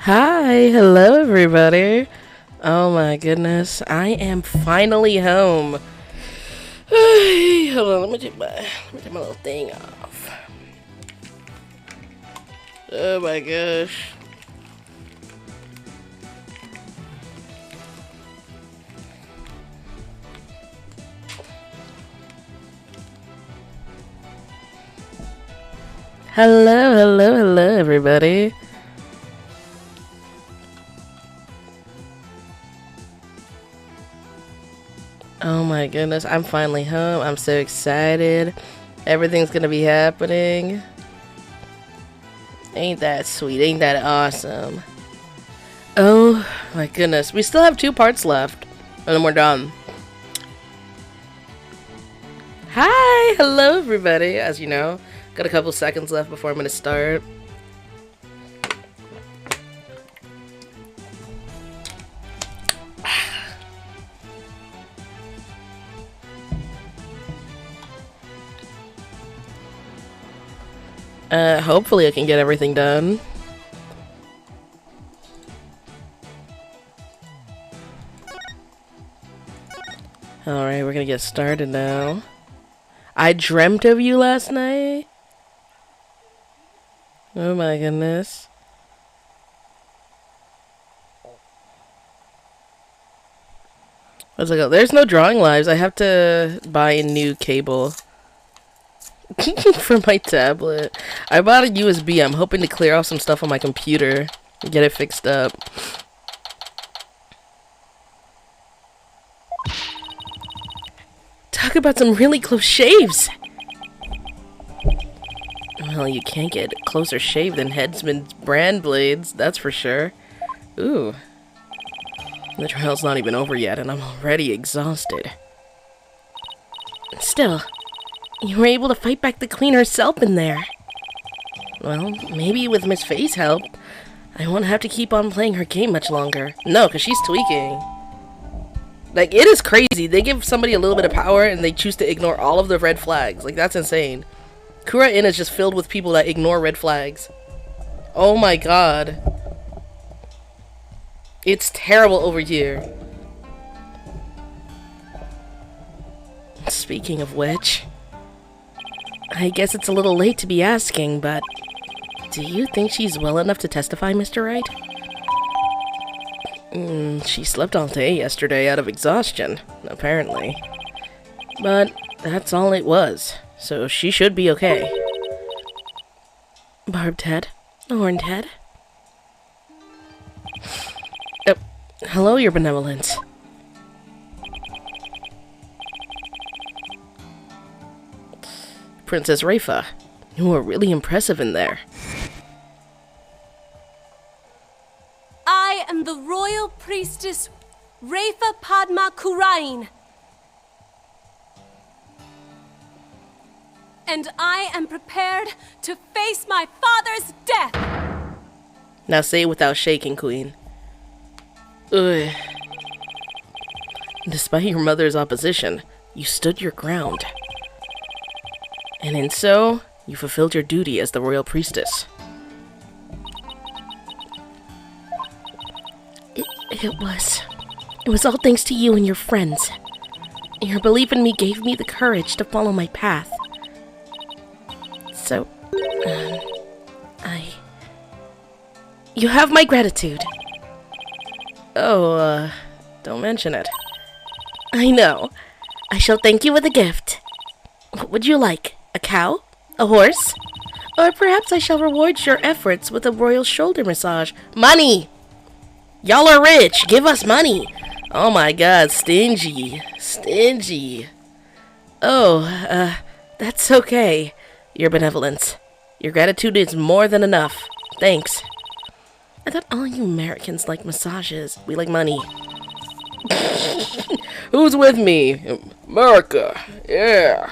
Hi, hello everybody. Oh my goodness, I am finally home. Hold on, let me take my little thing off. Oh my gosh. Hello everybody. Oh my goodness, I'm finally home. I'm so excited. Everything's gonna be happening. Ain't that sweet? Ain't that awesome? Oh my goodness, we still have 2 parts left, and then we're done. Hi, hello everybody. As you know, got a couple seconds left before I'm gonna start. Hopefully I can get everything done. Alright, we're gonna get started now. I dreamt of you last night? Oh my goodness. I was like, oh, there's no drawing lives. I have to buy a new cable. For my tablet. I bought a USB. I'm hoping to clear off some stuff on my computer and get it fixed up. Talk about some really close shaves! Well, you can't get closer shave than Headsman's brand blades, that's for sure. Ooh. The trial's not even over yet, and I'm already exhausted. Still, you were able to fight back the queen herself in there. Well, maybe with Miss Faye's help, I won't have to keep on playing her game much longer. No, because she's tweaking. Like, it is crazy. They give somebody a little bit of power, and they choose to ignore all of the red flags. Like, that's insane. Kura Inn is just filled with people that ignore red flags. Oh my god. It's terrible over here. Speaking of which, I guess it's a little late to be asking, but do you think she's well enough to testify, Mr. Wright? She slept all day yesterday out of exhaustion, apparently. But that's all it was, so she should be okay. Barbed head, horned head. Hello, your benevolence. Princess Rafa, you were really impressive in there. I am the royal priestess Rafa Padma Kurain. And I am prepared to face my father's death. Now say it without shaking, Queen. Ugh. Despite your mother's opposition, you stood your ground. And in so, you fulfilled your duty as the royal priestess. It was all thanks to you and your friends. Your belief in me gave me the courage to follow my path. So, you have my gratitude. Oh, don't mention it. I know. I shall thank you with a gift. What would you like? A cow? A horse? Or perhaps I shall reward your efforts with a royal shoulder massage. Money! Y'all are rich. Give us money. Oh my god, stingy. Stingy. Oh, that's okay. Your benevolence. Your gratitude is more than enough. Thanks. I thought all you Americans like massages. We like money. Who's with me? America. Yeah.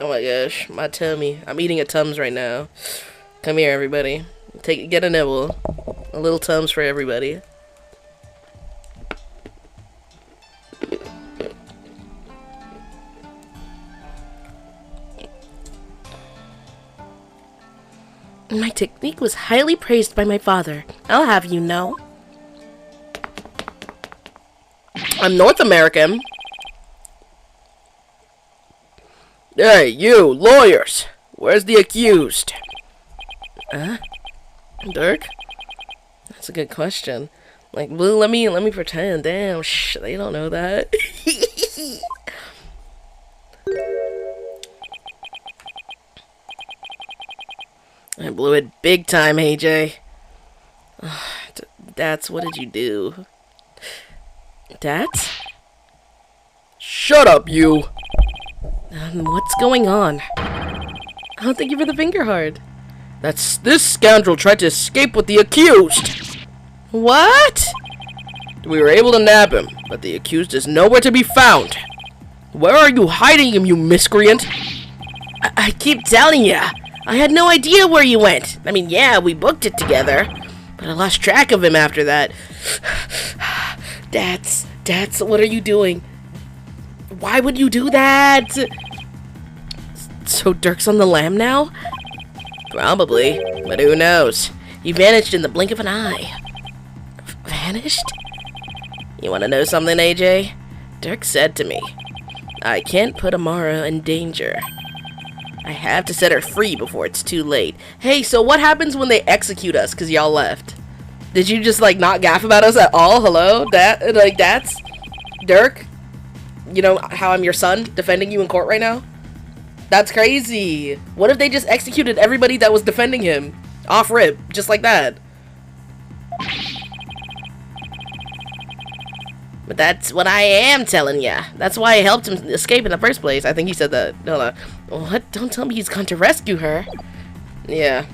Oh my gosh, my tummy. I'm eating a Tums right now. Come here, everybody. Get a nibble. A little Tums for everybody. My technique was highly praised by my father. I'll have you know. I'm North American. Hey, you, lawyers! Where's the accused? Dirk? That's a good question. Like, Blue, let me pretend. Damn, they don't know that. I blew it big time, AJ. That's what did you do? That's? Shut up, you! What's going on? Oh, thank you for the finger heart. This scoundrel tried to escape with the accused! What? We were able to nab him, but the accused is nowhere to be found. Where are you hiding him, you miscreant? I keep telling ya. I had no idea where you went. I mean, yeah, we booked it together, but I lost track of him after that. That's, what are you doing? Why would you do that? So Dirk's on the lam now? Probably, but who knows? He vanished in the blink of an eye. Vanished? You want to know something, AJ? Dirk said to me, I can't put Amara in danger. I have to set her free before it's too late. Hey, so what happens when they execute us because y'all left? Did you just, like, not gaff about us at all? Hello? That's Dirk? You know how I'm your son defending you in court right now? That's crazy. What if they just executed everybody that was defending him? Off rip, just like that. But that's what I am telling ya. That's why I helped him escape in the first place. I think he said that. Hold on. What? Don't tell me he's gone to rescue her. Yeah.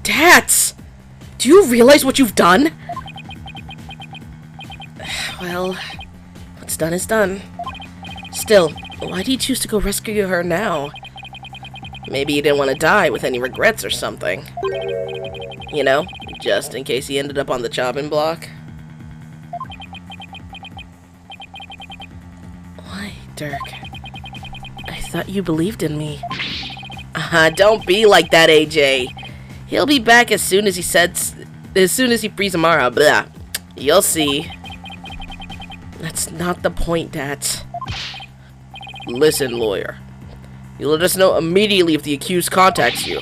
Dats! Do you realize what you've done? Well, what's done is done. Still, why do you choose to go rescue her now? Maybe you didn't want to die with any regrets or something. You know, just in case he ended up on the chopping block. Why, Dirk? I thought you believed in me. Don't be like that, AJ. He'll be back as soon as he frees Amara. Blah. You'll see. That's not the point, Dad. Listen, lawyer. You let us know immediately if the accused contacts you.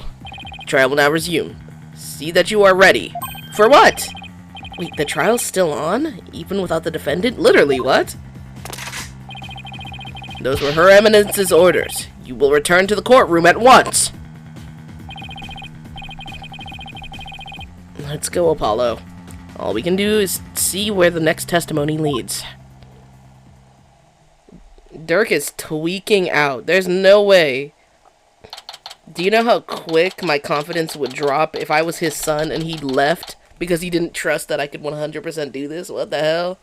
Trial will now resume. See that you are ready. For what? Wait, the trial's still on? Even without the defendant? Literally, what? Those were Her Eminence's orders. You will return to the courtroom at once. Let's go, Apollo. All we can do is see where the next testimony leads. Dirk is tweaking out. There's no way. Do you know how quick my confidence would drop if I was his son and he left because he didn't trust that I could 100% do this? What the hell?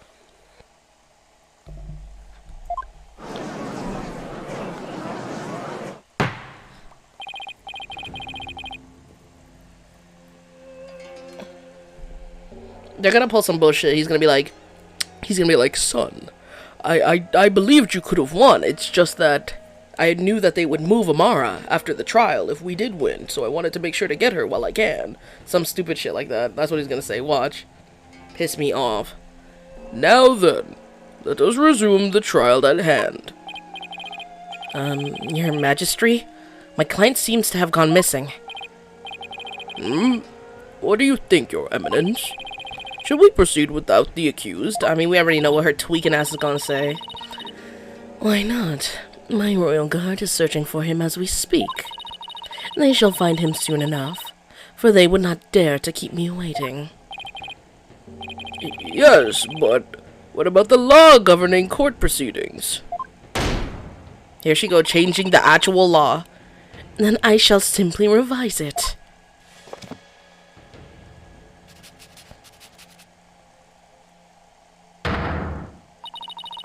They're gonna pull some bullshit. He's gonna be like, son, I believed you could have won. It's just that I knew that they would move Amara after the trial if we did win, so I wanted to make sure to get her while I can. Some stupid shit like that. That's what he's gonna say. Watch. Piss me off. Now then, let us resume the trial at hand. Your Majesty? My client seems to have gone missing. What do you think, Your Eminence? Should we proceed without the accused? I mean, we already know what her tweaking ass is gonna say. Why not? My royal guard is searching for him as we speak. They shall find him soon enough, for they would not dare to keep me waiting. Yes, but what about the law governing court proceedings? Here she go, changing the actual law. Then I shall simply revise it.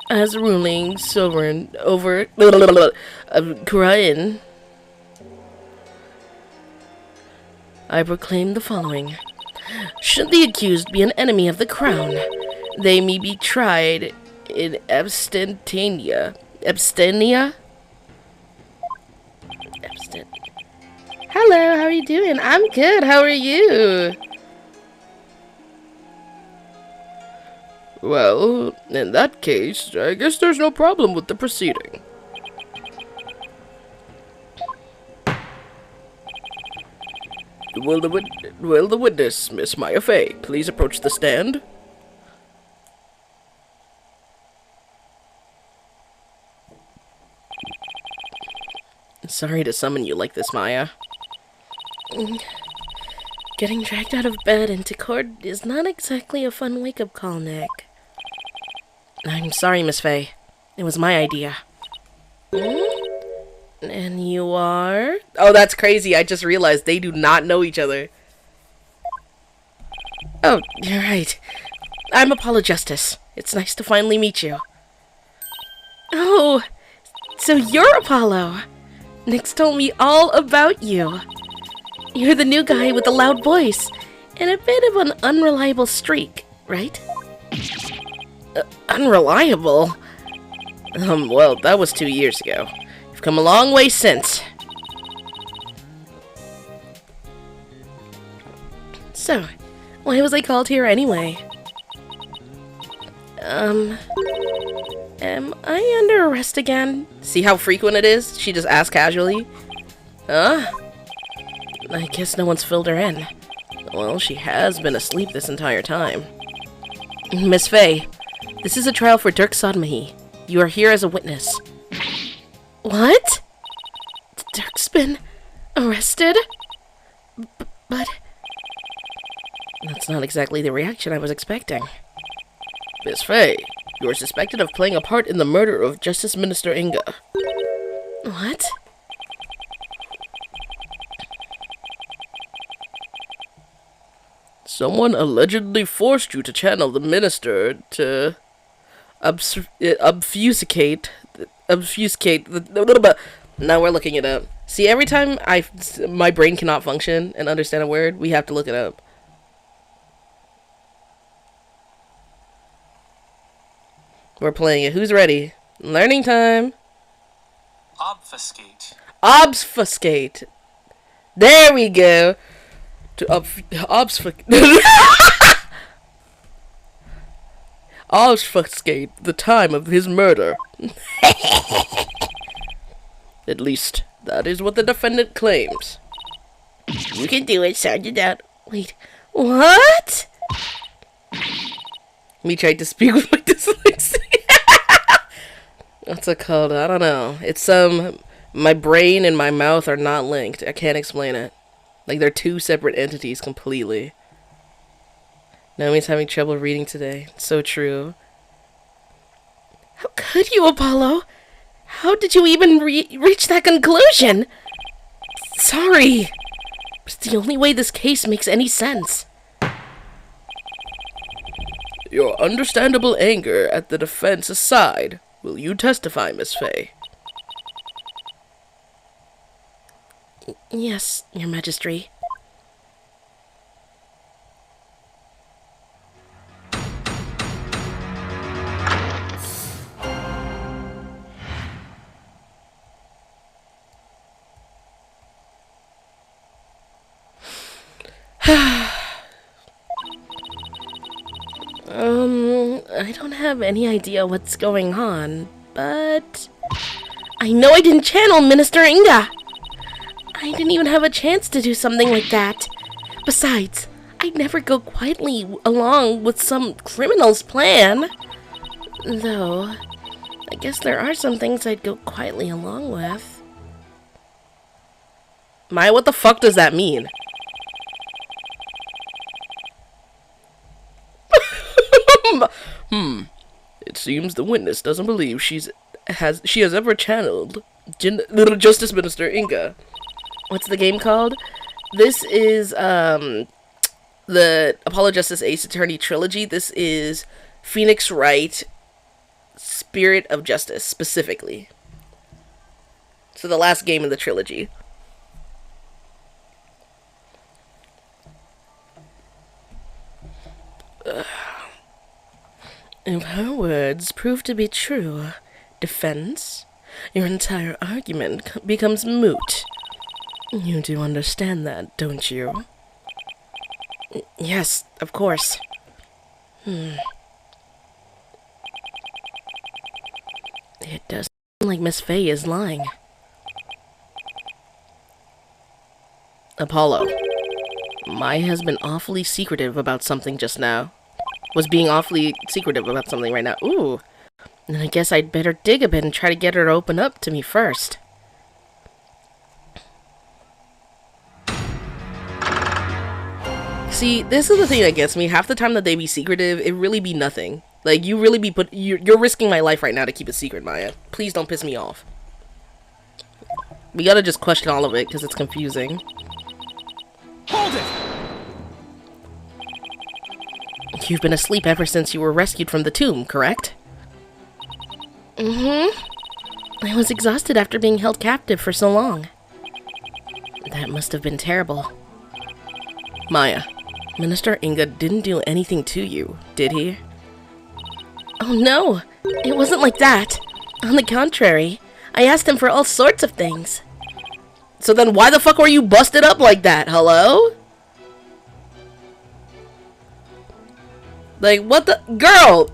As ruling sovereign over Korean, I proclaim the following. Should the accused be an enemy of the crown, they may be tried in abstention. Hello, how are you doing? I'm good. How are you? Well, in that case, I guess there's no problem with the proceeding. Will the witness, Miss Maya Fey, please approach the stand? Sorry to summon you like this, Maya. Getting dragged out of bed into court is not exactly a fun wake-up call, Nick. I'm sorry, Miss Fey. It was my idea. And you are? Oh, that's crazy. I just realized they do not know each other. Oh, you're right. I'm Apollo Justice. It's nice to finally meet you. Oh, so you're Apollo. Nick's told me all about you. You're the new guy with the loud voice and a bit of an unreliable streak, right? Unreliable? Well, that was 2 years ago. You've come a long way since. So, why was I called here anyway? Am I under arrest again? See how frequent it is? She just asked casually. Huh? I guess no one's filled her in. Well, she has been asleep this entire time. Miss Fey, this is a trial for Dirk Sodmahy. You are here as a witness. What? Dirk's been arrested? But... That's not exactly the reaction I was expecting. Miss Fey, you are suspected of playing a part in the murder of Justice Minister Inga. What? Someone allegedly forced you to channel the minister to obfuscate the... Now we're looking it up. See, every time my brain cannot function and understand a word, we have to look it up. We're playing it. Who's ready? Learning time. Obfuscate. Obfuscate. There we go. To obfuscate the time of his murder. At least, that is what the defendant claims. You can do it. Sound it out. Wait. What? Me tried to speak with my dyslexia. What's it called? I don't know. It's my brain and my mouth are not linked. I can't explain it. Like, they're two separate entities completely. Naomi's having trouble reading today. So true. How could you, Apollo? How did you even reach that conclusion? Sorry. It's the only way this case makes any sense. Your understandable anger at the defense aside, will you testify, Miss Fey? Yes, Your Majesty. I don't have any idea what's going on, but I know I didn't channel Minister Inga. I didn't even have a chance to do something like that. Besides, I'd never go quietly along with some criminal's plan. Though, I guess there are some things I'd go quietly along with. Maya, what the fuck does that mean? It seems the witness doesn't believe she has ever channeled Justice Minister Inga. What's the game called? This is the Apollo Justice Ace Attorney trilogy. This is Phoenix Wright, Spirit of Justice specifically. So the last game in the trilogy. If her words prove to be true, defense, your entire argument becomes moot. You do understand that, don't you? Yes, of course. It does seem like Miss Faye is lying. Apollo. Maya has been awfully secretive about something just now. Was being awfully secretive about something right now. Ooh. Then I guess I'd better dig a bit and try to get her to open up to me first. See, this is the thing that gets me. Half the time that they be secretive, it really be nothing. Like, you really be you're risking my life right now to keep a secret, Maya. Please don't piss me off. We gotta just question all of it, because it's confusing. Hold it! You've been asleep ever since you were rescued from the tomb, correct? Mm-hmm. I was exhausted after being held captive for so long. That must have been terrible. Maya, Minister Inga didn't do anything to you, did he? Oh no, it wasn't like that. On the contrary, I asked him for all sorts of things. So then why the fuck were you busted up like that? Hello? Like, what the girl?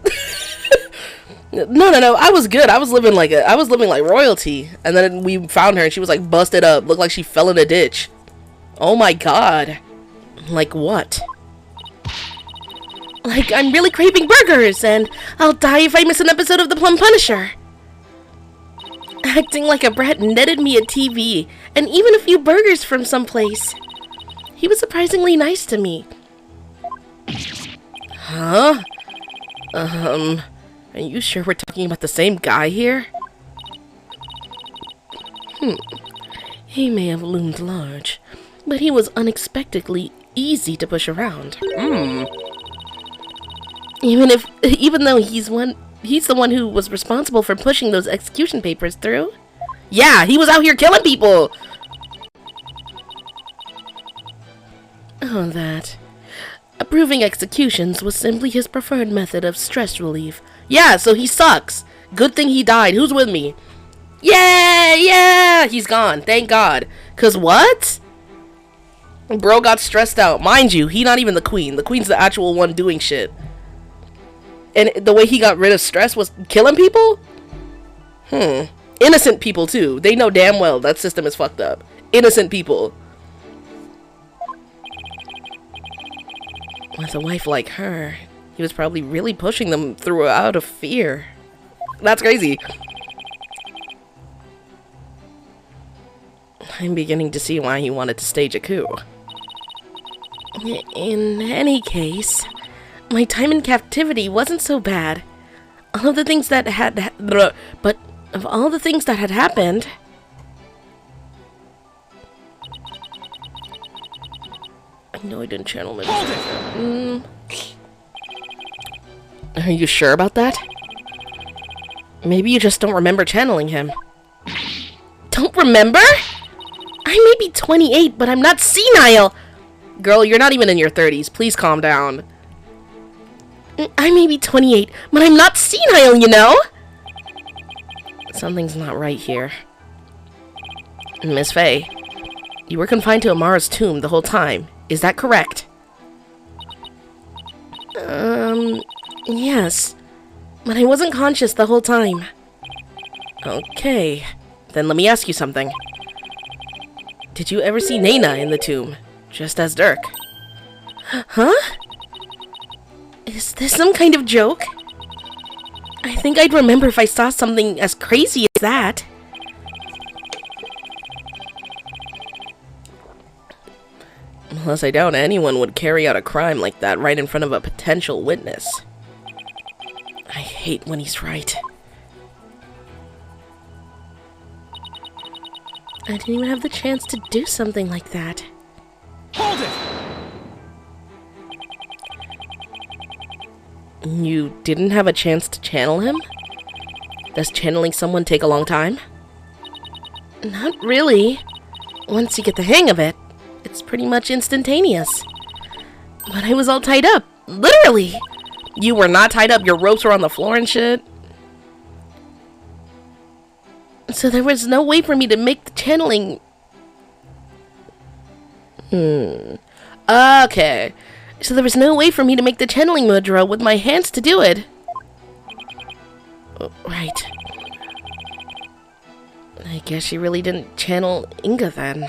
No. I was good. I was living like royalty. And then we found her and she was like busted up. Looked like she fell in a ditch. Oh my god. Like what? Like, I'm really craving burgers, and I'll die if I miss an episode of The Plum Punisher. Acting like a brat netted me a TV, and even a few burgers from someplace. He was surprisingly nice to me. Huh? Are you sure we're talking about the same guy here? He may have loomed large, but he was unexpectedly easy to push around. Even though he's the one who was responsible for pushing those execution papers through. Yeah, he was out here killing people! Oh, that. Approving executions was simply his preferred method of stress relief. Yeah, so he sucks. Good thing he died. Who's with me? Yeah, he's gone. Thank God. 'Cause what? Bro got stressed out. Mind you, he not even the queen. The queen's the actual one doing shit. And the way he got rid of stress was killing people? Innocent people, too. They know damn well that system is fucked up. Innocent people. With a wife like her, he was probably really pushing them through out of fear. That's crazy. I'm beginning to see why he wanted to stage a coup. In any case, my time in captivity wasn't so bad. All of the things that but of all the things that had happened... I know I didn't channel my... Are you sure about that? Maybe you just don't remember channeling him. Don't remember? I may be 28, but I'm not senile! Girl, you're not even in your 30s. Please calm down. I may be 28, but I'm not senile, you know? Something's not right here. Miss Faye, you were confined to Amara's tomb the whole time. Is that correct? Yes. But I wasn't conscious the whole time. Okay. Then let me ask you something. Did you ever see Nana in the tomb? Just as Dirk? Huh? Is this some kind of joke? I think I'd remember if I saw something as crazy as that. Unless I doubt anyone would carry out a crime like that right in front of a potential witness. I hate when he's right. I didn't even have the chance to do something like that. Hold it! You didn't have a chance to channel him? Does channeling someone take a long time? Not really. Once you get the hang of it, it's pretty much instantaneous. But I was all tied up. Literally! You were not tied up. Your ropes were on the floor and shit. So there was no way for me to make the channeling Okay. So there was no way for me to make the channeling mudra with my hands to do it. Oh, right. I guess she really didn't channel Inga then.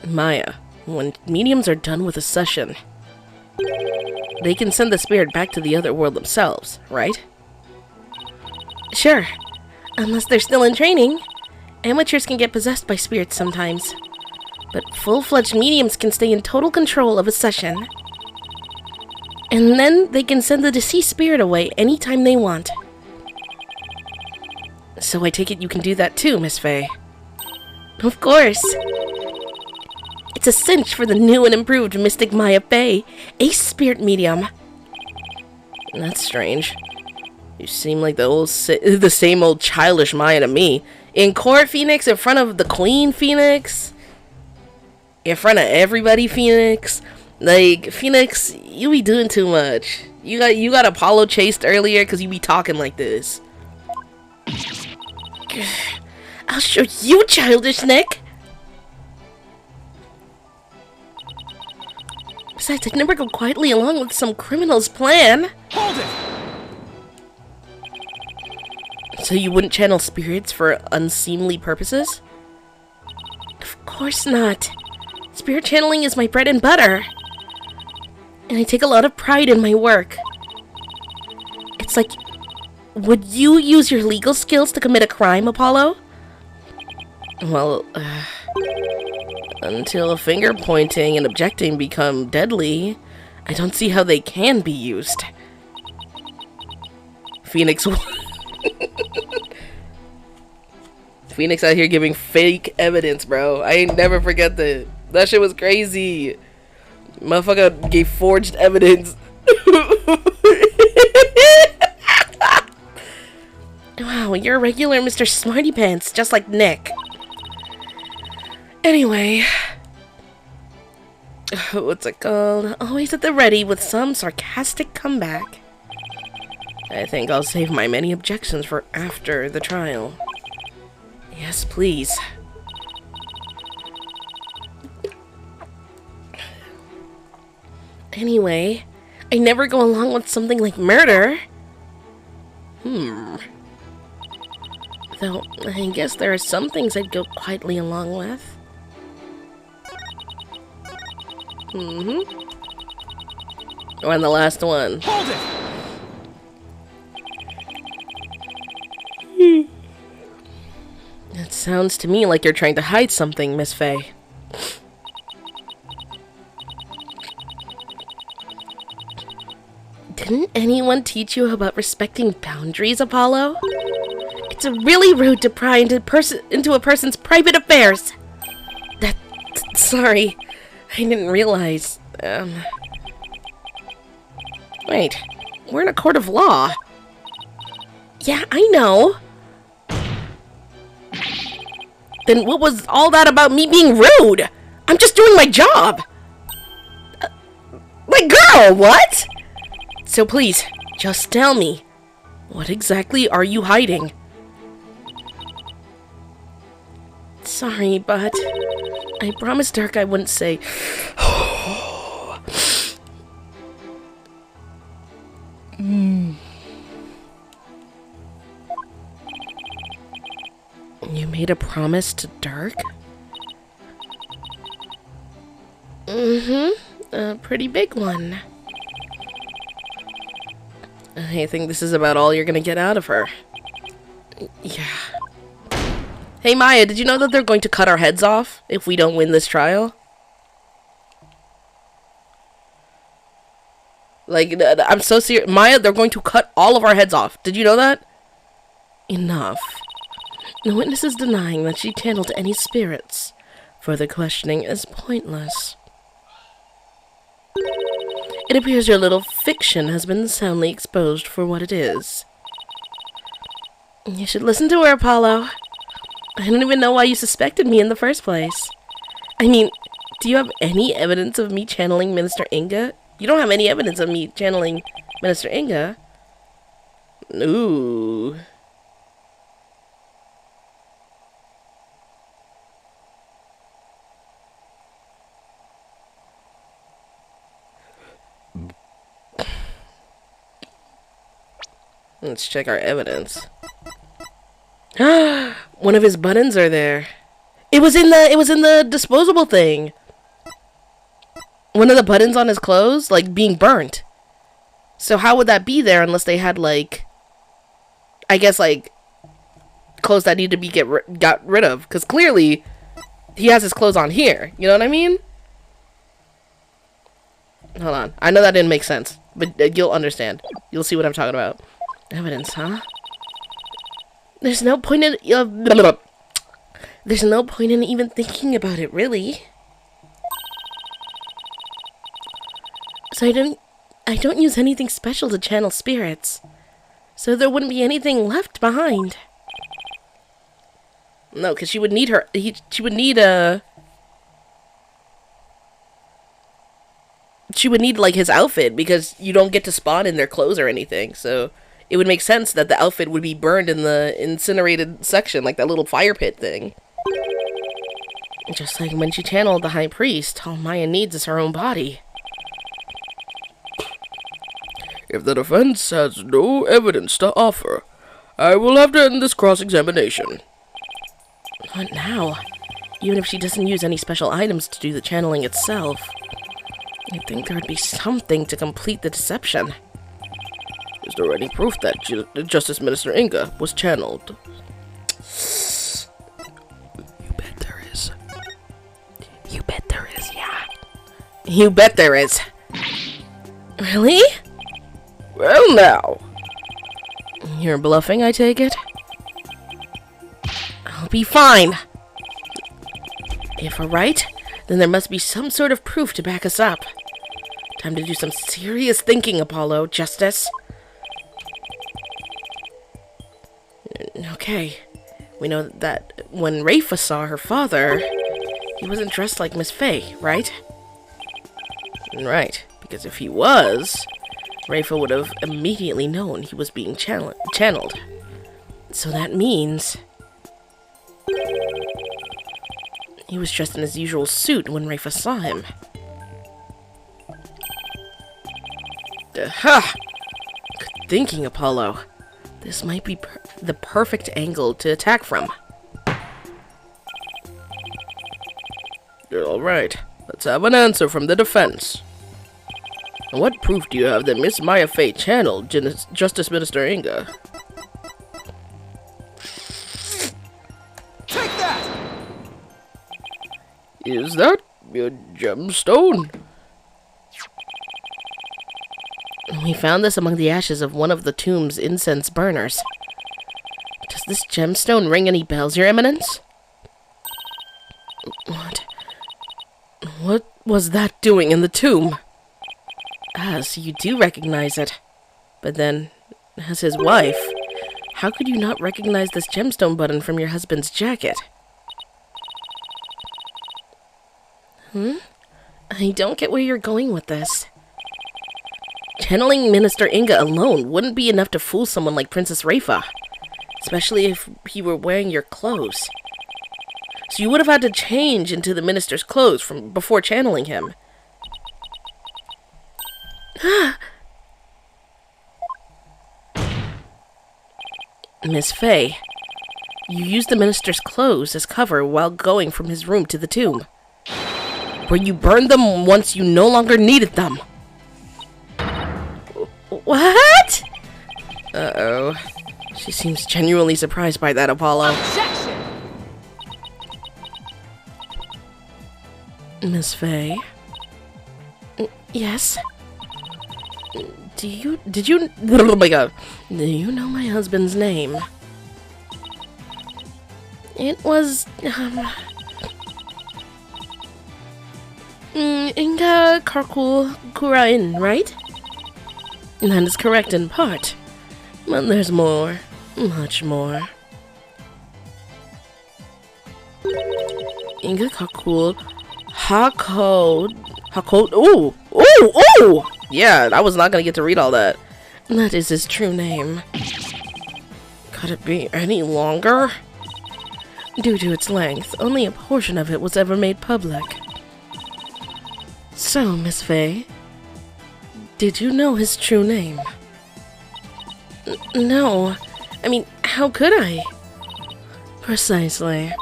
Maya, when mediums are done with a session, they can send the spirit back to the other world themselves, right? Sure. Unless they're still in training. Amateurs can get possessed by spirits sometimes. But full-fledged mediums can stay in total control of a session. And then they can send the deceased spirit away anytime they want. So I take it you can do that too, Miss Faye. Of course. It's a cinch for the new and improved Mystic Maya Faye, ace spirit medium. That's strange. You seem like the same old childish Maya to me. In court, Phoenix, in front of the Queen, Phoenix. In front of everybody, Phoenix. Like, Phoenix, you be doing too much. You got Apollo chased earlier because you be talking like this. I'll show you, childish Nick! Besides, I'd never go quietly along with some criminal's plan. Hold it! So you wouldn't channel spirits for unseemly purposes? Of course not. Spirit channeling is my bread and butter. And I take a lot of pride in my work. It's like, would you use your legal skills to commit a crime, Apollo? Well, until finger pointing and objecting become deadly, I don't see how they can be used. Phoenix... Phoenix out here giving fake evidence, bro. I ain't never forget that. That shit was crazy. Motherfucker gave forged evidence. Wow, you're a regular Mr. Smarty Pants, just like Nick. Anyway. What's it called? Always at the ready with some sarcastic comeback. I think I'll save my many objections for after the trial. Yes, please. Anyway, I never go along with something like murder. Though, I guess there are some things I'd go quietly along with. And the last one. Hold it! It sounds to me like you're trying to hide something, Miss Faye. Didn't anyone teach you about respecting boundaries, Apollo? It's really rude to pry into a person's private affairs. Sorry, I didn't realize. Wait, we're in a court of law. Yeah, I know. Then what was all that about me being rude? I'm just doing my job. My girl, what? So please, just tell me, what exactly are you hiding? Sorry, but I promised Dirk I wouldn't say. You made a promise to Dirk? A pretty big one. I think this is about all you're gonna get out of her. Yeah. Hey Maya, did you know that they're going to cut our heads off if we don't win this trial? Like, I'm so serious. Maya, they're going to cut all of our heads off. Did you know that? Enough. No witness is denying that she channeled any spirits. Further questioning is pointless. It appears your little fiction has been soundly exposed for what it is. You should listen to her, Apollo. I don't even know why you suspected me in the first place. I mean, do you have any evidence of me channeling Minister Inga? You don't have any evidence of me channeling Minister Inga. Ooh. Let's check our evidence. One of his buttons are there. It was in the disposable thing. One of the buttons on his clothes, like, being burnt. So how would that be there unless they had, like, I guess, like, clothes that need to be got rid of? Because clearly, he has his clothes on here. You know what I mean? Hold on. I know that didn't make sense, but you'll understand. You'll see what I'm talking about. Evidence, huh? There's no point in there's no point in even thinking about it, really. So I don't use anything special to channel spirits. So there wouldn't be anything left behind. No, because she would need she would need like his outfit, because you don't get to spawn in their clothes or anything. So it would make sense that the outfit would be burned in the incinerated section, like that little fire pit thing. Just like when she channeled the high priest, all Maya needs is her own body. If the defense has no evidence to offer, I will have to end this cross-examination. What now? Even if she doesn't use any special items to do the channeling itself, you'd think there would be something to complete the deception. Is there any proof that Justice Minister Inga was channeled? You bet there is. You bet there is, yeah. You bet there is. Really? Well, now. You're bluffing, I take it? I'll be fine. If we're right, then there must be some sort of proof to back us up. Time to do some serious thinking, Apollo, Justice. Okay. We know that when Rafa saw her father, he wasn't dressed like Miss Faye, right? Right, because if he was, Rafa would have immediately known he was being channeled. So that means he was dressed in his usual suit when Rafa saw him. Ha! Good thinking, Apollo. This might be the perfect angle to attack from. Alright, let's have an answer from the defense. And what proof do you have that Miss Maya Faye channeled Justice Minister Inga? Take that! Is that your gemstone? We found this among the ashes of one of the tomb's incense burners. Does this gemstone ring any bells, Your Eminence? What was that doing in the tomb? Ah, so you do recognize it. But then, as his wife, how could you not recognize this gemstone button from your husband's jacket? I don't get where you're going with this. Channeling Minister Inga alone wouldn't be enough to fool someone like Princess Rafa, especially if he were wearing your clothes. So you would have had to change into the minister's clothes from before channeling him. Miss Faye, you used the minister's clothes as cover while going from his room to the tomb, where you burned them once you no longer needed them. What? Uh-oh. She seems genuinely surprised by that, Apollo. Objection! Miss Faye? Yes? Did you, oh my god, do you know my husband's name? It was, Inga Karkul Kurain, right? That is correct in part, but there's more, much more. Inga Karkul ooh! Yeah, I was not gonna get to read all that. That is his true name. Could it be any longer? Due to its length, only a portion of it was ever made public. So, Miss Faye, did you know his true name? No. I mean, how could I? Precisely.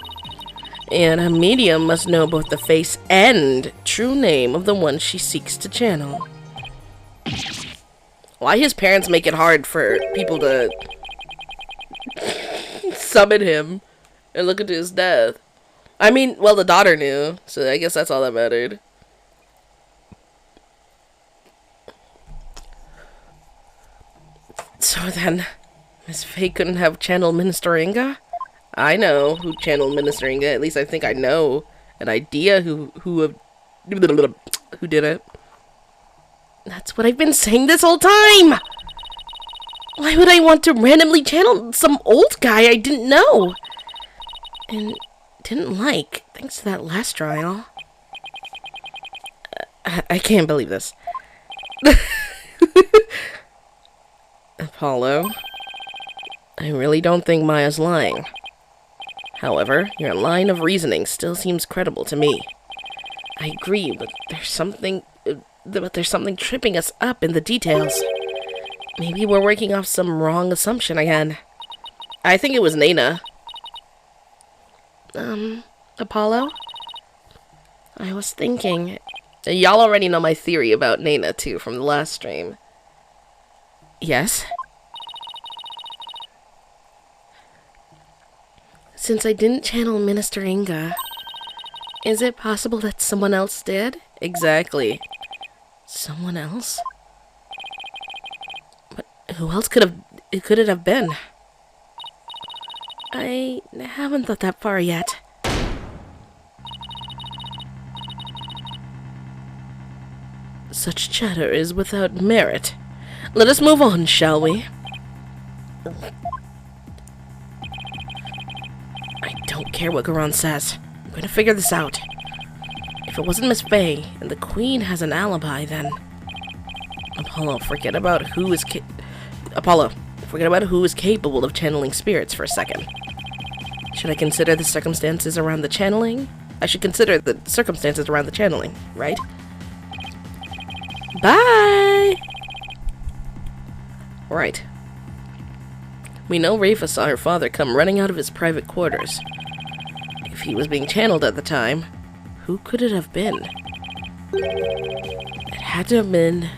And a medium must know both the face and true name of the one she seeks to channel. Why his parents make it hard for people to summon him and look into his death? I mean, well, the daughter knew, so I guess that's all that mattered. So then, Miss Faye couldn't have channeled Minister Inga? I know who channeled Minister Inga. At least I think I know an idea who did it. That's what I've been saying this whole time! Why would I want to randomly channel some old guy I didn't know? And didn't like, thanks to that last trial. I can't believe this. Apollo, I really don't think Maya's lying. However, your line of reasoning still seems credible to me. I agree, but there's something tripping us up in the details. Maybe we're working off some wrong assumption again. I think it was Nana. Apollo? I was thinking... Y'all already know my theory about Nana, too, from the last stream. Yes? Since I didn't channel Minister Inga, is it possible that someone else did? Exactly. Someone else? But who else could it have been? I haven't thought that far yet. Such chatter is without merit. Let us move on, shall we? I don't care what Garon says. I'm going to figure this out. If it wasn't Miss Faye, and the Queen has an alibi, then... Apollo, forget about who is capable of channeling spirits for a second. Should I consider the circumstances around the channeling? I should consider the circumstances around the channeling, right? Bye! Right. We know Rafa saw her father come running out of his private quarters. If he was being channeled at the time, who could it have been? It had to have been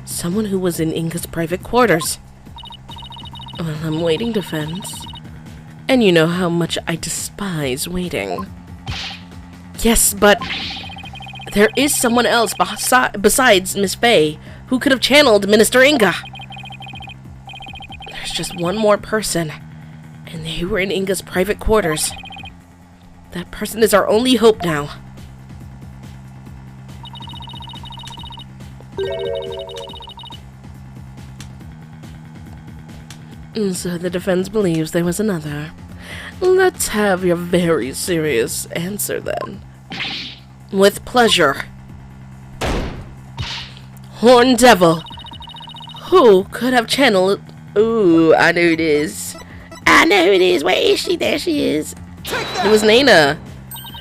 someone who was in Inga's private quarters. Well, I'm waiting, Defense. And you know how much I despise waiting. Yes, but there is someone else besides Miss Faye who could have channeled Minister Inga. There's just one more person, and they were in Inga's private quarters. That person is our only hope now. So the defense believes there was another. Let's have your very serious answer then. With pleasure. Horn Devil. Who could have channeled... Ooh, I know it is. I know it is. Where is she? There she is. It was Nana.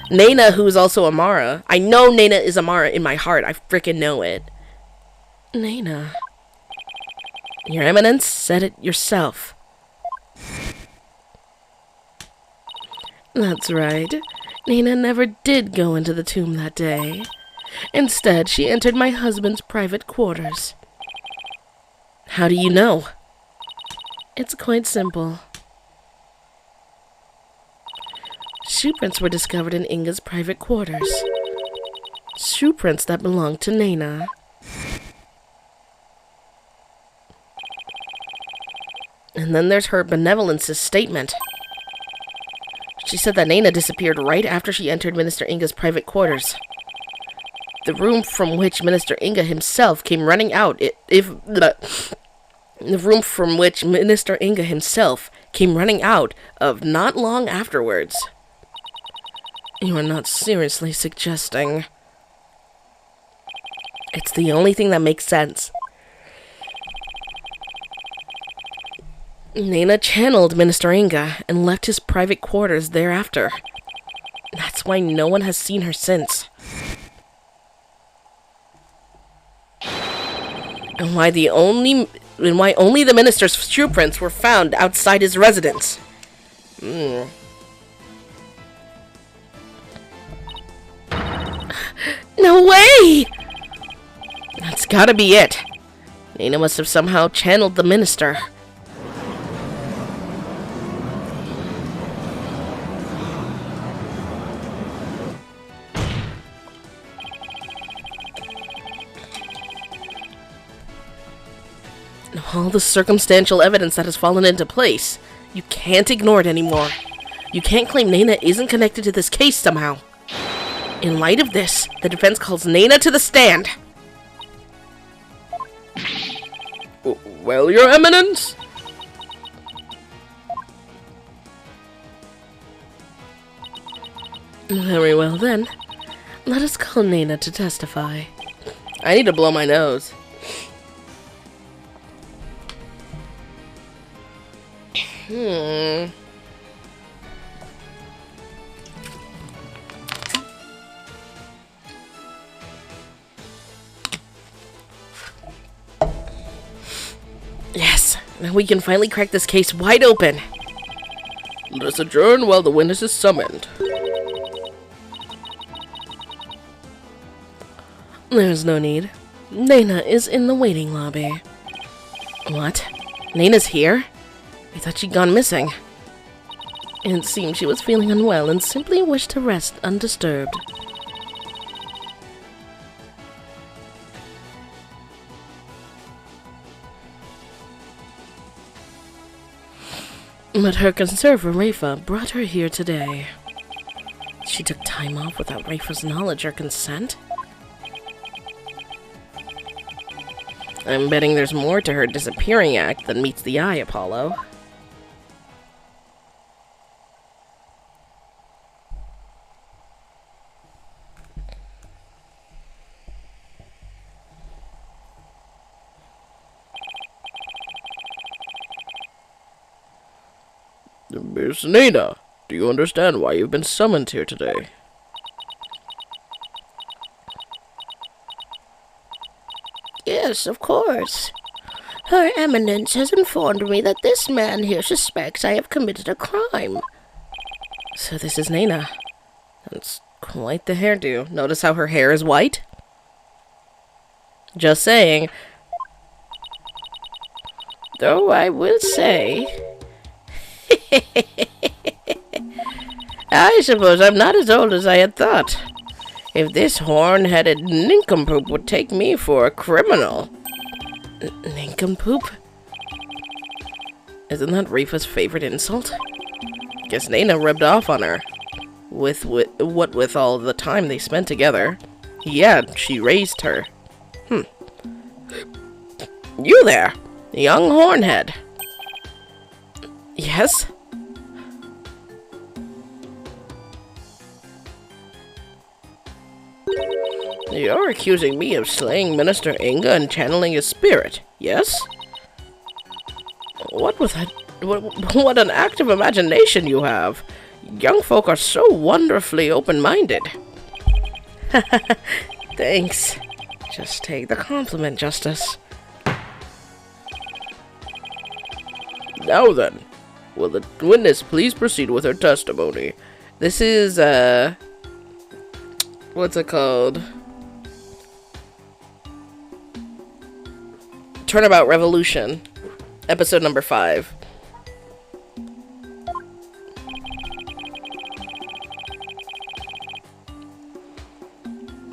Nana, who is also Amara. I know Nana is Amara in my heart. I freaking know it. Nana. Your Eminence said it yourself. That's right. Nana never did go into the tomb that day. Instead, she entered my husband's private quarters. How do you know? It's quite simple. Shoe prints were discovered in Inga's private quarters. Shoe prints that belonged to Nana. And then there's her benevolence's statement. She said that Nana disappeared right after she entered Minister Inga's private quarters. The room from which Minister Inga himself came running out, the room from which Minister Inga himself came running out of not long afterwards. You are not seriously suggesting... It's the only thing that makes sense. Nana channeled Minister Inga and left his private quarters thereafter. That's why no one has seen her since. And why only the minister's shoe prints were found outside his residence. No way! That's gotta be it. Nina must have somehow channeled the minister. All the circumstantial evidence that has fallen into place. You can't ignore it anymore. You can't claim Nina isn't connected to this case somehow. In light of this, the defense calls Nina to the stand. Well, Your Eminence? Very well then. Let us call Nina to testify. I need to blow my nose. Yes, now we can finally crack this case wide open. Let us adjourn while the witness is summoned. There's no need. Nina is in the waiting lobby. What? Nina's here? I thought she'd gone missing. It seemed she was feeling unwell and simply wished to rest undisturbed. But her conserver, Rafa, brought her here today. She took time off without Rafa's knowledge or consent? I'm betting there's more to her disappearing act than meets the eye, Apollo. Miss Nina, do you understand why you've been summoned here today? Yes, of course. Her Eminence has informed me that this man here suspects I have committed a crime. So this is Nina. That's quite the hairdo. Notice how her hair is white? Just saying. Though I will say... I suppose I'm not as old as I had thought. If this horn-headed nincompoop would take me for a criminal. Nincompoop? Isn't that Rafa's favorite insult? Guess Nina rubbed off on her. With all the time they spent together. Yeah, she raised her. You there, young hornhead. Yes? You're accusing me of slaying Minister Inga and channeling his spirit, yes? What was that? What an active imagination you have. Young folk are so wonderfully open-minded. Thanks. Just take the compliment, Justice. Now then, will the witness please proceed with her testimony? This is, what's it called? Turnabout Revolution, episode number 5.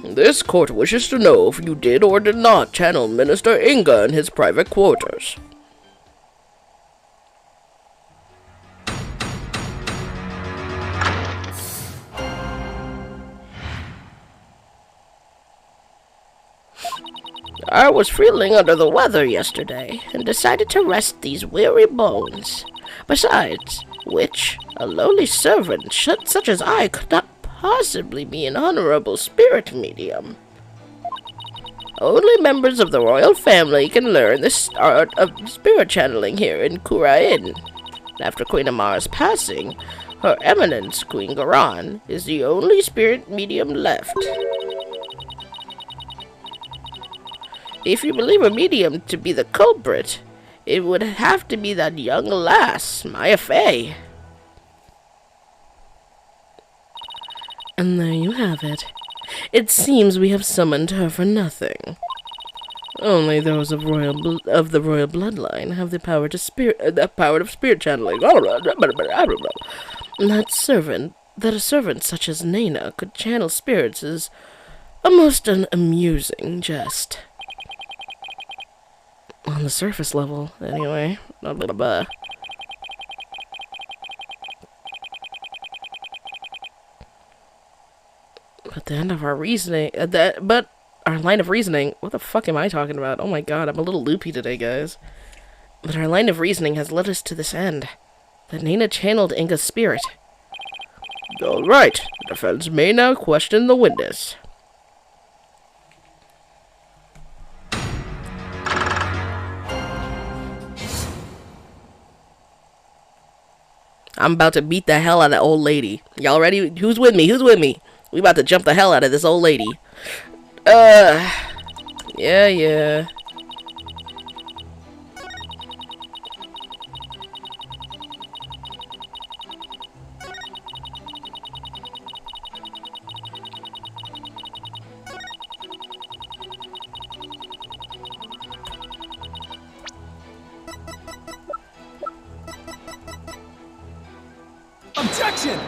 This court wishes to know if you did or did not channel Minister Inga in his private quarters. I was feeling under the weather yesterday, and decided to rest these weary bones. Besides which, a lowly servant such as I could not possibly be an honorable spirit medium. Only members of the royal family can learn this art of spirit channeling here in Kurain. After Queen Amara's passing, Her Eminence, Queen Garan, is the only spirit medium left. If you believe a medium to be the culprit, it would have to be that young lass, Maya Fey. And there you have it. It seems we have summoned her for nothing. Only those of the royal bloodline have the power of spirit channeling. That a servant such as Nana could channel spirits is a most amusing jest. On the surface level, anyway. But the end of our reasoning, but our line of reasoning, what the fuck am I talking about? Oh my god, I'm a little loopy today, guys. But our line of reasoning has led us to this end, that Nana channeled Inga's spirit. Alright, the defense may now question the witness. I'm about to beat the hell out of that old lady. Y'all ready? Who's with me? Who's with me? We about to jump the hell out of this old lady. Yeah. Objection!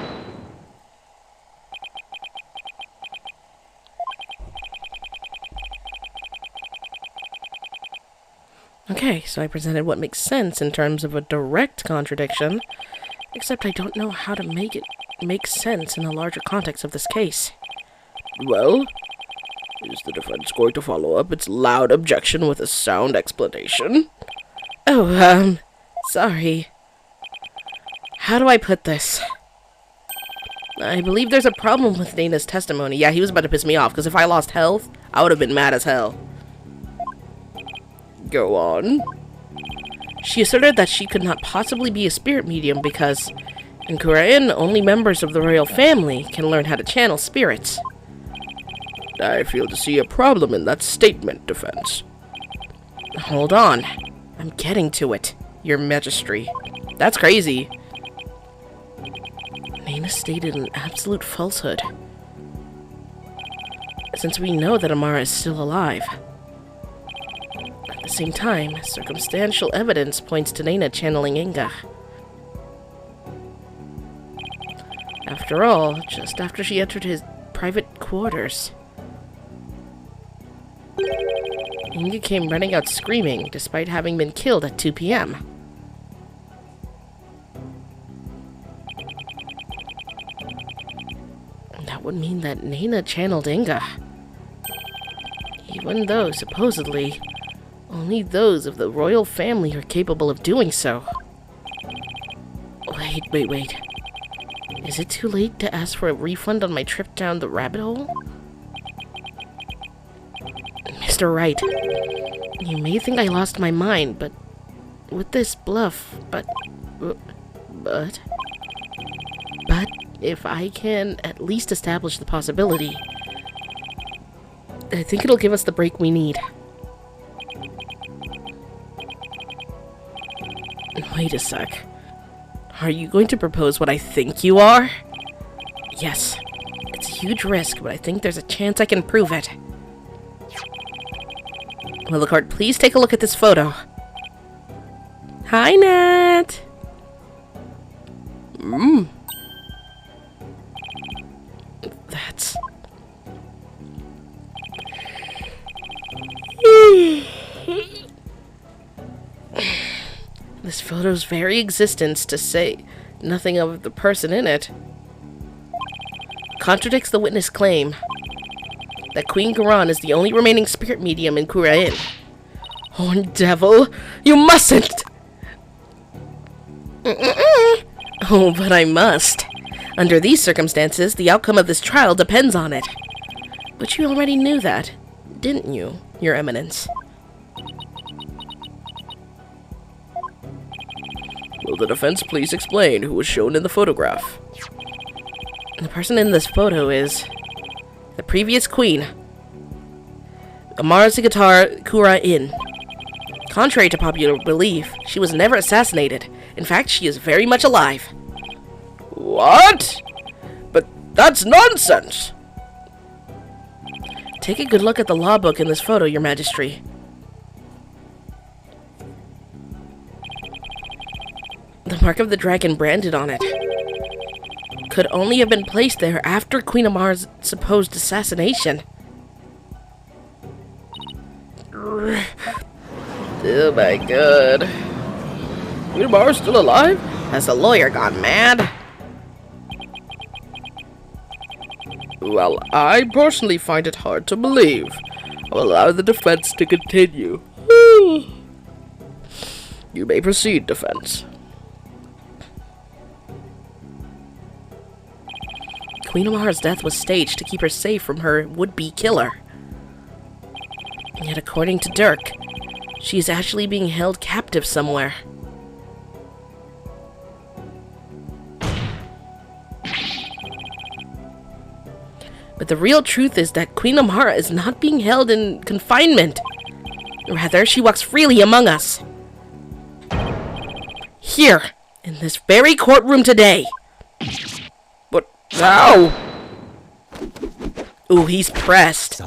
Okay, so I presented what makes sense in terms of a direct contradiction, except I don't know how to make it make sense in the larger context of this case. Well, is the defense going to follow up its loud objection with a sound explanation? Oh, sorry. How do I put this? I believe there's a problem with Nana's testimony. Yeah, he was about to piss me off, because if I lost health, I would have been mad as hell. Go on. She asserted that she could not possibly be a spirit medium because, in Korean, only members of the royal family can learn how to channel spirits. I feel to see a problem in that statement, defense. Hold on. I'm getting to it, your majesty. That's crazy. Nana stated an absolute falsehood. Since we know that Amara is still alive. At the same time, circumstantial evidence points to Nana channeling Inga. After all, just after she entered his private quarters, Inga came running out screaming, despite having been killed at 2 p.m. That would mean that Nana channeled Inga. Even though, supposedly, only those of the royal family are capable of doing so. Wait. Is it too late to ask for a refund on my trip down the rabbit hole? Mr. Wright, you may think I lost my mind, but with this bluff, but if I can at least establish the possibility, I think it'll give us the break we need. Wait a sec. Are you going to propose what I think you are? Yes. It's a huge risk, but I think there's a chance I can prove it. Lillicard, please take a look at this photo. Hi, Nat! That's... This photo's very existence, to say nothing of the person in it, contradicts the witness' claim that Queen Garan is the only remaining spirit medium in Korean. Horned devil, you mustn't! Oh, but I must. Under these circumstances, the outcome of this trial depends on it. But you already knew that, didn't you, Your Eminence? Will the defense please explain who was shown in the photograph? The person in this photo is the previous queen. Amara Sigatar Kura-in. Contrary to popular belief, she was never assassinated. In fact, she is very much alive. What? But that's nonsense! Take a good look at the law book in this photo, Your Majesty. The mark of the dragon branded on it could only have been placed there after Queen Amara's supposed assassination. Oh my god. Queen Amara's still alive? Has the lawyer gone mad? Well, I personally find it hard to believe. I'll allow the defense to continue. You may proceed, defense. Queen Amara's death was staged to keep her safe from her would-be killer. Yet according to Dirk, she is actually being held captive somewhere. But the real truth is that Queen Amara is not being held in confinement. Rather, she walks freely among us. Here, in this very courtroom today. But how? Ooh, he's pressed.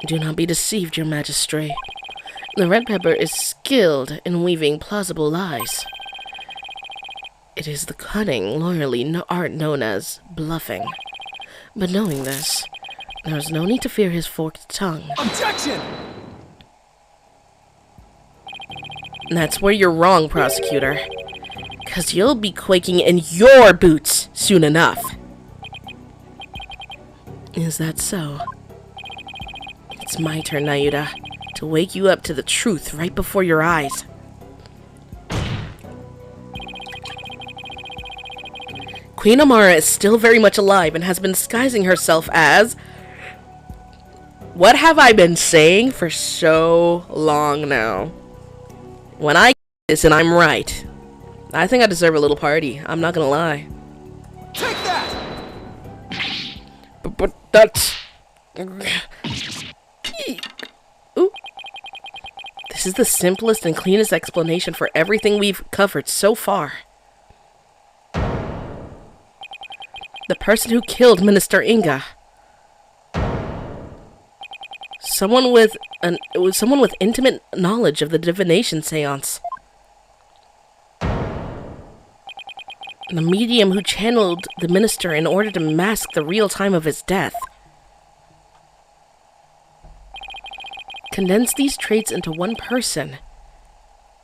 Do not be deceived, Your Majesty. The Red Pepper is skilled in weaving plausible lies. It is the cunning, lawyerly art known as bluffing. But knowing this, there is no need to fear his forked tongue. Objection! That's where you're wrong, prosecutor. 'Cause you'll be quaking in your boots soon enough. Is that so? It's my turn, Nayuda, to wake you up to the truth right before your eyes. Queen Amara is still very much alive and has been disguising herself as... What have I been saying for so long now? When I this and I'm right. I think I deserve a little party. I'm not gonna lie. Take that! But that's... Ooh. This is the simplest and cleanest explanation for everything we've covered so far. The person who killed Minister Inga. Someone with intimate knowledge of the divination seance. The medium who channeled the minister in order to mask the real time of his death. Condense these traits into one person,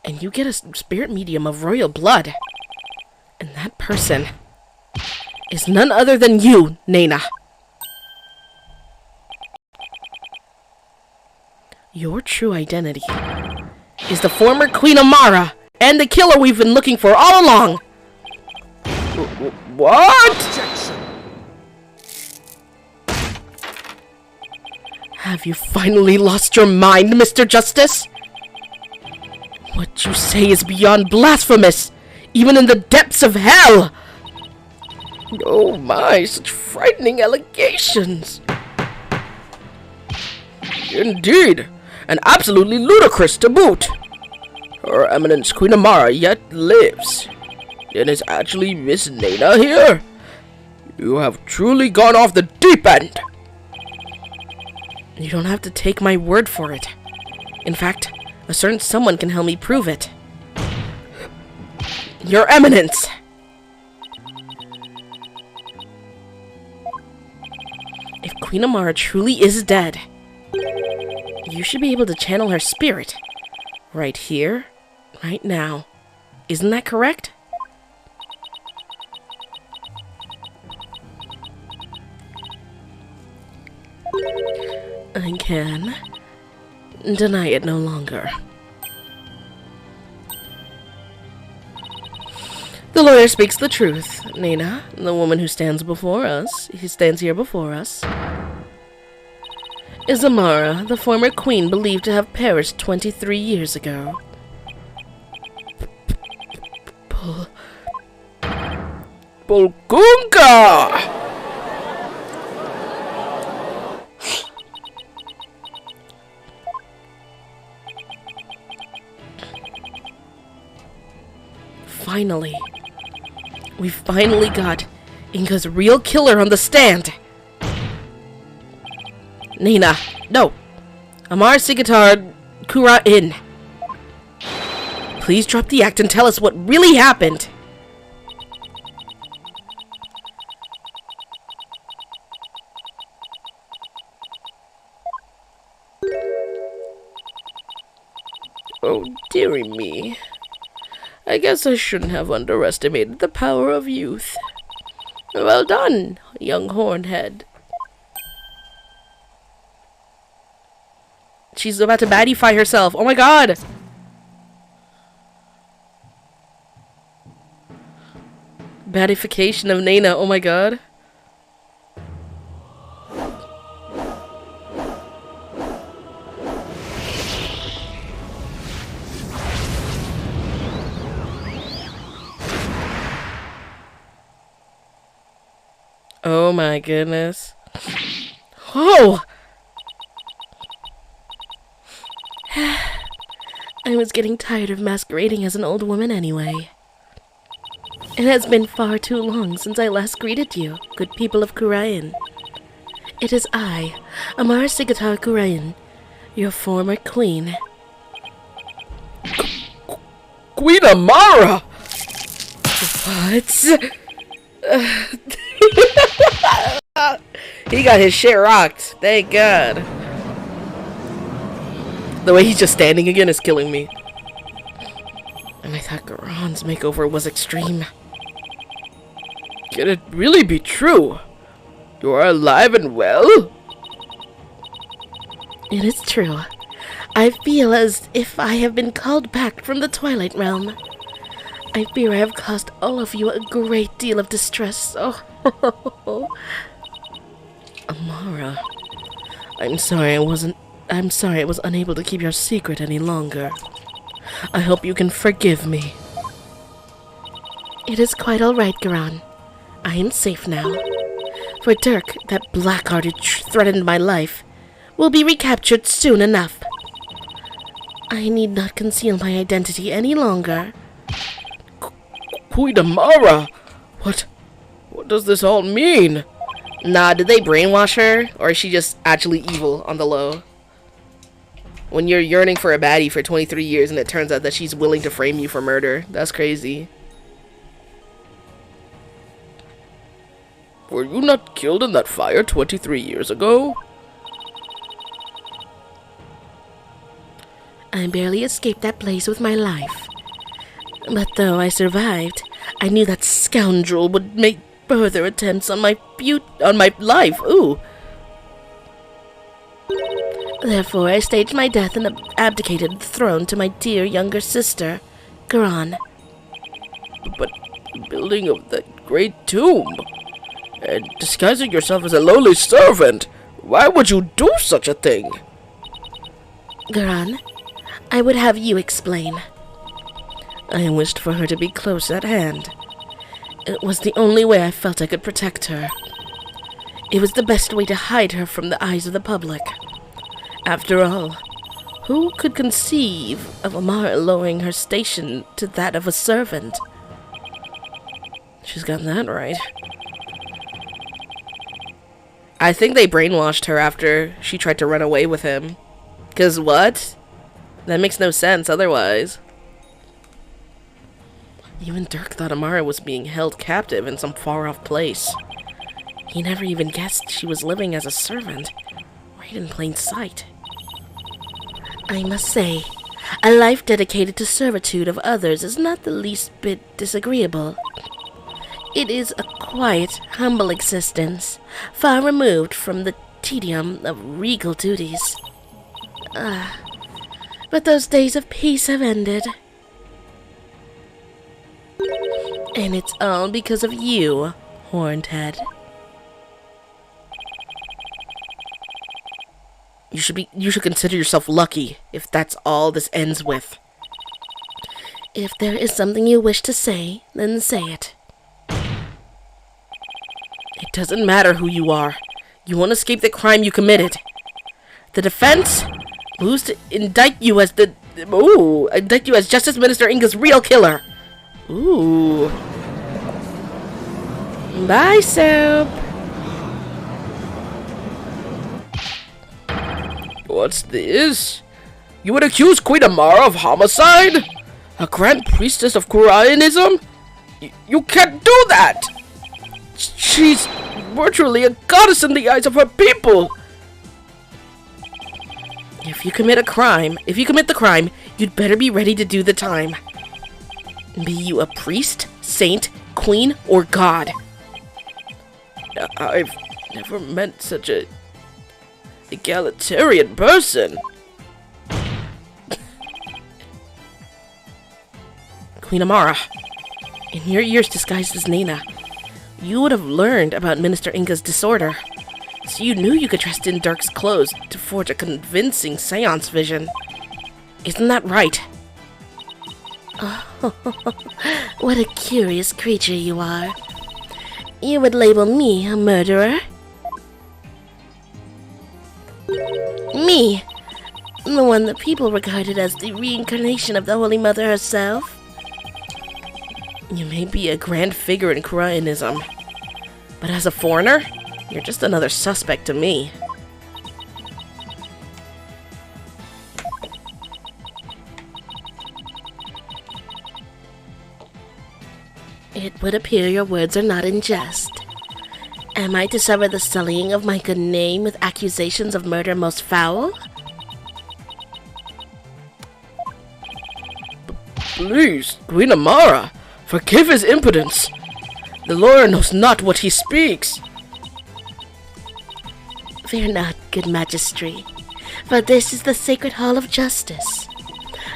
and you get a spirit medium of royal blood. And that person is none other than you, Nena. Your true identity is the former Queen Amara and the killer we've been looking for all along. What? Objection! Have you finally lost your mind, Mr. Justice? What you say is beyond blasphemous, even in the depths of hell. Oh my, such frightening allegations. Indeed, and absolutely ludicrous to boot. Her Eminence Queen Amara yet lives. Then is actually Miss Nena here? You have truly gone off the deep end. You don't have to take my word for it. In fact, a certain someone can help me prove it. Your Eminence! If Queen Amara truly is dead, you should be able to channel her spirit. Right here, right now. Isn't that correct? I can deny it no longer. The lawyer speaks the truth, Nena, the woman who stands here before us, is Amara, the former queen believed to have perished 23 years ago. Bulgunga! Finally. We finally got Inga's real killer on the stand. Nina, no. Amar Sigatar Kura in. Please drop the act and tell us what really happened. Oh, dearie me. I guess I shouldn't have underestimated the power of youth. Well done, young hornhead. She's about to baddify herself. Oh my god! Badification of Nina. Oh my god. Oh my goodness. Whoa! I was getting tired of masquerading as an old woman anyway. It has been far too long since I last greeted you, good people of Kurayan. It is I, Amara Sigatar Kurayan, your former queen. Queen Amara! What? He got his shit rocked. Thank God. The way he's just standing again is killing me. And I thought Garon's makeover was extreme. Can it really be true? You are alive and well? It is true. I feel as if I have been called back from the Twilight Realm. I fear I have caused all of you a great deal of distress. Oh, Amara. I'm sorry I was unable to keep your secret any longer. I hope you can forgive me. It is quite all right, Garan. I am safe now. For Dirk, that blackhearted threatened my life, will be recaptured soon enough. I need not conceal my identity any longer. Queen Amara! What does this all mean? Nah, did they brainwash her? Or is she just actually evil on the low? When you're yearning for a baddie for 23 years and it turns out that she's willing to frame you for murder. That's crazy. Were you not killed in that fire 23 years ago? I barely escaped that place with my life. But though I survived, I knew that scoundrel would make further attempts on my life. Ooh. Therefore, I staged my death and abdicated the throne to my dear younger sister, Garan. But the building of that great tomb, and disguising yourself as a lowly servant, why would you do such a thing? Garan, I would have you explain. I wished for her to be close at hand. It was the only way I felt I could protect her. It was the best way to hide her from the eyes of the public. After all, who could conceive of Amara lowering her station to that of a servant? She's gotten that right. I think they brainwashed her after she tried to run away with him. 'Cause what? That makes no sense otherwise. Even Dirk thought Amara was being held captive in some far-off place. He never even guessed she was living as a servant, right in plain sight. I must say, a life dedicated to servitude of others is not the least bit disagreeable. It is a quiet, humble existence, far removed from the tedium of regal duties. But those days of peace have ended. And it's all because of you, Horned Head. You should consider yourself lucky if that's all this ends with. If there is something you wish to say, then say it. It doesn't matter who you are. You won't escape the crime you committed. The defense moves to indict you as Justice Minister Inga's real killer. Ooh. Bye, Soap. What's this? You would accuse Queen Amara of homicide? A grand priestess of Koreanism? You can't do that! She's virtually a goddess in the eyes of her people! If you commit the crime, you'd better be ready to do the time. Be you a priest, saint, queen, or god. I've never met such a egalitarian person. Queen Amara, in your years disguised as Nana, you would have learned about Minister Inga's disorder, so you knew you could dress in Dark's clothes to forge a convincing seance vision. Isn't that right? Oh, what a curious creature you are. You would label me a murderer? Me, the one that people regarded as the reincarnation of the Holy Mother herself? You may be a grand figure in Koreanism, but as a foreigner, you're just another suspect to me. It would appear your words are not in jest. Am I to suffer the sullying of my good name with accusations of murder most foul? Please, Queen Amara, forgive his impudence. The lawyer knows not what he speaks. Fear not, good Majesty, for this is the sacred hall of justice.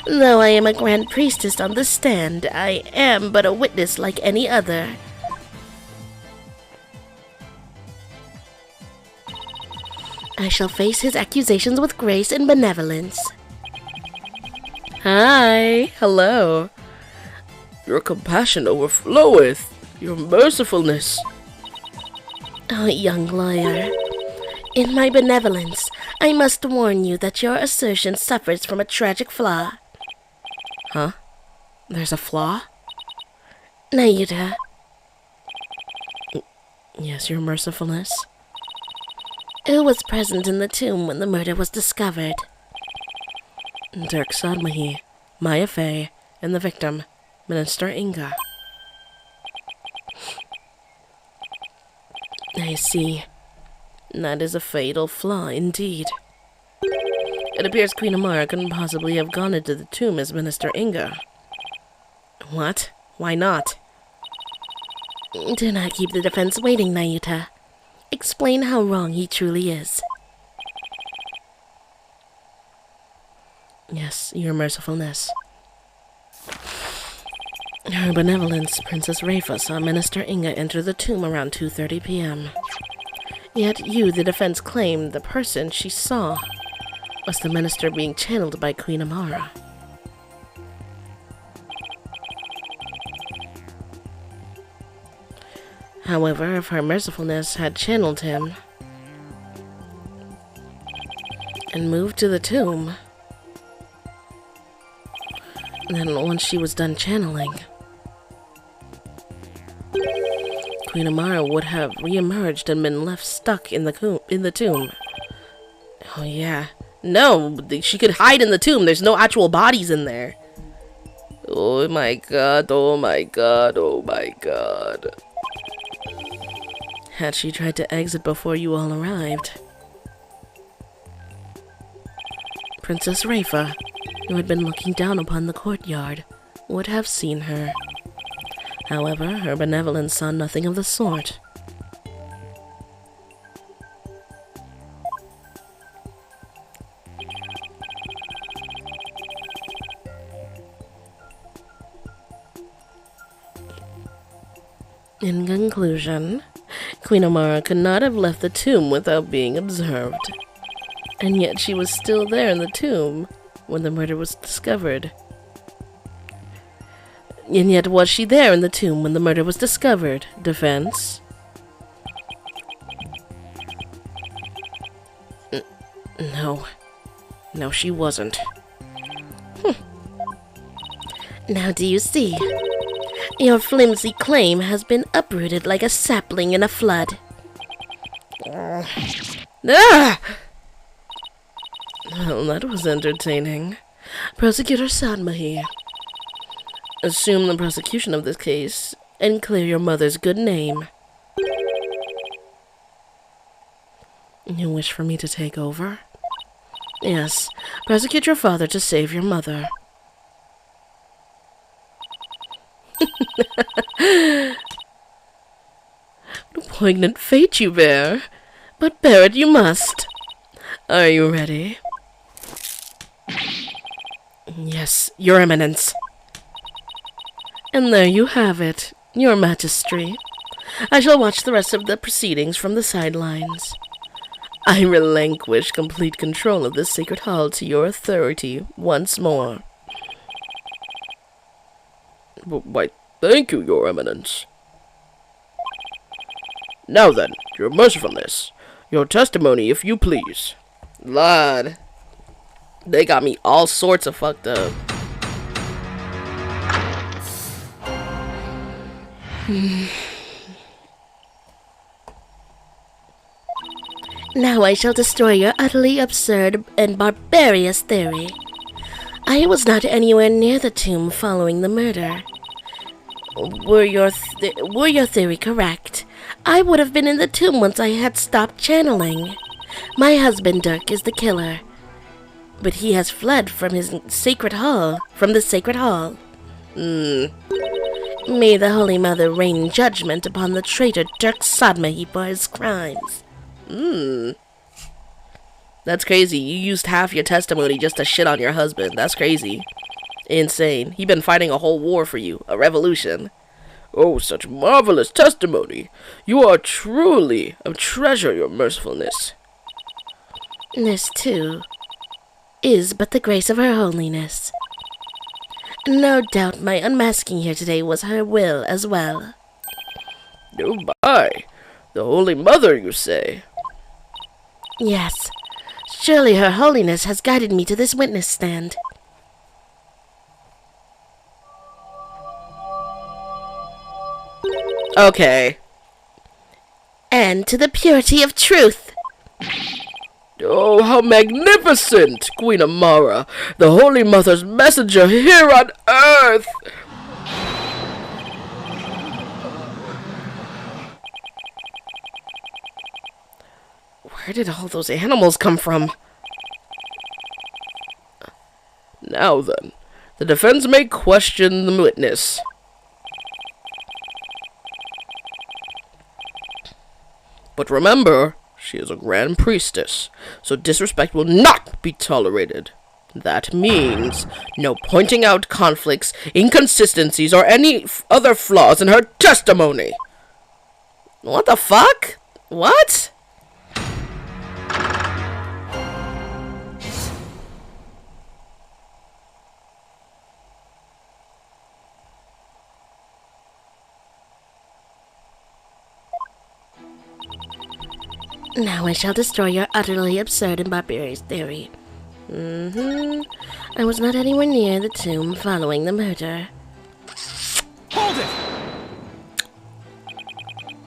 Though I am a grand priestess on the stand, I am but a witness like any other. I shall face his accusations with grace and benevolence. Hi, hello. Your compassion overfloweth, your mercifulness. Oh, young lawyer, in my benevolence, I must warn you that your assertion suffers from a tragic flaw. Huh? There's a flaw? Nayuta. Yes, your mercifulness. Who was present in the tomb when the murder was discovered? Dirk Sadmahi, Maya Fey, and the victim, Minister Inga. I see. That is a fatal flaw indeed. It appears Queen Amara couldn't possibly have gone into the tomb as Minister Inga. What? Why not? Do not keep the defense waiting, Nayuta. Explain how wrong he truly is. Yes, your mercifulness. Her benevolence, Princess Rafa, saw Minister Inga enter the tomb around 2:30 p.m. Yet you, the defense, claimed the person she saw was the minister being channeled by Queen Amara. However, if her mercifulness had channeled him and moved to the tomb, then once she was done channeling, Queen Amara would have re-emerged and been left stuck in the tomb. Oh yeah. No, she could hide in the tomb. There's no actual bodies in there. Oh my god, oh my god, oh my god. Had she tried to exit before you all arrived, Princess Rafa, who had been looking down upon the courtyard, would have seen her. However, her benevolence saw nothing of the sort. In conclusion, Queen Amara could not have left the tomb without being observed. And yet she was still there in the tomb when the murder was discovered. And yet was she there in the tomb when the murder was discovered? Defense? No. No, she wasn't. Now do you see? Your flimsy claim has been uprooted like a sapling in a flood. Ah! Well, that was entertaining. Prosecutor Sadmahi, assume the prosecution of this case and clear your mother's good name. You wish for me to take over? Yes, prosecute your father to save your mother. What a poignant fate you bear, but bear it you must. Are you ready? Yes, Your Eminence. And there you have it, Your Majesty. I shall watch the rest of the proceedings from the sidelines. I relinquish complete control of this sacred hall to your authority once more. Why, thank you, Your Eminence. Now then, your mercifulness. Your testimony, if you please. Lord. They got me all sorts of fucked up. Now I shall destroy your utterly absurd and barbarous theory. I was not anywhere near the tomb following the murder. Were your theory correct, I would have been in the tomb once I had stopped channeling. My husband Dirk is the killer, but he has fled from his sacred hall, May the Holy Mother rain judgment upon the traitor Dirk Sadmahi for his crimes. That's crazy. You used half your testimony just to shit on your husband. That's crazy. Insane. He been fighting a whole war for you. A revolution. Oh, such marvelous testimony. You are truly a treasure, Your mercifulness. This, too, is but the grace of her holiness. No doubt my unmasking here today was her will as well. Oh my. The Holy Mother, you say? Yes. Surely her holiness has guided me to this witness stand. Okay. And to the purity of truth. Oh, how magnificent, Queen Amara, the Holy Mother's messenger here on Earth! Where did all those animals come from? Now then, the defense may question the witness. But remember, she is a grand priestess, so disrespect will not be tolerated. That means no pointing out conflicts, inconsistencies, or any other flaws in her testimony. What the fuck? What? Now I shall destroy your utterly absurd and barbarous theory. I was not anywhere near the tomb following the murder. Hold it!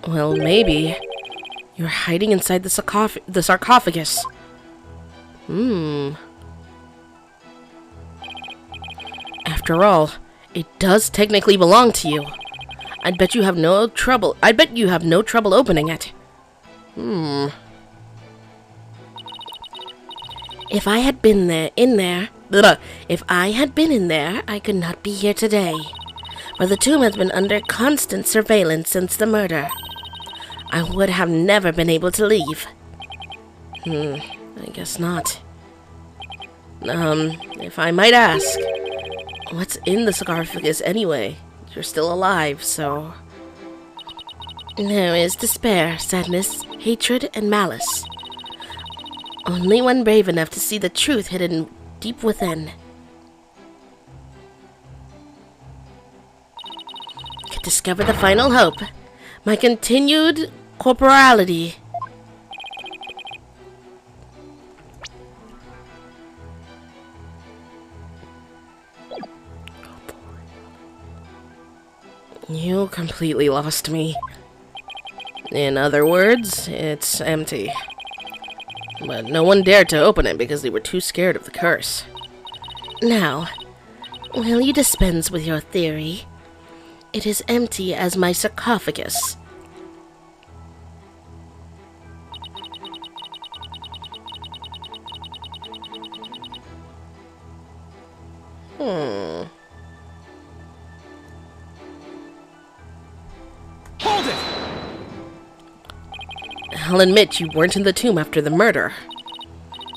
Well, maybe. You're hiding inside the sarcophagus. After all, it does technically belong to you. I bet you have no trouble opening it. If I had been in there, I could not be here today. For the tomb has been under constant surveillance since the murder. I would have never been able to leave. I guess not. If I might ask, what's in the sarcophagus anyway? You're still alive, so... There is despair, sadness, hatred, and malice. Only one brave enough to see the truth hidden deep within could discover the final hope, my continued corporality. You completely lost me. In other words, it's empty. But no one dared to open it because they were too scared of the curse. Now, will you dispense with your theory? It is empty as my sarcophagus. Hold it! I'll admit you weren't in the tomb after the murder.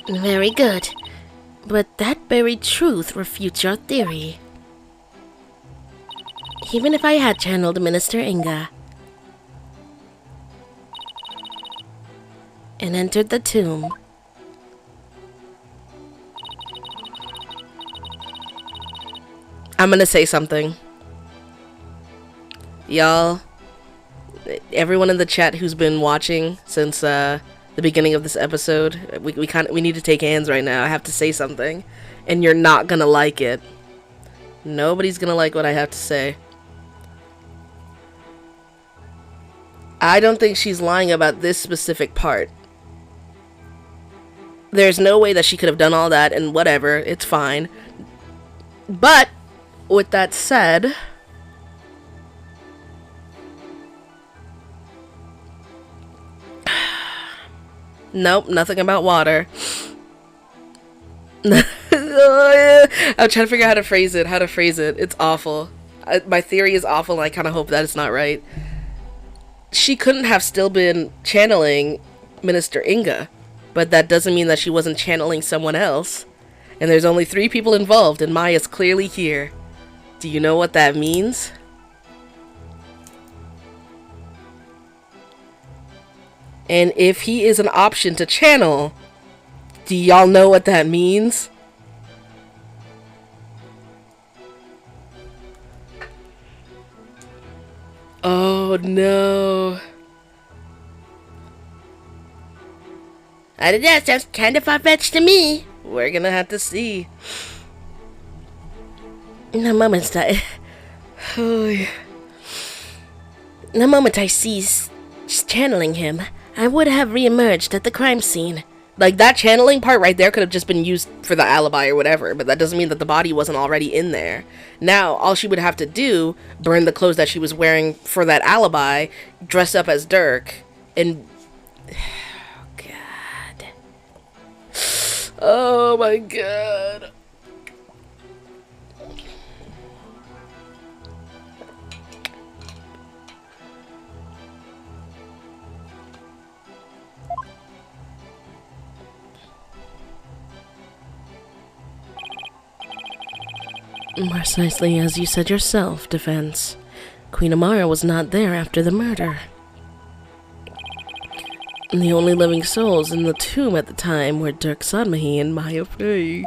Very good. But that very truth refutes your theory. Even if I had channeled Minister Inga and entered the tomb, I'm gonna say something. Y'all, everyone in the chat who's been watching since the beginning of this episode, we need to take hands right now. I have to say something, and you're not gonna like it. Nobody's gonna like what I have to say. I don't think she's lying about this specific part. There's no way that she could have done all that, and whatever, it's fine. But with that said, nope, nothing about water. I'm trying to figure out how to phrase it. It's awful. My theory is awful, and I kind of hope that it's not right. She couldn't have still been channeling Minister Inga, but that doesn't mean that she wasn't channeling someone else. And there's only 3 people involved, and Maya's clearly here. Do you know what that means? And if he is an option to channel, do y'all know what that means? Oh no. I don't know, that sounds kind of far-fetched to me. We're gonna have to see. the moment I ceased channeling him, I would have reemerged at the crime scene. Like, that channeling part right there could have just been used for the alibi or whatever, but that doesn't mean that the body wasn't already in there. Now, all she would have to do, burn the clothes that she was wearing for that alibi, dress up as Dirk, and... Oh, God. Oh, my God. Precisely as you said yourself, Defense. Queen Amara was not there after the murder. The only living souls in the tomb at the time were Dirk Sadmahi and Maya Fey.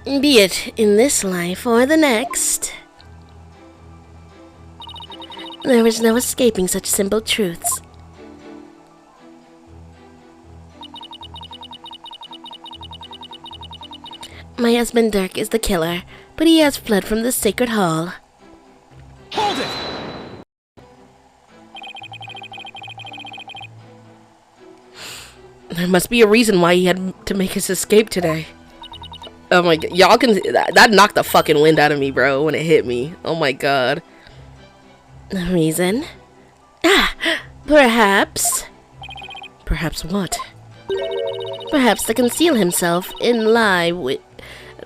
Be it in this life or the next, there is no escaping such simple truths. My husband Dirk is the killer, but he has fled from the sacred hall. Hold it! There must be a reason why he had to make his escape today. Oh my God, y'all can... That knocked the fucking wind out of me, bro, when it hit me. Oh my God. The reason? Perhaps. Perhaps what? Perhaps to conceal himself and lie with...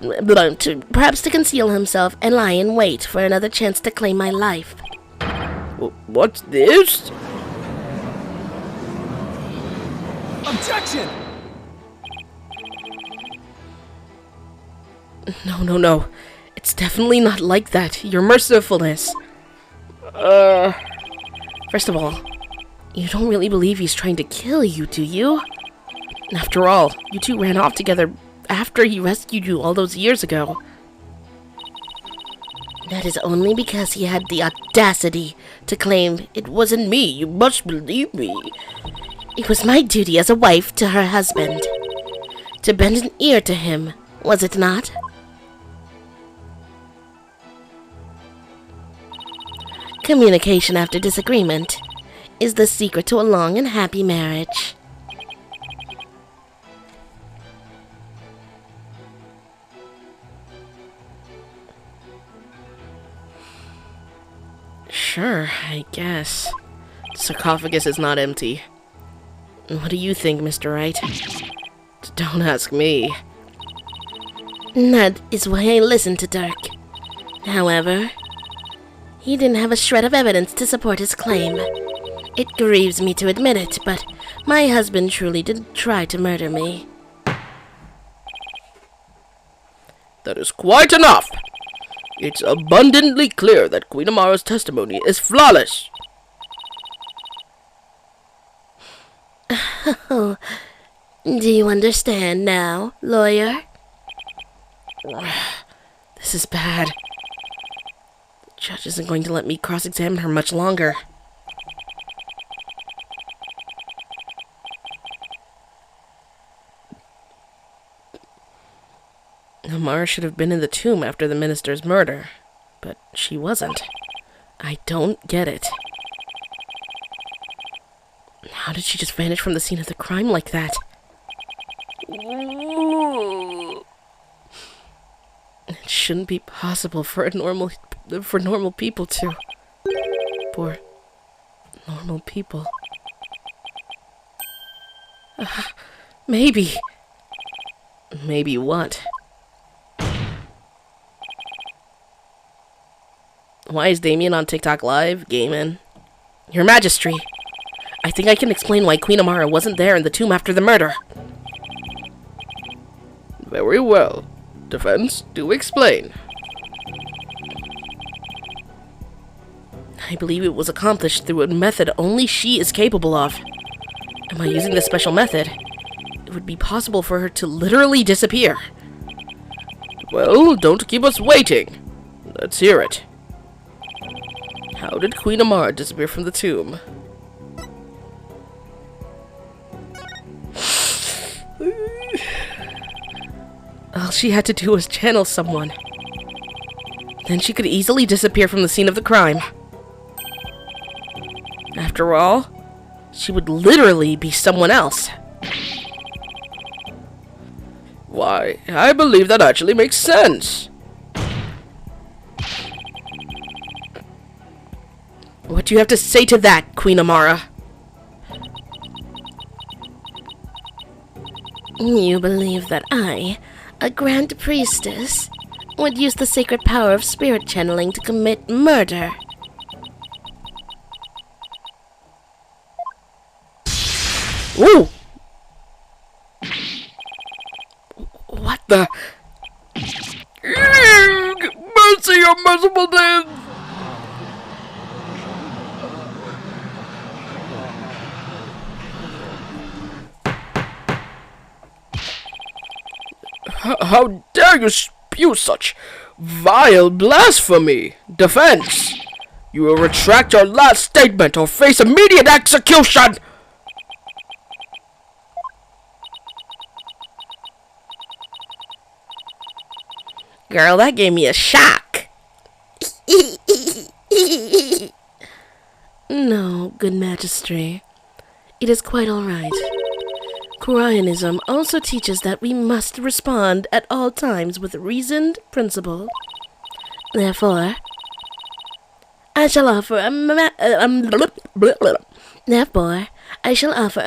Perhaps to conceal himself and lie in wait for another chance to claim my life. What's this? Objection! No. It's definitely not like that. Your mercifulness. First of all, you don't really believe he's trying to kill you, do you? After all, you two ran off together after he rescued you all those years ago. That is only because he had the audacity to claim it wasn't me. You must believe me. It was my duty as a wife to her husband to bend an ear to him, was it not? Communication after disagreement is the secret to a long and happy marriage. Sure, I guess. The sarcophagus is not empty. What do you think, Mr. Wright? Don't ask me. That is why I listened to Dirk. However, he didn't have a shred of evidence to support his claim. It grieves me to admit it, but my husband truly did try to murder me. That is quite enough! It's abundantly clear that Queen Amara's testimony is flawless. Oh, do you understand now, lawyer? This is bad. The judge isn't going to let me cross-examine her much longer. Amara should have been in the tomb after the minister's murder, but she wasn't. I don't get it. How did she just vanish from the scene of the crime like that? It shouldn't be possible for normal people to... For normal people. Maybe. Maybe what? Why is Damien on TikTok Live? Gaming. Your Majesty, I think I can explain why Queen Amara wasn't there in the tomb after the murder. Very well. Defense, do explain. I believe it was accomplished through a method only she is capable of. And by using this special method, it would be possible for her to literally disappear. Well, don't keep us waiting. Let's hear it. How did Queen Amara disappear from the tomb? All she had to do was channel someone. Then she could easily disappear from the scene of the crime. After all, she would literally be someone else. Why, I believe that actually makes sense. What do you have to say to that, Queen Amara? You believe that I, a Grand Priestess, would use the sacred power of spirit channeling to commit murder? Ooh! What the? Mercy, your merciful death! How dare you spew such vile blasphemy! Defense! You will retract your last statement or face immediate execution! Girl, that gave me a shock. No, good Majesty. It is quite all right. Koreanism also teaches that we must respond at all times with reasoned principle. Therefore, I shall offer a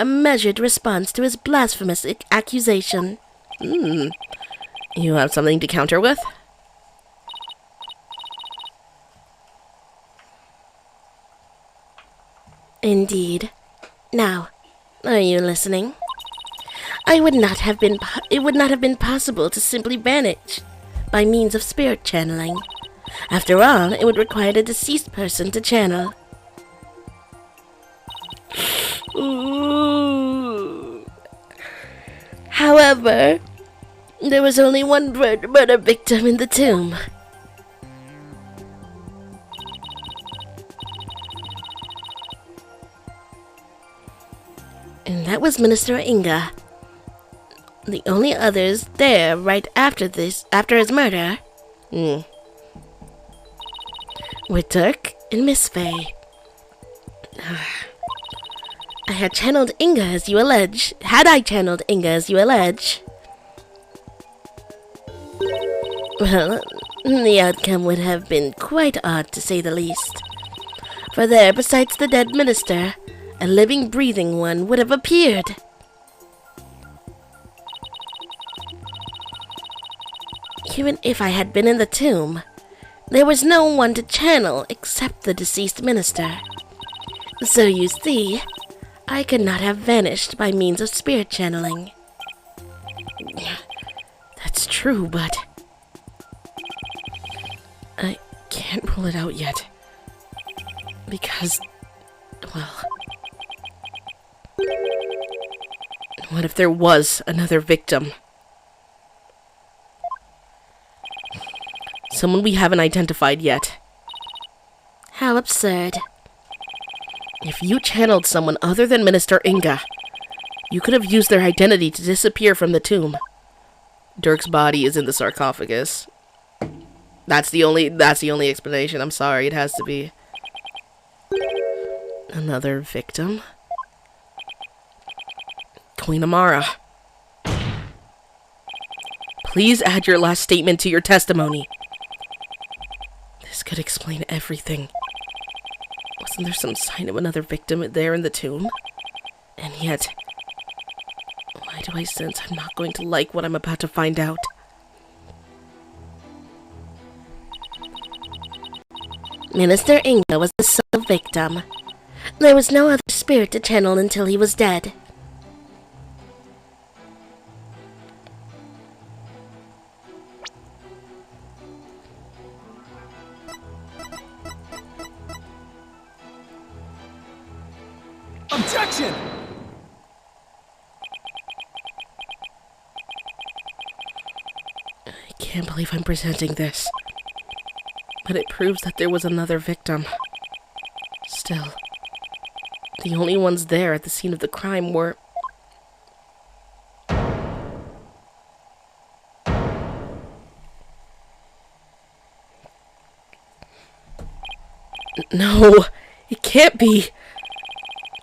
measured response to his blasphemous accusation. You have something to counter with? Indeed. Now, are you listening? It would not have been possible to simply vanish by means of spirit channeling. After all, it would require a deceased person to channel. However, there was only one murder victim in the tomb. And that was Minister Inga. The only others there right after his murder, were Dirk and Miss Faye. I had channeled Inga as you allege. Had I channeled Inga as you allege, well, the outcome would have been quite odd to say the least. For there, besides the dead minister, a living, breathing one would have appeared. Even if I had been in the tomb, there was no one to channel except the deceased minister. So you see, I could not have vanished by means of spirit channeling. That's true, but I can't rule it out yet. Because, well, what if there was another victim? Someone we haven't identified yet. How absurd. If you channeled someone other than Minister Inga, you could have used their identity to disappear from the tomb. Dirk's body is in the sarcophagus. That's the only explanation. I'm sorry, it has to be. Another victim? Queen Amara. Please add your last statement to your testimony. This could explain everything. Wasn't there some sign of another victim there in the tomb? And yet, why do I sense I'm not going to like what I'm about to find out? Minister Inga was the sole victim. There was no other spirit to channel until he was dead. Objection! I can't believe I'm presenting this. But it proves that there was another victim. Still, the only ones there at the scene of the crime were... No, it can't be.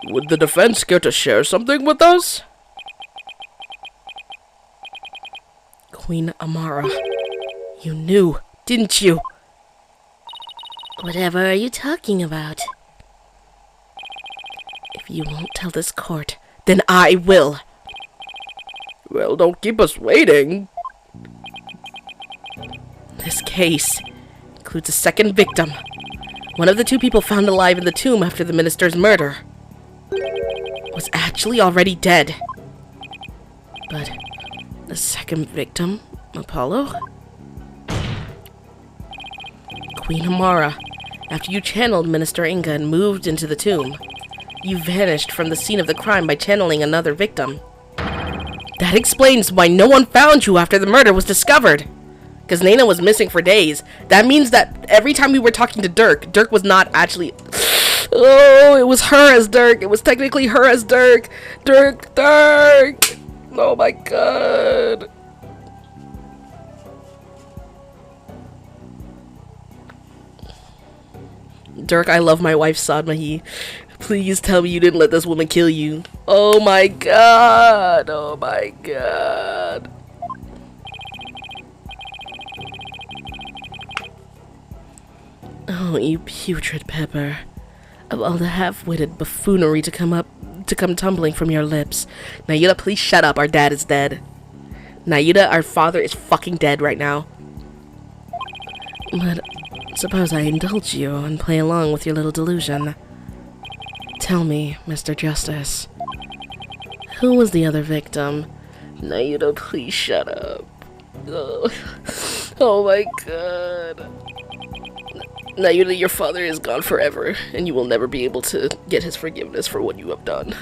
Would the defense care to share something with us? Queen Amara, you knew, didn't you? Whatever are you talking about? If you won't tell this court, then I will. Well, don't keep us waiting. This case includes a second victim. One of the two people found alive in the tomb after the minister's murder was actually already dead. But the second victim, Apollo? Queen Amara, after you channeled Minister Inga and moved into the tomb, you vanished from the scene of the crime by channeling another victim. That explains why no one found you after the murder was discovered. Because Nana was missing for days. That means that every time we were talking to Dirk, Dirk was not actually... Oh, it was her as Dirk. It was technically her as Dirk. Dirk! Oh my god. Dirk, I love my wife, Sadmahi. Please tell me you didn't let this woman kill you. Oh my god. Oh my god. Oh, you putrid pepper. Of all the half-witted buffoonery to come tumbling from your lips. Nayuda, please shut up. Our dad is dead. Nayuda, our father is fucking dead right now. But suppose I indulge you and play along with your little delusion. Tell me, Mr. Justice, who was the other victim? Nayuda, please shut up. Oh my god. Nayuda, your father is gone forever, and you will never be able to get his forgiveness for what you have done.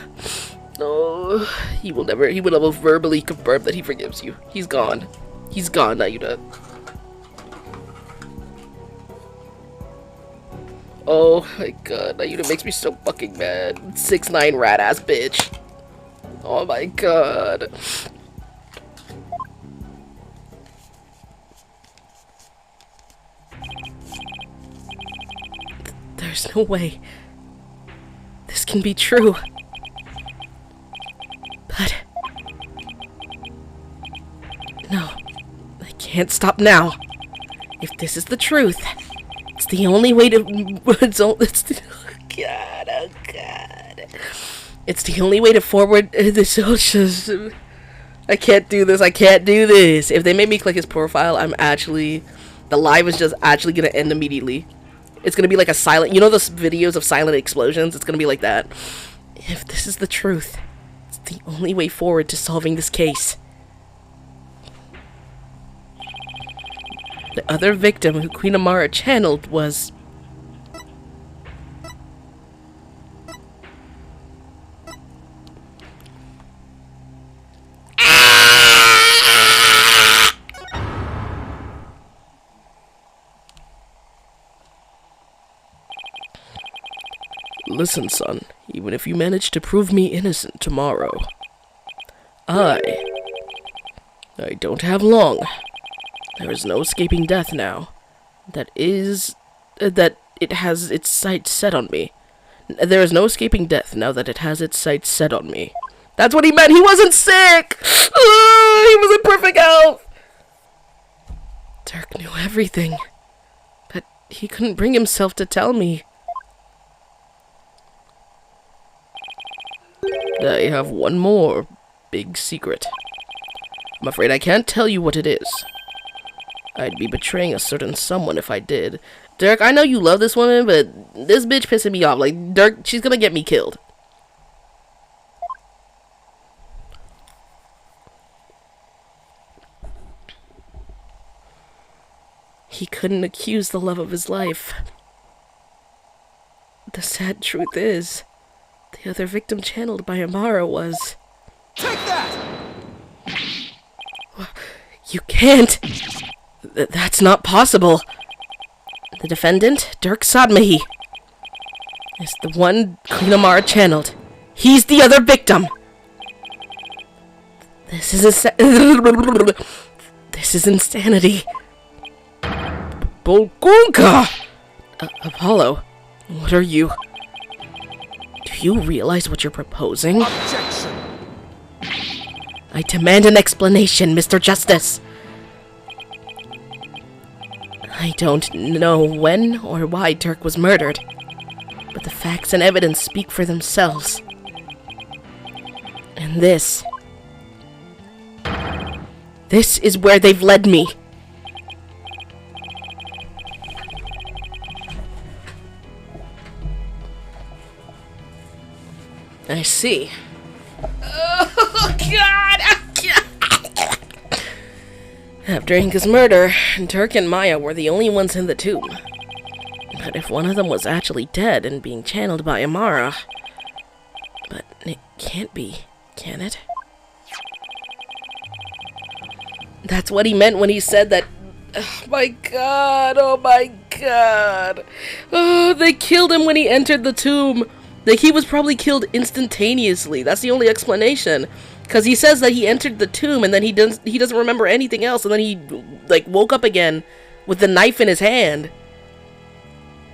No, he will never verbally confirm that he forgives you. He's gone. He's gone, Nayuda. Oh my god, Nayuda makes me so fucking mad. 6'9" rat ass bitch. Oh my god. There's no way this can be true. But no, I can't stop now. If this is the truth, it's the only way to. Oh God. It's the only way to forward the socials. I can't do this. I can't do this. If they make me click his profile, the live is just actually gonna end immediately. It's gonna be like a silent. You know those videos of silent explosions? It's gonna be like that. If this is the truth, it's the only way forward to solving this case. The other victim who Queen Amara channeled was... Listen, son, even if you manage to prove me innocent tomorrow, I don't have long. There is no escaping death now. That it has its sights set on me. There is no escaping death now that it has its sights set on me. That's what he meant. He wasn't sick. He was in perfect health. Dirk knew everything, but he couldn't bring himself to tell me. I have one more big secret. I'm afraid I can't tell you what it is. I'd be betraying a certain someone if I did. Dirk, I know you love this woman, but this bitch pissing me off. Like, Dirk, she's gonna get me killed. He couldn't accuse the love of his life. The sad truth is, the other victim channeled by Amara was... Take that! You can't! That's not possible. The defendant, Dirk Sadmahi, is the one Queen Amara channeled. He's the other victim! This is insanity. Bolgunka! Apollo, what are you... Do you realize what you're proposing? Objection! I demand an explanation, Mr. Justice. I don't know when or why Dirk was murdered, but the facts and evidence speak for themselves. And this is where they've led me. I see. Oh, God! After Inca's murder, Dirk and Maya were the only ones in the tomb. But if one of them was actually dead and being channeled by Amara... But it can't be, can it? That's what he meant when he said that... Oh my God, oh my God. Oh, they killed him when he entered the tomb. Like, he was probably killed instantaneously. That's the only explanation. Because he says that he entered the tomb and then he doesn't remember anything else. And then he, like, woke up again with the knife in his hand.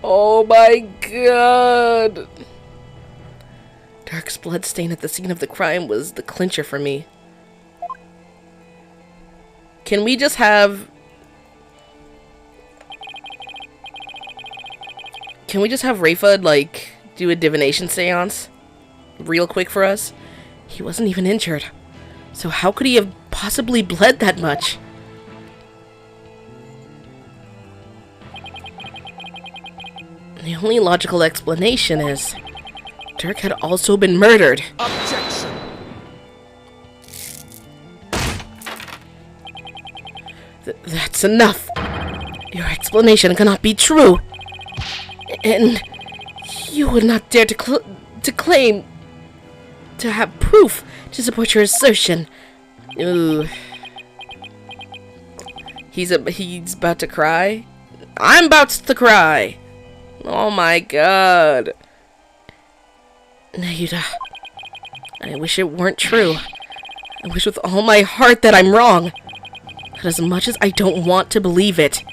Oh my God. Dirk's bloodstain at the scene of the crime was the clincher for me. Can we just have... Can we just have Rafa, like, do a divination seance? Real quick for us? He wasn't even injured. So how could he have possibly bled that much? The only logical explanation is... Dirk had also been murdered. Objection! That's enough. Your explanation cannot be true. And you would not dare to claim to have proof to support your assertion. Ooh. He's about to cry. I'm about to cry. Oh my God. Nayuda, I wish it weren't true. I wish with all my heart that I'm wrong. But as much as I don't want to believe it,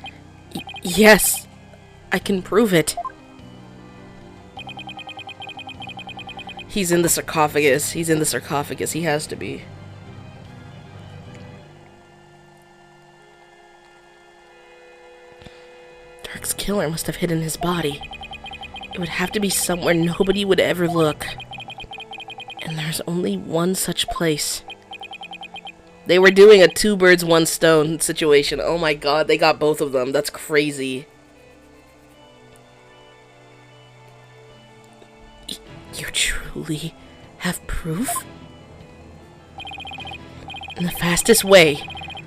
yes, I can prove it. He's in the sarcophagus. He's in the sarcophagus. He has to be. Dirk's killer must have hidden his body. It would have to be somewhere nobody would ever look. And there's only one such place. They were doing a two birds, one stone situation. Oh my god, they got both of them. That's crazy. You truly have proof? And the fastest way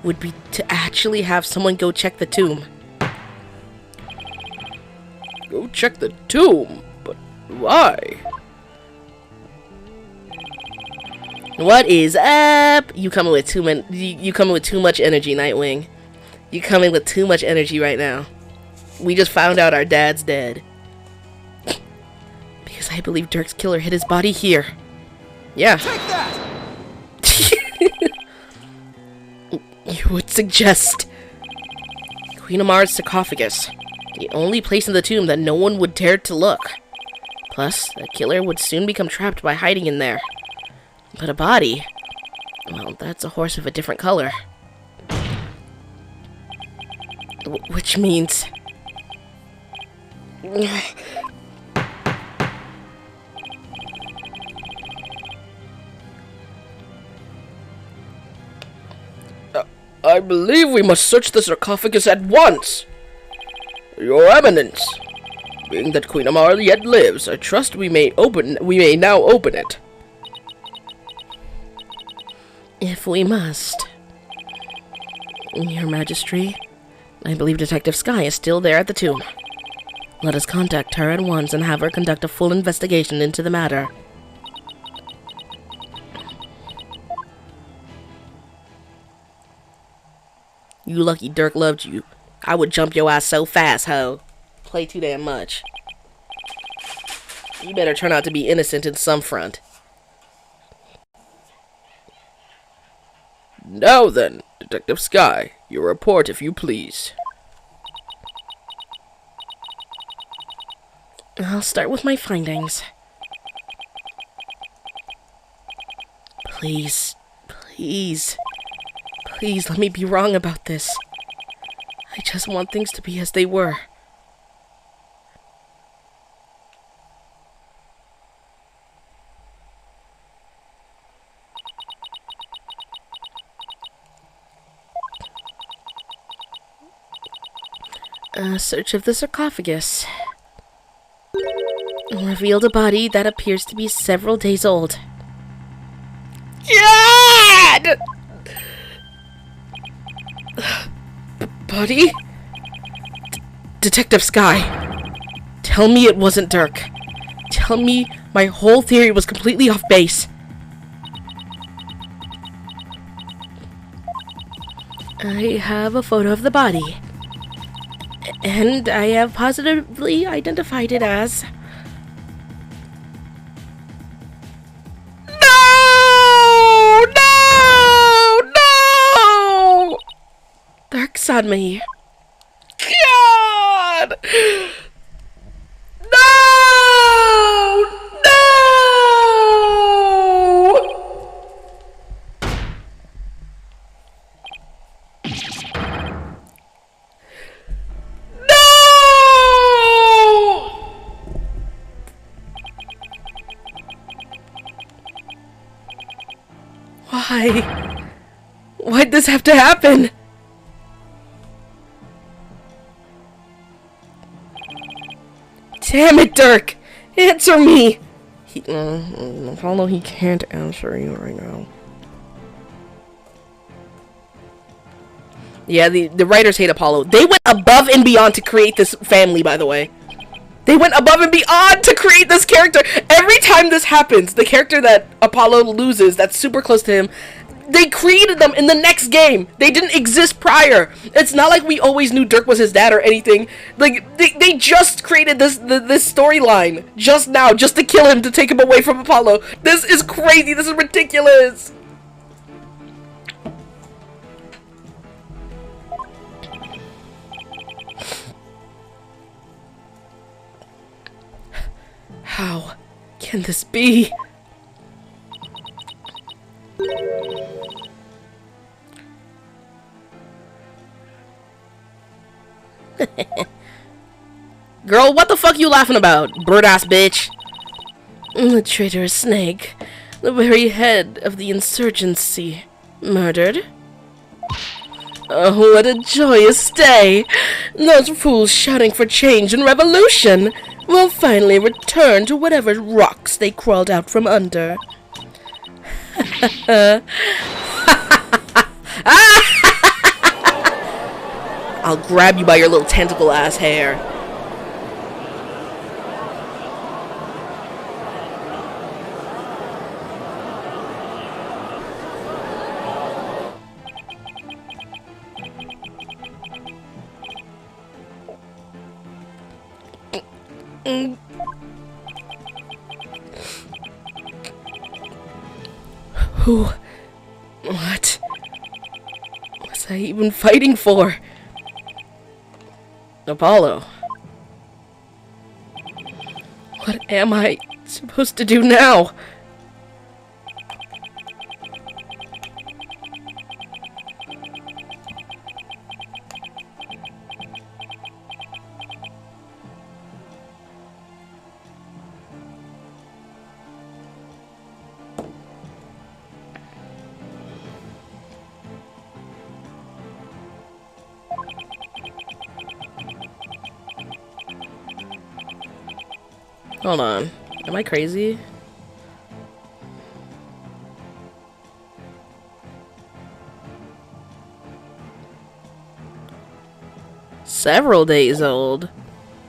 would be to actually have someone go check the tomb. Go check the tomb? But why? What is up? You coming with too much? You coming with too much energy, Nightwing? You coming with too much energy right now? We just found out our dad's dead. Because I believe Dirk's killer hid his body here. Yeah. Take that! You would suggest Queen Amar's sarcophagus, the only place in the tomb that no one would dare to look. Plus, the killer would soon become trapped by hiding in there. But a body, well, that's a horse of a different color. Which means... I believe we must search the sarcophagus at once. Your Eminence, being that Queen Amar yet lives, I trust we may now open it. If we must. Your Majesty, I believe Detective Sky is still there at the tomb. Let us contact her at once and have her conduct a full investigation into the matter. You lucky Dirk loved you. I would jump your ass so fast, ho. Play too damn much. You better turn out to be innocent in some front. Now then, Detective Sky, your report if you please. I'll start with my findings. Please, please, please let me be wrong about this. I just want things to be as they were. A search of the sarcophagus revealed a body that appears to be several days old. God! Body? Detective Sky, tell me it wasn't Dirk. Tell me my whole theory was completely off base. I have a photo of the body. And I have positively identified it as... No! No! No! Dirk's on me. God! No! No! Why? Why'd this have to happen? Damn it, Dirk! Answer me! Apollo, he can't answer you right now. Yeah, the writers hate Apollo. They went above and beyond to create this family, by the way. They went above and beyond to create this character. Every time this happens, the character that Apollo loses, that's super close to him, they created them in the next game. They didn't exist prior. It's not like we always knew Dirk was his dad or anything. Like, they just created this storyline just now, just to kill him, to take him away from Apollo. This is crazy. This is ridiculous. How can this be? Girl, what the fuck you laughing about, bird-ass bitch? The traitorous snake, the very head of the insurgency, murdered. Oh, what a joyous day! Those fools shouting for change and revolution will finally return to whatever rocks they crawled out from under. I'll grab you by your little tentacle-ass hair. Who? What was I even fighting for? Apollo. What am I supposed to do now? Hold on. Am I crazy? Several days old.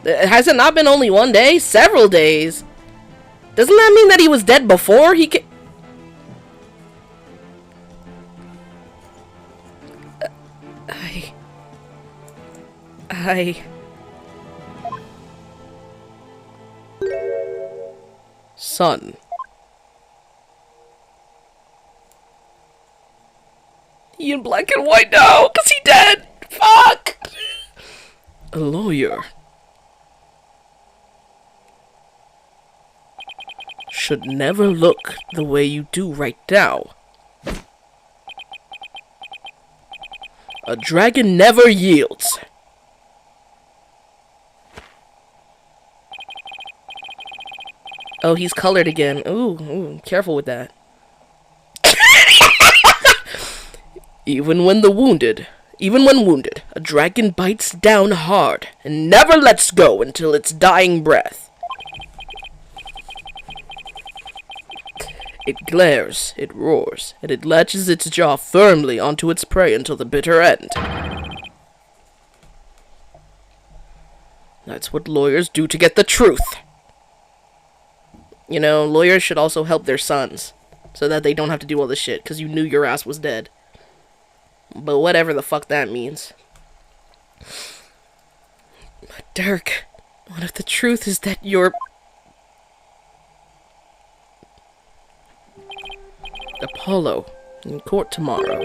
Has it not been only one day? Several days. Doesn't that mean that he was dead before he ca- I... Son. He in black and white now, 'cause he dead! Fuck! A lawyer. Should never look the way you do right now. A dragon never yields. Oh, he's colored again. Ooh, careful with that. Even when wounded, a dragon bites down hard and never lets go until its dying breath. It glares, it roars, and it latches its jaw firmly onto its prey until the bitter end. That's what lawyers do to get the truth. You know, lawyers should also help their sons, so that they don't have to do all this shit, because you knew your ass was dead. But whatever the fuck that means. But Dirk, what if the truth is that you're... Apollo, in court tomorrow,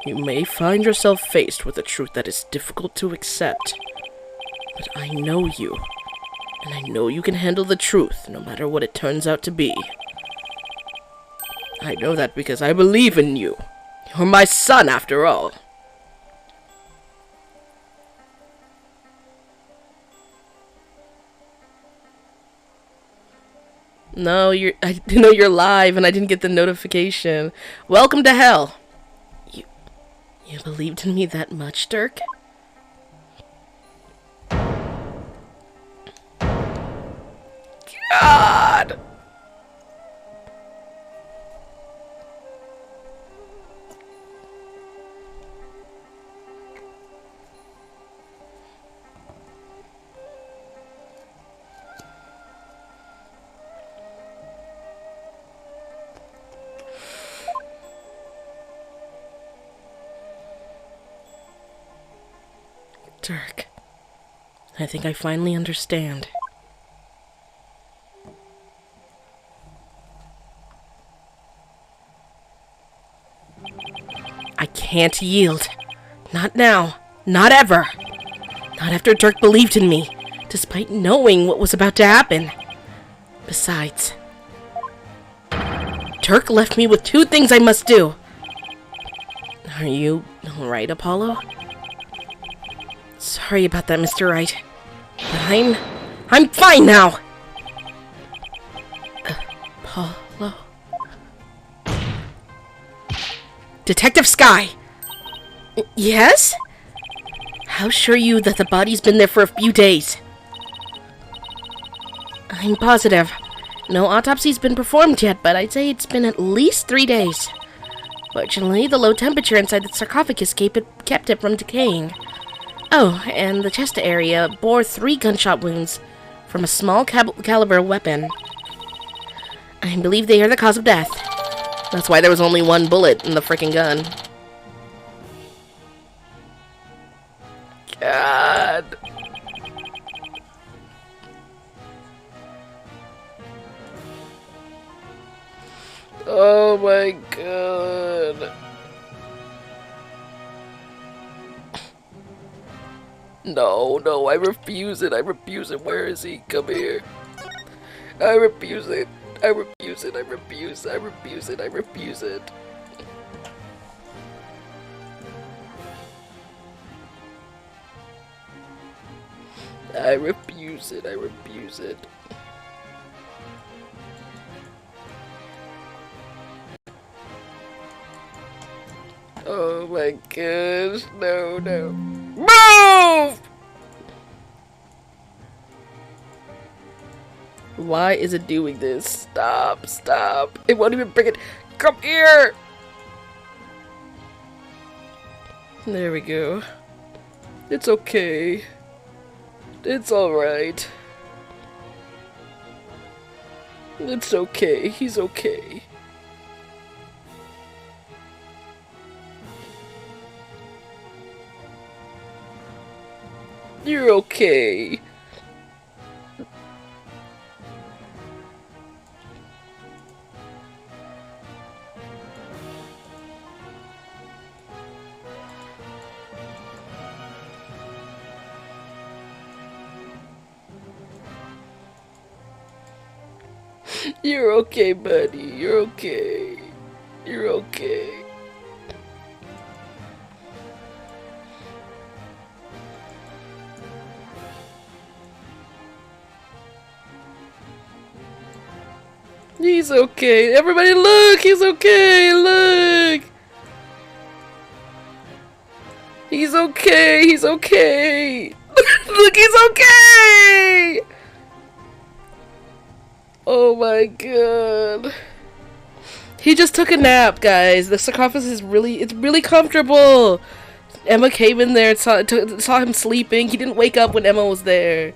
you may find yourself faced with a truth that is difficult to accept. But I know you. And I know you can handle the truth, no matter what it turns out to be. I know that because I believe in you. You're my son, after all. No, I know you're live, and I didn't get the notification. Welcome to hell. You believed in me that much, Dirk? God! Dirk, I think I finally understand. I can't yield. Not now. Not ever. Not after Dirk believed in me, despite knowing what was about to happen. Besides, Dirk left me with two things I must do. Are you all right, Apollo? Sorry about that, Mr. Wright. But I'm fine now! Apollo? Detective Sky! Yes? How sure are you that the body's been there for a few days? I'm positive. No autopsy's been performed yet, but I'd say it's been at least 3 days. Fortunately, the low temperature inside the sarcophagus kept it from decaying. Oh, and the chest area bore 3 gunshot wounds from a small caliber weapon. I believe they are the cause of death. That's why there was only 1 bullet in the freaking gun. God. Oh my god. No, I refuse it. I refuse it. Where is he? Come here. I refuse it. I refuse it. I refuse. I refuse it. I refuse it. I refuse it. I refuse it. Oh my gosh. No. Move! Why is it doing this? Stop. It won't even bring it. Come here! There we go. It's okay. It's alright. It's okay. He's okay. You're okay. You're okay, buddy. You're okay. You're okay. He's okay. Everybody look! He's okay! Look! He's okay! He's okay! Look, he's okay! Oh my god. He just took a nap, guys. The sarcophagus is really comfortable. Emma came in there and saw him sleeping. He didn't wake up when Emma was there.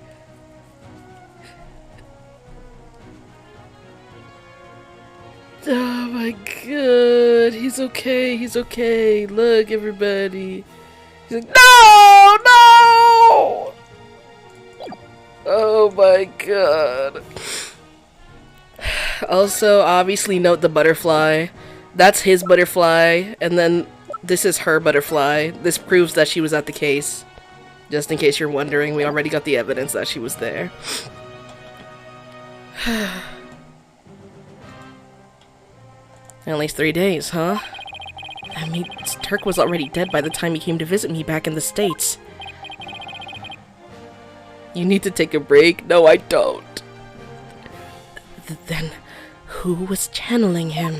Oh my god. He's okay. He's okay. Look, everybody. He's like, no! Oh my god. Also, obviously note the butterfly. That's his butterfly, and then this is her butterfly. This proves that she was at the case. Just in case you're wondering, we already got the evidence that she was there. At least 3 days, huh? I mean, Turk was already dead by the time he came to visit me back in the States. You need to take a break? No, I don't. Then, who was channeling him?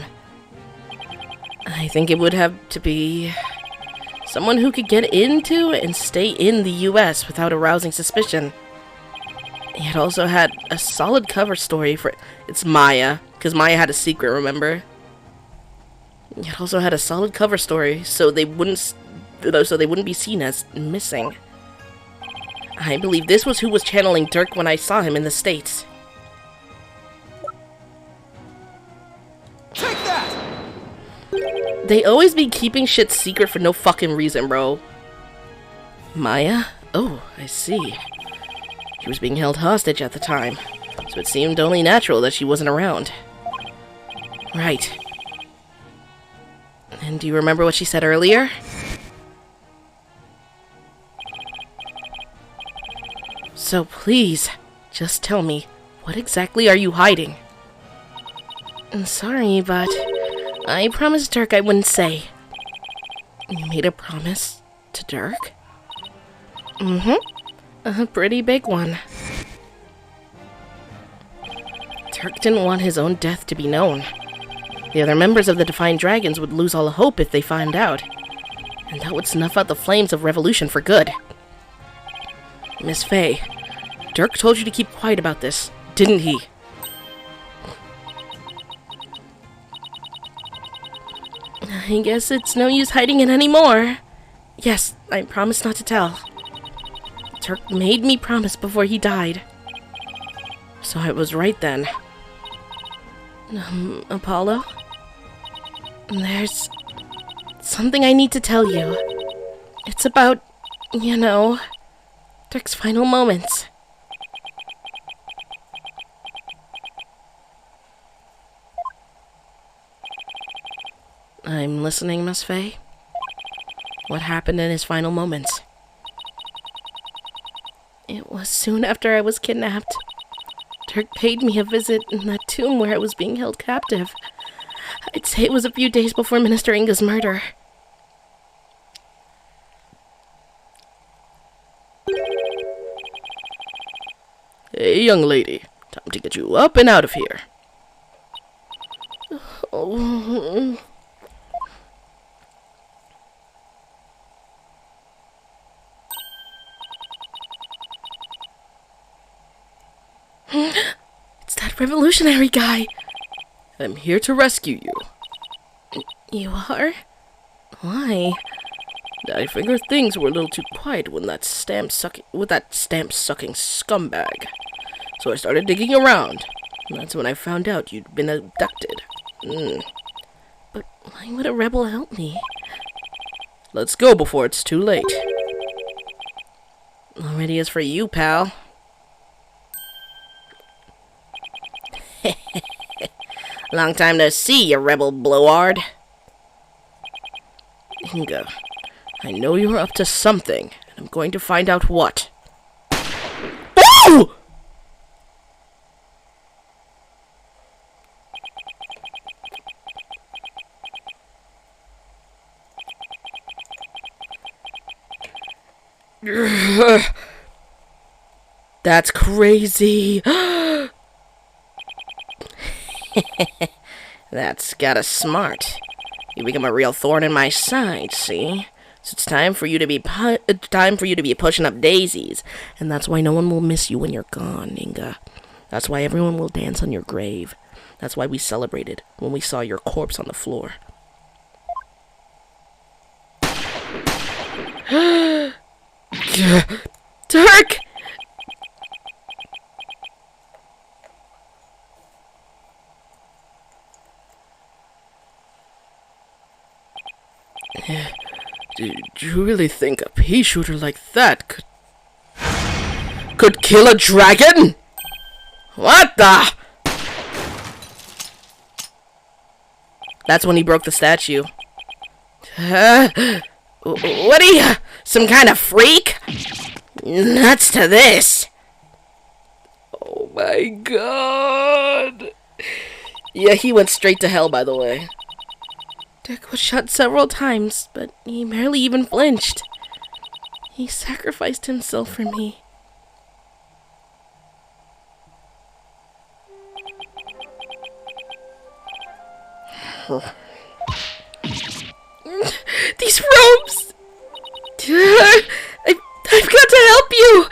I think it would have to be someone who could get into and stay in the US without arousing suspicion. He had also had a solid cover story for it's Maya, because Maya had a secret, remember? He had also had a solid cover story, so they wouldn't be seen as missing. I believe this was who was channeling Dirk when I saw him in the States. Take that! They always be keeping shit secret for no fucking reason, bro. Maya? Oh, I see. She was being held hostage at the time, so it seemed only natural that she wasn't around. Right. And do you remember what she said earlier? So please, just tell me, what exactly are you hiding? I'm sorry, but I promised Dirk I wouldn't say. You made a promise to Dirk? A pretty big one. Turk didn't want his own death to be known. The other members of the Defiant Dragons would lose all hope if they found out. And that would snuff out the flames of revolution for good. Miss Faye, Dirk told you to keep quiet about this, didn't he? I guess it's no use hiding it anymore. Yes, I promise not to tell. Turk made me promise before he died. So I was right then. Apollo? There's something I need to tell you. It's about, Dirk's final moments. I'm listening, Miss Faye. What happened in his final moments? It was soon after I was kidnapped. Dirk paid me a visit in that tomb where I was being held captive. I'd say it was a few days before Minister Inga's murder. Hey, young lady. Time to get you up and out of here. Oh. It's that revolutionary guy. I'm here to rescue you. You are? Why? I figured things were a little too quiet with that stamp sucking scumbag. So I started digging around. And that's when I found out you'd been abducted. But why would a rebel help me? Let's go before it's too late. Already is for you, pal. Long time no see, you rebel blowhard. Inga, I know you're up to something, and I'm going to find out what. Oh! That's crazy. That's got us smart. You become a real thorn in my side, see? So it's time for you to be pushing up daisies, and that's why no one will miss you when you're gone, Inga. That's why everyone will dance on your grave. That's why we celebrated when we saw your corpse on the floor. Dirk! Did you really think a pea shooter like that could kill a dragon? What the? That's when he broke the statue. What are you, some kind of freak? Nuts to this. Oh my god. Yeah, he went straight to hell, by the way. Dirk was shot several times, but he barely even flinched. He sacrificed himself for me. These ropes! I've got to help you!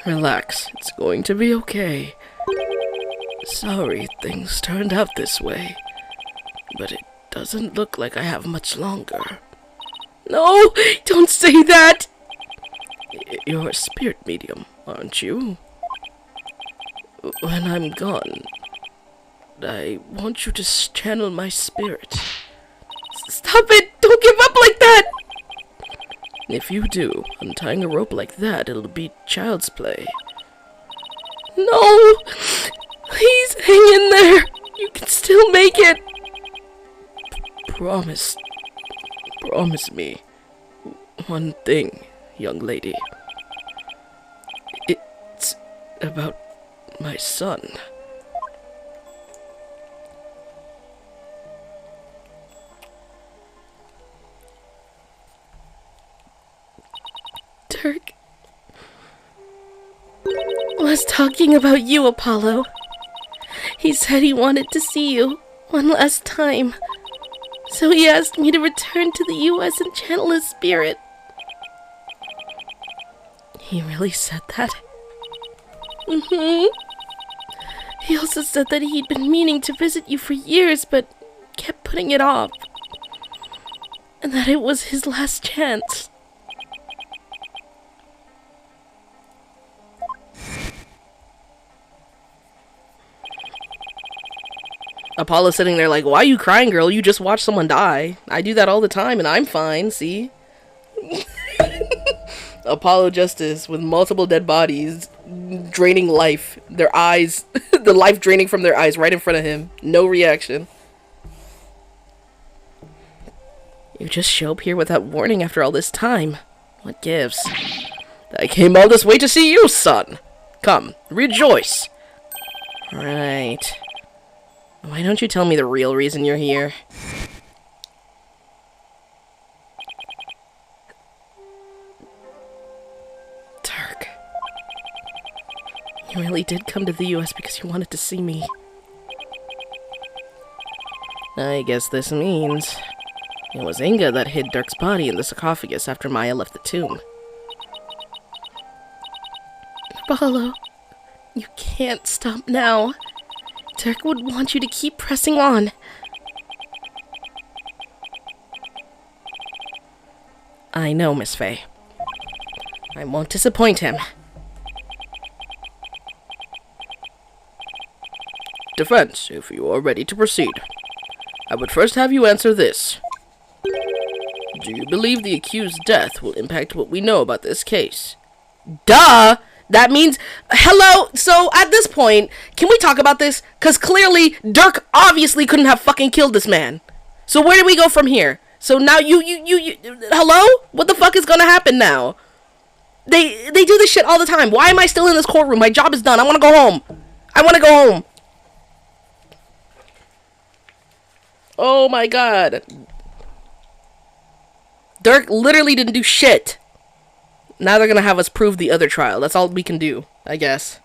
Relax, it's going to be okay. Sorry things turned out this way, but it doesn't look like I have much longer. No, don't say that! You're a spirit medium, aren't you? When I'm gone, I want you to channel my spirit. Stop it! Don't give up like that! If you do, untying a rope like that, it'll be child's play. No! Please hang in there! You can still make it! Promise me one thing, young lady. It's about my son. Dirk was talking about you, Apollo. He said he wanted to see you one last time. So he asked me to return to the US and channel his spirit. He really said that? Mm-hmm. He also said that he'd been meaning to visit you for years, but kept putting it off. And that it was his last chance. Apollo's sitting there like, why are you crying, girl? You just watched someone die. I do that all the time and I'm fine, see? Apollo Justice with multiple dead bodies draining life. Their eyes, the life draining from their eyes right in front of him. No reaction. You just show up here without warning after all this time. What gives? I came all this way to see you, son. Come, rejoice. Right. Why don't you tell me the real reason you're here? Dirk. You really did come to the US because you wanted to see me. I guess this means it was Inga that hid Dirk's body in the sarcophagus after Maya left the tomb. Apollo, you can't stop now. Dirk would want you to keep pressing on. I know, Miss Faye. I won't disappoint him. Defense, if you are ready to proceed. I would first have you answer this. Do you believe the accused's death will impact what we know about this case? Duh! That means, hello, so at this point, can we talk about this? Because clearly, Dirk obviously couldn't have fucking killed this man. So where do we go from here? So now you, hello? What the fuck is gonna happen now? They do this shit all the time. Why am I still in this courtroom? My job is done. I wanna go home. I wanna go home. Oh my god. Dirk literally didn't do shit. Now they're gonna have us prove the other trial. That's all we can do, I guess.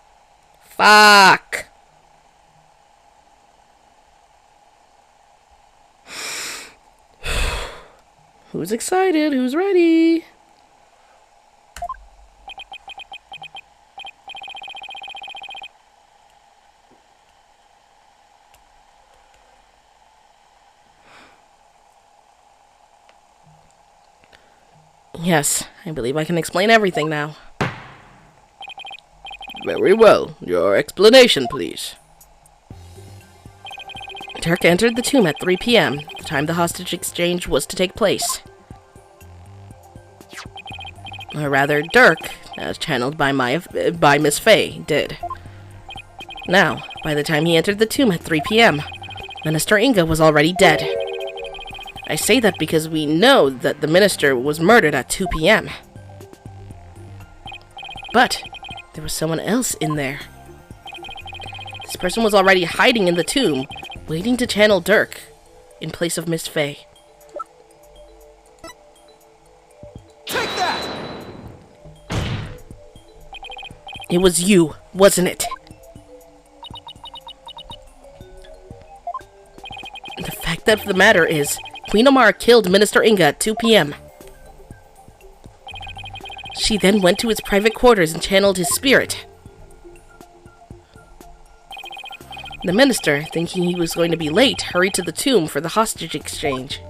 Fuck. Who's excited? Who's ready? Yes, I believe I can explain everything now. Very well. Your explanation, please. Dirk entered the tomb at 3 p.m., the time the hostage exchange was to take place. Or rather, Dirk, as channeled by Miss Faye, did. Now, by the time he entered the tomb at 3 p.m., Minister Inga was already dead. I say that because we know that the minister was murdered at 2 p.m. But there was someone else in there. This person was already hiding in the tomb, waiting to channel Dirk in place of Miss Faye. Take that! It was you, wasn't it? The fact of the matter is, Queen Amara killed Minister Inga at 2 p.m. She then went to his private quarters and channeled his spirit. The minister, thinking he was going to be late, hurried to the tomb for the hostage exchange.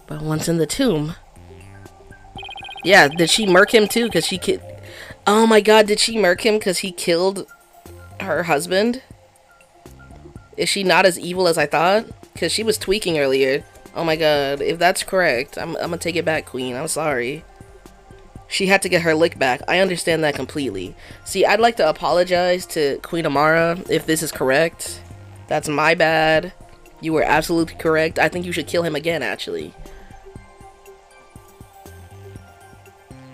But once in the tomb... Yeah, did she murk him too? Because she killed... Oh my god, did she murk him because he killed her husband? Is she not as evil as I thought? Because she was tweaking earlier. Oh my god, if that's correct, I'm gonna take it back, Queen. I'm sorry. She had to get her lick back. I understand that completely. See, I'd like to apologize to Queen Amara if this is correct. That's my bad. You were absolutely correct. I think you should kill him again, actually.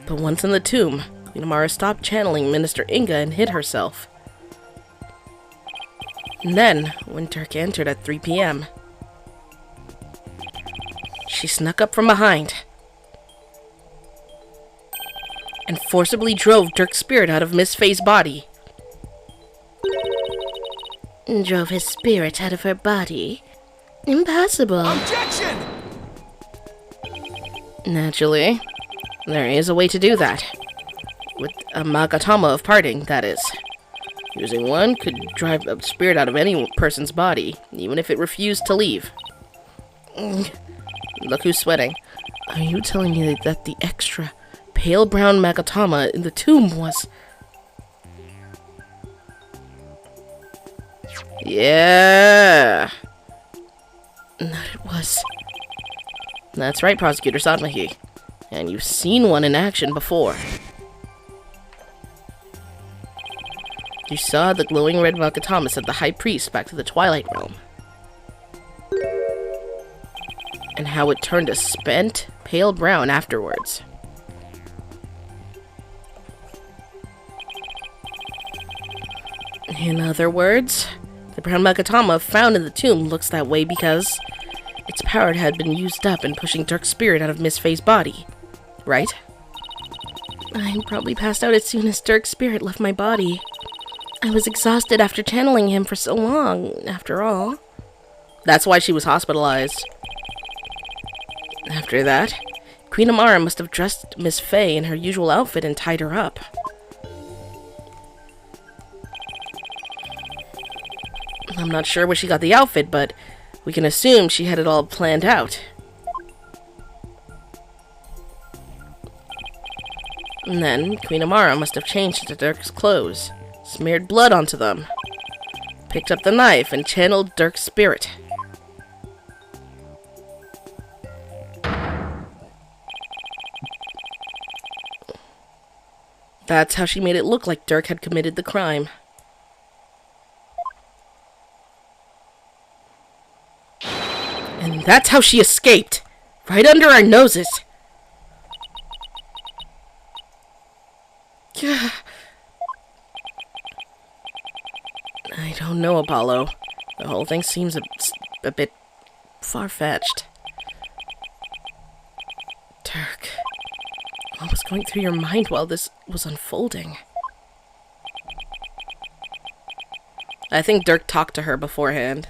But once in the tomb, Queen Amara stopped channeling Minister Inga and hid herself. And then, when Dirk entered at 3 p.m., she snuck up from behind and forcibly drove Dirk's spirit out of Miss Faye's body. Drove his spirit out of her body? Impossible. Objection! Naturally, there is a way to do that. With a Magatama of parting, that is. Using one could drive a spirit out of any person's body, even if it refused to leave. Look who's sweating. Are you telling me that the extra pale brown Magatama in the tomb was... Yeah! That it was. That's right, Prosecutor Sadmahi. And you've seen one in action before. You saw the glowing red Magatama send the High Priest back to the Twilight Realm. And how it turned a spent, pale brown afterwards. In other words, the brown Magatama found in the tomb looks that way because its power had been used up in pushing Dirk's spirit out of Miss Faye's body. Right? I probably passed out as soon as Dirk's spirit left my body. I was exhausted after channeling him for so long, after all. That's why she was hospitalized. After that, Queen Amara must have dressed Miss Faye in her usual outfit and tied her up. I'm not sure where she got the outfit, but we can assume she had it all planned out. And then, Queen Amara must have changed into Dirk's clothes, smeared blood onto them, picked up the knife, and channeled Dirk's spirit. That's how she made it look like Dirk had committed the crime. And that's how she escaped! Right under our noses! I don't know, Apollo. The whole thing seems a bit far-fetched. Dirk, what was going through your mind while this was unfolding? I think Dirk talked to her beforehand.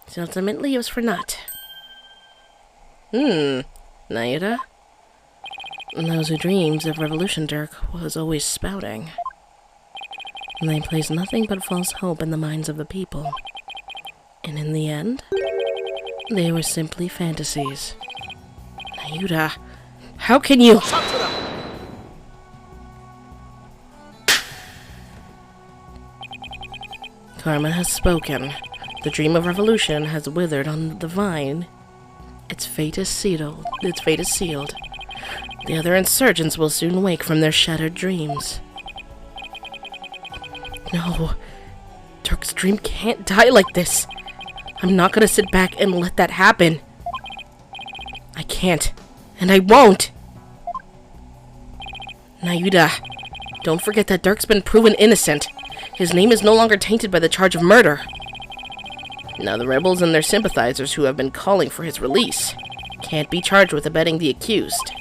So ultimately it was for naught. Naida? Those who dreams of revolution Dirk was always spouting. And they place nothing but false hope in the minds of the people. And in the end, they were simply fantasies. Naida, how can you... Karma has spoken. The dream of revolution has withered on the vine. Its fate is sealed. The other insurgents will soon wake from their shattered dreams. No. Dirk's dream can't die like this. I'm not gonna sit back and let that happen. I can't. And I won't. Naida, don't forget that Dirk's been proven innocent. His name is no longer tainted by the charge of murder. Now the rebels and their sympathizers who have been calling for his release can't be charged with abetting the accused.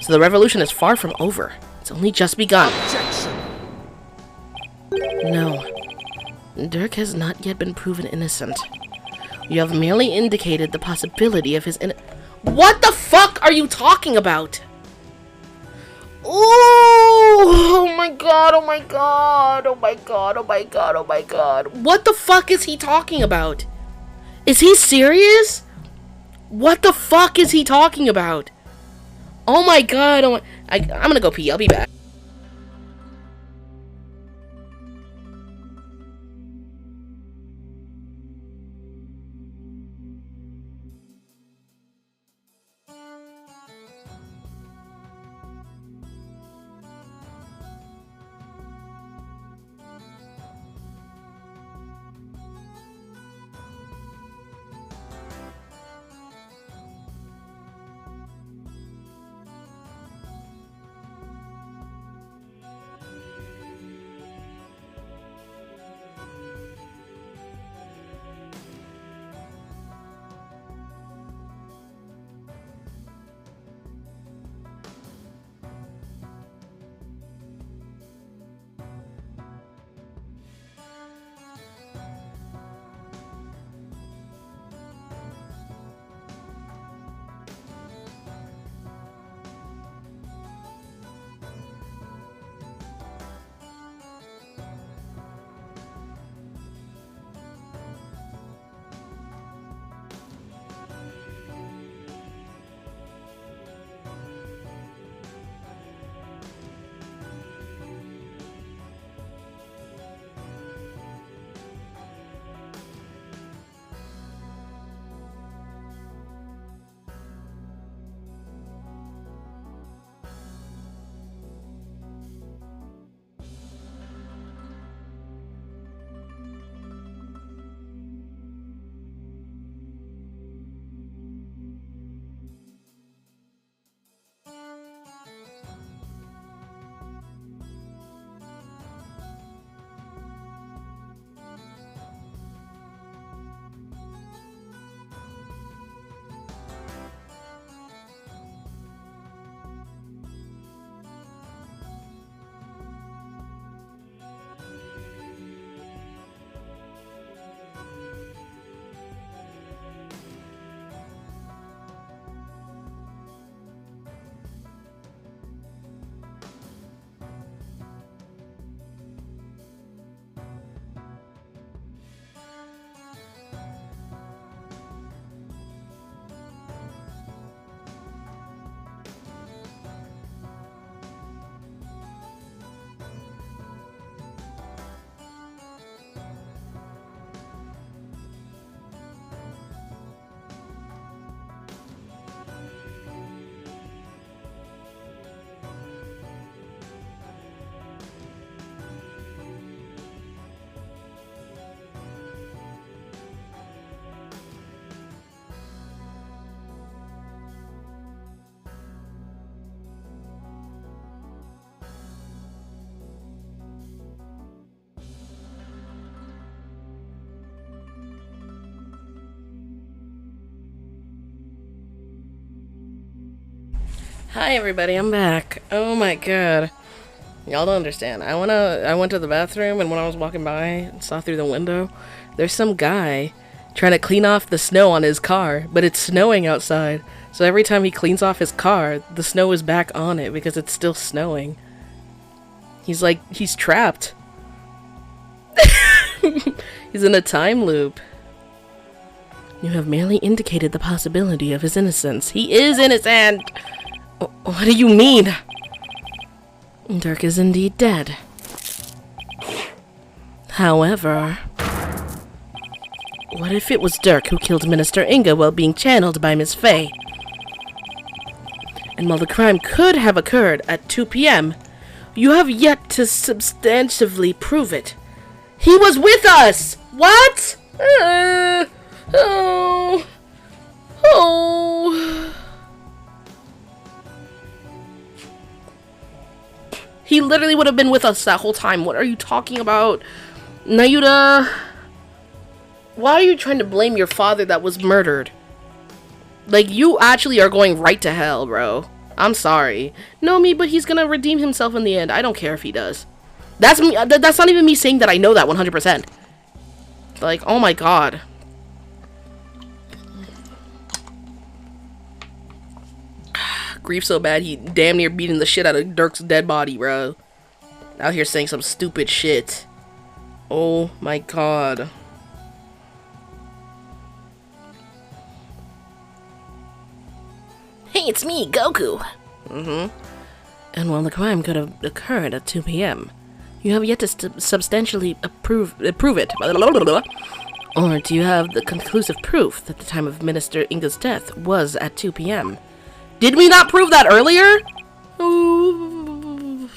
So the revolution is far from over. It's only just begun. Objection! No. Dirk has not yet been proven innocent. You have merely indicated the possibility of his What the fuck are you talking about? Oh my god, oh my god, oh my god, oh my god, oh my god. What the fuck is he talking about? Is he serious? What the fuck is he talking about? Oh my god, I'm gonna go pee, I'll be back. Hi everybody, I'm back. Oh my god. Y'all don't understand. I went to the bathroom, and when I was walking by and saw through the window, there's some guy trying to clean off the snow on his car, but it's snowing outside. So every time he cleans off his car, the snow is back on it because it's still snowing. He's trapped. He's in a time loop. You have merely indicated the possibility of his innocence. He is innocent! What do you mean? Dirk is indeed dead. However, what if it was Dirk who killed Minister Inga while being channeled by Miss Faye? And while the crime could have occurred at 2 p.m., you have yet to substantively prove it. He was with us! What? Oh. He literally would have been with us that whole time. What are you talking about? Nayuta, why are you trying to blame your father that was murdered? Like, you actually are going right to hell, bro. I'm sorry. No, me, but he's gonna redeem himself in the end. I don't care if he does. That's me. That's not even me saying that I know that 100%. Like, oh my god. Grief so bad he damn near beating the shit out of Dirk's dead body, bro. Out here saying some stupid shit. Oh my god. Hey, it's me, Goku. And while the crime could have occurred at 2 p.m., you have yet to substantially prove it. Or do you have the conclusive proof that the time of Minister Inga's death was at 2 p.m.? Did we not prove that earlier? Ooh.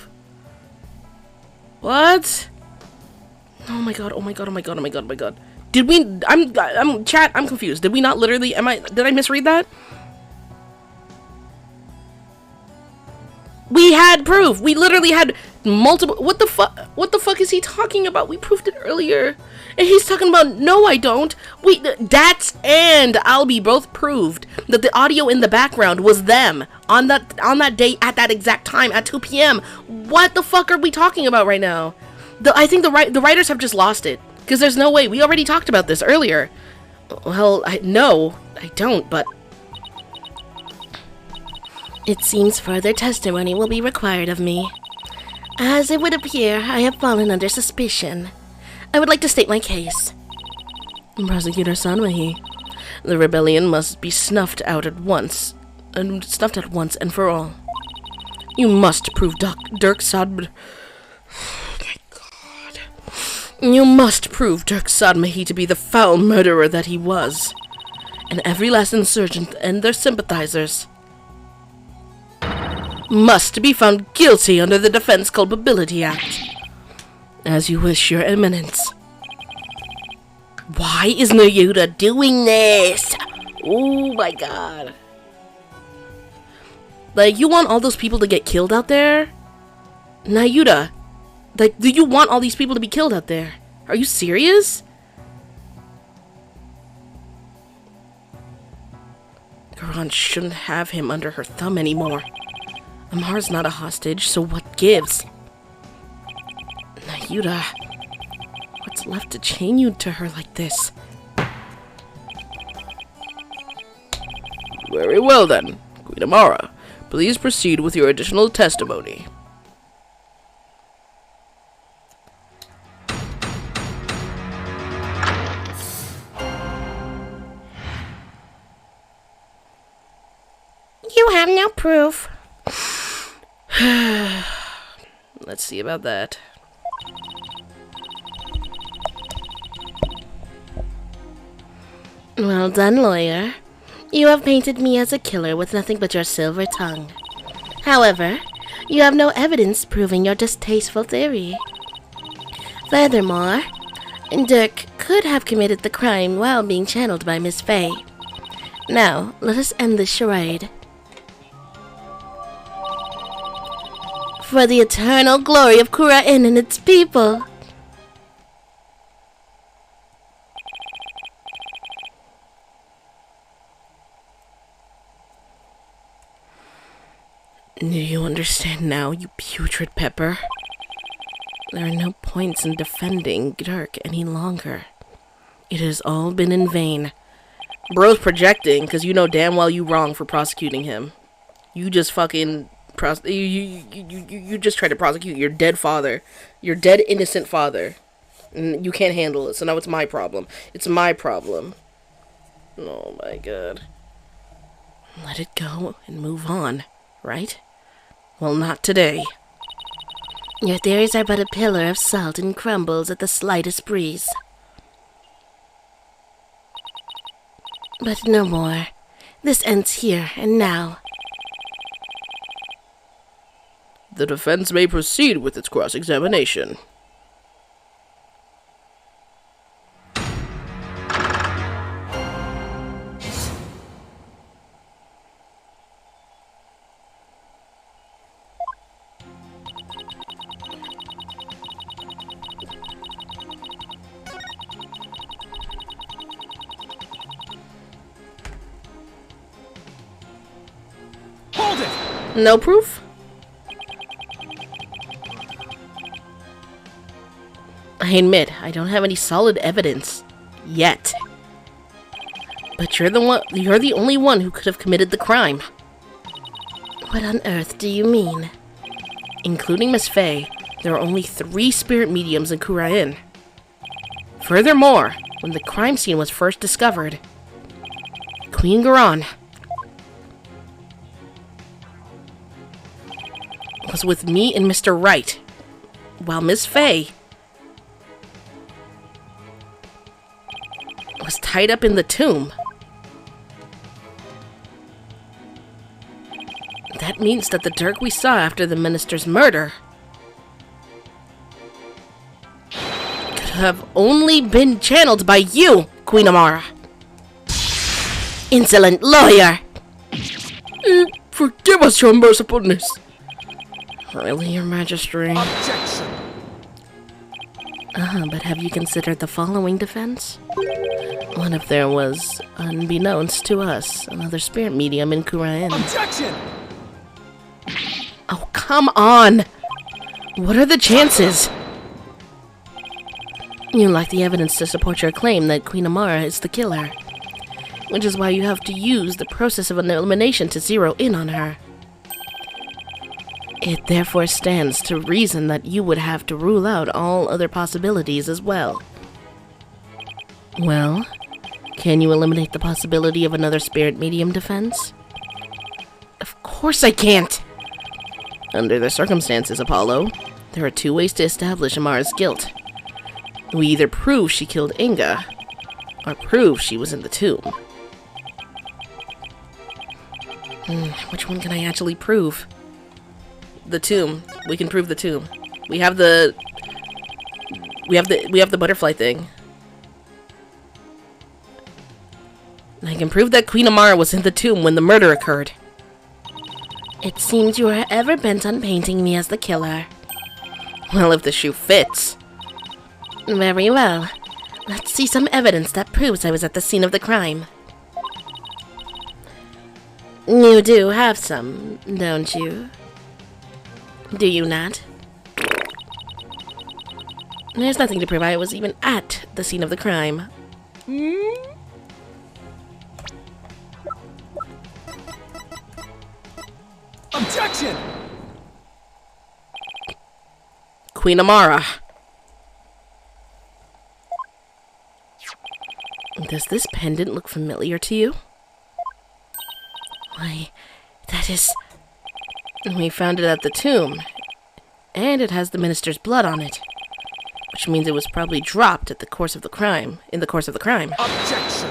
What? Oh my god, oh my god, oh my god, oh my god, oh my god. Did we, chat, I'm confused. Did we not literally, did I misread that? We had proof. We literally had multiple, what the fuck is he talking about? We proved it earlier. And he's talking about, no, I don't. Wait, Dats and Albie both proved that the audio in the background was them on that day at that exact time at 2 p.m. What the fuck are we talking about right now? I think the writers have just lost it, because there's no way. We already talked about this earlier. Well, no, I don't, but it seems further testimony will be required of me. As it would appear, I have fallen under suspicion. I would like to state my case. Prosecutor Sanwahi, the rebellion must be snuffed at once and for all. You must prove Dirk Sadmahi. Oh my god. You must prove Dirk Sadmahi to be the foul murderer that he was. And every last insurgent and their sympathizers must be found guilty under the Defense Culpability Act. As you wish, Your Eminence. Why is Nayuta doing this? Oh my god. Like, you want all those people to get killed out there? Nayuta, like, do you want all these people to be killed out there? Are you serious? Quran shouldn't have him under her thumb anymore. Amar's not a hostage, so what gives? Nayuta, what's left to chain you to her like this? Very well then, Queen Amara. Please proceed with your additional testimony. You have no proof. Let's see about that. Well done, lawyer. You have painted me as a killer with nothing but your silver tongue. However, you have no evidence proving your distasteful theory. Furthermore, Dirk could have committed the crime while being channeled by Miss Faye. Now, let us end this charade. For the eternal glory of Kura Inn and its people. Do you understand now, you putrid pepper? There are no points in defending Dirk any longer. It has all been in vain. Bro's projecting, because you know damn well you wrong for prosecuting him. You just fucking... You just tried to prosecute your dead father. Your dead, innocent father. And you can't handle it, so now it's my problem. It's my problem. Oh my god. Let it go and move on, right? Well, not today. Your theories are but a pillar of salt and crumbles at the slightest breeze. But no more. This ends here and now. The defense may proceed with its cross-examination. Hold it! No proof? I admit, I don't have any solid evidence. Yet. But you're the only one who could have committed the crime. What on earth do you mean? Including Miss Fey, there are only 3 spirit mediums in Kurain. Furthermore, when the crime scene was first discovered, Queen Garan was with me and Mr. Wright, while Miss Fey was tied up in the tomb. That means that the Dirk we saw after the minister's murder could have only been channeled by you, Queen Amara. Insolent lawyer! Forgive us, your mercifulness. Really, Your Majesty? Objection! But have you considered the following defense? What if there was, unbeknownst to us, another spirit medium in Kurain? Objection! Oh, come on! What are the chances? You lack the evidence to support your claim that Queen Amara is the killer, which is why you have to use the process of elimination to zero in on her. It therefore stands to reason that you would have to rule out all other possibilities as well. Well, can you eliminate the possibility of another spirit medium defense? Of course I can't! Under the circumstances, Apollo, there are 2 ways to establish Amara's guilt. We either prove she killed Inga, or prove she was in the tomb. Which one can I actually prove? The tomb. We can prove the tomb. We have the butterfly thing. I can prove that Queen Amara was in the tomb when the murder occurred. It seems you are ever bent on painting me as the killer. Well, if the shoe fits. Very well. Let's see some evidence that proves I was at the scene of the crime. You do have some, don't you? Do you not? There's nothing to prove I was even at the scene of the crime. Objection! Queen Amara. Does this pendant look familiar to you? Why, that is... We found it at the tomb, and it has the minister's blood on it, which means it was probably dropped in the course of the crime. Objection!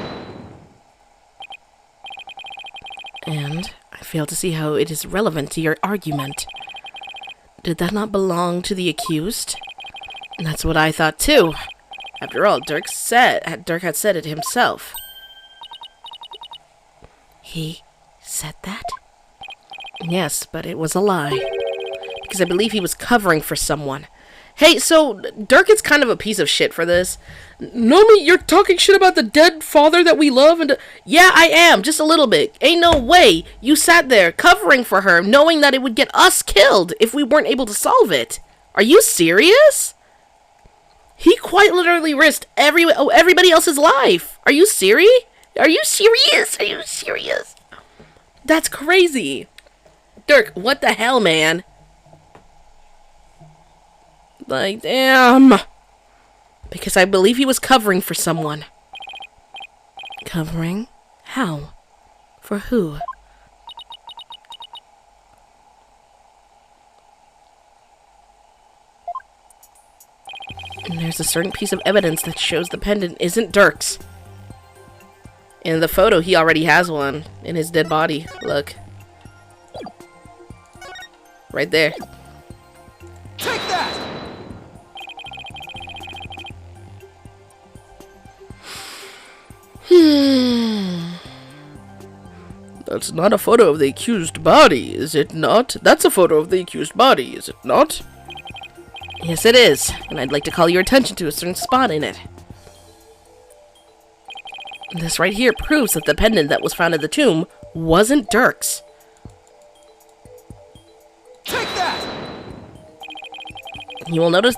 And I fail to see how it is relevant to your argument. Did that not belong to the accused? That's what I thought too. After all, Dirk had said it himself. He said that? Yes, but it was a lie. Because I believe he was covering for someone. Hey, so Dirk is kind of a piece of shit for this. Nomi, you're talking shit about the dead father that we love, and yeah, I am, just a little bit. Ain't no way you sat there covering for her, knowing that it would get us killed if we weren't able to solve it. Are you serious? He quite literally risked everybody else's life. Are you serious? Are you serious? Are you serious? That's crazy. Dirk, what the hell, man? Like, damn. Because I believe he was covering for someone. Covering? How? For who? And there's a certain piece of evidence that shows the pendant isn't Dirk's. In the photo, he already has one in his dead body. Look. Right there. Take that! That's not a photo of the accused body, is it not? That's a photo of the accused body, is it not? Yes, it is, and I'd like to call your attention to a certain spot in it. This right here proves that the pendant that was found at the tomb wasn't Dirk's. Take that! You will notice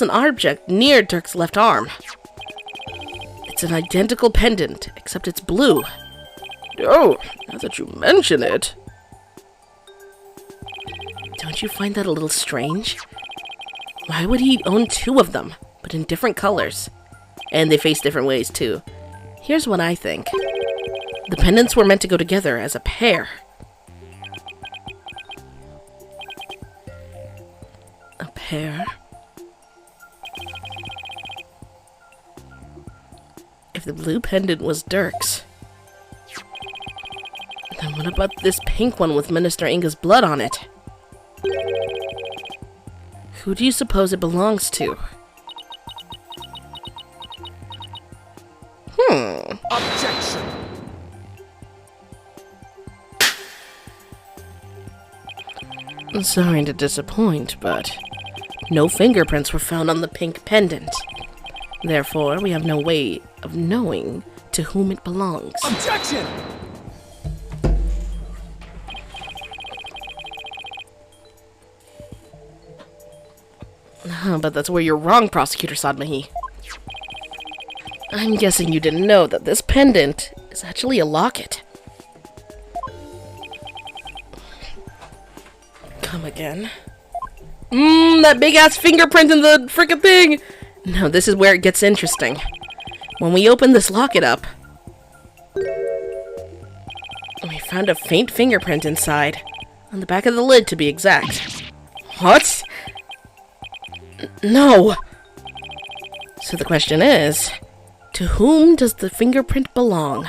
an object near Dirk's left arm. It's an identical pendant, except it's blue. Oh, now that you mention it. Don't you find that a little strange? Why would he own two of them, but in different colors? And they face different ways, too. Here's what I think. The pendants were meant to go together as a pair. A pair? If the blue pendant was Dirk's, then what about this pink one with Minister Inga's blood on it? Who do you suppose it belongs to? Objection! I'm sorry to disappoint, but no fingerprints were found on the pink pendant. Therefore, we have no way of knowing to whom it belongs. Objection! But that's where you're wrong, Prosecutor Sadmahi. I'm guessing you didn't know that this pendant is actually a locket. Come again. That big-ass fingerprint in the frickin' thing! No, this is where it gets interesting. When we open this locket up, we found a faint fingerprint inside. On the back of the lid, to be exact. What? No! So the question is, to whom does the fingerprint belong?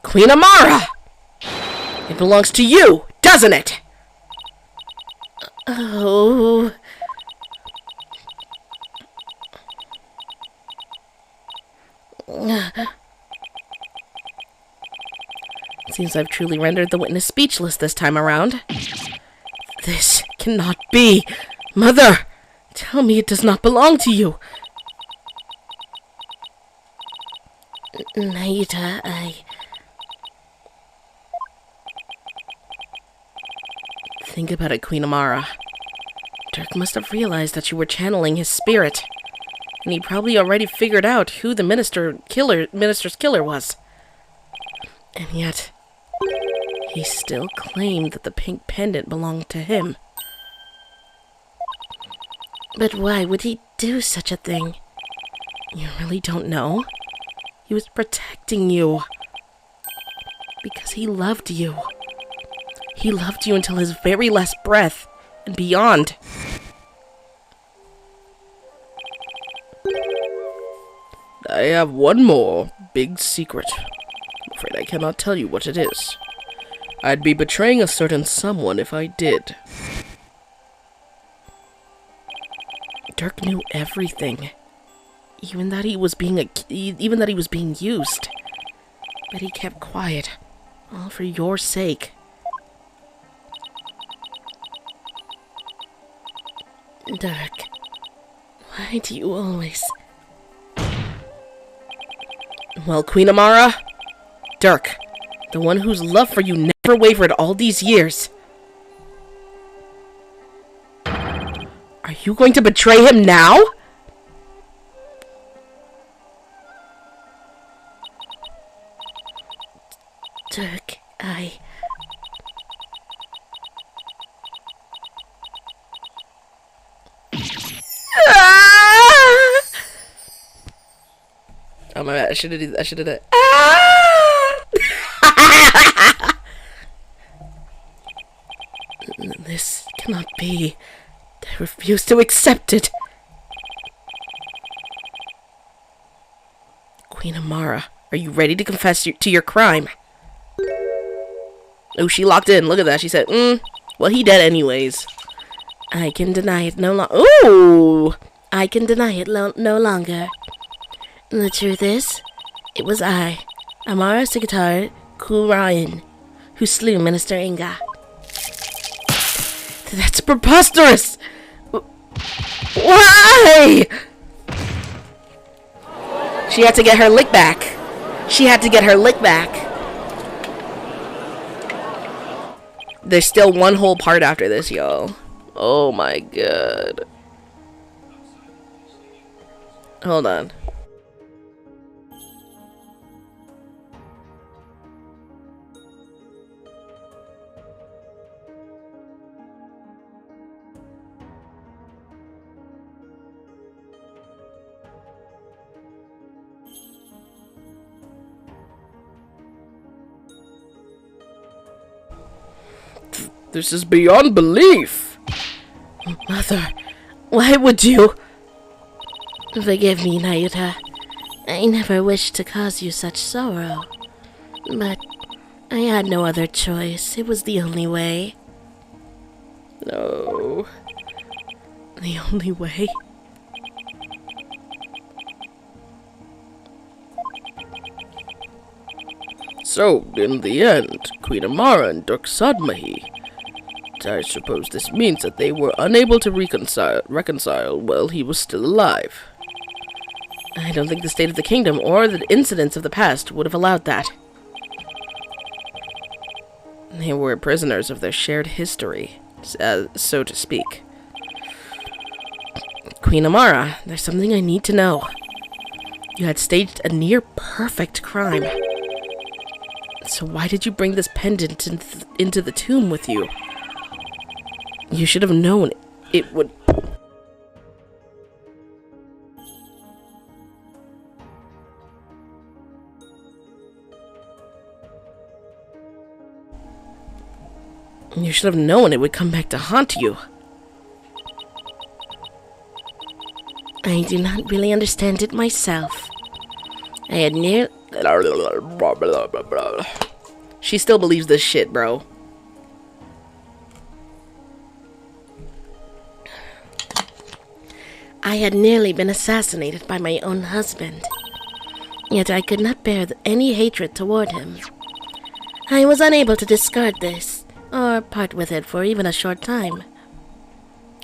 Queen Amara! It belongs to you, doesn't it? Oh... It seems I've truly rendered the witness speechless this time around. This cannot be. Mother, tell me it does not belong to you. Naida, Think about it, Queen Amara. Dirk must have realized that you were channeling his spirit. And he probably already figured out who the minister's killer was. And yet, he still claimed that the pink pendant belonged to him. But why would he do such a thing? You really don't know? He was protecting you. Because he loved you. He loved you until his very last breath and beyond. I have one more big secret. I'm afraid I cannot tell you what it is. I'd be betraying a certain someone if I did. Dirk knew everything. Even that he was being used. But he kept quiet. All for your sake. Dirk, why do you always... Well, Queen Amara, Dirk, the one whose love for you never wavered all these years. Are you going to betray him now? Dirk, Oh my bad, I should have done it. This cannot be. I refuse to accept it. Queen Amara, are you ready to confess to your crime? Oh, she locked in. Look at that. She said, well, he dead anyways. I can deny it no longer. Ooh! I can deny it no longer. The truth is, it was I, Amara Sigatar Kurayan, who slew Minister Inga. That's preposterous! Why? She had to get her lick back. She had to get her lick back. There's still one whole part after this, y'all. Oh my god. Hold on. This is beyond belief. Mother, why would you? Forgive me, Nayuta. I never wished to cause you such sorrow. But I had no other choice. It was the only way. No. The only way? So, in the end, Queen Amara and Dirk Sadmahi. I suppose this means that they were unable to reconcile while he was still alive. I don't think the state of the kingdom or the incidents of the past would have allowed that. They were prisoners of their shared history, so to speak. Queen Amara, there's something I need to know. You had staged a near-perfect crime. So why did you bring this pendant into the tomb with you? You should have known it would... You should have known it would come back to haunt you. I do not really understand it myself. I had She still believes this shit, bro. I had nearly been assassinated by my own husband. Yet I could not bear any hatred toward him. I was unable to discard this, or part with it for even a short time.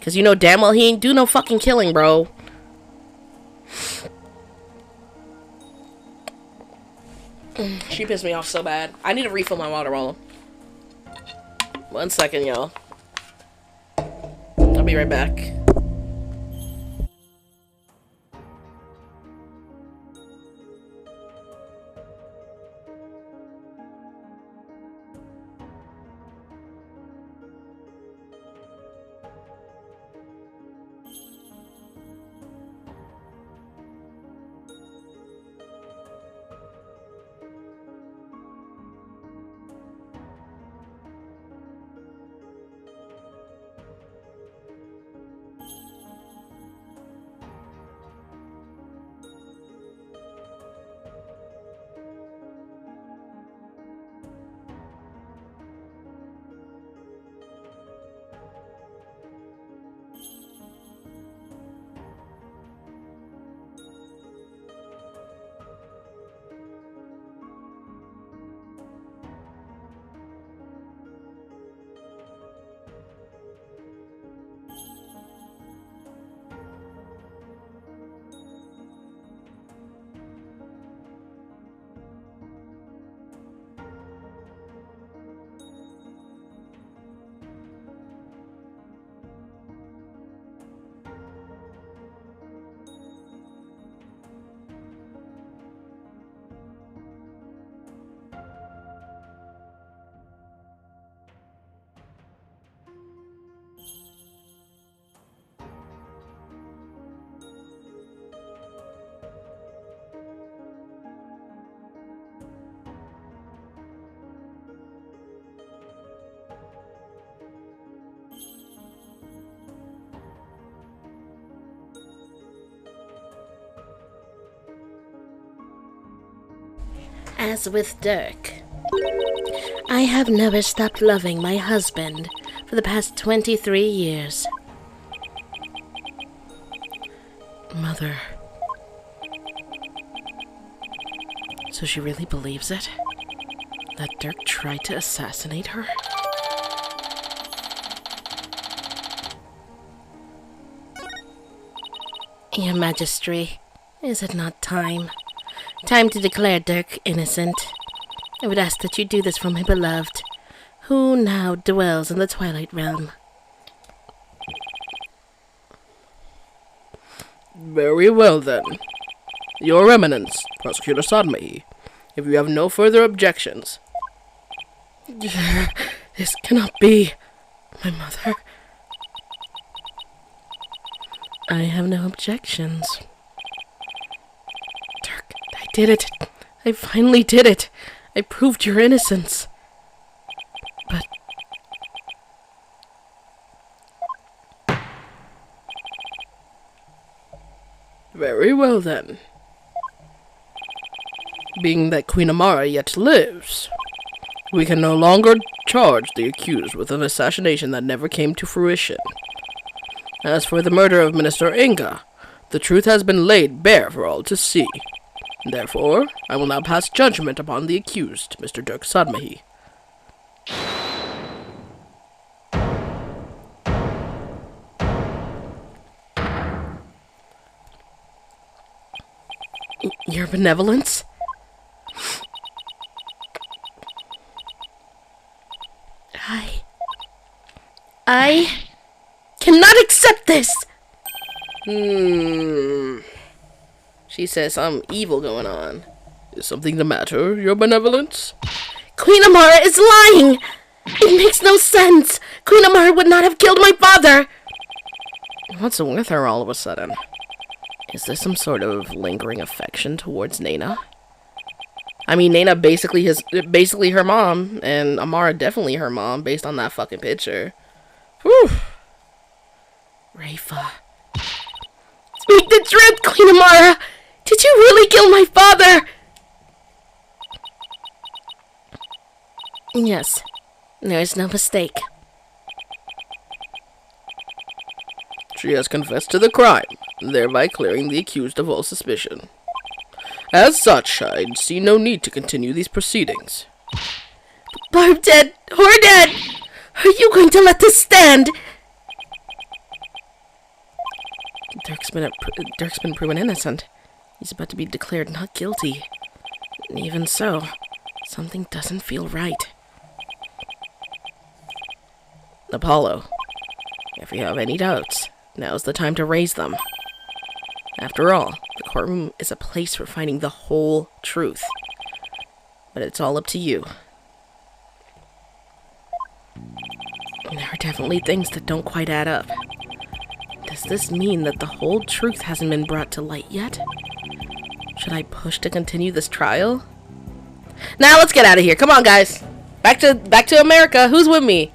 Cause you know damn well he ain't do no fucking killing, bro. She pissed me off so bad. I need to refill my water bottle. 1 second, y'all. I'll be right back. As with Dirk, I have never stopped loving my husband for the past 23 years. Mother. So she really believes it? That Dirk tried to assassinate her? Your Majesty, is it not time? Time to declare Dirk innocent. I would ask that you do this for my beloved, who now dwells in the Twilight Realm. Very well, then. Your Eminence, Prosecutor Sadmahi, if you have no further objections. This cannot be. My mother. I have no objections. Dirk, I did it. I finally did it. I proved your innocence. But... Very well, then. Being that Queen Amara yet lives, we can no longer charge the accused with an assassination that never came to fruition. As for the murder of Minister Inga, the truth has been laid bare for all to see. Therefore, I will now pass judgment upon the accused, Mr. Dirk Sadmahi. Your benevolence? I cannot accept this! She says some evil going on. Is something the matter, your benevolence? Queen Amara is lying! It makes no sense! Queen Amara would not have killed my father! What's with her all of a sudden? Is this some sort of lingering affection towards Nena? I mean, Nena basically her mom, and Amara definitely her mom, based on that fucking picture. Whew. Rafa. Speak the truth, Queen Amara! Did you really kill my father? Yes. There is no mistake. She has confessed to the crime, thereby clearing the accused of all suspicion. As such, I'd see no need to continue these proceedings. Barb dead! Whore dead! Are you going to let this stand? Dirk's been proven innocent. He's about to be declared not guilty. Even so, something doesn't feel right. Apollo, if you have any doubts, now's the time to raise them. After all, the courtroom is a place for finding the whole truth. But it's all up to you. There are definitely things that don't quite add up. Does this mean that the whole truth hasn't been brought to light yet? Should I push to continue this trial? Now let's get out of here. Come on, guys. Back to America. Who's with me?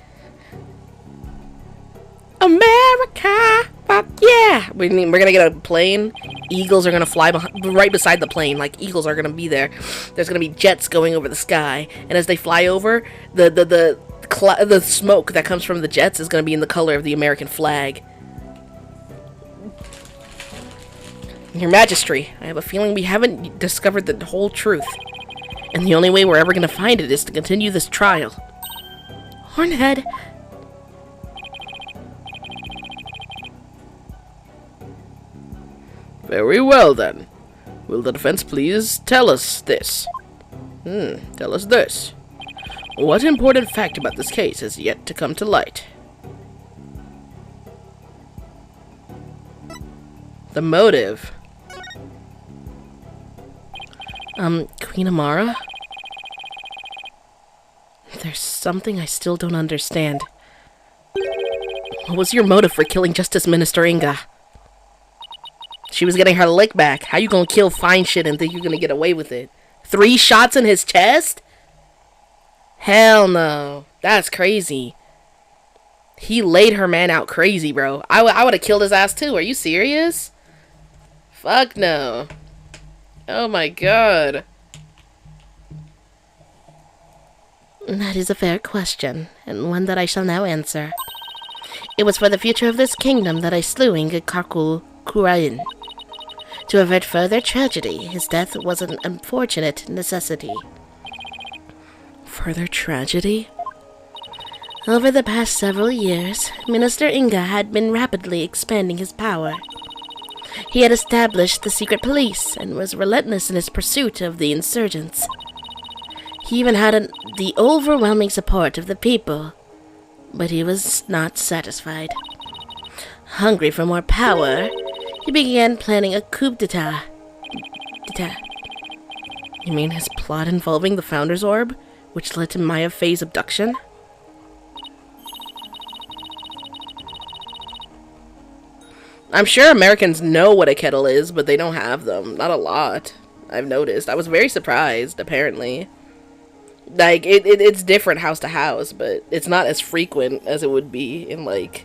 America. Fuck yeah. We're gonna get a plane. Eagles are gonna fly right beside the plane. Like, eagles are gonna be there. There's gonna be jets going over the sky. And as they fly over, the smoke that comes from the jets is gonna be in the color of the American flag. Your Majesty, I have a feeling we haven't discovered the whole truth. And the only way we're ever gonna find it is to continue this trial. Hornhead. Very well, then. Will the defense please tell us this? Tell us this. What important fact about this case has yet to come to light? The motive. Queen Amara? There's something I still don't understand. What was your motive for killing Justice Minister Inga? She was getting her lick back. How you gonna kill fine shit and think you're gonna get away with it? 3 shots in his chest? Hell no. That's crazy. He laid her man out crazy, bro. I would have killed his ass too. Are you serious? Fuck no. Oh my god. That is a fair question, and one that I shall now answer. It was for the future of this kingdom that I slew Inga Karkul Kurain. To avert further tragedy, his death was an unfortunate necessity. Further tragedy? Over the past several years, Minister Inga had been rapidly expanding his power. He had established the secret police and was relentless in his pursuit of the insurgents. He even had the overwhelming support of the people, but he was not satisfied. Hungry for more power, he began planning a coup d'etat. You mean his plot involving the Founder's Orb, which led to Maya Fey's abduction? I'm sure Americans know what a kettle is, but they don't have them. Not a lot, I've noticed. I was very surprised, apparently. Like, it's different house to house, but it's not as frequent as it would be in, like,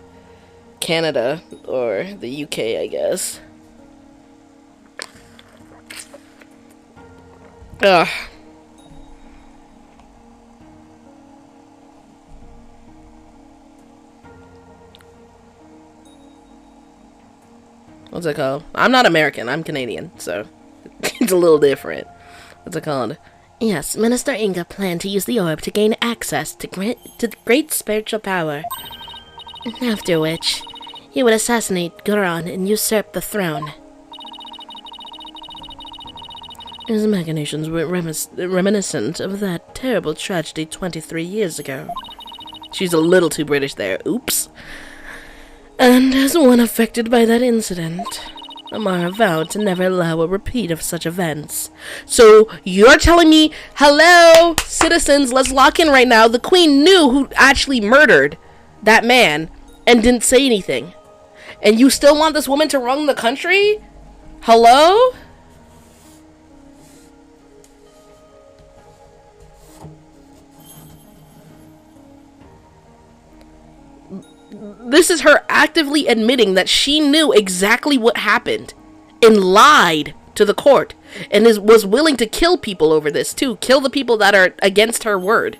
Canada or the UK, I guess. Ugh. What's it called? I'm not American, I'm Canadian, so it's a little different. What's it called? Yes, Minister Inga planned to use the orb to gain access to great spiritual power. After which, he would assassinate Guran and usurp the throne. His machinations were reminiscent of that terrible tragedy 23 years ago. She's a little too British there, oops. And as one affected by that incident, Amara vowed to never allow a repeat of such events. So, you're telling me, hello, citizens, let's lock in right now. The Queen knew who actually murdered that man and didn't say anything. And you still want this woman to run the country? Hello? This is her actively admitting that she knew exactly what happened and lied to the court and was willing to kill people over this too. Kill the people that are against her word.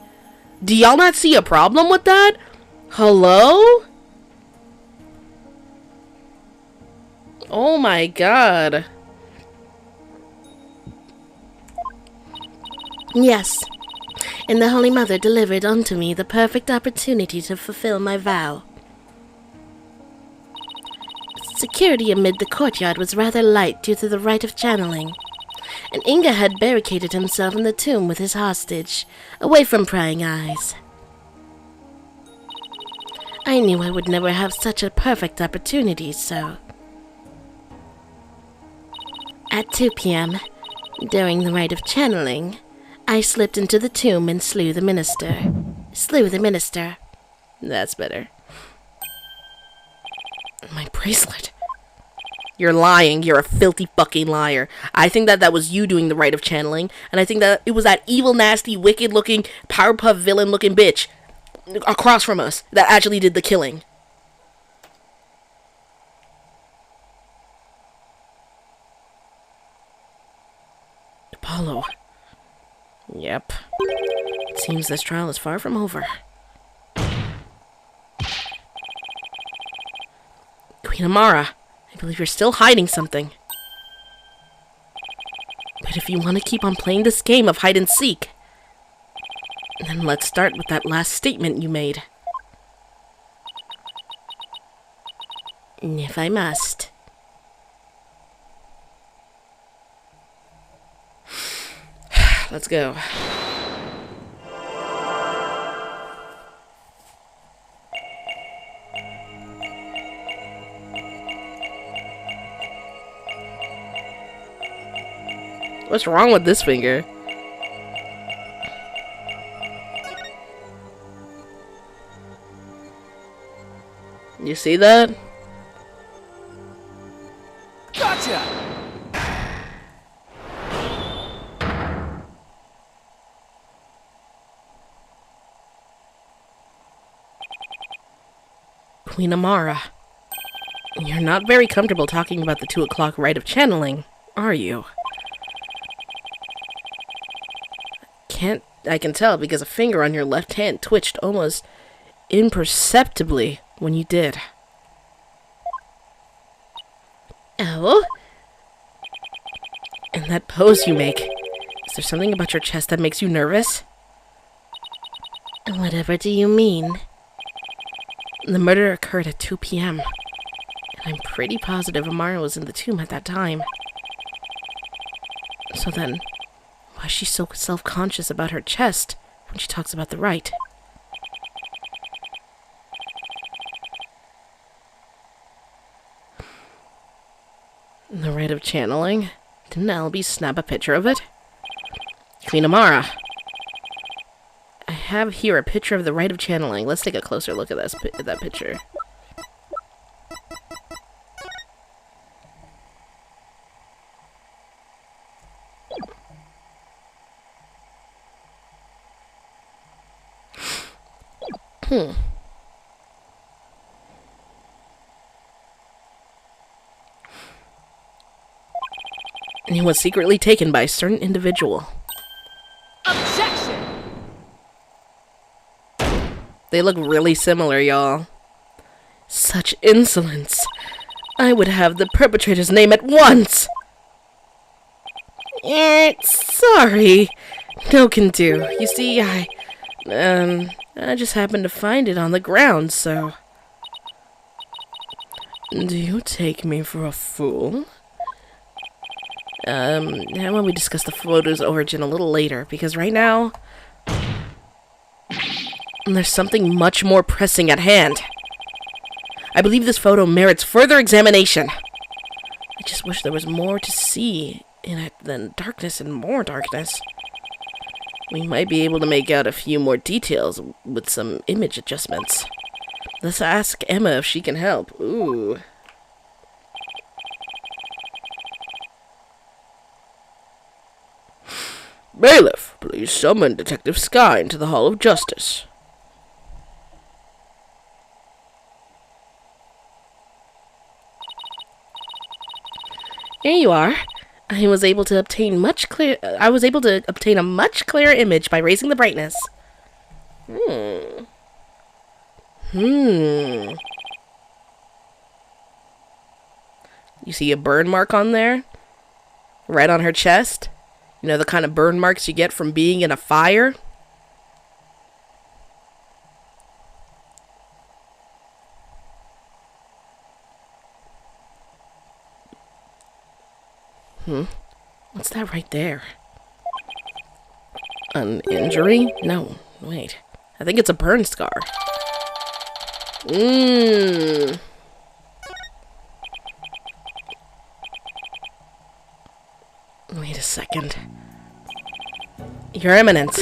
Do y'all not see a problem with that? Hello? Oh my god. Yes, and the Holy Mother delivered unto me the perfect opportunity to fulfill my vow. Security amid the courtyard was rather light due to the rite of channeling, and Inga had barricaded himself in the tomb with his hostage, away from prying eyes. I knew I would never have such a perfect opportunity, so... At 2 p.m., during the rite of channeling, I slipped into the tomb and slew the minister. That's better. My bracelet. You're lying. You're a filthy fucking liar. I think that was you doing the rite of channeling, and I think that it was that evil, nasty, wicked-looking, Powerpuff villain-looking bitch across from us that actually did the killing. Apollo. Yep. It seems this trial is far from over. Queen Amara, I believe you're still hiding something. But if you want to keep on playing this game of hide and seek, then let's start with that last statement you made. If I must. Let's go. What's wrong with this finger? You see that? Gotcha! Queen Amara, you're not very comfortable talking about the 2 o'clock rite of channeling, are you? I can tell because a finger on your left hand twitched almost imperceptibly when you did. Oh? And that pose you make, is there something about your chest that makes you nervous? Whatever do you mean? The murder occurred at 2 p.m. And I'm pretty positive Amara was in the tomb at that time. So then, why is she so self-conscious about her chest when she talks about the Wright? The Wright of channeling? Didn't Albie snap a picture of it? Queen Amara. I have here a picture of the Wright of channeling. Let's take a closer look at that picture. And he was secretly taken by a certain individual. Objection! They look really similar, y'all. Such insolence. I would have the perpetrator's name at once. Sorry. No can do. You see, I just happened to find it on the ground, so... Do you take me for a fool? How about we discuss the photo's origin a little later, because right now... there's something much more pressing at hand. I believe this photo merits further examination. I just wish there was more to see in it than darkness and more darkness. We might be able to make out a few more details with some image adjustments. Let's ask Emma if she can help. Ooh. Bailiff, please summon Detective Sky into the Hall of Justice. Here you are. I was able to obtain a much clearer image by raising the brightness. You see a burn mark on there? Right on her chest? You know, the kind of burn marks you get from being in a fire? What's that right there? An injury? No, wait. I think it's a burn scar. Wait a second. Your Eminence.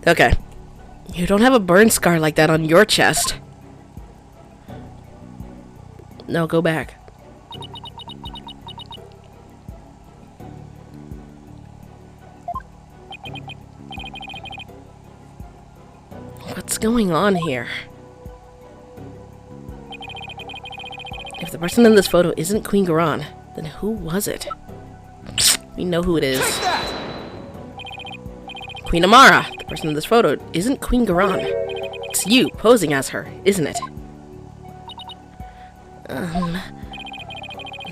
Okay. You don't have a burn scar like that on your chest. No, go back. What's going on here? If the person in this photo isn't Queen Garan, then who was it? We know who it is. Queen Amara. The person in this photo isn't Queen Garan. It's you posing as her, isn't it?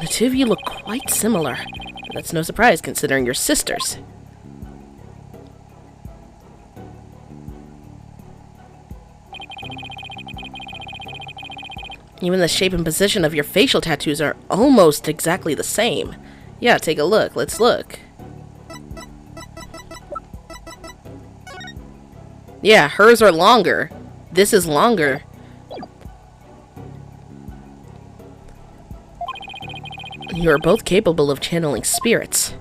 The two of you look quite similar. But that's no surprise considering you're sisters. Even the shape and position of your facial tattoos are almost exactly the same. Yeah, take a look. Let's look. Yeah, hers are longer. This is longer. You are both capable of channeling spirits.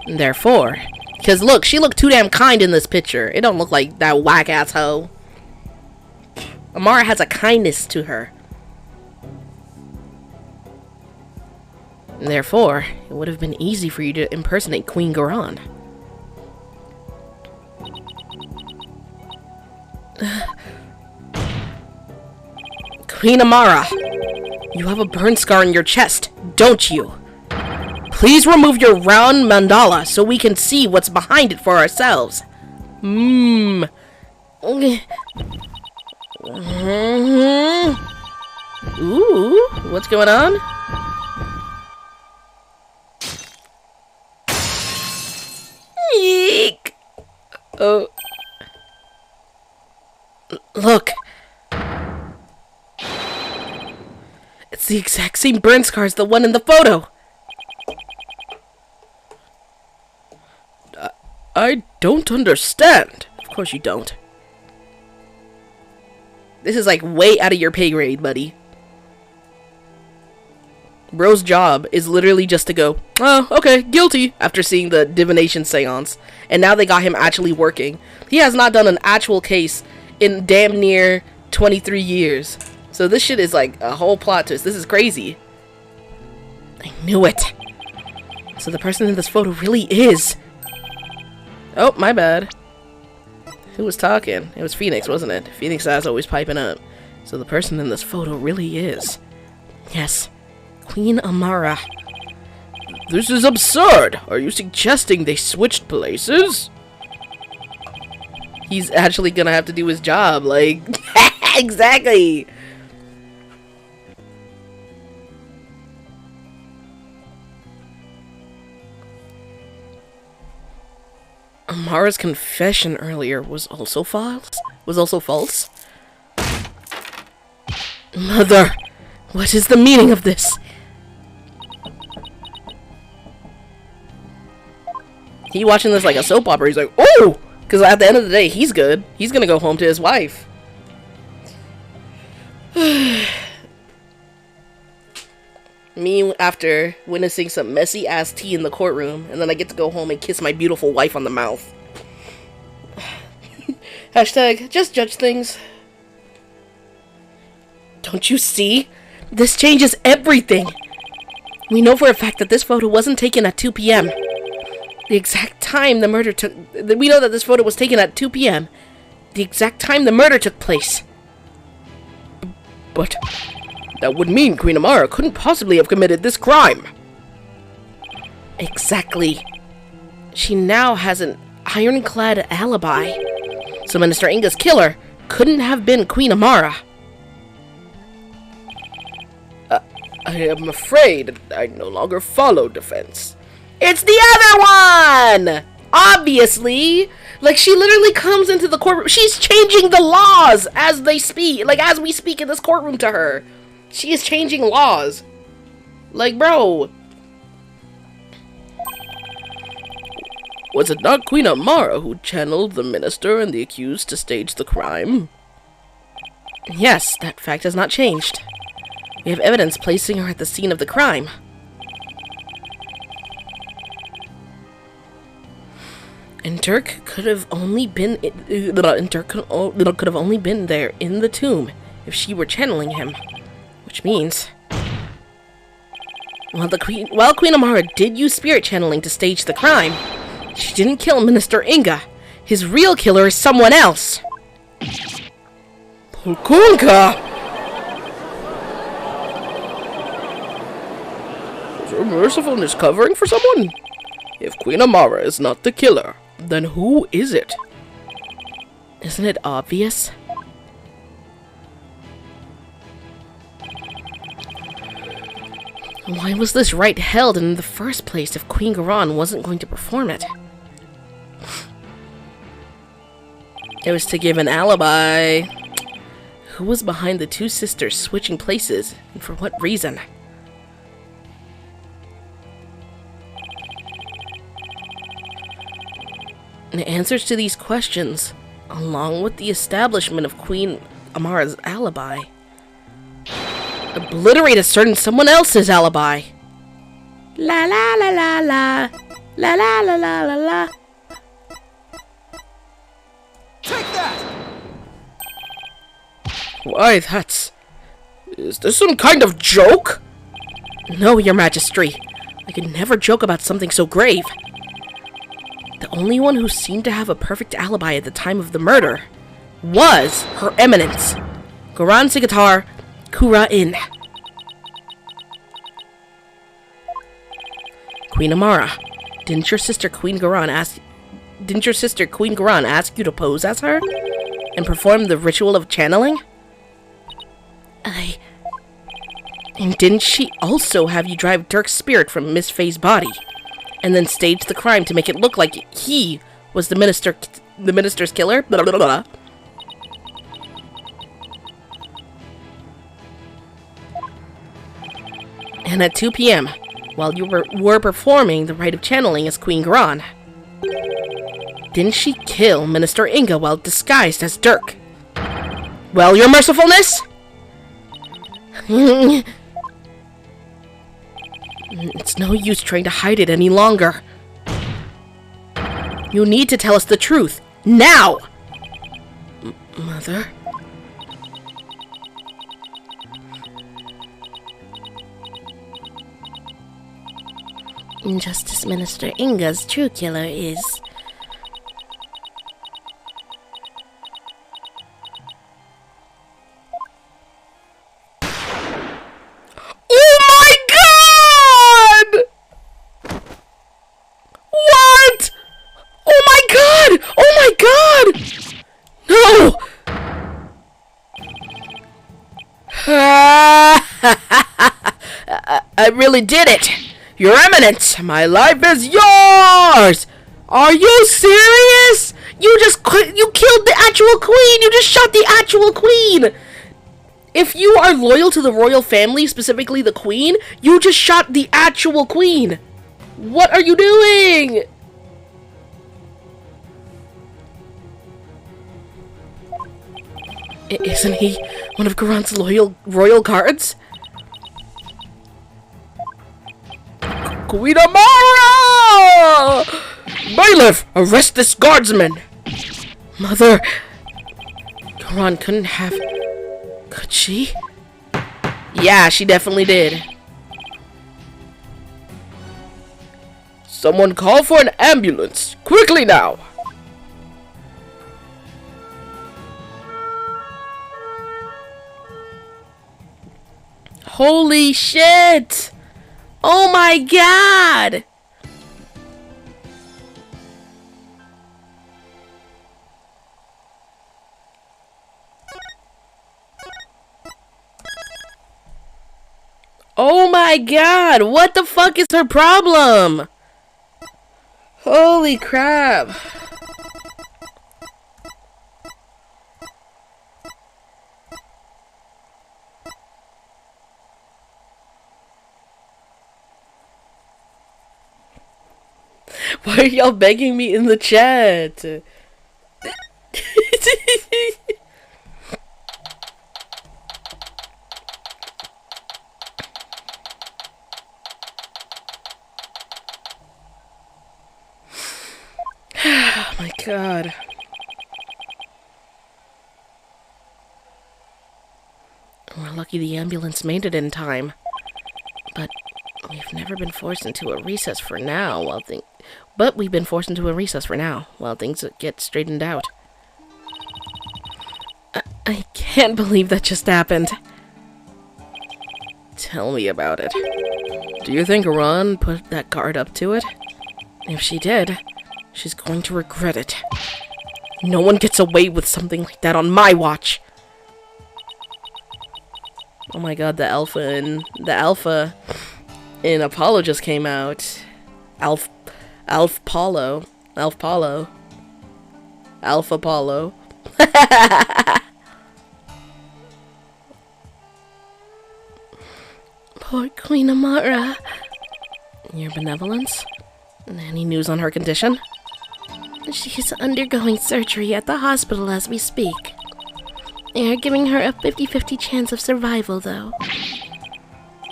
Therefore, because look, she looked too damn kind in this picture. It don't look like that whack-ass hoe. Amara has a kindness to her. Therefore, it would have been easy for you to impersonate Queen Garan. Queen Amara, You have a burn scar on your chest, don't you? Please remove your round mandala so we can see what's behind it for ourselves. Ooh, what's going on? Eek. Oh. Look. It's the exact same burn scar as the one in the photo. I don't understand. Of course you don't. This is like way out of your pay grade, buddy. Bro's job is literally just to go, oh, okay, guilty, after seeing the divination seance. And now they got him actually working. He has not done an actual case in damn near 23 years. So this shit is like a whole plot twist. This is crazy. I knew it. So the person in this photo really is. Oh, my bad. Who was talking? It was Phoenix, wasn't it? Phoenix ass always piping up. So the person in this photo really is. Yes. Queen Amara. This is absurd! Are you suggesting they switched places? He's actually gonna have to do his job, like... Exactly! Amara's confession earlier was also false? Mother, what is the meaning of this? He watching this like a soap opera. He's like, oh! Because at the end of the day, he's good. He's gonna go home to his wife. Me after witnessing some messy ass tea in the courtroom, and then I get to go home and kiss my beautiful wife on the mouth. Hashtag, just judge things. Don't you see? This changes everything. We know for a fact that this photo wasn't taken at 2 p.m. The exact time the murder took... We know that this photo was taken at 2 p.m. The exact time the murder took place. But that would mean Queen Amara couldn't possibly have committed this crime. Exactly. She now has an ironclad alibi. So Minister Inga's killer couldn't have been Queen Amara. I am afraid I no longer follow defense. It's the other one! Obviously! Like, she literally comes into the courtroom. She's changing the laws as they speak. Like, as we speak in this courtroom to her. She is changing laws. Like, bro. Was it not Queen Amara who channeled the minister and the accused to stage the crime? Yes, that fact has not changed. We have evidence placing her at the scene of the crime. And Dirk could have only been could have only been there in the tomb if she were channeling him, which means while Queen Amara did use spirit channeling to stage the crime, she didn't kill Minister Inga. His real killer is someone else. Polkunka! Is her mercifulness covering for someone? If Queen Amara is not the killer, then who is it? Isn't it obvious? Why was this rite held in the first place if Queen Garan wasn't going to perform it? It was to give an alibi. Who was behind the two sisters switching places, and for what reason? The answers to these questions, along with the establishment of Queen Amara's alibi, obliterate a certain someone else's alibi. La la la la la. La la la la la la. Take that! Why, is this some kind of joke? No, Your Majesty. I could never joke about something so grave. The only one who seemed to have a perfect alibi at the time of the murder was Her Eminence, Garan Sigatar Kura In. Queen Amara, didn't your sister Queen Garan ask you to pose as her? And perform the ritual of channeling? And didn't she also have you drive Dirk's spirit from Miss Faye's body? And then stage the crime to make it look like he was the minister's killer? Blah, blah, blah. And at 2 p.m., while you were performing the rite of channeling as Queen Garan, didn't she kill Minister Inga while disguised as Dirk? Well, your mercifulness? It's no use trying to hide it any longer. You need to tell us the truth. Now! Mother? Justice Minister Inga's true killer is... Oh my god! What? Oh my god! Oh my god! No! I really did it! Your Eminence, my life is yours! Are you serious? You killed the actual queen! You just shot the actual queen! If you are loyal to the royal family, specifically the queen, you just shot the actual queen! What are you doing? Isn't he one of Garan's royal guards? Queen Amara! Bailiff, arrest this guardsman! Mother, Garan couldn't have... Could she? Yeah, she definitely did. Someone call for an ambulance! Quickly now! Holy shit! Oh my god! Oh my god! What the fuck is her problem? Holy crap! Why are y'all begging me in the chat? Oh my god. We're lucky the ambulance made it in time. But we've never been forced into a recess for now while we've been forced into a recess for now while things get straightened out. I can't believe that just happened. Tell me about it. Do you think Iran put that guard up to it? If she did, she's going to regret it. No one gets away with something like that on my watch. Oh my god, the alpha in Apollo just came out. Alpha Apollo. Poor Queen Amara. Your benevolence? Any news on her condition? She's undergoing surgery at the hospital as we speak. They are giving her a 50-50 chance of survival, though.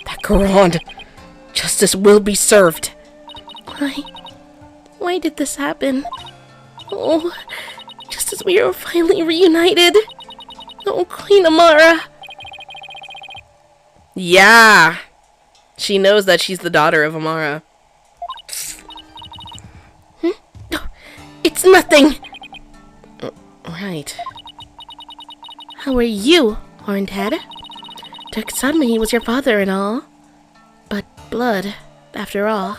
That Garand! Justice will be served! Why did this happen? Oh, just as we were finally reunited. Oh, Queen Amara. Yeah! She knows that she's the daughter of Amara. It's nothing! Right. How are you, Horned Head? Dirk Sudman was your father and all. But blood, after all.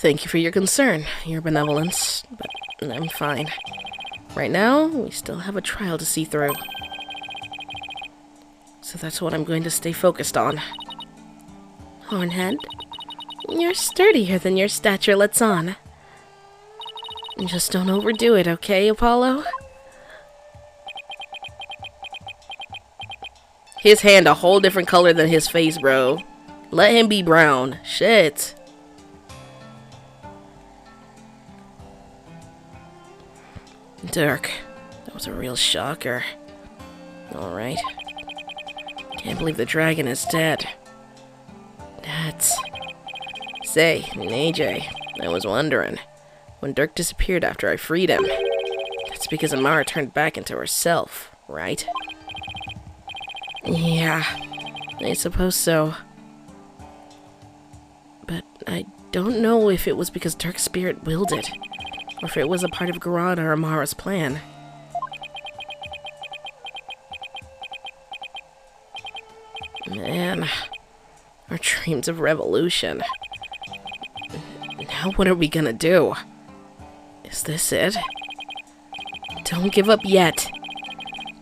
Thank you for your concern, your benevolence, but I'm fine. Right now, we still have a trial to see through. So that's what I'm going to stay focused on. Hornhead, you're sturdier than your stature lets on. Just don't overdo it, okay, Apollo? His hand a whole different color than his face, bro. Let him be brown. Shit. Dirk, that was a real shocker. Alright. Can't believe the dragon is dead. That's... Say, AJ, I was wondering, when Dirk disappeared after I freed him, that's because Amara turned back into herself, right? Yeah, I suppose so. But I don't know if it was because Dirk's spirit willed it, or if it was a part of Garan or Amara's plan. Man, our dreams of revolution. Now what are we gonna do? Is this it? Don't give up yet.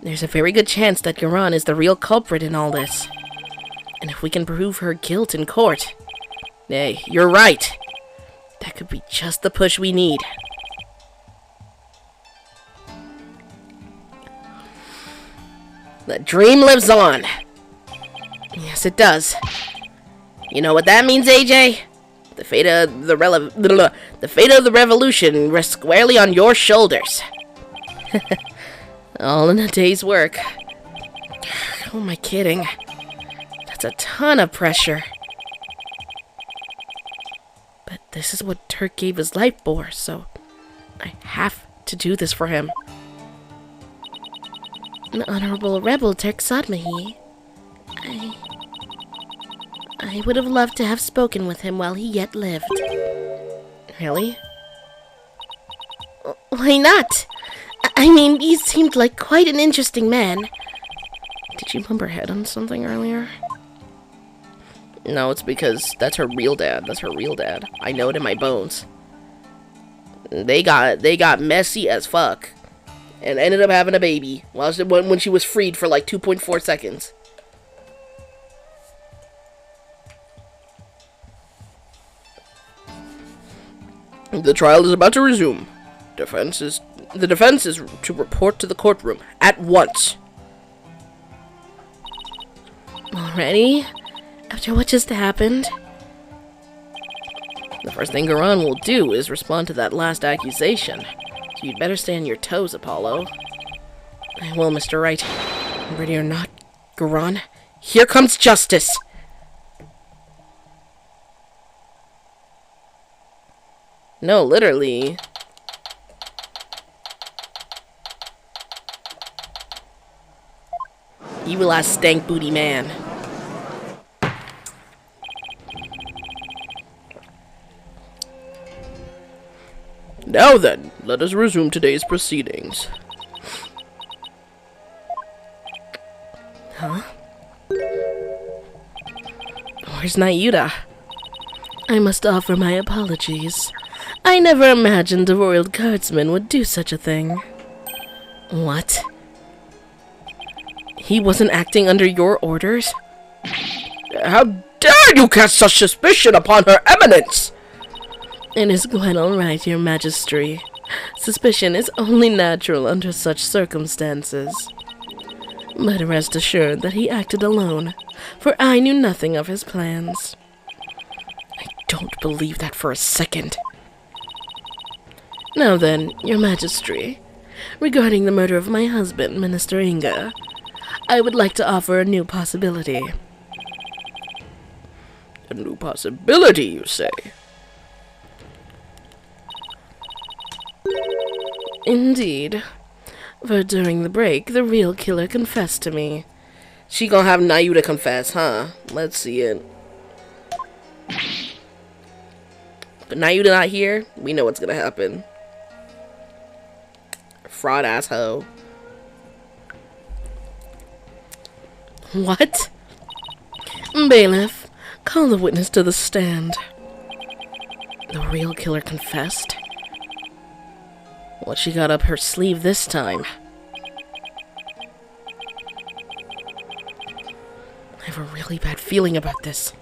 There's a very good chance that Garan is the real culprit in all this. And if we can prove her guilt in court... Hey, you're right. That could be just the push we need. The dream lives on. Yes, it does. You know what that means, AJ? The fate of the revolution rests squarely on your shoulders. All in a day's work. Who am I kidding? That's a ton of pressure. But this is what Turk gave his life for, so I have to do this for him. An honorable rebel, Turk Sadmahi. I would have loved to have spoken with him while he yet lived. Really? Why not? I mean, he seemed like quite an interesting man. Did you bump her head on something earlier? No, it's because that's her real dad. That's her real dad. I know it in my bones. They got messy as fuck. And ended up having a baby when she was freed for like 2.4 seconds. The trial is about to resume. The defense is to report to the courtroom at once. Already? After what just happened? The first thing Garan will do is respond to that last accusation. So you'd better stay on your toes, Apollo. I will, Mr. Wright. Ready or not, Garan, here comes justice! No, literally. Evil ass stank booty man. Now then, let us resume today's proceedings. Huh? Where's Nayuda? I must offer my apologies. I never imagined a royal guardsman would do such a thing. What? He wasn't acting under your orders? How dare you cast such suspicion upon her eminence! It is quite all right, your majesty. Suspicion is only natural under such circumstances. But rest assured that he acted alone, for I knew nothing of his plans. I don't believe that for a second. Now then, your majesty, regarding the murder of my husband, Minister Inga, I would like to offer a new possibility. A new possibility, you say? Indeed. For during the break, the real killer confessed to me. She gonna have Nayuda confess, huh? Let's see it. But Nayuda not here, we know what's gonna happen. Fraud asshole. The real killer confessed? What she got up her sleeve this time? I have a really bad feeling about this.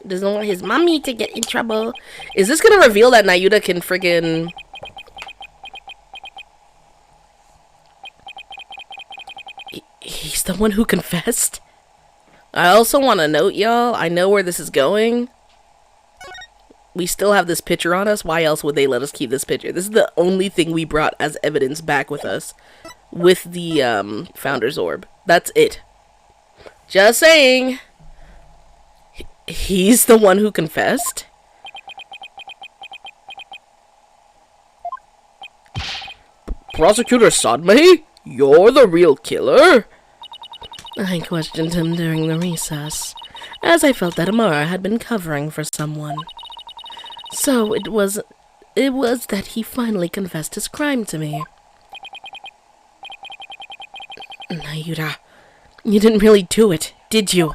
Doesn't want his mommy to get in trouble. Is this gonna reveal that Nayuta can friggin'... He's the one who confessed? I also want to note, y'all, I know where this is going. We still have this picture on us. Why else would they let us keep this picture? This is the only thing we brought as evidence back with us. With the, Founder's Orb. That's it. Just saying. He's the one who confessed? Prosecutor Sadmahi? You're the real killer? I questioned him during the recess, as I felt that Amara had been covering for someone. So it was that he finally confessed his crime to me. Nayuta, you didn't really do it, did you?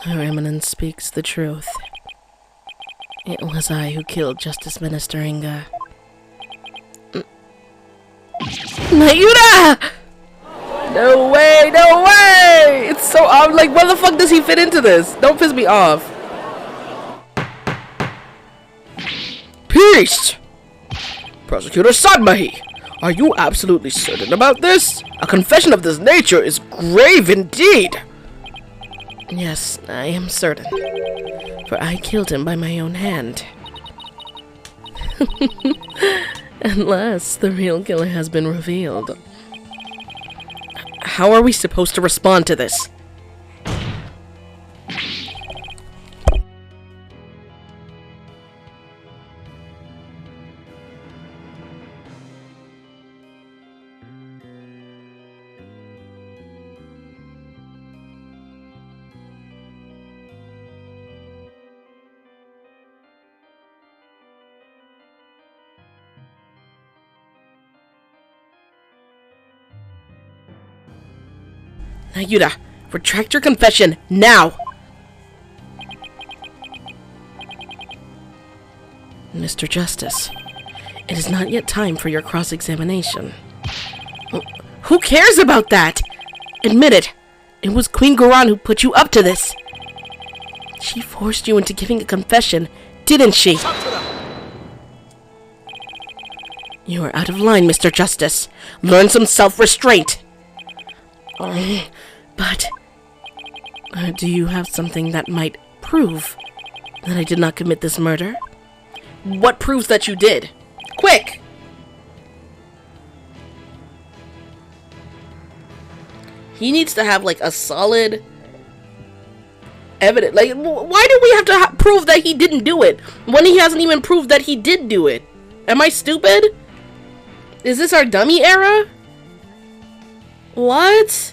Her Eminence speaks the truth. It was I who killed Justice Minister Inga. Nayuta! No way, no way! It's so, I'm like, where the fuck does he fit into this? Don't piss me off. Peace! Prosecutor Sadmahi, are you absolutely certain about this? A confession of this nature is grave indeed. Yes, I am certain. For I killed him by my own hand. Unless the real killer has been revealed. How are we supposed to respond to this? Nayuta, retract your confession, now! Mr. Justice, it is not yet time for your cross-examination. Who cares about that? Admit it. It was Queen Garan who put you up to this. She forced you into giving a confession, didn't she? You are out of line, Mr. Justice. Learn some self-restraint. But do you have something that might prove that I did not commit this murder? What proves that you did? Quick! He needs to have, like, a solid evidence. Like, why do we have to prove that he didn't do it when he hasn't even proved that he did do it? Am I stupid? Is this our dummy era? What?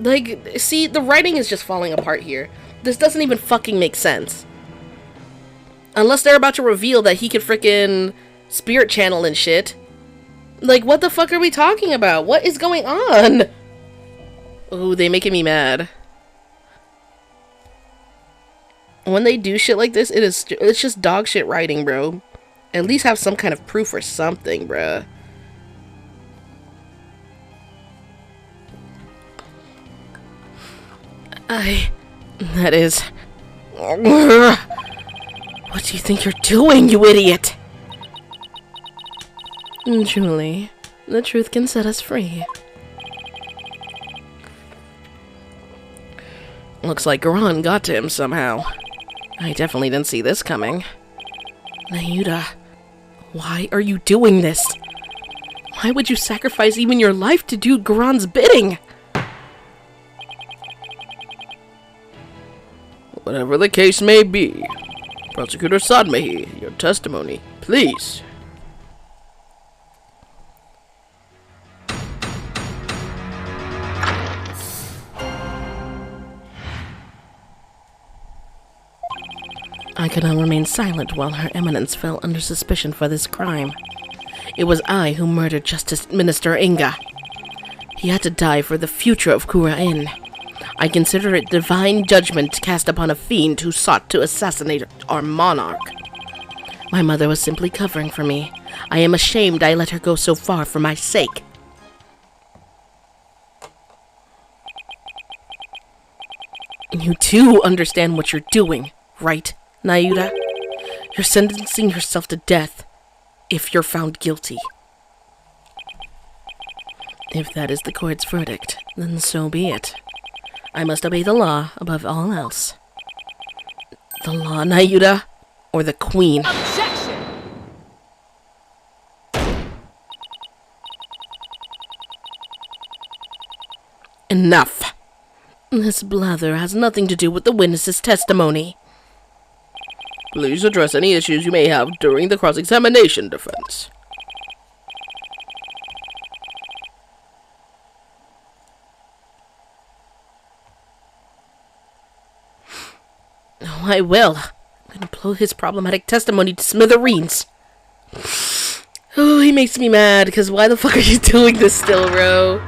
Like, see, the writing is just falling apart here. This doesn't even fucking make sense. Unless they're about to reveal that he could frickin' spirit channel and shit. Like, what the fuck are we talking about? What is going on? Ooh, they making me mad. When they do shit like this, it's just dog shit writing, bro. At least have some kind of proof or something, bruh. That is... What do you think you're doing, you idiot? Truly, the truth can set us free. Looks like Garan got to him somehow. I definitely didn't see this coming. Nayuta, why are you doing this? Why would you sacrifice even your life to do Garan's bidding? Whatever the case may be, Prosecutor Sadmahi, your testimony, please. I could not remain silent while Her Eminence fell under suspicion for this crime. It was I who murdered Justice Minister Inga. He had to die for the future of Kura Inn. I consider it divine judgment cast upon a fiend who sought to assassinate our monarch. My mother was simply covering for me. I am ashamed I let her go so far for my sake. You too understand what you're doing, right, Nayuda? You're sentencing yourself to death if you're found guilty. If that is the court's verdict, then so be it. I must obey the law above all else. The law, Nayuda, or the queen? Objection! Enough! This blather has nothing to do with the witness's testimony. Please address any issues you may have during the cross-examination, defense. Oh, I will. I'm gonna blow his problematic testimony to smithereens. Oh, he makes me mad, because why the fuck are you doing this still, bro?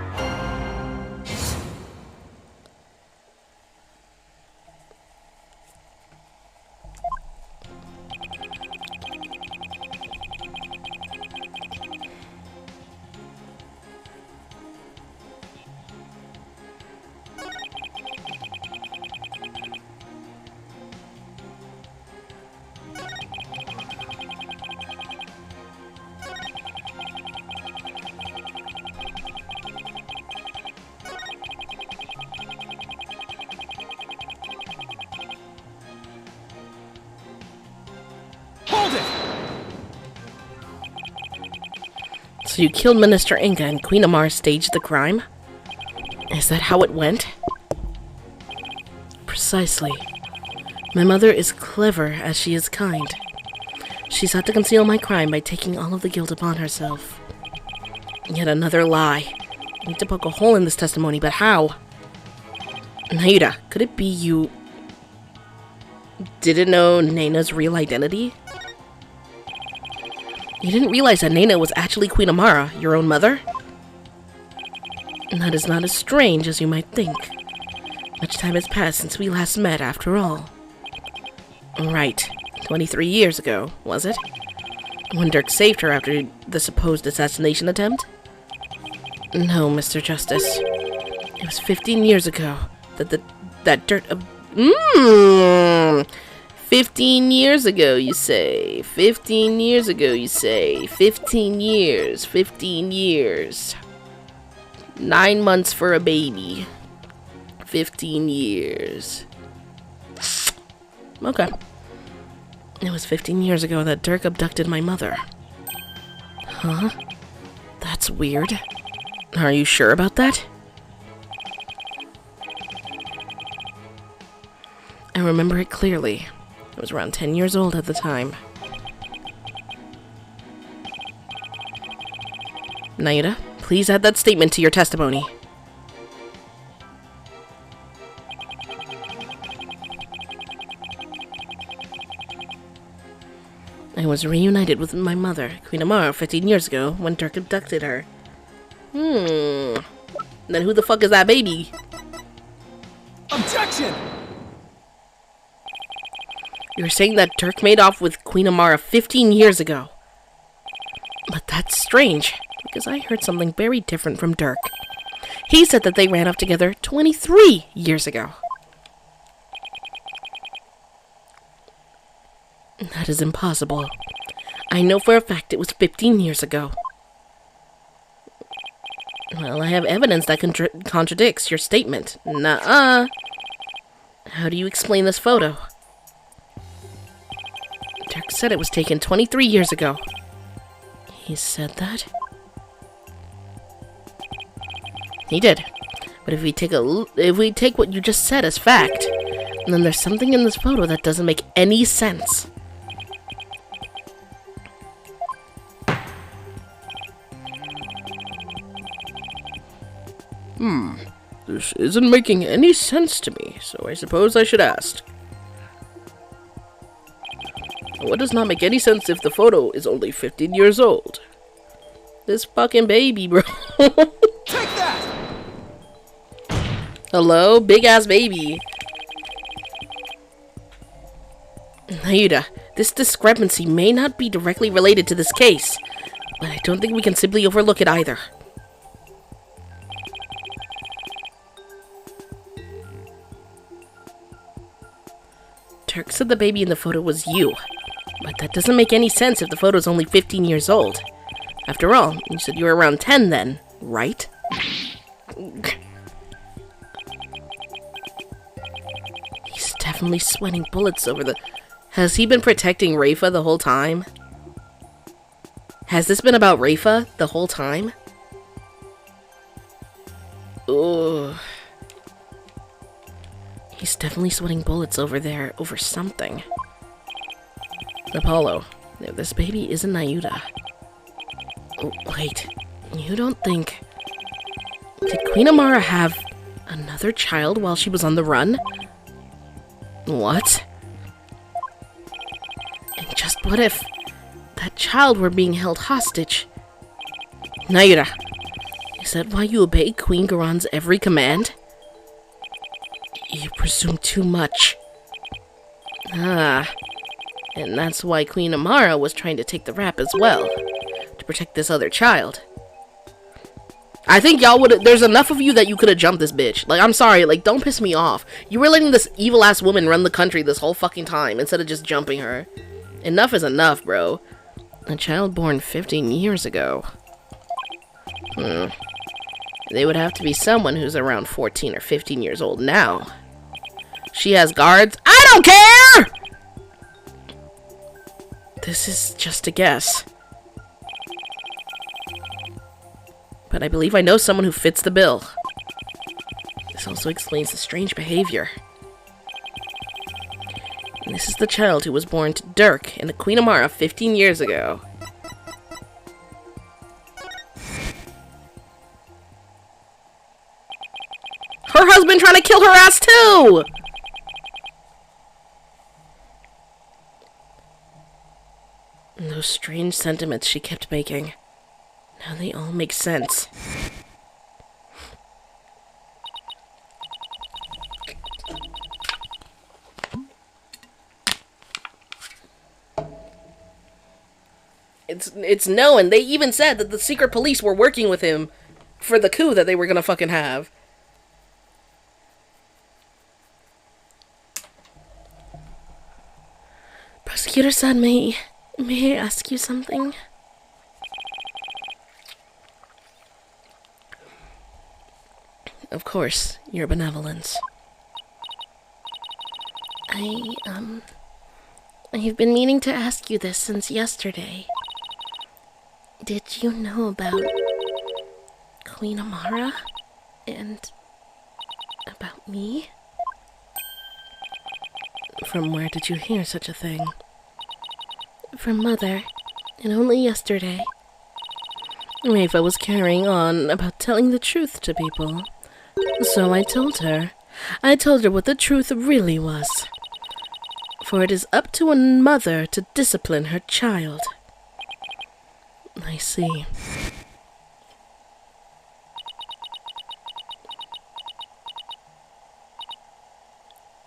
Hold it! So you killed Minister Inga and Queen Amar staged the crime? Is that how it went? Precisely. My mother is clever as she is kind. She sought to conceal my crime by taking all of the guilt upon herself. Yet another lie. I need to poke a hole in this testimony, but how? Naida, could it be you didn't know Naina's real identity? You didn't realize that Naina was actually Queen Amara, your own mother? That is not as strange as you might think. Much time has passed since we last met, after all. Right. 23 years ago, was it? When Dirk saved her after the supposed assassination attempt? No, Mr. Justice. It was 15 years ago that Dirk... 15 years ago, you say. 15 years ago, you say. 15 years. 15 years. 9 months for a baby. 15 years. Okay. It was 15 years ago that Dirk abducted my mother. Huh? That's weird. Are you sure about that? I remember it clearly. I was around 10 years old at the time. Naida, please add that statement to your testimony. I was reunited with my mother, Queen Amara, 15 years ago when Dirk abducted her. Then who the fuck is that baby? Objection! You're saying that Dirk made off with Queen Amara 15 years ago. But that's strange, because I heard something very different from Dirk. He said that they ran off together 23 years ago. That is impossible. I know for a fact it was 15 years ago. Well, I have evidence that contradicts your statement. Nuh-uh. How do you explain this photo? Dirk said it was taken 23 years ago. He said that? He did. But if we take what you just said as fact, then there's something in this photo that doesn't make any sense. This isn't making any sense to me, so I suppose I should ask. What does not make any sense if the photo is only 15 years old? This fucking baby, bro. Take that! Hello? Big ass baby. Naida, this discrepancy may not be directly related to this case, but I don't think we can simply overlook it either. Turk said the baby in the photo was you, but that doesn't make any sense if the photo is only 15 years old. After all, you said you were around 10 then, right? He's definitely sweating bullets over the... Has he been protecting Rafa the whole time? Has this been about Rafa the whole time? Ugh. He's definitely sweating bullets over there over something. Apollo, this baby isn't Nayuta. Oh, wait, you don't think... Did Queen Amara have another child while she was on the run? What? And just what if that child were being held hostage? Nayuta, is that why you obey Queen Garan's every command? You presume too much. Ah, and that's why Queen Amara was trying to take the rap as well, to protect this other child. I think y'all would. There's enough of you that you could have jumped this bitch. Like, I'm sorry, like, don't piss me off. You were letting this evil ass woman run the country this whole fucking time instead of just jumping her. Enough is enough, bro. A child born 15 years ago. They would have to be someone who's around 14 or 15 years old now. She has guards. I don't care! This is just a guess. But I believe I know someone who fits the bill. This also explains the strange behavior. And this is the child who was born to Dirk and the Queen Amara 15 years ago. Her husband trying to kill her ass too! And those strange sentiments she kept making. Now they all make sense. It's known. They even said that the secret police were working with him for the coup that they were gonna fucking have. Prosecutor-san, may I ask you something? Of course, your benevolence. I've been meaning to ask you this since yesterday. Did you know about Queen Amara? And about me? From where did you hear such a thing? From Mother, and only yesterday. Rafa was carrying on about telling the truth to people. So I told her. I told her what the truth really was. For it is up to a mother to discipline her child. I see.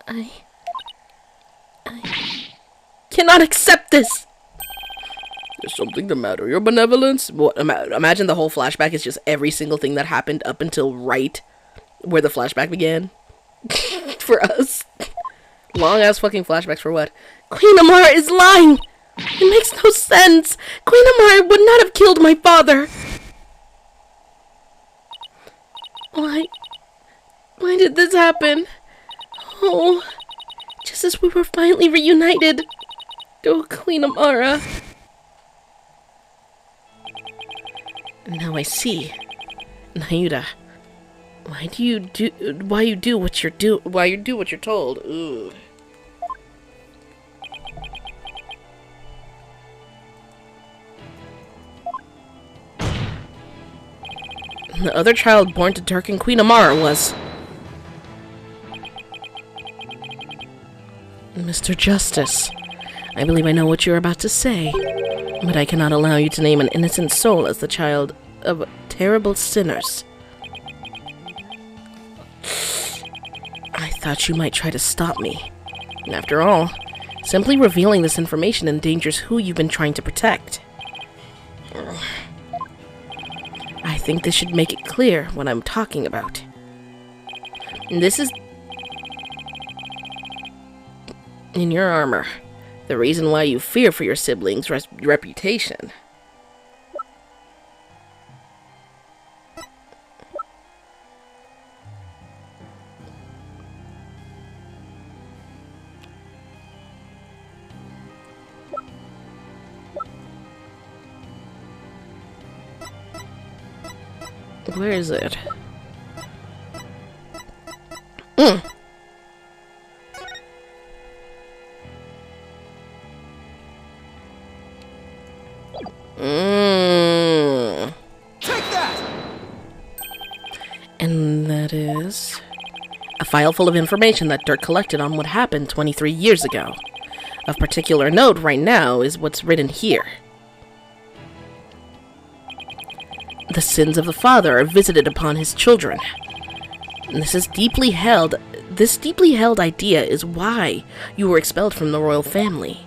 I cannot accept this! There's something the matter, your benevolence? What, imagine the whole flashback is just every single thing that happened up until right where the flashback began. For us. Long ass fucking flashbacks for what? Queen Amara is lying! It makes no sense! Queen Amara would not have killed my father! Why did this happen? Oh, just as we were finally reunited. Oh, Queen Amara. Now I see. Nayuta, why you do what you're told? Ooh. The other child born to Dirk and Queen Amara was Mr. Justice. I believe I know what you're about to say, but I cannot allow you to name an innocent soul as the child of terrible sinners. I thought you might try to stop me. After all, simply revealing this information endangers who you've been trying to protect. I think this should make it clear what I'm talking about. This is in your armor. The reason why you fear for your siblings' reputation. Where is it? Take that! And that is a file full of information that Dirk collected on what happened 23 years ago. Of particular note right now is what's written here. The sins of the father are visited upon his children. And this deeply held idea is why you were expelled from the royal family.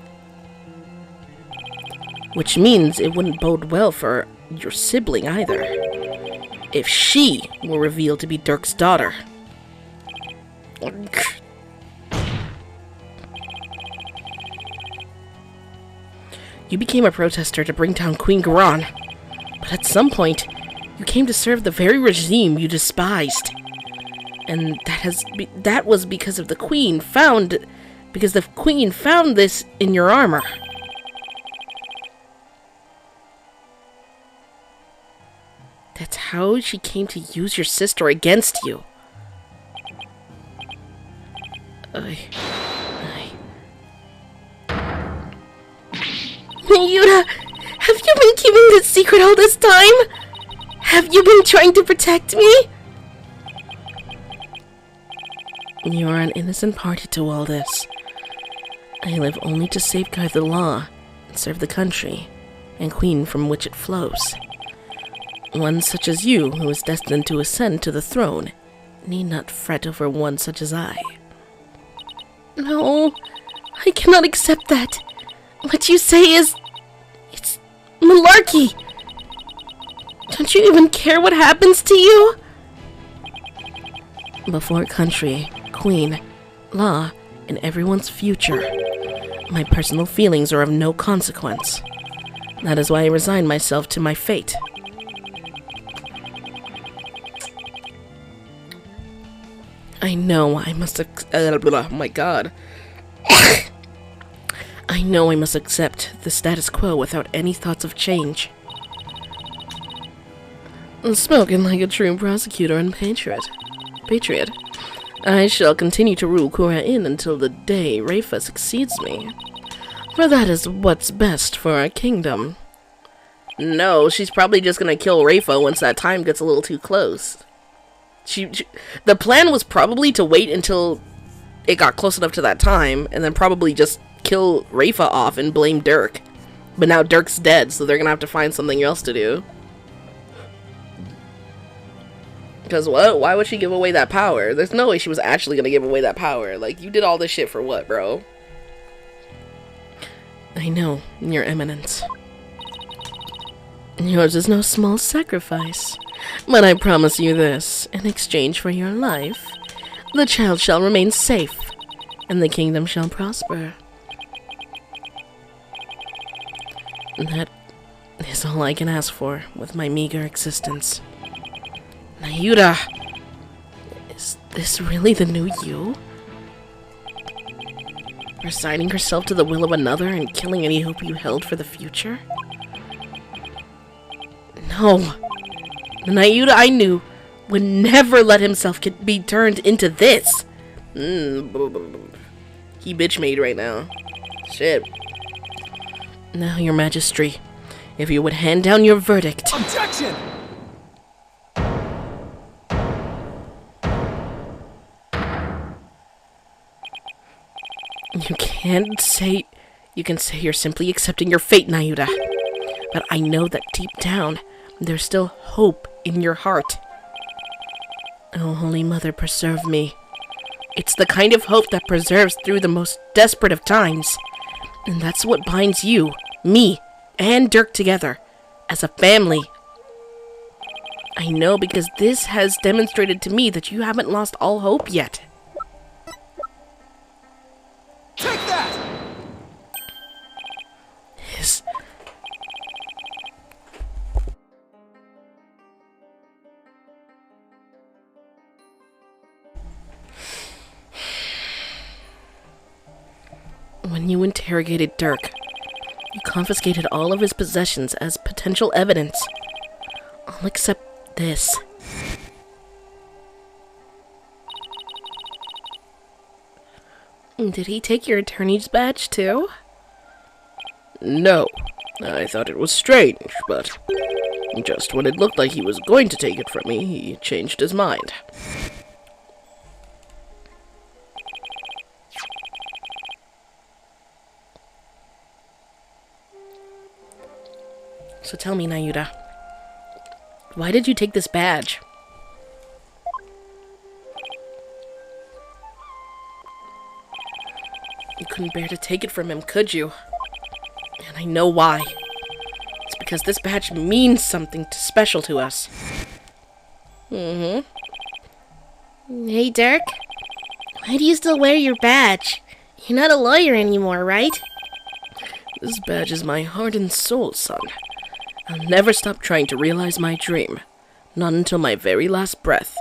Which means it wouldn't bode well for your sibling either, if she were revealed to be Dirk's daughter. You became a protester to bring down Queen Garan, but at some point, you came to serve the very regime you despised. And that was because the Queen found this in your armor. That's how she came to use your sister against you. Yuta, have you been keeping this secret all this time? Have you been trying to protect me? You are an innocent party to all this. I live only to safeguard the law and serve the country and queen from which it flows. One such as you, who is destined to ascend to the throne, need not fret over one such as I. No, I cannot accept that. What you say is... it's malarkey. Don't you even care what happens to you? Before country, queen, law, and everyone's future, my personal feelings are of no consequence. That is why I resign myself to my fate. I know I must my god. I know I must accept the status quo without any thoughts of change. Spoken like a true prosecutor and patriot. I shall continue to rule Kura Inn until the day Rafa succeeds me. For that is what's best for our kingdom. No, she's probably just gonna kill Rafa once that time gets a little too close. The plan was probably to wait until it got close enough to that time, and then probably just kill Rafa off and blame Dirk. But now Dirk's dead, so they're gonna have to find something else to do. Because what? Why would she give away that power? There's no way she was actually gonna give away that power. Like, you did all this shit for what, bro? I know, Your Eminence. Yours is no small sacrifice. But I promise you this, in exchange for your life, the child shall remain safe, and the kingdom shall prosper. That is all I can ask for with my meager existence. Nayuta, is this really the new you? Resigning herself to the will of another and killing any hope you held for the future? No. The Nayuta I knew would never let himself be turned into this. He bitch made right now. Shit. Now, Your Majesty, if you would hand down your verdict. Objection! You can say you're simply accepting your fate, Nayuda. But I know that deep down, there's still hope in your heart. Oh, Holy Mother, preserve me. It's the kind of hope that preserves through the most desperate of times. And that's what binds you, me, and Dirk together, as a family. I know because this has demonstrated to me that you haven't lost all hope yet. Take that! His... When you interrogated Dirk, you confiscated all of his possessions as potential evidence. All except this. Did he take your attorney's badge too? No. I thought it was strange, but just when it looked like he was going to take it from me, he changed his mind. So tell me, Nayuda, why did you take this badge? You couldn't bear to take it from him, could you? And I know why. It's because this badge means something special to us. Hey, Dirk. Why do you still wear your badge? You're not a lawyer anymore, right? This badge is my heart and soul, son. I'll never stop trying to realize my dream. Not until my very last breath.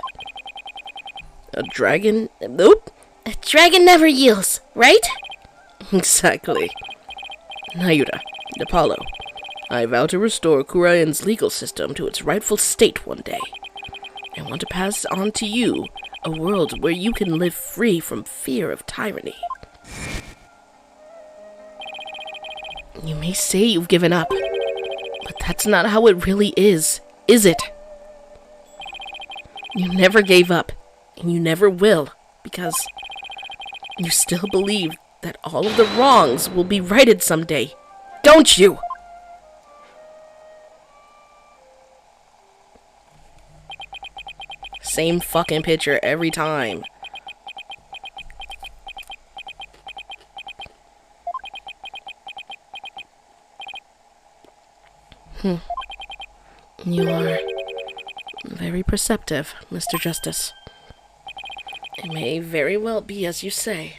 A dragon... Oop! A dragon never yields, right? Exactly. Nayuda, Apollo, I vow to restore Kurayan's legal system to its rightful state one day. I want to pass on to you a world where you can live free from fear of tyranny. You may say you've given up, but that's not how it really is it? You never gave up, and you never will, because you still believe that all of the wrongs will be righted someday, don't you? Same fucking picture every time. You are very perceptive, Mr. Justice. It may very well be as you say.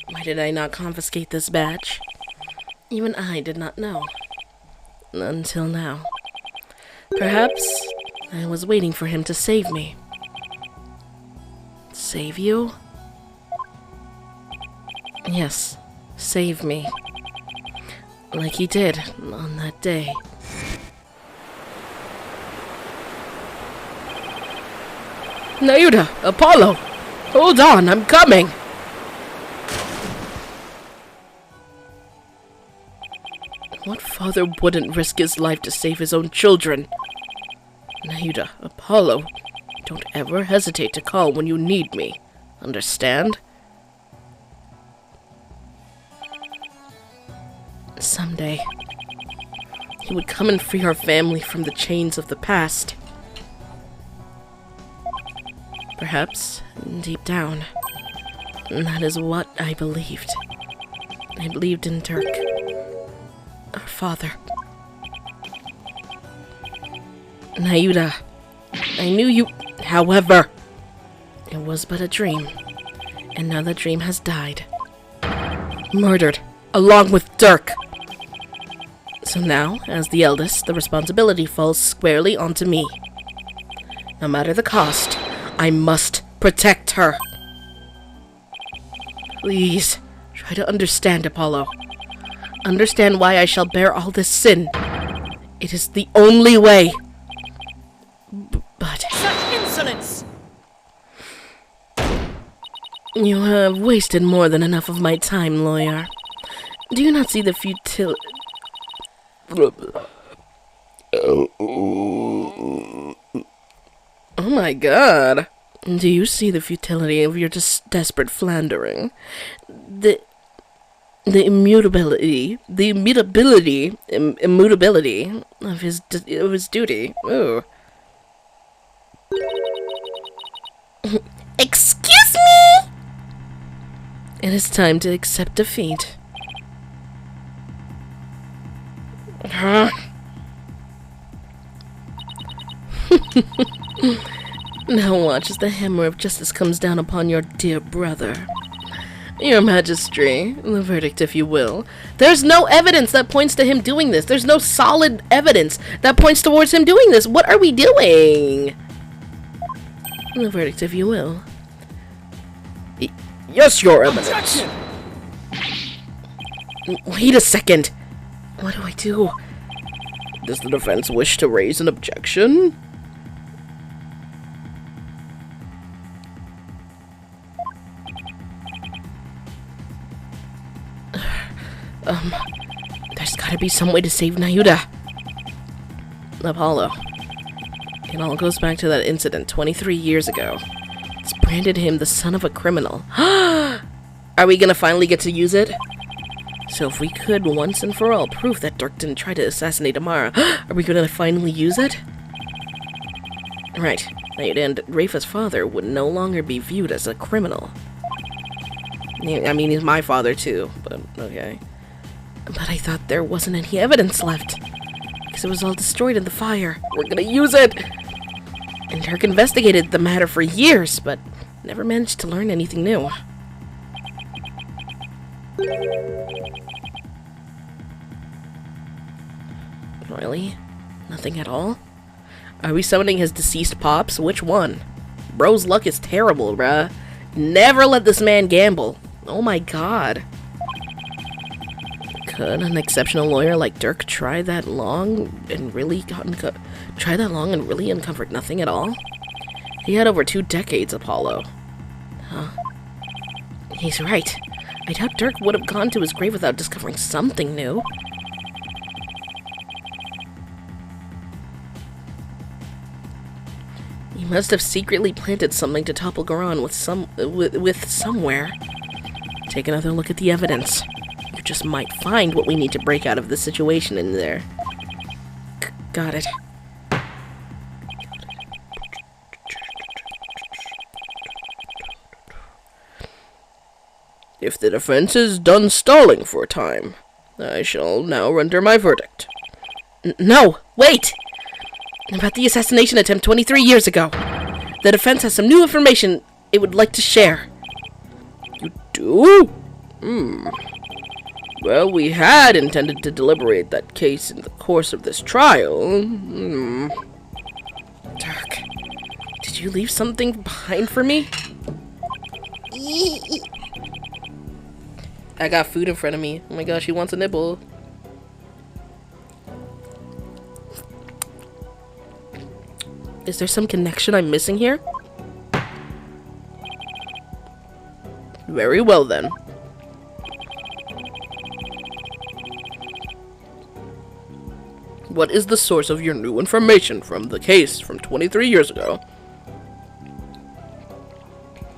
Why did I not confiscate this badge? Even I did not know. Until now. Perhaps I was waiting for him to save me. Save you? Yes, save me. Like he did on that day. Nayuda! Apollo! Hold on, I'm coming! What father wouldn't risk his life to save his own children? Nayuda, Apollo, don't ever hesitate to call when you need me. Understand? Someday, he would come and free our family from the chains of the past. Perhaps, deep down, that is what I believed. I believed in Dirk, our father. Nayuda, I knew you. However, it was but a dream, and now the dream has died. Murdered, along with Dirk. So now, as the eldest, the responsibility falls squarely onto me. No matter the cost, I must protect her. Please, try to understand, Apollo. Understand why I shall bear all this sin. It is the only way. But... Such insolence! You have wasted more than enough of my time, lawyer. Do you not see the futility... Oh my god. Do you see the futility of your desperate philandering? immutability of his duty. Ooh. Excuse me? It is time to accept defeat. Huh? Now watch as the hammer of justice comes down upon your dear brother. Your Majesty, the verdict if you will. There's no evidence that points to him doing this. There's no solid evidence that points towards him doing this. What are we doing? The verdict if you will. Yes, Your Eminence. Wait a second. What do I do? Does the defense wish to raise an objection? There's gotta be some way to save Nayuda. Apollo. It all goes back to that incident 23 years ago. It's branded him the son of a criminal. Are we gonna finally get to use it? So if we could once and for all prove that Dirk didn't try to assassinate Amara, are we gonna finally use it? Right. And Rafa's father would no longer be viewed as a criminal. I mean, he's my father too, but okay. But I thought there wasn't any evidence left. Because it was all destroyed in the fire. We're gonna use it! And Dirk investigated the matter for years, but never managed to learn anything new. Really? Nothing at all? Are we summoning his deceased pops? Which one? Bro's luck is terrible, bruh. Never let this man gamble. Oh my god. Could an exceptional lawyer like Dirk try that long and really uncovered nothing at all? He had over 2 decades, Apollo. Huh. He's right. I doubt Dirk would have gone to his grave without discovering something new. He must have secretly planted something to topple Garan with somewhere. Take another look at the evidence. You just might find what we need to break out of the situation in there. Got it. If the defense is done stalling for a time, I shall now render my verdict. No! Wait! About the assassination attempt 23 years ago. The defense has some new information it would like to share. You do? Well, we had intended to deliberate that case in the course of this trial. Dirk, did you leave something behind for me? I got food in front of me. Oh my gosh, he wants a nibble. Is there some connection I'm missing here? Very well then. What is the source of your new information from the case from 23 years ago?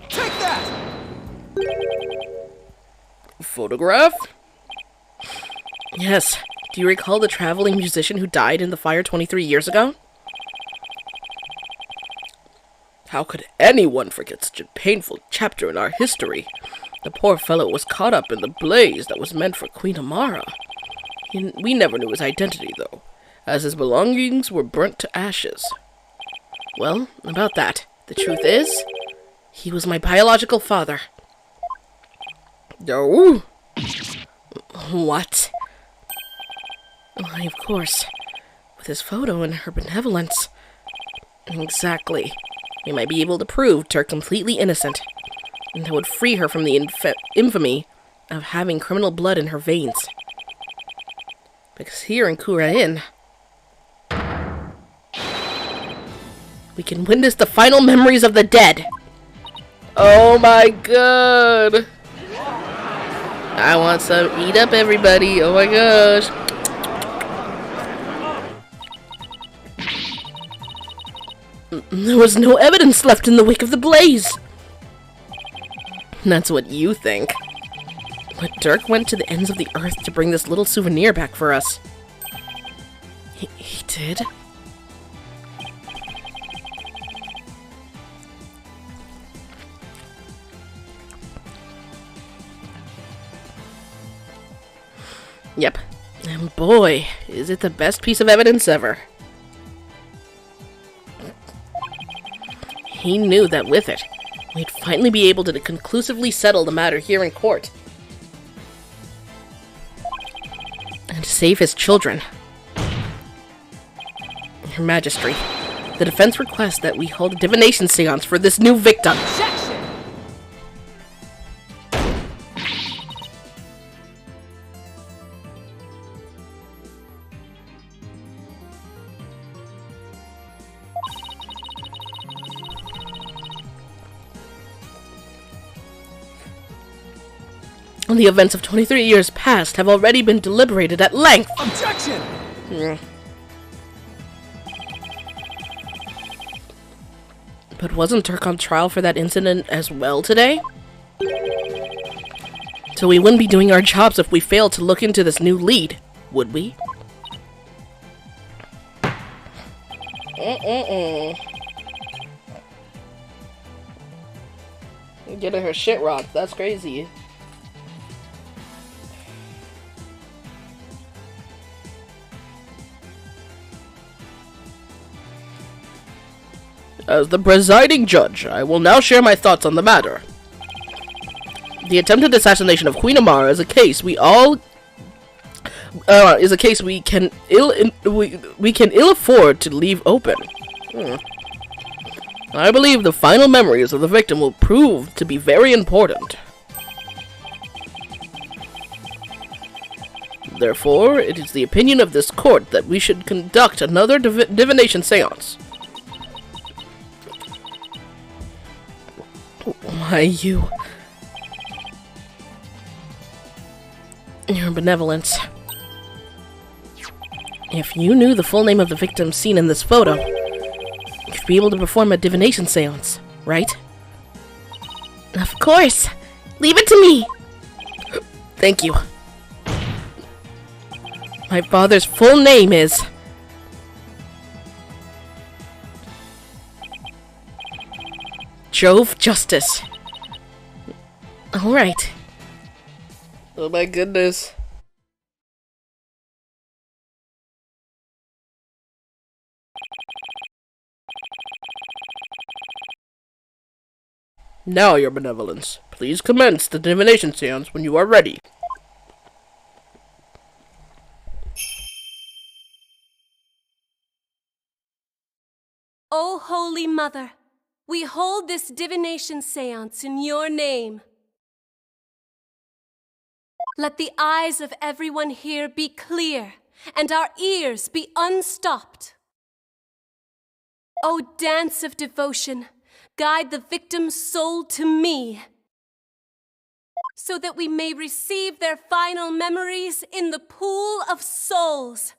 Take that! Photograph? Yes. Do you recall the traveling musician who died in the fire 23 years ago? How could anyone forget such a painful chapter in our history? The poor fellow was caught up in the blaze that was meant for Queen Amara. We never knew his identity, though, as his belongings were burnt to ashes. Well, about that, the truth is, he was my biological father. Oh? What? Why, of course. With his photo and her benevolence. Exactly. We might be able to prove Dirk completely innocent. And that would free her from the infamy of having criminal blood in her veins. Because here in Kurain, we can witness the final memories of the dead. Oh my god. I want some. Eat up, everybody. Oh my gosh. There was no evidence left in the wake of the blaze. That's what you think. But Dirk went to the ends of the earth to bring this little souvenir back for us. He did? Yep. And boy, is it the best piece of evidence ever. He knew that with it, we'd finally be able to conclusively settle the matter here in court. And save his children. Your Majesty, the defense requests that we hold a divination seance for this new victim. Objection! The events of 23 years past have already been deliberated at length. Objection! But wasn't Dirk on trial for that incident as well today? So we wouldn't be doing our jobs if we failed to look into this new lead, would we? Getting her shit rocked, that's crazy. As the presiding judge, I will now share my thoughts on the matter. The attempted assassination of Queen Amara is a case we can ill afford to leave open. I believe the final memories of the victim will prove to be very important. Therefore, it is the opinion of this court that we should conduct another divination seance. Why, your benevolence. If you knew the full name of the victim seen in this photo, you'd be able to perform a divination seance, right? Of course. Leave it to me. Thank you. My father's full name is... Jove Justice. Alright. Oh my goodness. Now, your benevolence, please commence the divination seance when you are ready. O Holy Mother, we hold this divination seance in your name. Let the eyes of everyone here be clear and our ears be unstopped. O dance of devotion, guide the victim's soul to me, so that we may receive their final memories in the pool of souls.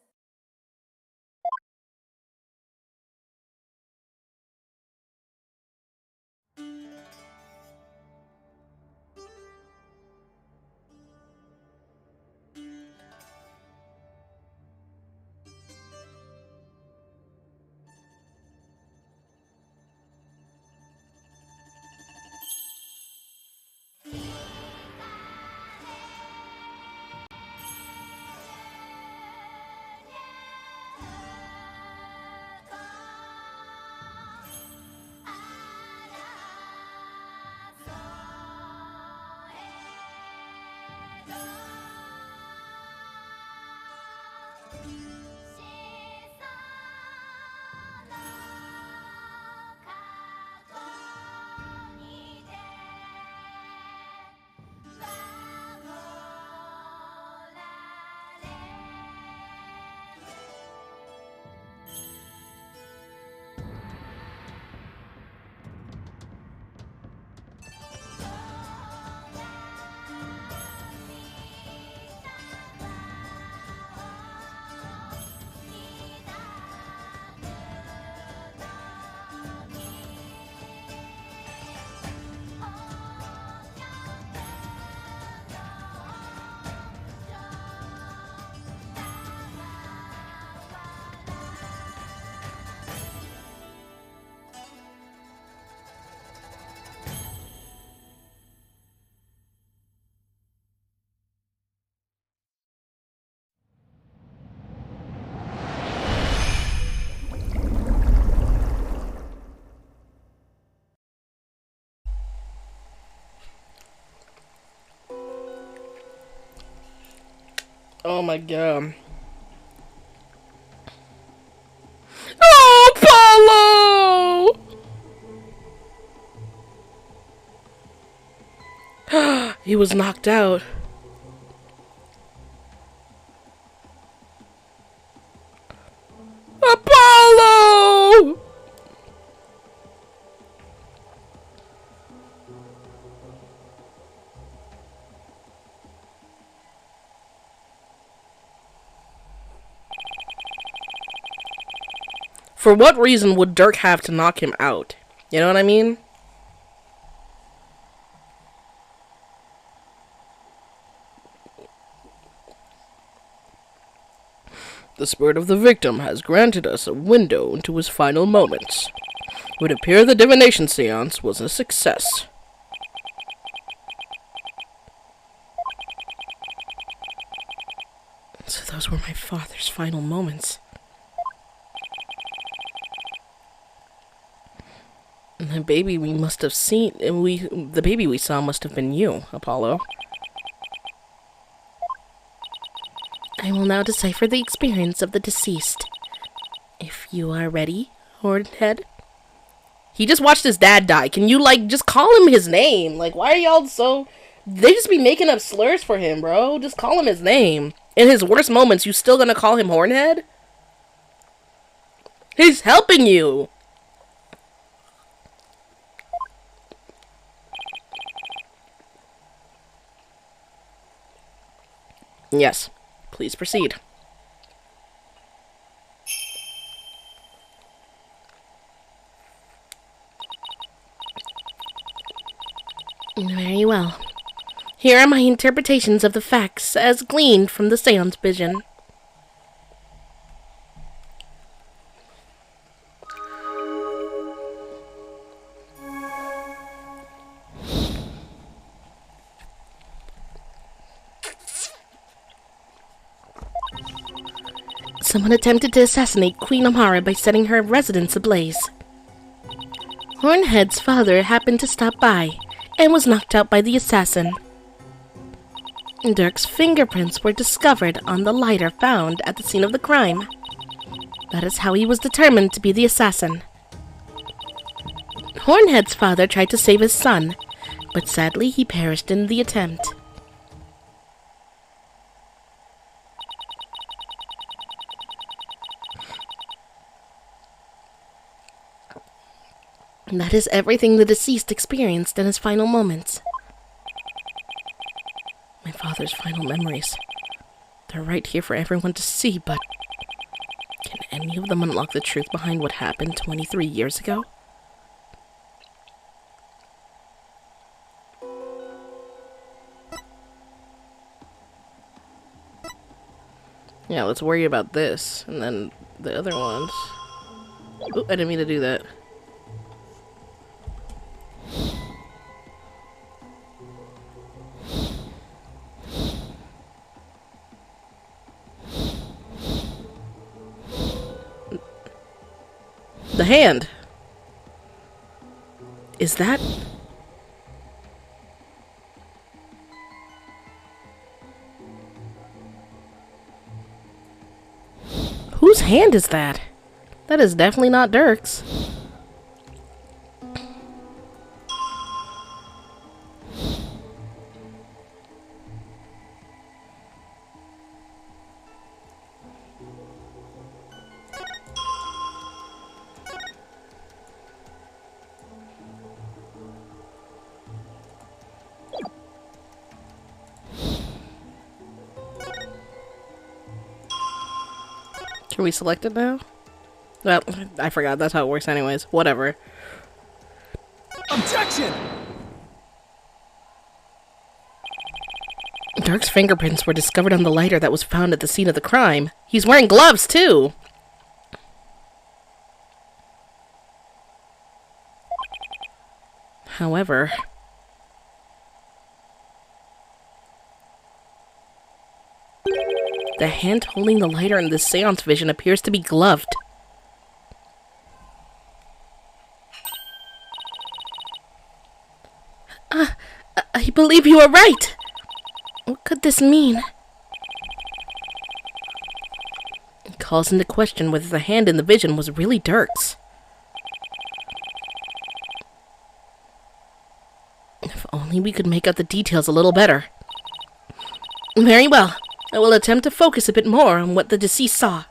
Oh my god. Oh, Paulo! He was knocked out. Apollo! For what reason would Dirk have to knock him out? You know what I mean? The spirit of the victim has granted us a window into his final moments. It would appear the divination seance was a success. So those were my father's final moments. And the baby we must have seen, the baby we saw must have been you, Apollo. I will now decipher the experience of the deceased. If you are ready, Hornhead. He just watched his dad die. Can you, like, just call him his name? Like, why are y'all so... They just be making up slurs for him, bro. Just call him his name. In his worst moments, you still gonna call him Hornhead? He's helping you! Yes. Please proceed. Very well. Here are my interpretations of the facts as gleaned from the seance vision. Someone attempted to assassinate Queen Amara by setting her residence ablaze. Hornhead's father happened to stop by and was knocked out by the assassin. Dirk's fingerprints were discovered on the lighter found at the scene of the crime. That is how he was determined to be the assassin. Hornhead's father tried to save his son, but sadly he perished in the attempt. That is everything the deceased experienced in his final moments. My father's final memories. They're right here for everyone to see, but can any of them unlock the truth behind what happened 23 years ago? Yeah, let's worry about this, and then the other ones. Oop, I didn't mean to do that. The hand. Is that... Whose hand is that? That is definitely not Dirk's. Can we select it now? Well, I forgot. That's how it works anyways. Whatever. Objection! Dirk's fingerprints were discovered on the lighter that was found at the scene of the crime. He's wearing gloves, too! However... the hand holding the lighter in this seance vision appears to be gloved. I believe you are right. What could this mean? calls into question whether the hand in the vision was really Dirk's. If only we could make out the details a little better. Very well. I will attempt to focus a bit more on what the deceased saw.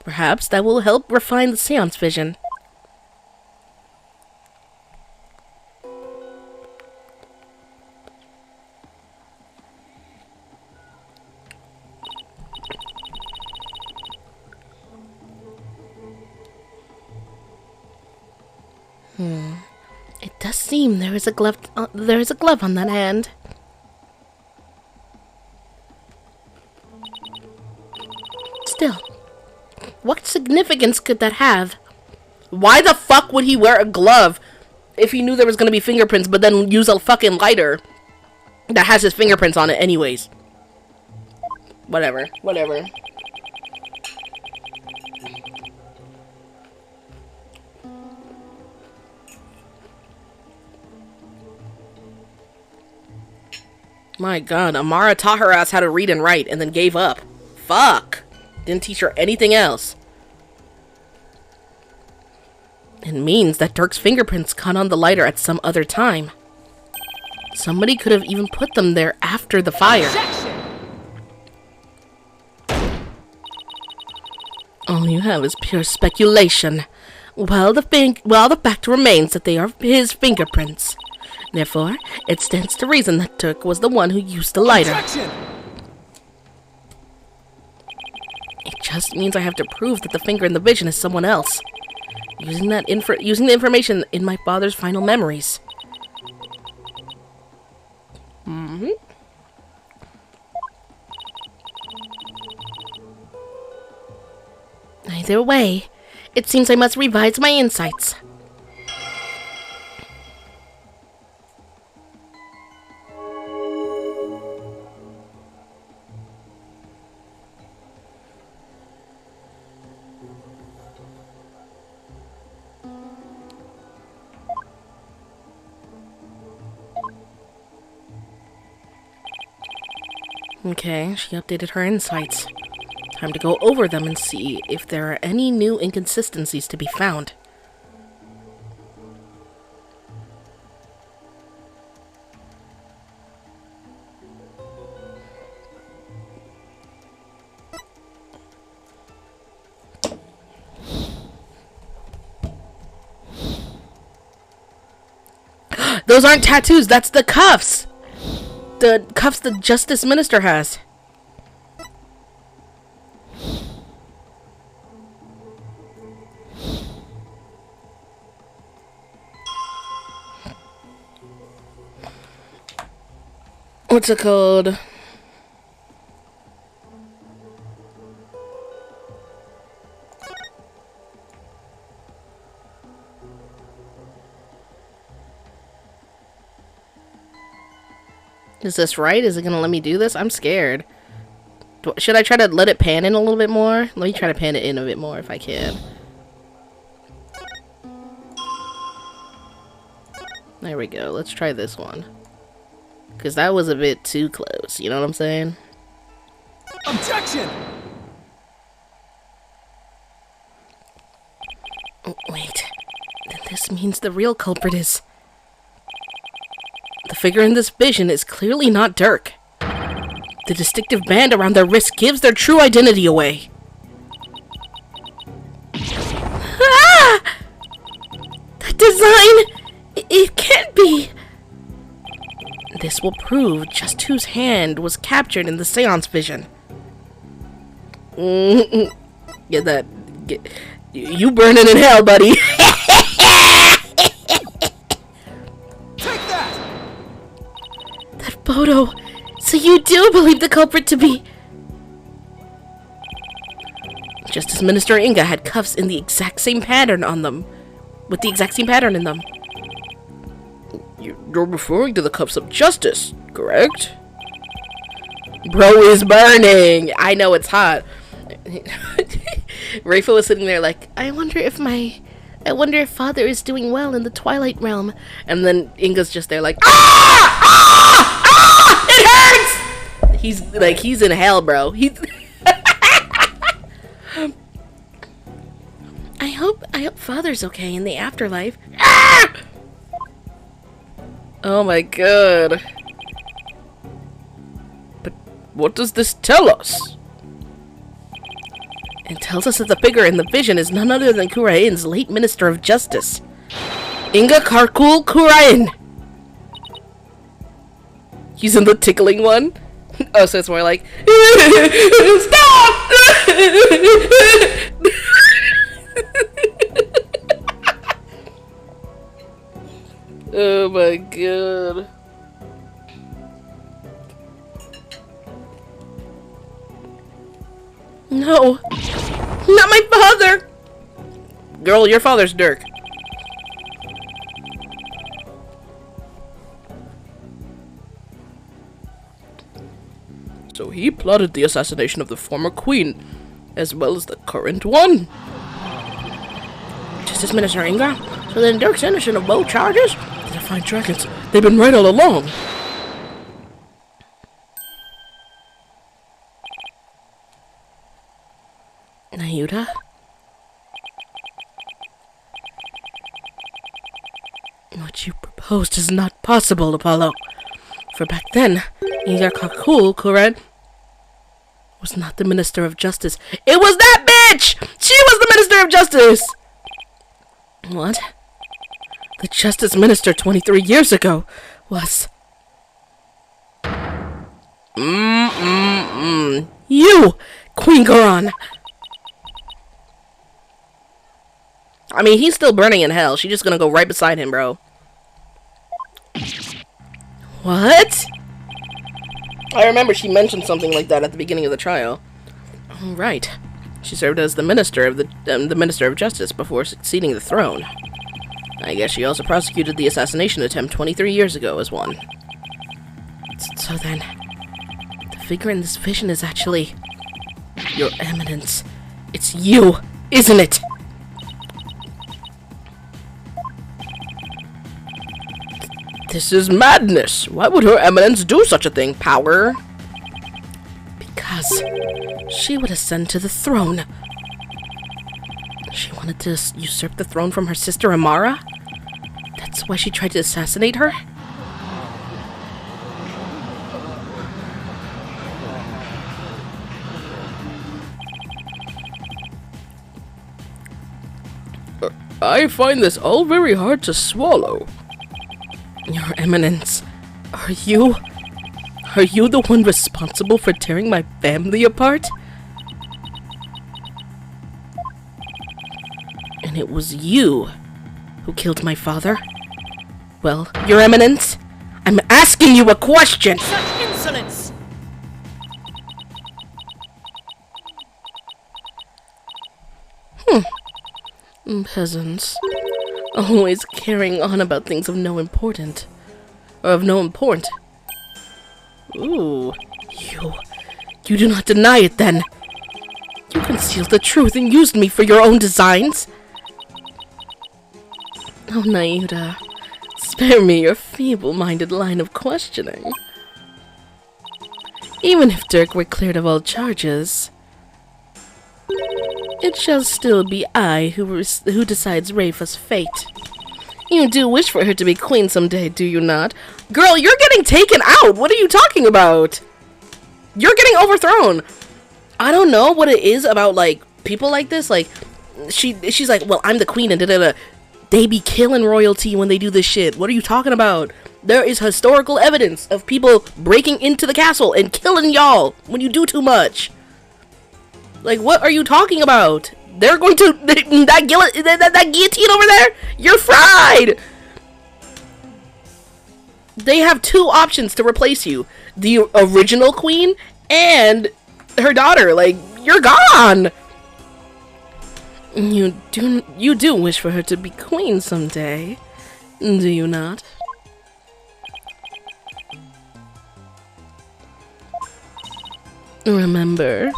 Perhaps that will help refine the seance vision. It does seem there is a glove on that hand. Still, what significance could that have? Why the fuck would he wear a glove if he knew there was gonna be fingerprints, but then use a fucking lighter that has his fingerprints on it anyways? Whatever. My god, Amara taught her ass how to read and write and then gave up. Fuck. Didn't teach her anything else. It means that Dirk's fingerprints caught on the lighter at some other time. Somebody could have even put them there after the fire. All you have is pure speculation. Well, the fact remains that they are his fingerprints. Therefore, it stands to reason that Dirk was the one who used the lighter. Objection! It just means I have to prove that the finger in the vision is someone else. Using the information in my father's final memories. Either way, it seems I must revise my insights. Okay, she updated her insights. Time to go over them and see if there are any new inconsistencies to be found. Those aren't tattoos, that's the cuffs! The cuffs the Justice Minister has. What's it called? Is this right? Is it gonna let me do this? I'm scared. Should I try to let it pan in a little bit more? Let me try to pan it in a bit more if I can. There we go. Let's try this one. Because that was a bit too close. You know what I'm saying? Objection! Oh, wait. Then this means the real culprit is... The figure in this vision is clearly not Dirk. The distinctive band around their wrist gives their true identity away. Ah! That design! It can't be! This will prove just whose hand was captured in the seance vision. Get that. You burning in hell, buddy. Take that! That photo. So you do believe the culprit to be... Justice Minister Inga had cuffs in the exact same pattern on them. With the exact same pattern in them. You're referring to the cuffs of justice, correct? Bro is burning. I know it's hot. Rayful was sitting there like, I wonder if father is doing well in the Twilight Realm. And then Inga's just there like, ah! Ah! Ah! It hurts! He's in hell, bro. I hope Father's okay in the afterlife. Ah! Oh my god. But what does this tell us? It tells us that the figure in the vision is none other than Kurain's late Minister of Justice, Inga Karkul Kurain. He's in the tickling one. Oh, so it's more like stop. Oh my god. No, not my father! Girl, your father's Dirk. So he plotted the assassination of the former queen, as well as the current one. Justice Minister Inga? So then Dirk's innocent of both charges? The Defiant Dragons, they've been right all along. Nayuta? What you proposed is not possible, Apollo. For back then, Inga Kakul Kuran was not the Minister of Justice. It was that bitch! She was the Minister of Justice! What? The Justice Minister 23 years ago was... You, Queen Goron! I mean, he's still burning in hell. She's just gonna go right beside him, bro. What? I remember she mentioned something like that at the beginning of the trial. Oh, right. She served as the Minister of the Minister of Justice before succeeding the throne. I guess she also prosecuted the assassination attempt 23 years ago as one. So then, the figure in this vision is actually... Your Eminence. It's you, isn't it? This is madness. Why would Her Eminence do such a thing, Power? Because she would ascend to the throne. She wanted to usurp the throne from her sister Amara? That's why she tried to assassinate her? I find this all very hard to swallow. Your Eminence, are you the one responsible for tearing my family apart? And it was you who killed my father? Well, Your Eminence, I'm asking you a question! Such insolence! Peasants. Always carrying on about things of no importance. Or of no import. Ooh. You do not deny it then. You concealed the truth and used me for your own designs. Oh, Nayuta. Spare me your feeble-minded line of questioning. Even if Dirk were cleared of all charges, it shall still be I who decides Rafa's fate. You do wish for her to be queen someday, do you not? Girl, you're getting taken out! What are you talking about? You're getting overthrown! I don't know what it is about, like, people like this. Like, she's like, well, I'm the queen and da-da-da. They be killing royalty when they do this shit. What are you talking about? There is historical evidence of people breaking into the castle and killing y'all when you do too much. Like, what are you talking about? They're going to... That guillotine over there? You're fried! They have two options to replace you. The original queen and her daughter. Like, you're gone! You do wish for her to be queen someday, do you not? Remember,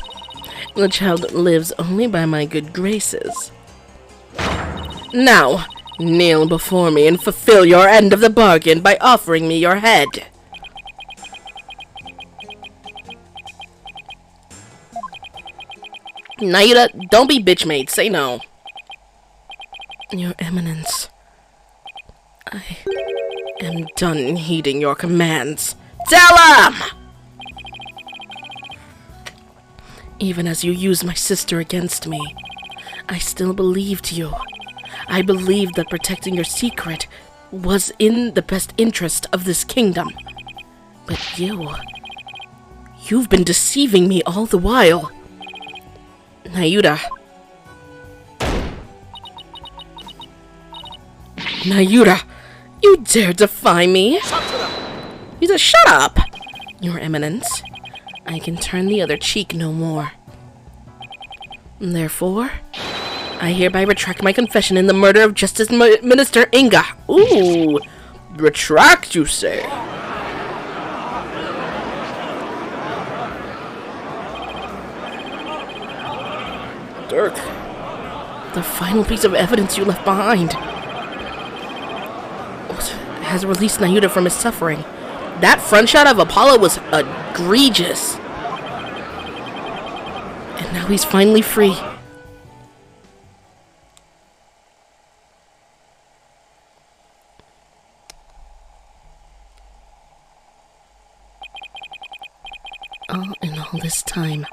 the child lives only by my good graces. Now, kneel before me and fulfill your end of the bargain by offering me your head. Naida, don't be bitch made. Say no. Your Eminence, I am done heeding your commands. Tell him! Even as you used my sister against me, I still believed you. I believed that protecting your secret was in the best interest of this kingdom. But you've been deceiving me all the while. Naida. Naida, you dare defy me? He said, shut up! Your Eminence, I can turn the other cheek no more. Therefore, I hereby retract my confession in the murder of Justice Minister Inga. Ooh, retract, you say? Dirk. The final piece of evidence you left behind has released Naida from his suffering. That front shot of Apollo was egregious. And now he's finally free. In all this time,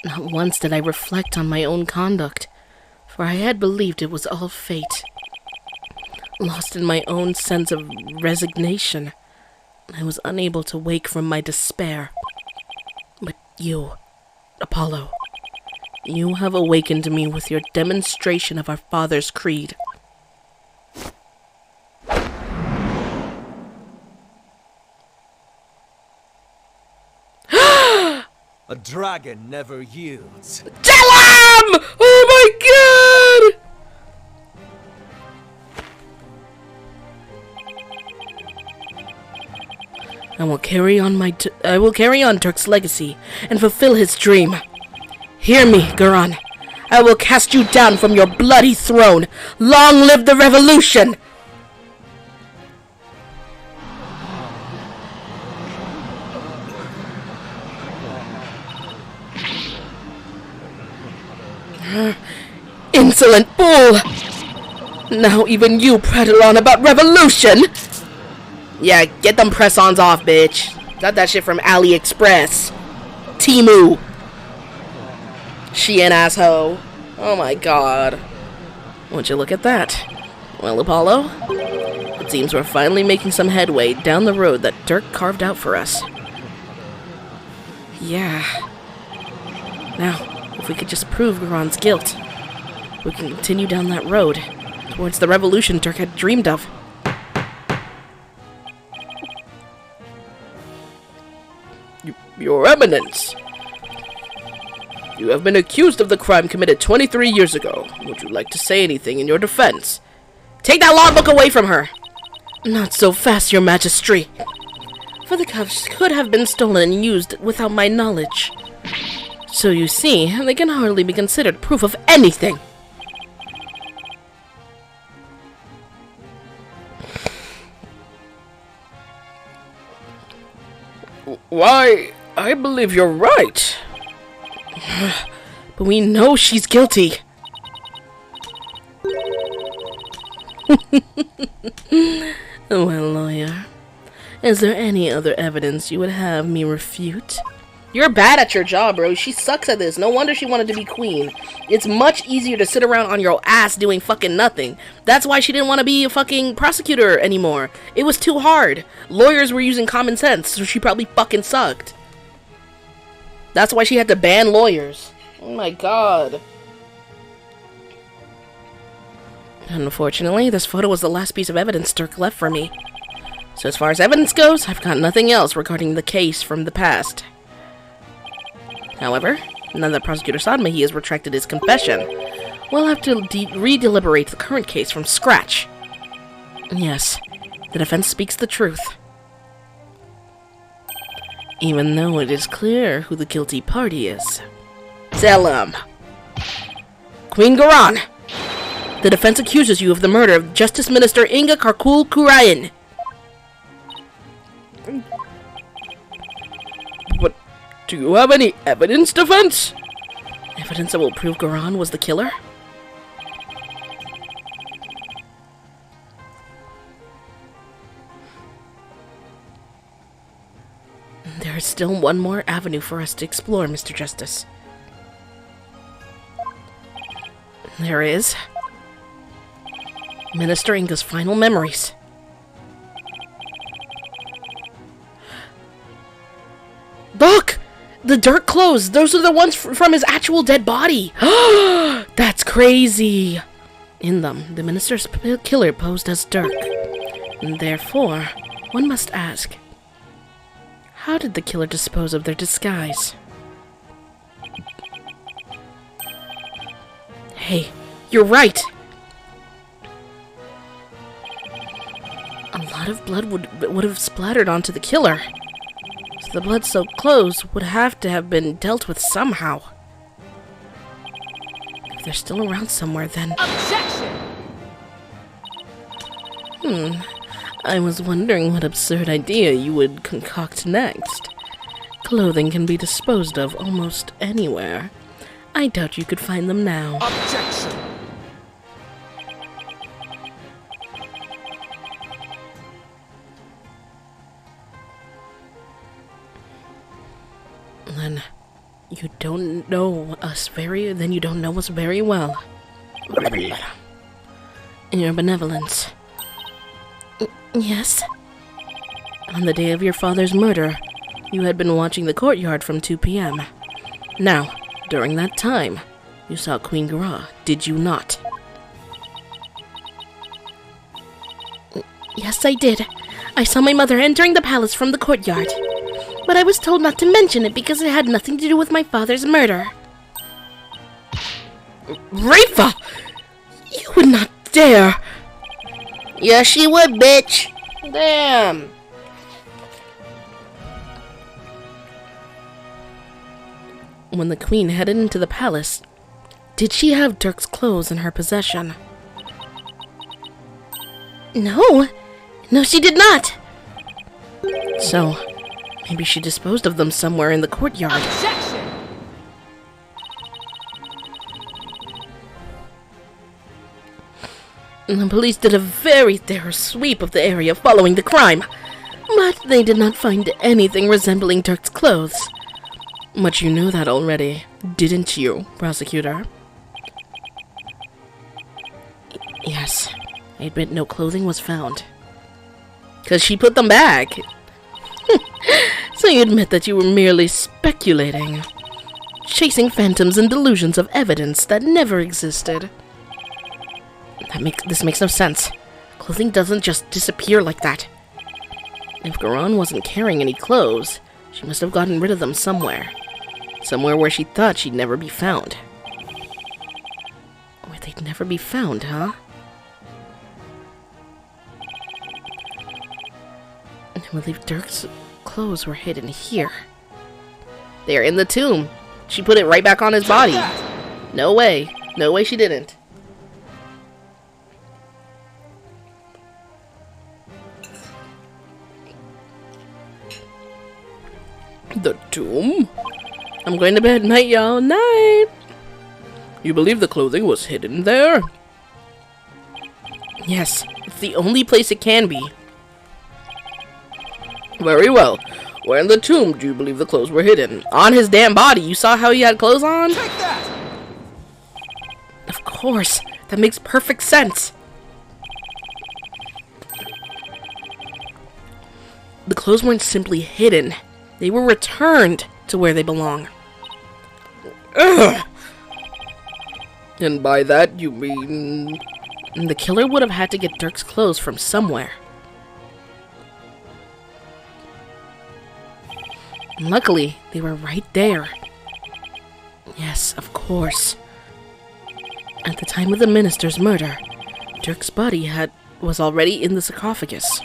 not once did I reflect on my own conduct, for I had believed it was all fate. Lost in my own sense of resignation, I was unable to wake from my despair. But you, Apollo, you have awakened me with your demonstration of our father's creed. A dragon never yields. Tell him! Oh my god! I will carry on Turk's legacy and fulfill his dream. Hear me, Garan. I will cast you down from your bloody throne. Long live the revolution! Insolent fool! Now even you prattle on about revolution! Yeah, get them press-ons off, bitch. Got that shit from AliExpress. Temu. She an asshole. Oh my god. Won't you look at that? Well, Apollo, it seems we're finally making some headway down the road that Dirk carved out for us. Yeah. Now, if we could just prove Garon's guilt, we can continue down that road towards the revolution Dirk had dreamed of. Your Eminence. You have been accused of the crime committed 23 years ago. Would you like to say anything in your defense? Take that logbook away from her! Not so fast, your majesty. For the cuffs could have been stolen and used without my knowledge. So you see, they can hardly be considered proof of anything. Why, I believe you're right. But we know she's guilty. Well, lawyer, is there any other evidence you would have me refute? You're bad at your job, bro. She sucks at this. No wonder she wanted to be queen. It's much easier to sit around on your ass doing fucking nothing. That's why she didn't want to be a fucking prosecutor anymore. It was too hard. Lawyers were using common sense, so she probably fucking sucked. That's why she had to ban lawyers. Oh my god. Unfortunately, this photo was the last piece of evidence Dirk left for me. So as far as evidence goes, I've got nothing else regarding the case from the past. However, now that Prosecutor Sadmahi has retracted his confession, we'll have to re-deliberate the current case from scratch. Yes, the defense speaks the truth. Even though it is clear who the guilty party is. Tell him. Queen Garan, the defense accuses you of the murder of Justice Minister Inga Karkul Kurayan. But do you have any evidence, defense? Evidence that will prove Garan was the killer? There is still one more avenue for us to explore, Mr. Justice. There is Minister Inga's final memories. Look! The dirt clothes! Those are the ones from his actual dead body! That's crazy! In them, the minister's killer posed as Dirk. And therefore, one must ask, how did the killer dispose of their disguise? Hey, you're right! A lot of blood would have splattered onto the killer. So the blood-soaked clothes would have to have been dealt with somehow. If they're still around somewhere, then... Objection! I was wondering what absurd idea you would concoct next. Clothing can be disposed of almost anywhere. I doubt you could find them now. Objection! Then you don't know us very well. Your benevolence. Yes? On the day of your father's murder, you had been watching the courtyard from 2 p.m. Now, during that time, you saw Queen Gra, did you not? Yes, I did. I saw my mother entering the palace from the courtyard. But I was told not to mention it because it had nothing to do with my father's murder. Rafa! You would not dare! Yeah, she would, bitch! Damn! When the queen headed into the palace, did she have Dirk's clothes in her possession? No! No, she did not! So, maybe she disposed of them somewhere in the courtyard. Objection! The police did a very thorough sweep of the area following the crime, but they did not find anything resembling Dirk's clothes. But you knew that already, didn't you, prosecutor? Yes, I admit no clothing was found. 'Cause she put them back. So you admit that you were merely speculating, chasing phantoms and delusions of evidence that never existed. This makes no sense. Clothing doesn't just disappear like that. If Garan wasn't carrying any clothes, she must have gotten rid of them somewhere. Somewhere where she thought she'd never be found. Where they'd never be found, huh? I believe Dirk's clothes were hidden here. They're in the tomb. She put it right back on his body. No way. No way she didn't. The tomb? I'm going to bed. Night, y'all. Night. You believe the clothing was hidden there? Yes, it's the only place it can be. Very well. Where in the tomb do you believe the clothes were hidden? On his damn body. You saw how he had clothes on? Take that! Of course. That makes perfect sense. The clothes weren't simply hidden. They were returned to where they belong. Ugh. And by that you mean... The killer would have had to get Dirk's clothes from somewhere. Luckily, they were right there. Yes, of course. At the time of the minister's murder, Dirk's body was already in the sarcophagus.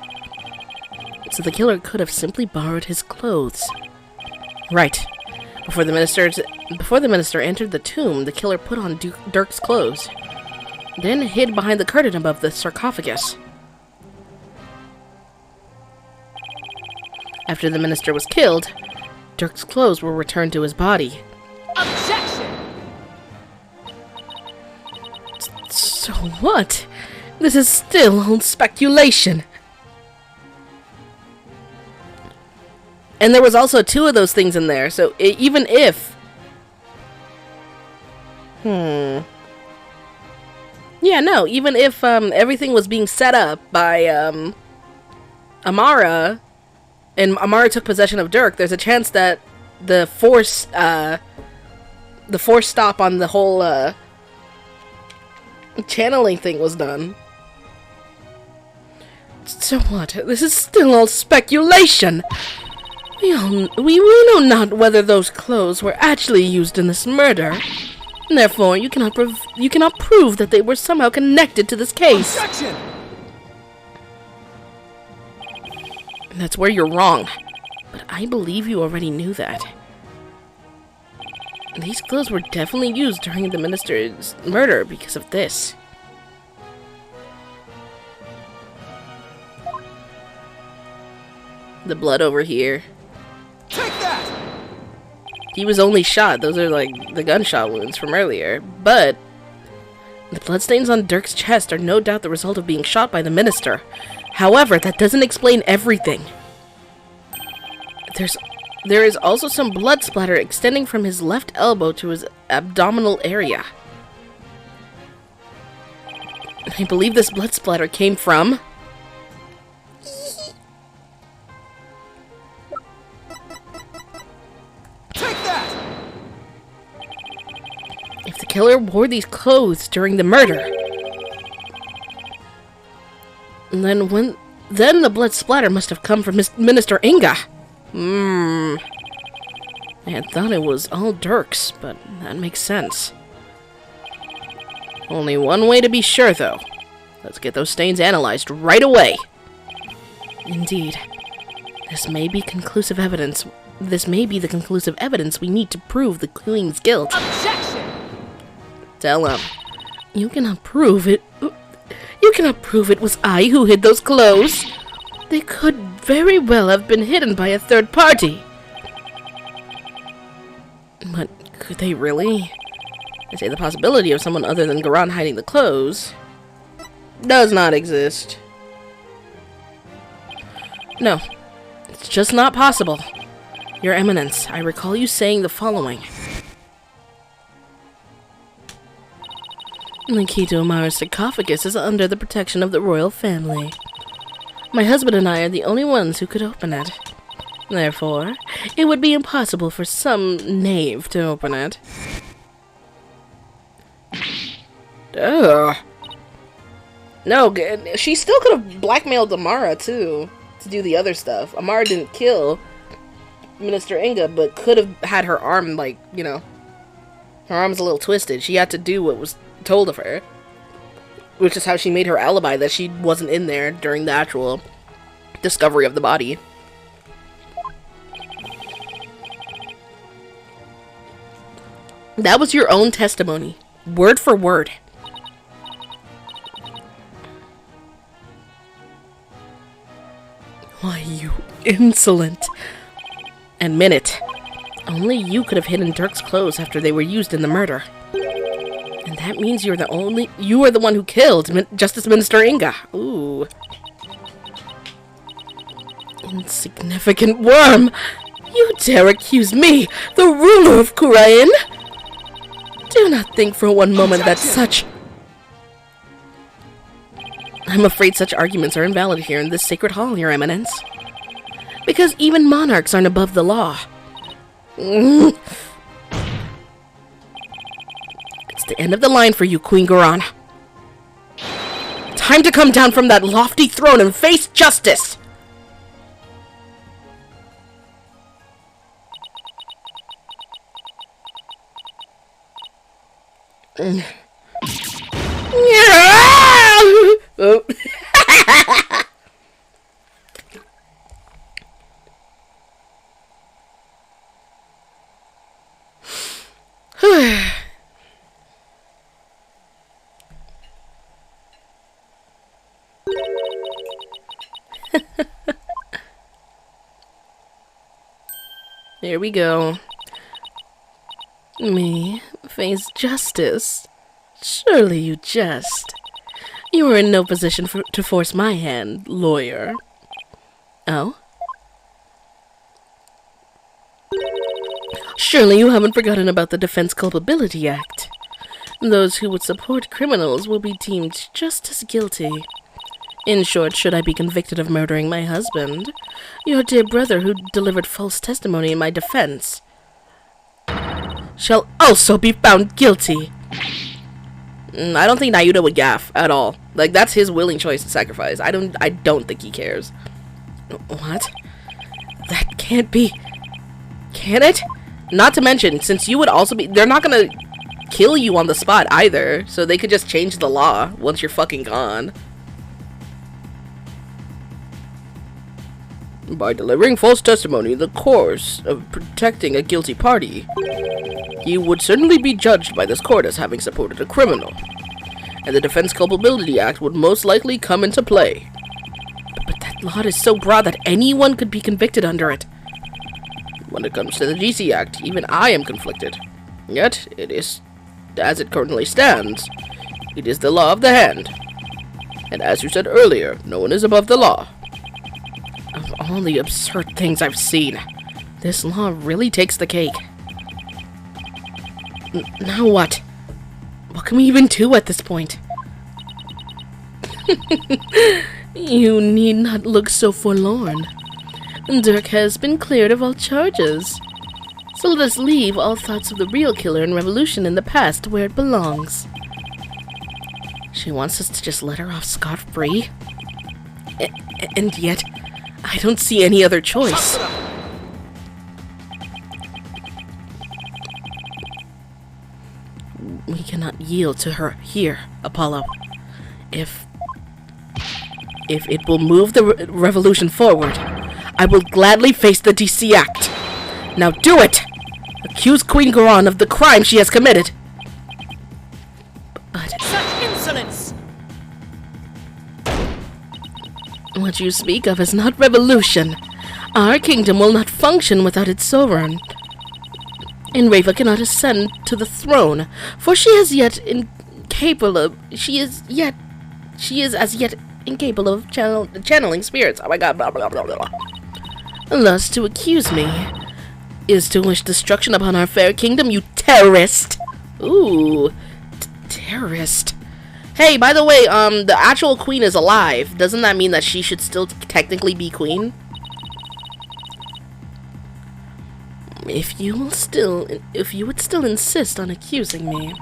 So the killer could have simply borrowed his clothes. Right. Before the minister entered the tomb, the killer put on Dirk's clothes, then hid behind the curtain above the sarcophagus. After the minister was killed, Dirk's clothes were returned to his body. Objection! So what? This is still all speculation. And there was also 2 of those things in there, so even if... Yeah, no, even if everything was being set up by Amara, and Amara took possession of Dirk, there's a chance that the force stop on the whole channeling thing was done. So what? This is still all speculation. We know not whether those clothes were actually used in this murder. Therefore, you cannot prove that they were somehow connected to this case. Objection! That's where you're wrong. But I believe you already knew that. These clothes were definitely used during the minister's murder because of this. The blood over here. Take that! He was only shot. Those are like the gunshot wounds from earlier. But the bloodstains on Dirk's chest are no doubt the result of being shot by the minister. However, that doesn't explain everything. There is also some blood splatter extending from his left elbow to his abdominal area. I believe this blood splatter came from... If the killer wore these clothes during the murder, then the blood splatter must have come from Minister Inga. I had thought it was all Dirk's, but that makes sense. Only one way to be sure, though. Let's get those stains analyzed right away. Indeed. This may be conclusive evidence. This may be the conclusive evidence we need to prove the Queen's guilt. Objection! Tell him. You cannot prove it. You cannot prove it was I who hid those clothes. They could very well have been hidden by a third party. But could they really? I say the possibility of someone other than Garan hiding the clothes does not exist. No, it's just not possible. Your Eminence, I recall you saying the following. The key to Amara's sarcophagus is under the protection of the royal family. My husband and I are the only ones who could open it. Therefore, it would be impossible for some knave to open it. Ugh. No, she still could have blackmailed Amara, too, to do the other stuff. Amara didn't kill Minister Inga, but could have had her arm, like, you know, her arm's a little twisted. She had to do what was told of her, which is how she made her alibi that she wasn't in there during the actual discovery of the body. That was your own testimony, word for word. Why, you insolent. Admit it. Only you could have hidden Dirk's clothes after they were used in the murder. And that means you are the one who killed Justice Minister Inga. Ooh. Insignificant worm! You dare accuse me, the ruler of Kurain? Do not think for one moment that such... I'm afraid such arguments are invalid here in this sacred hall, Your Eminence. Because even monarchs aren't above the law. It's the end of the line for you, Queen Garan. Time to come down from that lofty throne and face justice! Oh. Here we go. Me face justice? Surely you jest. You are in no position to force my hand, lawyer. Oh? Surely you haven't forgotten about the Defense Culpability Act. Those who would support criminals will be deemed just as guilty. In short, should I be convicted of murdering my husband, your dear brother who delivered false testimony in my defense shall also be found guilty. I don't think Nayuta would gaff at all. Like, that's his willing choice to sacrifice. I don't think he cares. What? That can't be... Can it? Not to mention, since you would also be... They're not gonna kill you on the spot either, so they could just change the law once you're fucking gone. By delivering false testimony in the course of protecting a guilty party, you would certainly be judged by this court as having supported a criminal, and the Defense Culpability Act would most likely come into play. But that law is so broad that anyone could be convicted under it. When it comes to the GC Act, even I am conflicted. Yet, it is, as it currently stands, it is the law of the hand. And as you said earlier, no one is above the law. Of all the absurd things I've seen, this law really takes the cake. Now what? What can we even do at this point? You need not look so forlorn. Dirk has been cleared of all charges. So let us leave all thoughts of the real killer and revolution in the past where it belongs. She wants us to just let her off scot-free? And yet, I don't see any other choice. We cannot yield to her here, Apollo. If it will move the revolution forward, I will gladly face the DC Act. Now do it! Accuse Queen Goran of the crime she has committed. But such insolence! What you speak of is not revolution. Our kingdom will not function without its sovereign. And Reva cannot ascend to the throne, for she is as yet incapable of channeling spirits. Oh my god, blah blah blah blah. Thus, to accuse me is to wish destruction upon our fair kingdom, you terrorist. Ooh, terrorist. Hey, by the way, the actual queen is alive. Doesn't that mean that she should still technically be queen? If you would still insist on accusing me,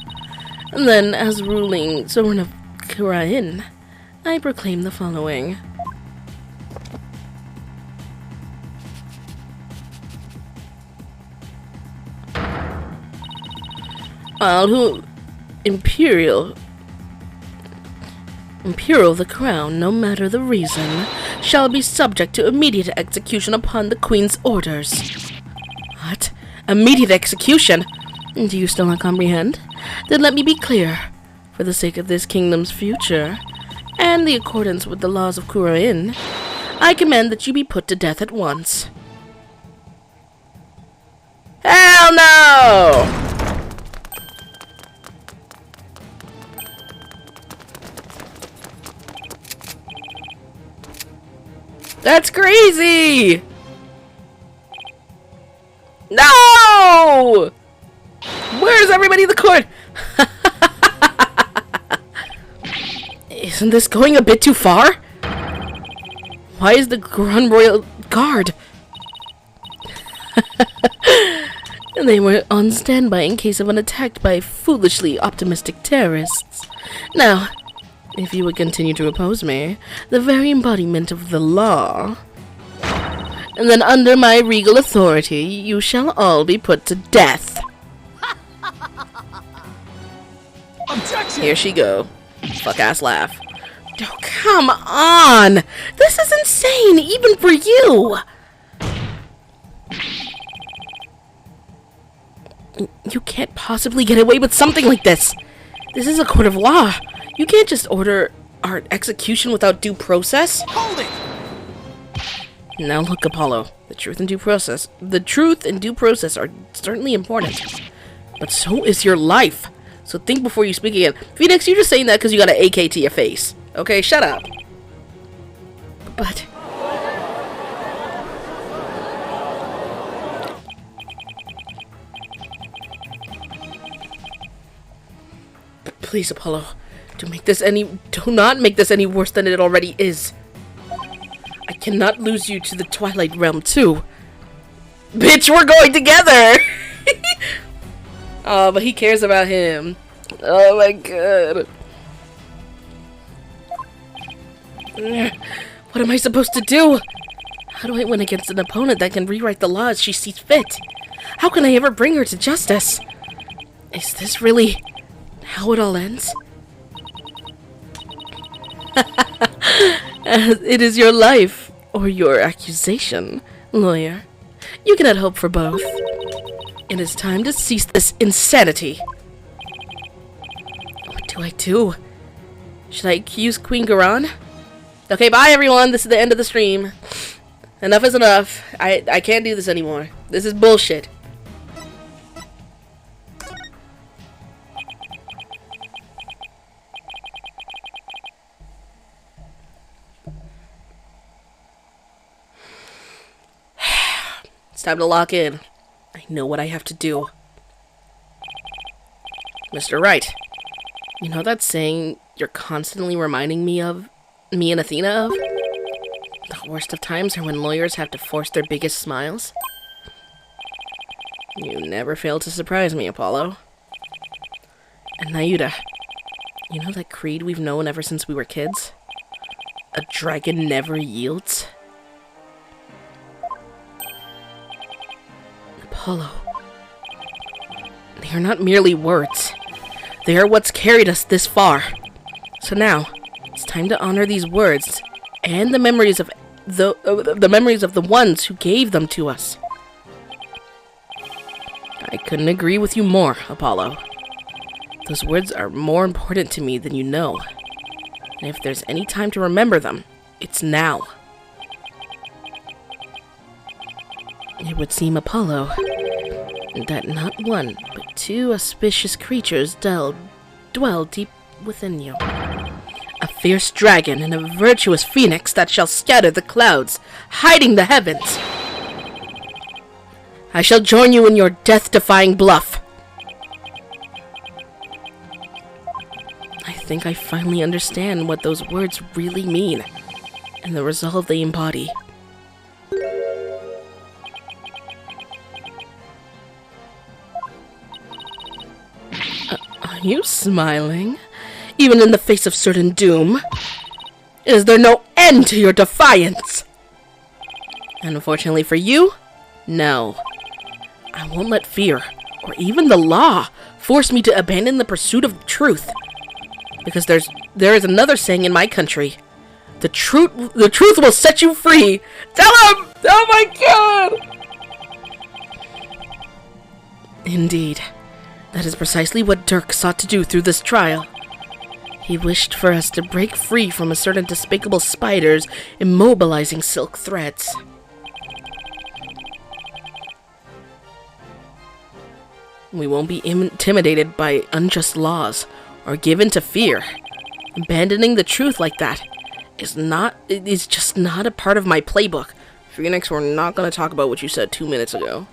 then as ruling sovereign of Kurain, I proclaim the following. All who Imperial the crown, no matter the reason, shall be subject to immediate execution upon the Queen's orders. What? Immediate execution? Do you still not comprehend? Then let me be clear. For the sake of this kingdom's future, and the accordance with the laws of Kurain, I command that you be put to death at once. Hell no! That's crazy! No! Where's everybody in the court? Isn't this going a bit too far? Why is the Grand Royal Guard? They were on standby in case of an attack by foolishly optimistic terrorists. Now, if you would continue to oppose me, the very embodiment of the law, and then under my regal authority, you shall all be put to death. Objection! Here she go. Fuck-ass laugh. Oh, come on! This is insane, even for you! You can't possibly get away with something like this. This is a court of law. You can't just order our execution without due process. Hold it! Now look, Apollo, the truth and due process are certainly important, but so is your life. So think before you speak again. Phoenix, you're just saying that because you got an AK to your face. Okay, shut up. But... Please, Apollo, do not make this any worse than it already is. I cannot lose you to the Twilight Realm too. Bitch, we're going together! Oh, but he cares about him. Oh my god. What am I supposed to do? How do I win against an opponent that can rewrite the law as she sees fit? How can I ever bring her to justice? Is this really how it all ends? It is your life, or your accusation, lawyer. You cannot hope for both. It is time to cease this insanity. What do I do? Should I accuse Queen Garan? Okay, bye everyone. This is the end of the stream. Enough is enough. I can't do this anymore. This is bullshit. It's time to lock in. I know what I have to do. Mr. Wright, you know that saying you're constantly reminding me and Athena of? The worst of times are when lawyers have to force their biggest smiles. You never fail to surprise me, Apollo. And Nayuta, you know that creed we've known ever since we were kids? A dragon never yields? Apollo, they are not merely words. They are what's carried us this far. So now, it's time to honor these words and the memories of the ones who gave them to us. I couldn't agree with you more, Apollo. Those words are more important to me than you know. And if there's any time to remember them, it's now. It would seem, Apollo, that not one, but two auspicious creatures dwell deep within you. A fierce dragon and a virtuous phoenix that shall scatter the clouds, hiding the heavens. I shall join you in your death-defying bluff. I think I finally understand what those words really mean, and the resolve they embody. Are you smiling? Even in the face of certain doom? Is there no end to your defiance? Unfortunately for you, no. I won't let fear, or even the law, force me to abandon the pursuit of truth. Because there is another saying in my country. The truth will set you free. Tell him! Oh my god! Indeed. That is precisely what Dirk sought to do through this trial. He wished for us to break free from a certain despicable spider's immobilizing silk threads. We won't be intimidated by unjust laws or given to fear. Abandoning the truth like that is just not a part of my playbook. Phoenix, we're not going to talk about what you said 2 minutes ago.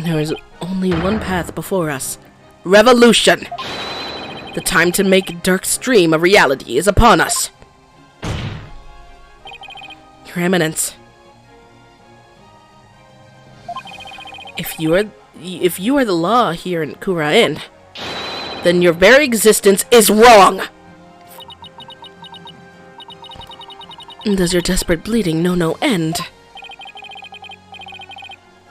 There is only one path before us. Revolution! The time to make Dirk's dream a reality is upon us. Your Eminence. If you are the law here in Kurain, then your very existence is wrong! Does your desperate bleeding know no end?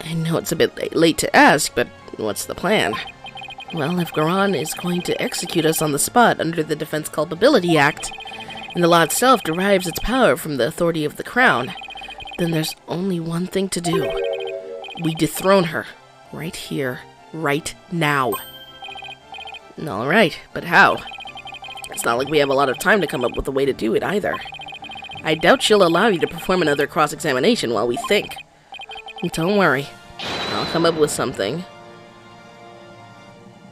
I know it's a bit late to ask, but what's the plan? Well, if Garan is going to execute us on the spot under the Defense Culpability Act, and the law itself derives its power from the authority of the Crown, then there's only one thing to do. We dethrone her. Right here. Right now. Alright, but how? It's not like we have a lot of time to come up with a way to do it either. I doubt she'll allow you to perform another cross-examination while we think. Don't worry. I'll come up with something.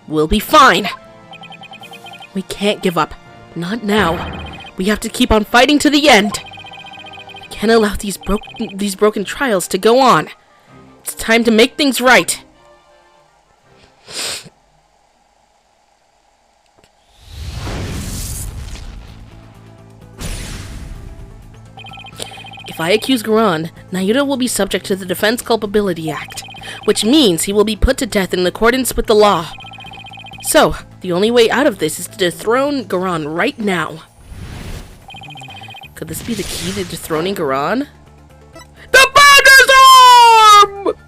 We'll be fine! We can't give up. Not now. We have to keep on fighting to the end. I can't allow these broken trials to go on. It's time to make things right. If I accuse Garan, Nayuta will be subject to the Defense Culpability Act, which means he will be put to death in accordance with the law. So, the only way out of this is to dethrone Garan right now. Could this be the key to dethroning Garan? The Founder's Orb!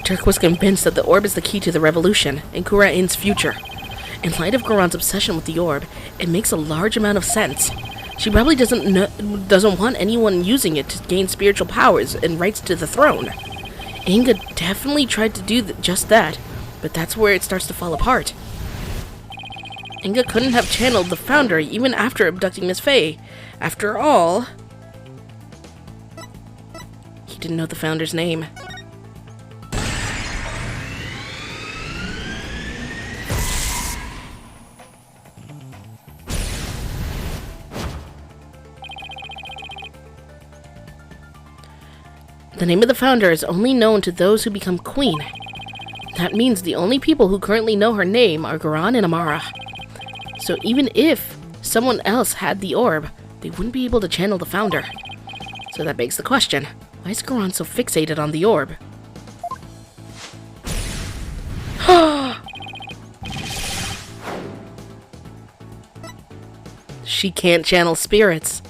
Turk was convinced that the orb is the key to the revolution and Kura-in's future. In light of Garan's obsession with the orb, it makes a large amount of sense. She probably doesn't want anyone using it to gain spiritual powers and rights to the throne. Inga definitely tried to do just that, but that's where it starts to fall apart. Inga couldn't have channeled the founder even after abducting Miss Faye. After all, he didn't know the founder's name. The name of the founder is only known to those who become queen. That means the only people who currently know her name are Garan and Amara. So even if someone else had the orb, they wouldn't be able to channel the founder. So that begs the question, why is Garan so fixated on the orb? She can't channel spirits.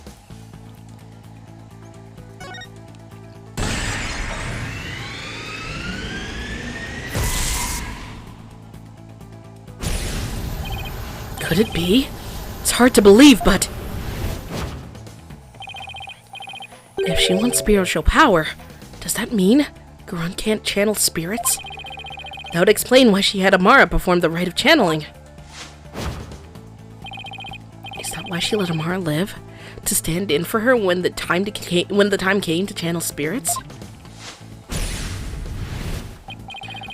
Could it be? It's hard to believe, but... if she wants spiritual power, does that mean Garan can't channel spirits? That would explain why she had Amara perform the rite of channeling. Is that why she let Amara live? To stand in for her when the time came to channel spirits?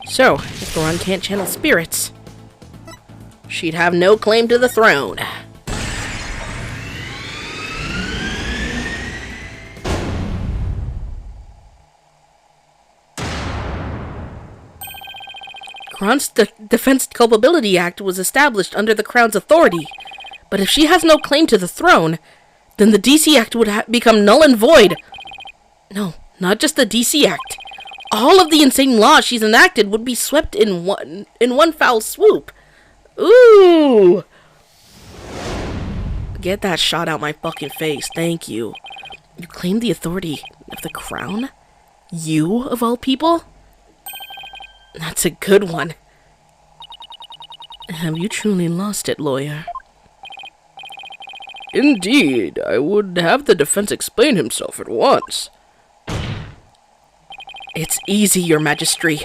So, if Garan can't channel spirits, she'd have no claim to the throne. Garan's Defense Culpability Act was established under the Crown's authority, but if she has no claim to the throne, then the DC Act would become null and void. No, not just the DC Act. All of the insane laws she's enacted would be swept in one foul swoop. Ooh! Get that shot out my fucking face, thank you. You claim the authority of the crown? You, of all people? That's a good one. Have you truly lost it, lawyer? Indeed, I would have the defense explain himself at once. It's easy, your majesty.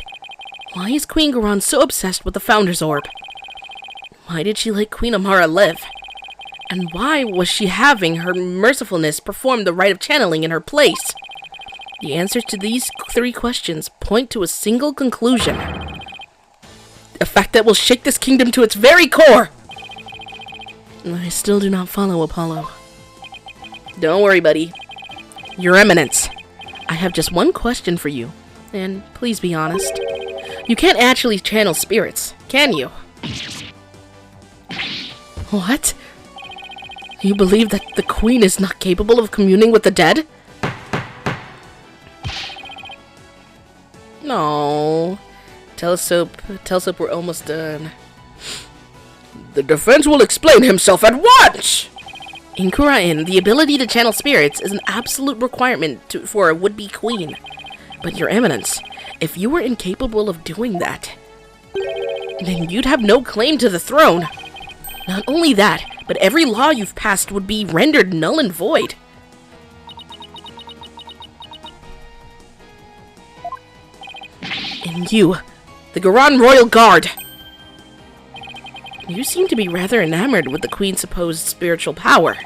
Why is Queen Garan so obsessed with the Founder's Orb? Why did she let Queen Amara live? And why was she having her mercifulness perform the rite of channeling in her place? The answers to these 3 questions point to a single conclusion. A fact that will shake this kingdom to its very core! I still do not follow, Apollo. Don't worry, buddy. Your Eminence, I have just one question for you, and please be honest. You can't actually channel spirits, can you? What? You believe that the Queen is not capable of communing with the dead? No. Tell Soap we're almost done. The defense will explain himself at once! In Kura-in, the ability to channel spirits is an absolute requirement for a would-be queen. But your Eminence, if you were incapable of doing that, then you'd have no claim to the throne. Not only that, but every law you've passed would be rendered null and void. And you, the Garan Royal Guard. You seem to be rather enamored with the Queen's supposed spiritual power.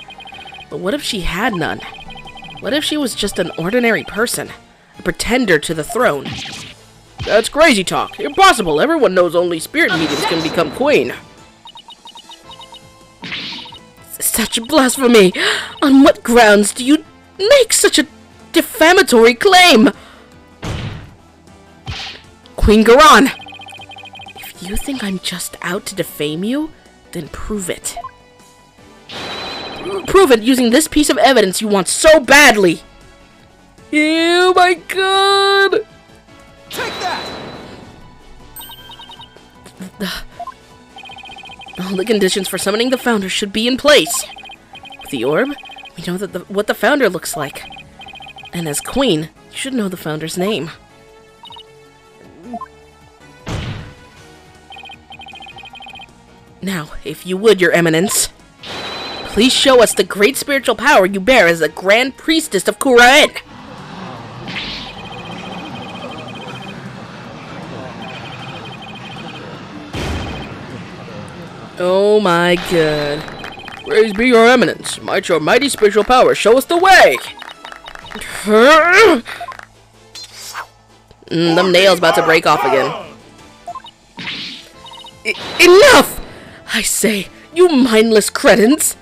But what if she had none? What if she was just an ordinary person, a pretender to the throne? That's crazy talk. Impossible. Everyone knows only spirit mediums can become queen. Such blasphemy! On what grounds do you make such a defamatory claim? Queen Garan! If you think I'm just out to defame you, then prove it. Prove it using this piece of evidence you want so badly! Oh my god! Take that! All the conditions for summoning the founder should be in place. With the orb, we know that what the founder looks like. And as queen, you should know the founder's name. Now, if you would, your eminence, please show us the great spiritual power you bear as the Grand Priestess of Kurain. Oh my god. Praise be your eminence. Might your mighty spiritual power show us the way. Them nails about to break off again. Enough! I say, you mindless cretins!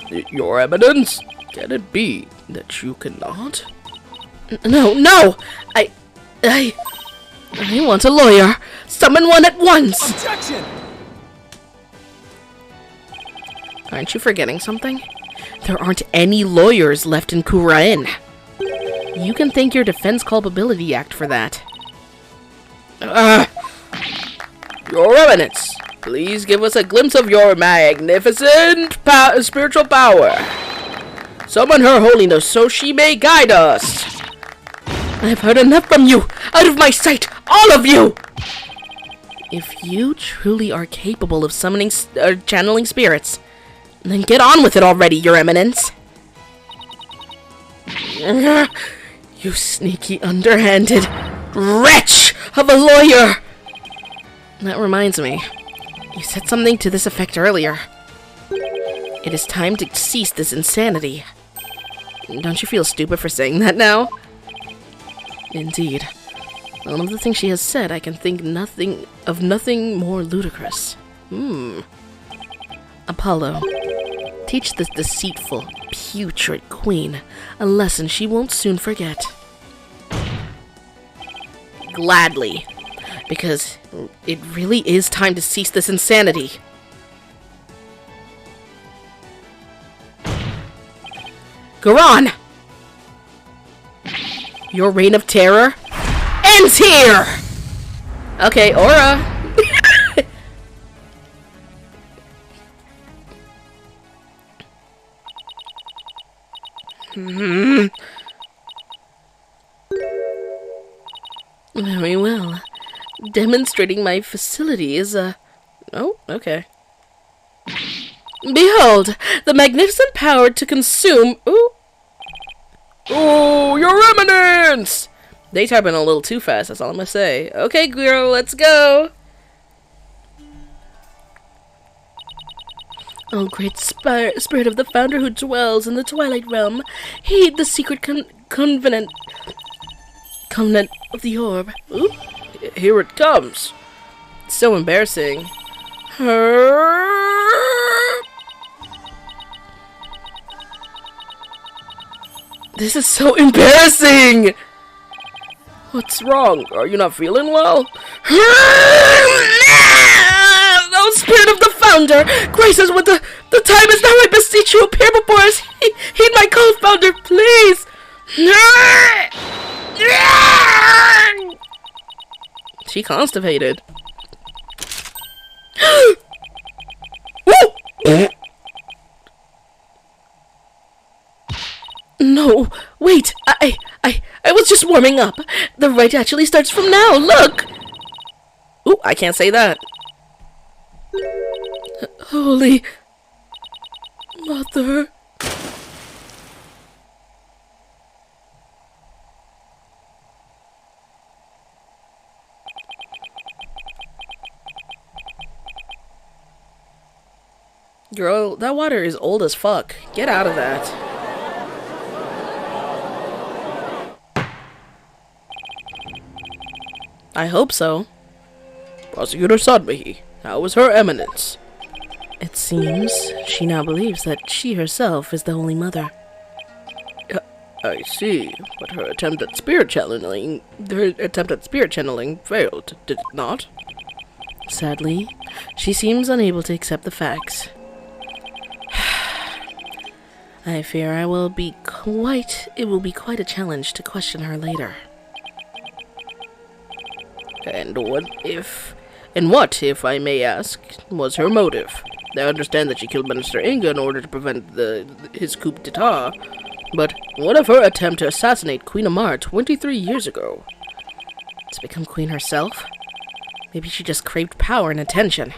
Your eminence? Can it be that you cannot? No! I want a lawyer. Summon one at once! Objection! Aren't you forgetting something? There aren't any lawyers left in Kurain. You can thank your Defense Culpability Act for that. Your eminence, please give us a glimpse of your magnificent spiritual power. Summon her holiness so she may guide us. I've heard enough from you! Out of my sight! All of you! If you truly are capable of summoning channeling spirits, then get on with it already, your eminence! You sneaky, underhanded wretch of a lawyer! That reminds me. You said something to this effect earlier. It is time to cease this insanity. Don't you feel stupid for saying that now? Indeed. All of the things she has said, I can think of nothing more ludicrous. Apollo, teach this deceitful, putrid queen a lesson she won't soon forget. Gladly, because it really is time to cease this insanity. Garan! Your reign of terror ends here! Okay, Aura. Very well. Demonstrating my facility is oh, okay. Behold, the magnificent power to consume... Ooh. Oh, your eminence! They typing a little too fast, that's all I'm gonna say. Okay, girl, let's go. Oh, great spirit of the founder who dwells in the Twilight Realm, heed the secret covenant of the orb. Ooh, here it comes. It's so embarrassing. This is so embarrassing! What's wrong? Are you not feeling well? Oh, spirit of the founder! Grace us with the time is now, I beseech you, appear before us! Heed my call, founder, please! She constipated. No, wait, I was just warming up. The rite actually starts from now, look! Ooh, I can't say that. Holy Mother. Girl, that water is old as fuck. Get out of that. I hope so. Prosecutor Sadmehi, how is Her Eminence? It seems she now believes that she herself is the Holy Mother. I see, but her attempt at spirit channeling failed, did it not? Sadly, she seems unable to accept the facts. I fear it will be quite a challenge to question her later. And what, if I may ask, was her motive? I understand that she killed Minister Inga in order to prevent his coup d'etat, but what of her attempt to assassinate Queen Amar 23 years ago? To become queen herself? Maybe she just craved power and attention.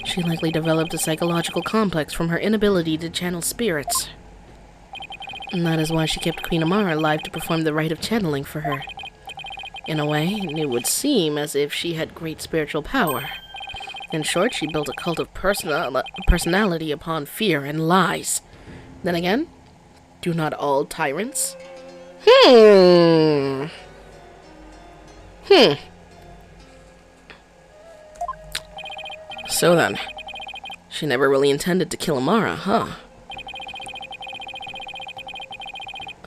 She likely developed a psychological complex from her inability to channel spirits. And that is why she kept Queen Amara alive to perform the rite of channeling for her. In a way, it would seem as if she had great spiritual power. In short, she built a cult of personality upon fear and lies. Then again, do not all tyrants? So then, she never really intended to kill Amara, huh?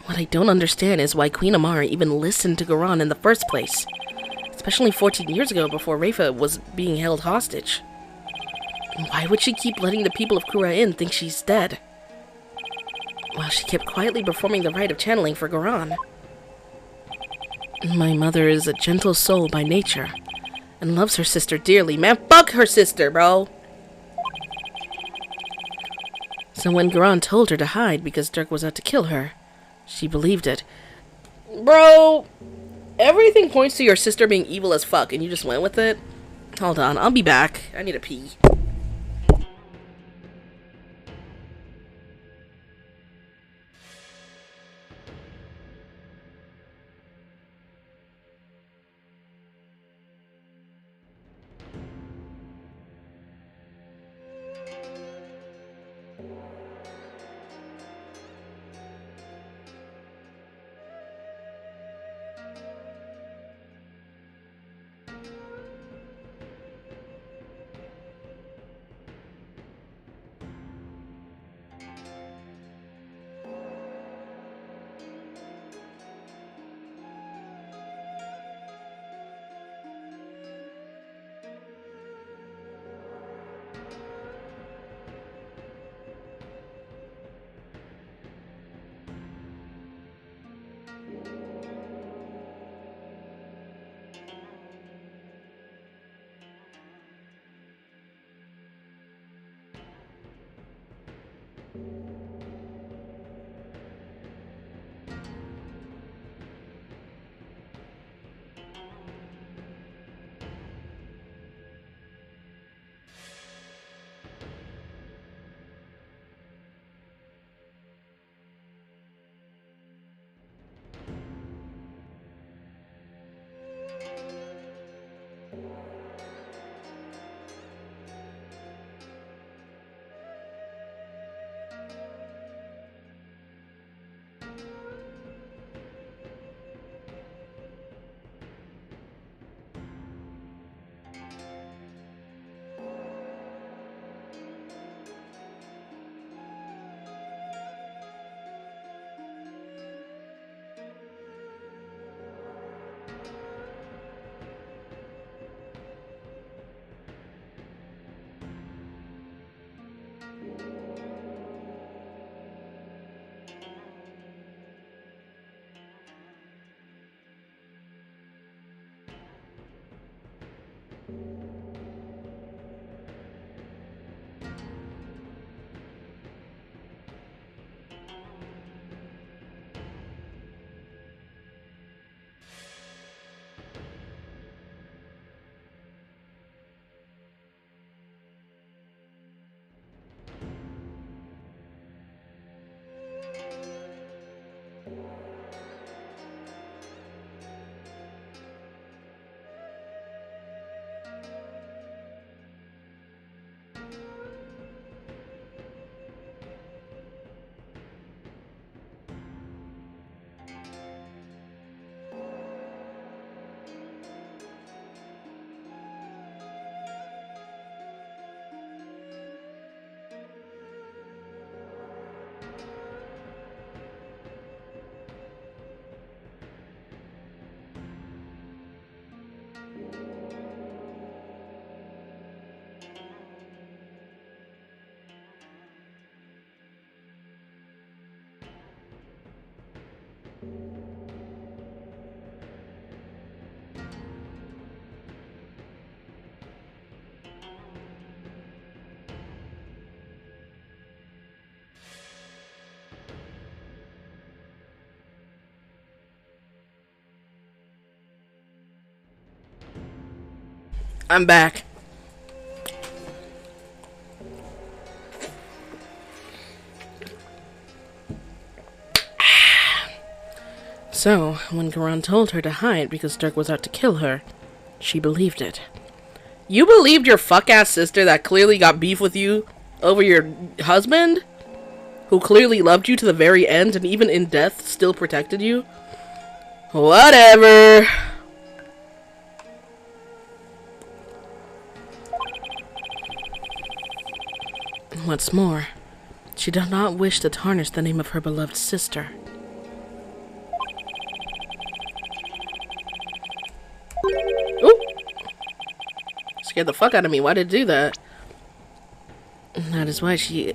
What I don't understand is why Queen Amara even listened to Garan in the first place. Especially 14 years ago before Rafa was being held hostage. And why would she keep letting the people of Kurain think she's dead? While she kept quietly performing the rite of channeling for Garan. My mother is a gentle soul by nature. And loves her sister dearly. Man, fuck her sister, bro! So when Garan told her to hide because Dirk was out to kill her, she believed it. Bro, everything points to your sister being evil as fuck, and you just went with it? Hold on, I'll be back. I need a pee. I'm back. So, when Garan told her to hide because Dirk was out to kill her, she believed it. You believed your fuck-ass sister that clearly got beef with you over your husband? Who clearly loved you to the very end and even in death still protected you? Whatever. What's more, she did not wish to tarnish the name of her beloved sister. Ooh! Scared the fuck out of me. Why did it do that? That is why she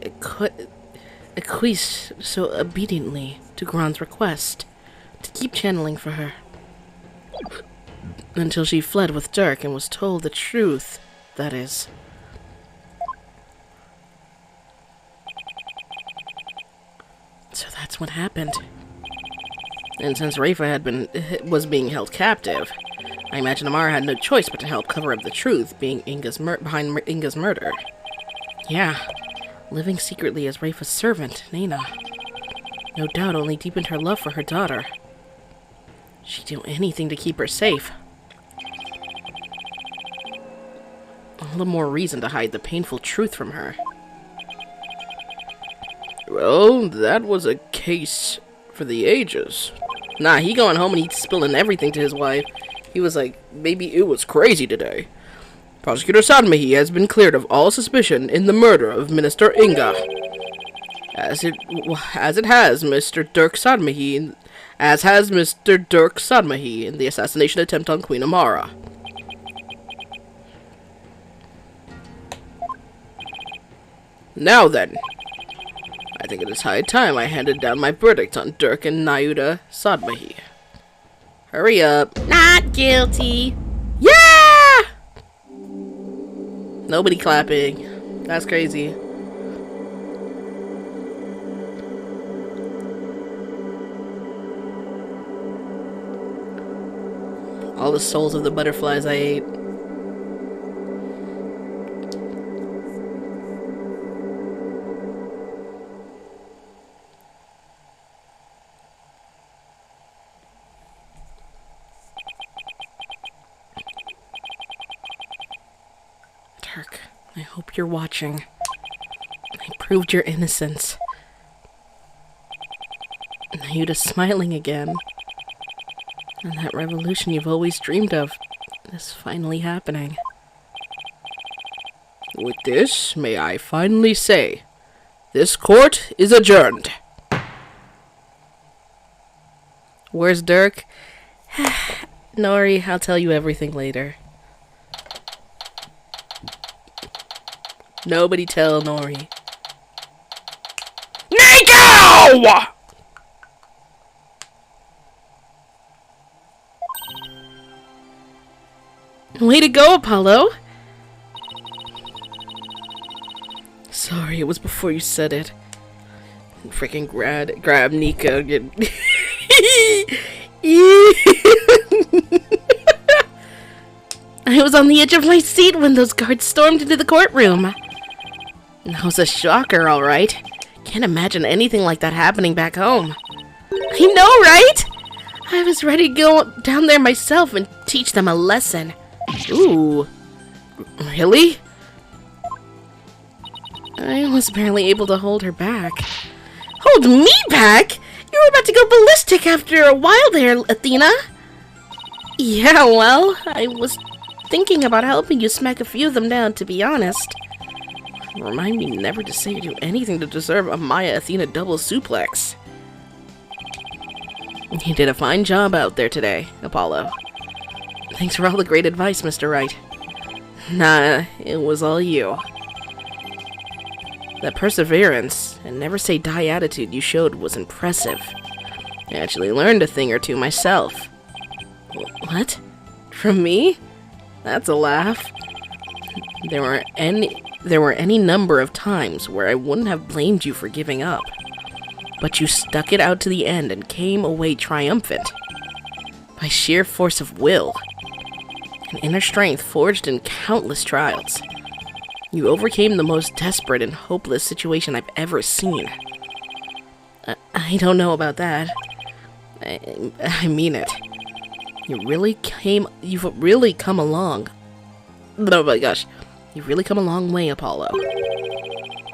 acquiesced so obediently to Gron's request to keep channeling for her. Until she fled with Dirk and was told the truth, that is. So that's what happened. And since Rafa was being held captive, I imagine Amara had no choice but to help cover up the truth being behind Inga's murder. Yeah, living secretly as Rafa's servant, Nina. No doubt only deepened her love for her daughter. She'd do anything to keep her safe. All the more reason to hide the painful truth from her. Well, that was a case for the ages. Nah, he going home and he spilling everything to his wife. He was like, maybe it was crazy today. Prosecutor Sadmehi has been cleared of all suspicion in the murder of Minister Inga. As it has Mr. Dirk Sadmehi, as has Mr. Dirk Sadmehi in the assassination attempt on Queen Amara. Now then, I think it is high time I handed down my verdict on Dirk and Nayuda Sadmehi. Hurry up. Not guilty. Yeah! Nobody clapping. That's crazy. All the souls of the butterflies I ate. Dirk, I hope you're watching. I proved your innocence. Nayuda's smiling again. And that revolution you've always dreamed of is finally happening. With this, may I finally say, this court is adjourned. Where's Dirk? Nori, I'll tell you everything later. Nobody tell Nori. Nico! Way to go, Apollo! Sorry, it was before you said it. Freaking grab Nika. I was on the edge of my seat when those guards stormed into the courtroom. That was a shocker, alright. Can't imagine anything like that happening back home. I know, right? I was ready to go down there myself and teach them a lesson. Ooh. Really? I was barely able to hold her back. Hold me back? You were about to go ballistic after a while there, Athena. Yeah, well, I was thinking about helping you smack a few of them down, to be honest. Remind me never to say or do anything to deserve a Maya Athena double suplex. You did a fine job out there today, Apollo. Thanks for all the great advice, Mr. Wright. Nah, it was all you. That perseverance and never say die attitude you showed was impressive. I actually learned a thing or two myself. What? From me? That's a laugh. There were any number of times where I wouldn't have blamed you for giving up. But you stuck it out to the end and came away triumphant. By sheer force of will. An inner strength forged in countless trials. You overcame the most desperate and hopeless situation I've ever seen. I don't know about that. I mean it. You've really come along. Oh my gosh. You've really come a long way, Apollo.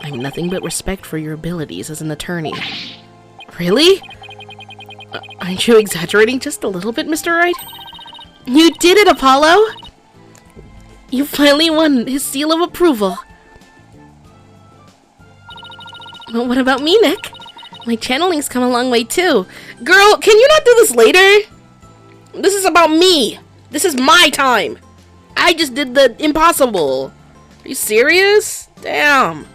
I have nothing but respect for your abilities as an attorney. Really? Aren't you exaggerating just a little bit, Mr. Wright? You did it, Apollo! You finally won his seal of approval. But what about me, Nick? My channeling's come a long way too. Girl, can you not do this later? This is about me. This is my time. I just did the impossible. Are you serious? Damn.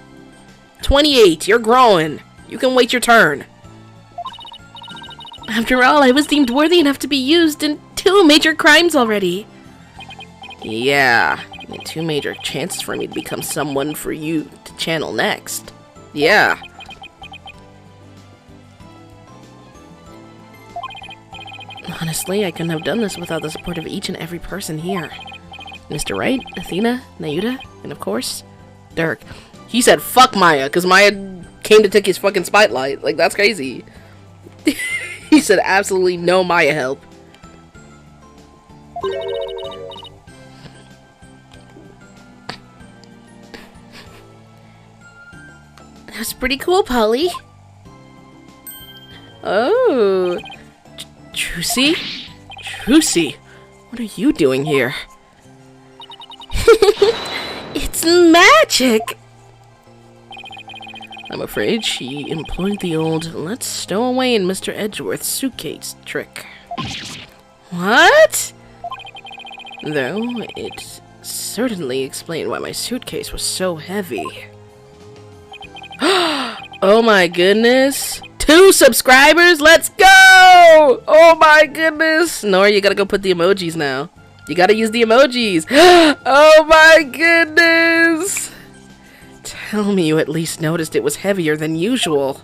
28, you're growing. You can wait your turn. After all, I was deemed worthy enough to be used in 2 major crimes already. Yeah, and 2 major chances for me to become someone for you to channel next. Yeah. Honestly, I couldn't have done this without the support of each and every person here. Mr. Wright, Athena, Nayuta, and of course, Dirk. He said fuck Maya, because Maya came to take his fucking spotlight. Like, that's crazy. He said absolutely no Maya help. That's pretty cool, Polly. Oh. Trucy? Trucy, what are you doing here? It's magic! I'm afraid she employed the old let's stow away in Mr. Edgeworth's suitcase trick. What? Though it certainly explained why my suitcase was so heavy. Oh my goodness. 2 subscribers, let's go! Oh my goodness. Nora, you gotta go put the emojis now. You gotta use the emojis. Oh my goodness. Tell me you at least noticed it was heavier than usual.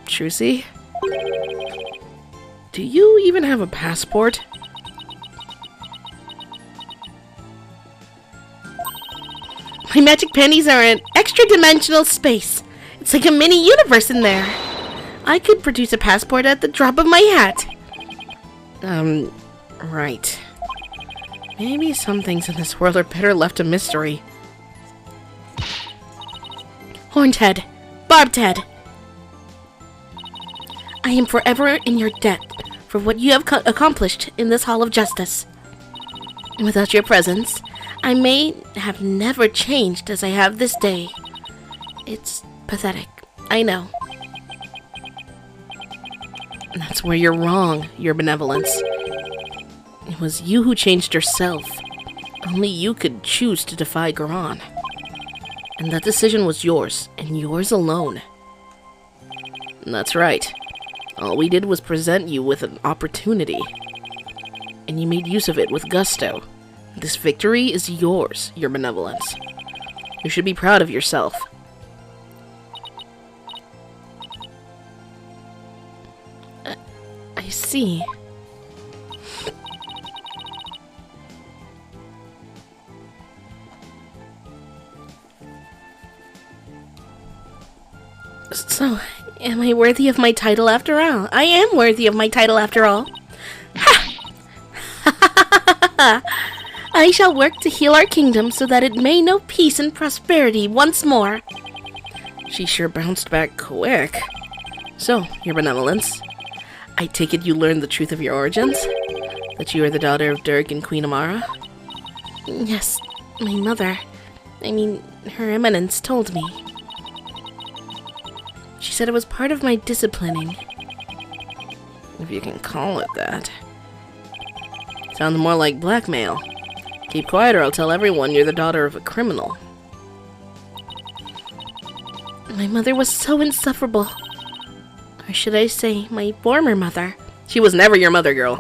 Trucy? Do you even have a passport? My magic pennies are an extra-dimensional space. It's like a mini universe in there. I could produce a passport at the drop of my hat. Right. Maybe some things in this world are better left a mystery. Horned head, barbed head. I am forever in your debt for what you have accomplished in this Hall of Justice. And without your presence, I may have never changed as I have this day. It's pathetic, I know. That's where you're wrong, your benevolence. It was you who changed yourself. Only you could choose to defy Garan. And that decision was yours, and yours alone. That's right. All we did was present you with an opportunity. And you made use of it with gusto. This victory is yours, your benevolence. You should be proud of yourself. I see. So, am I worthy of my title after all? I am worthy of my title after all. Ha! I shall work to heal our kingdom so that it may know peace and prosperity once more. She sure bounced back quick. So, your benevolence, I take it you learned the truth of your origins? That you are the daughter of Dirk and Queen Amara? Yes, my mother, Her Eminence told me. She said it was part of my disciplining. If you can call it that. Sounds more like blackmail. Keep quiet or I'll tell everyone you're the daughter of a criminal. My mother was so insufferable. Or should I say, my former mother. She was never your mother, girl.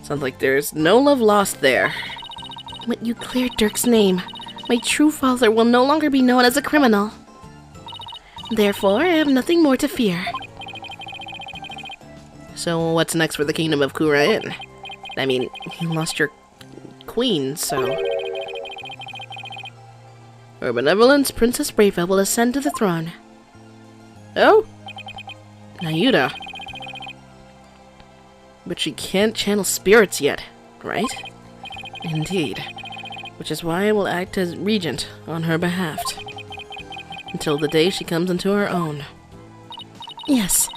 Sounds like there's no love lost there. But you cleared Dirk's name. My true father will no longer be known as a criminal. Therefore, I have nothing more to fear. So what's next for the kingdom of Kurain? I mean, you lost your queen, so... Her benevolence, Princess Brava will ascend to the throne. Oh? Nayuda. But she can't channel spirits yet, right? Indeed. Which is why I will act as regent on her behalf. Until the day she comes into her own. Yes,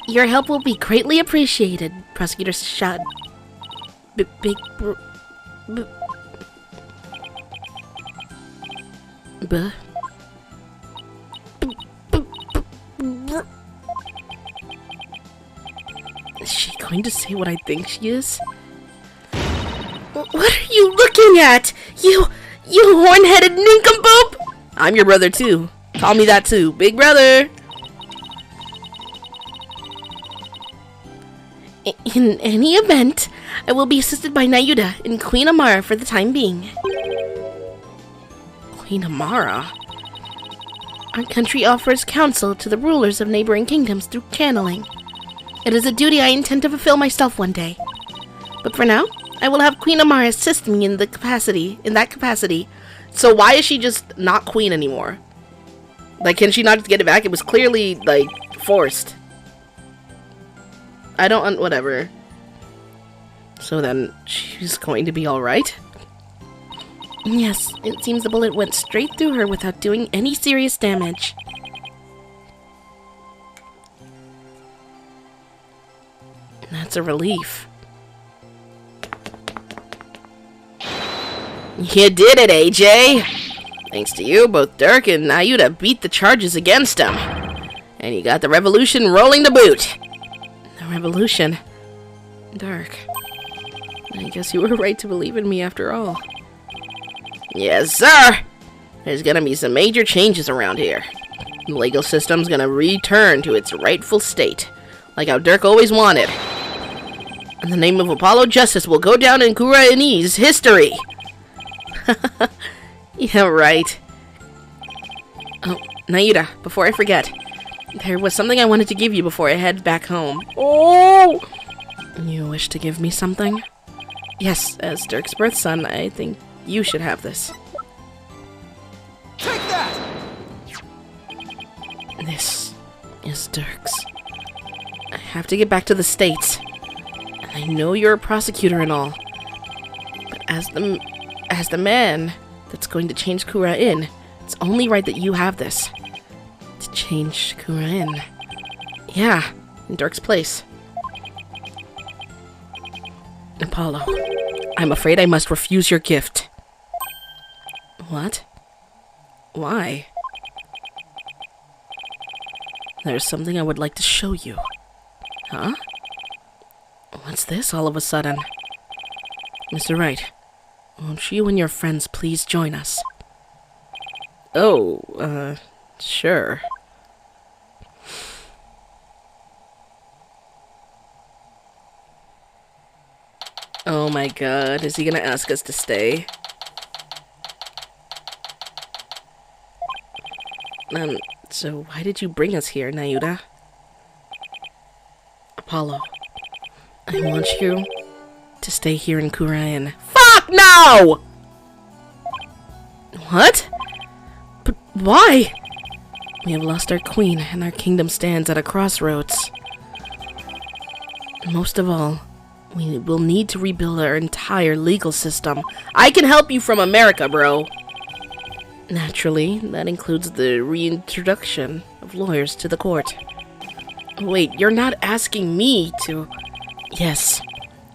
your help will be greatly appreciated, Prosecutor Shad. Big bro... Buh? Is she going to say what I think she is? What are you looking at? You horn-headed nincompoop! I'm your brother too. Call me that too. Big brother! In any event, I will be assisted by Nayuda and Queen Amara for the time being. Queen Amara? Our country offers counsel to the rulers of neighboring kingdoms through channeling. It is a duty I intend to fulfill myself one day. But for now, I will have Queen Amara assist me in that capacity. So why is she just not queen anymore? Like, can she not get it back? It was clearly, like, forced. I don't, whatever. So then, she's going to be alright? Yes, it seems the bullet went straight through her without doing any serious damage. That's a relief. You did it, AJ! Thanks to you, both Dirk and Nayuda beat the charges against him. And you got the revolution rolling to boot. The revolution? Dirk, I guess you were right to believe in me after all. Yes, sir! There's gonna be some major changes around here. The legal system's gonna return to its rightful state, like how Dirk always wanted. And the name of Apollo Justice will go down in Kurainese history! Yeah, right. Oh, Nayuda, before I forget, there was something I wanted to give you before I head back home. Oh! You wish to give me something? Yes, as Dirk's birth son, I think you should have this. Take that! This is Dirk's. I have to get back to the States. And I know you're a prosecutor and all. But as the man that's going to change Kurain, it's only right that you have this. To change Kurain. Yeah, in Dirk's place. Apollo, I'm afraid I must refuse your gift. What? Why? There's something I would like to show you. Huh? What's this all of a sudden? Mr. Wright, won't you and your friends please join us? Oh, sure. Oh my god, is he gonna ask us to stay? So why did you bring us here, Nayuda? Apollo, I want you to stay here in Kurain. Fuck no! What? But why? We have lost our queen, and our kingdom stands at a crossroads. Most of all, we will need to rebuild our entire legal system. I can help you from America, bro. Naturally, that includes the reintroduction of lawyers to the court. Wait, you're not asking me to... Yes,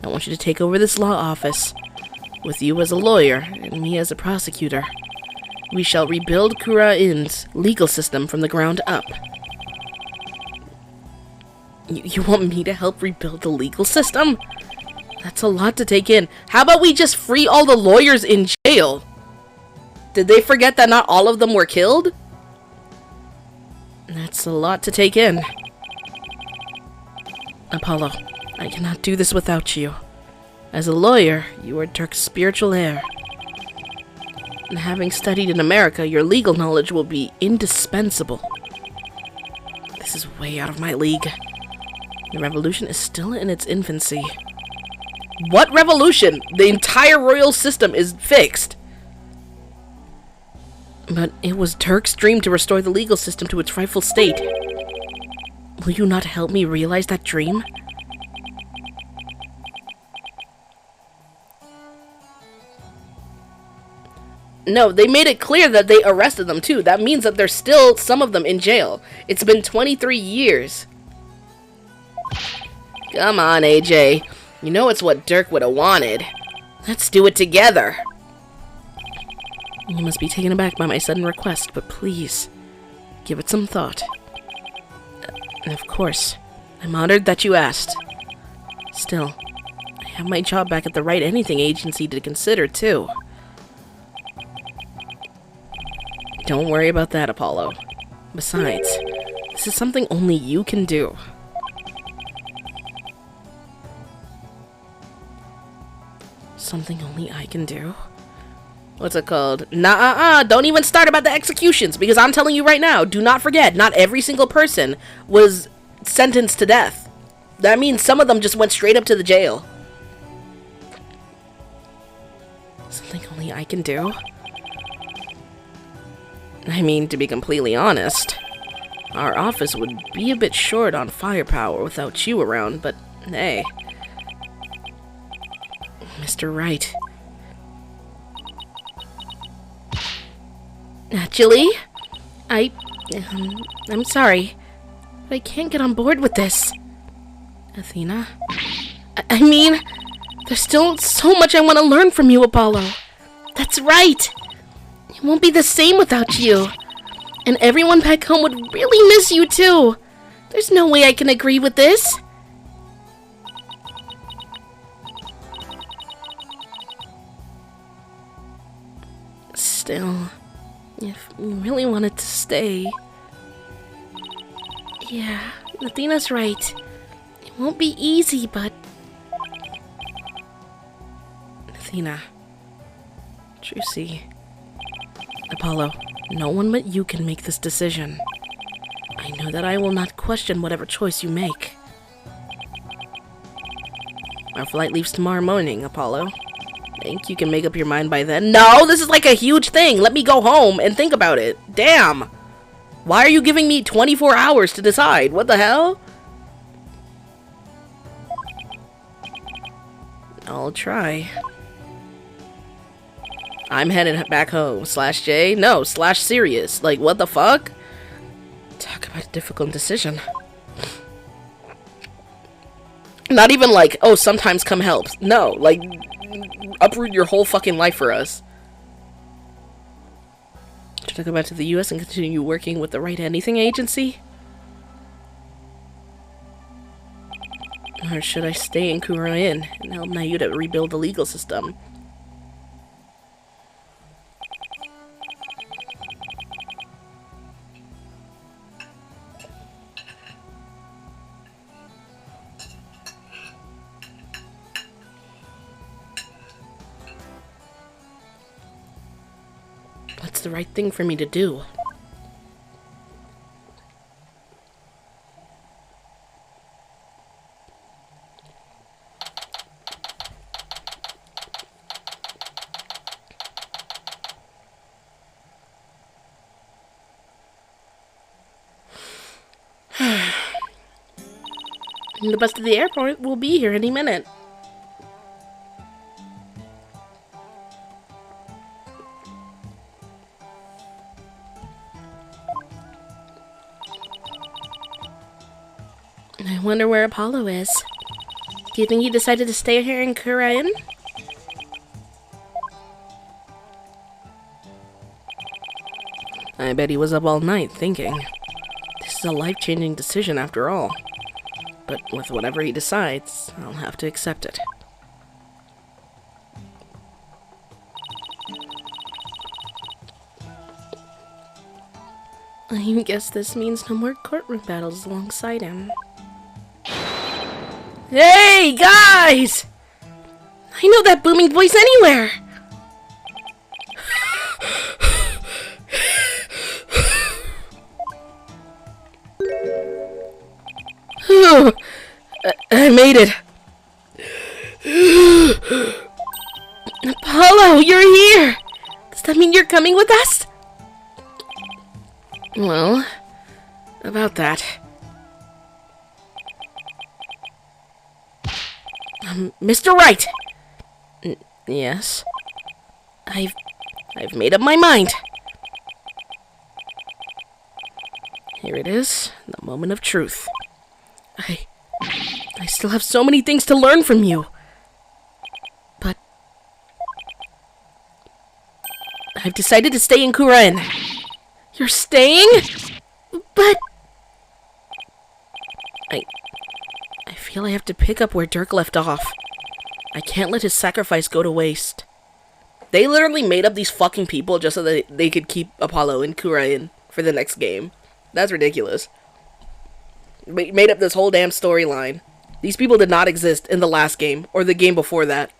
I want you to take over this law office, with you as a lawyer and me as a prosecutor. We shall rebuild Kurain's legal system from the ground up. You want me to help rebuild the legal system? That's a lot to take in. How about we just free all the lawyers in jail? Did they forget that not all of them were killed? That's a lot to take in. Apollo, I cannot do this without you. As a lawyer, you are Dirk's spiritual heir. And having studied in America, your legal knowledge will be indispensable. This is way out of my league. The revolution is still in its infancy. What revolution? The entire royal system is fixed. But it was Turk's dream to restore the legal system to its rightful state. Will you not help me realize that dream? No, they made it clear that they arrested them too. That means that there's still some of them in jail. It's been 23 years. Come on, AJ. You know it's what Dirk would have wanted. Let's do it together. You must be taken aback by my sudden request, but please, give it some thought. And of course, I'm honored that you asked. Still, I have my job back at the Wright Anything Agency to consider, too. Don't worry about that, Apollo. Besides, this is something only you can do. Something only I can do? What's it called? Don't even start about the executions, because I'm telling you right now, do not forget, not every single person was sentenced to death. That means some of them just went straight up to the jail. Something only I can do? I mean, to be completely honest, our office would be a bit short on firepower without you around, but hey. Mr. Wright. Actually, I'm sorry, but I can't get on board with this. Athena? I mean, there's still so much I want to learn from you, Apollo. That's right. It won't be the same without you. And everyone back home would really miss you, too. There's no way I can agree with this. Still, if you really wanted to stay... Yeah, Athena's right. It won't be easy, but... Athena. Trucy. Apollo, no one but you can make this decision. I know that I will not question whatever choice you make. Our flight leaves tomorrow morning, Apollo. Think you can make up your mind by then? No, this is like a huge thing. Let me go home and think about it. Damn. Why are you giving me 24 hours to decide? What the hell? I'll try. I'm headed back home. /J? No, /Sirius. Like, what the fuck? Talk about a difficult decision. Not even like, oh, sometimes come help. No, like, uproot your whole fucking life for us. Should I go back to the US and continue working with the Wright Anything Agency? Or should I stay in Kurain and help Nayuta rebuild the legal system? What's the right thing for me to do? The bus to the airport will be here any minute. I wonder where Apollo is. Do you think he decided to stay here in Kurain? I bet he was up all night thinking. This is a life-changing decision after all. But with whatever he decides, I'll have to accept it. I guess this means no more courtroom battles alongside him. Hey, guys! I know that booming voice anywhere! I made it. Apollo, you're here! Does that mean you're coming with us? Well, about that. Mr. Wright! Yes? I've made up my mind. Here it is, the moment of truth. I still have so many things to learn from you. But I've decided to stay in Kuren. You're staying? But I feel I have to pick up where Dirk left off. I can't let his sacrifice go to waste. They literally made up these fucking people just so that they could keep Apollo in Kuren for the next game. That's ridiculous. Made up this whole damn storyline. These people did not exist in the last game, or the game before that.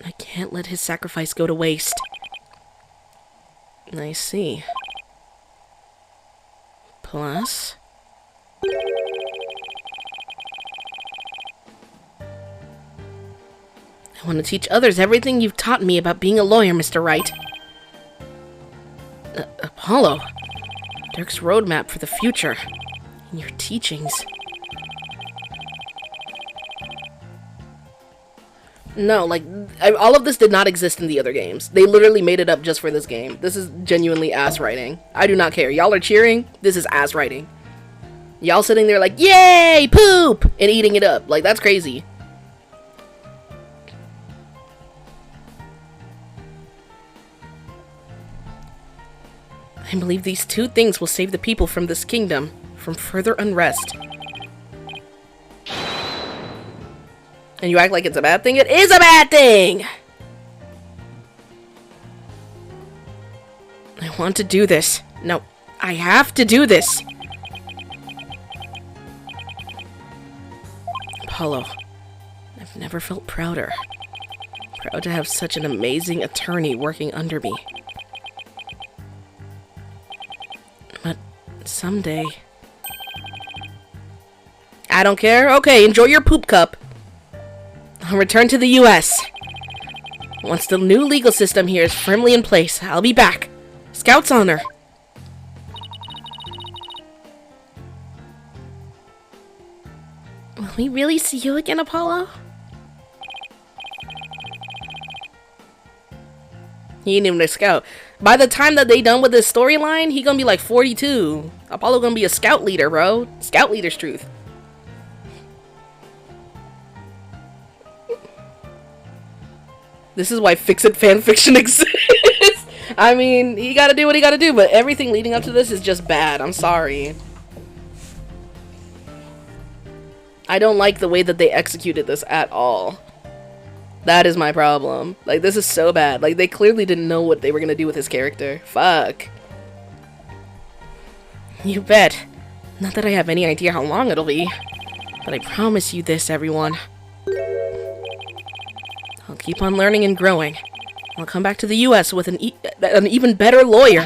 I can't let his sacrifice go to waste. I see. Plus... I want to teach others everything you've taught me about being a lawyer, Mr. Wright. Apollo. Dirk's roadmap for the future. And your teachings. No, like, all of this did not exist in the other games. They literally made it up just for this game. This is genuinely ass writing. I do not care. Y'all are cheering. This is ass writing. Y'all sitting there like, yay, poop, and eating it up. Like, that's crazy. I believe these two things will save the people from this kingdom from further unrest. And you act like it's a bad thing? It is a bad thing! I want to do this. No, I have to do this. Apollo, I've never felt prouder. Proud to have such an amazing attorney working under me. But someday... I don't care. Okay, enjoy your poop cup. I'll return to the U.S. Once the new legal system here is firmly in place, I'll be back. Scout's honor. Will we really see you again, Apollo? He ain't even a scout. By the time that they done with this storyline, he gonna be like 42. Apollo gonna be a scout leader, bro. Scout leader's truth. This is why Fix-It fanfiction exists. I mean, he gotta do what he gotta do, but everything leading up to this is just bad. I'm sorry. I don't like the way that they executed this at all. That is my problem. Like, this is so bad. Like, they clearly didn't know what they were gonna do with his character. Fuck. You bet. Not that I have any idea how long it'll be. But I promise you this, everyone. I'll keep on learning and growing. I'll come back to the U.S. with an even better lawyer.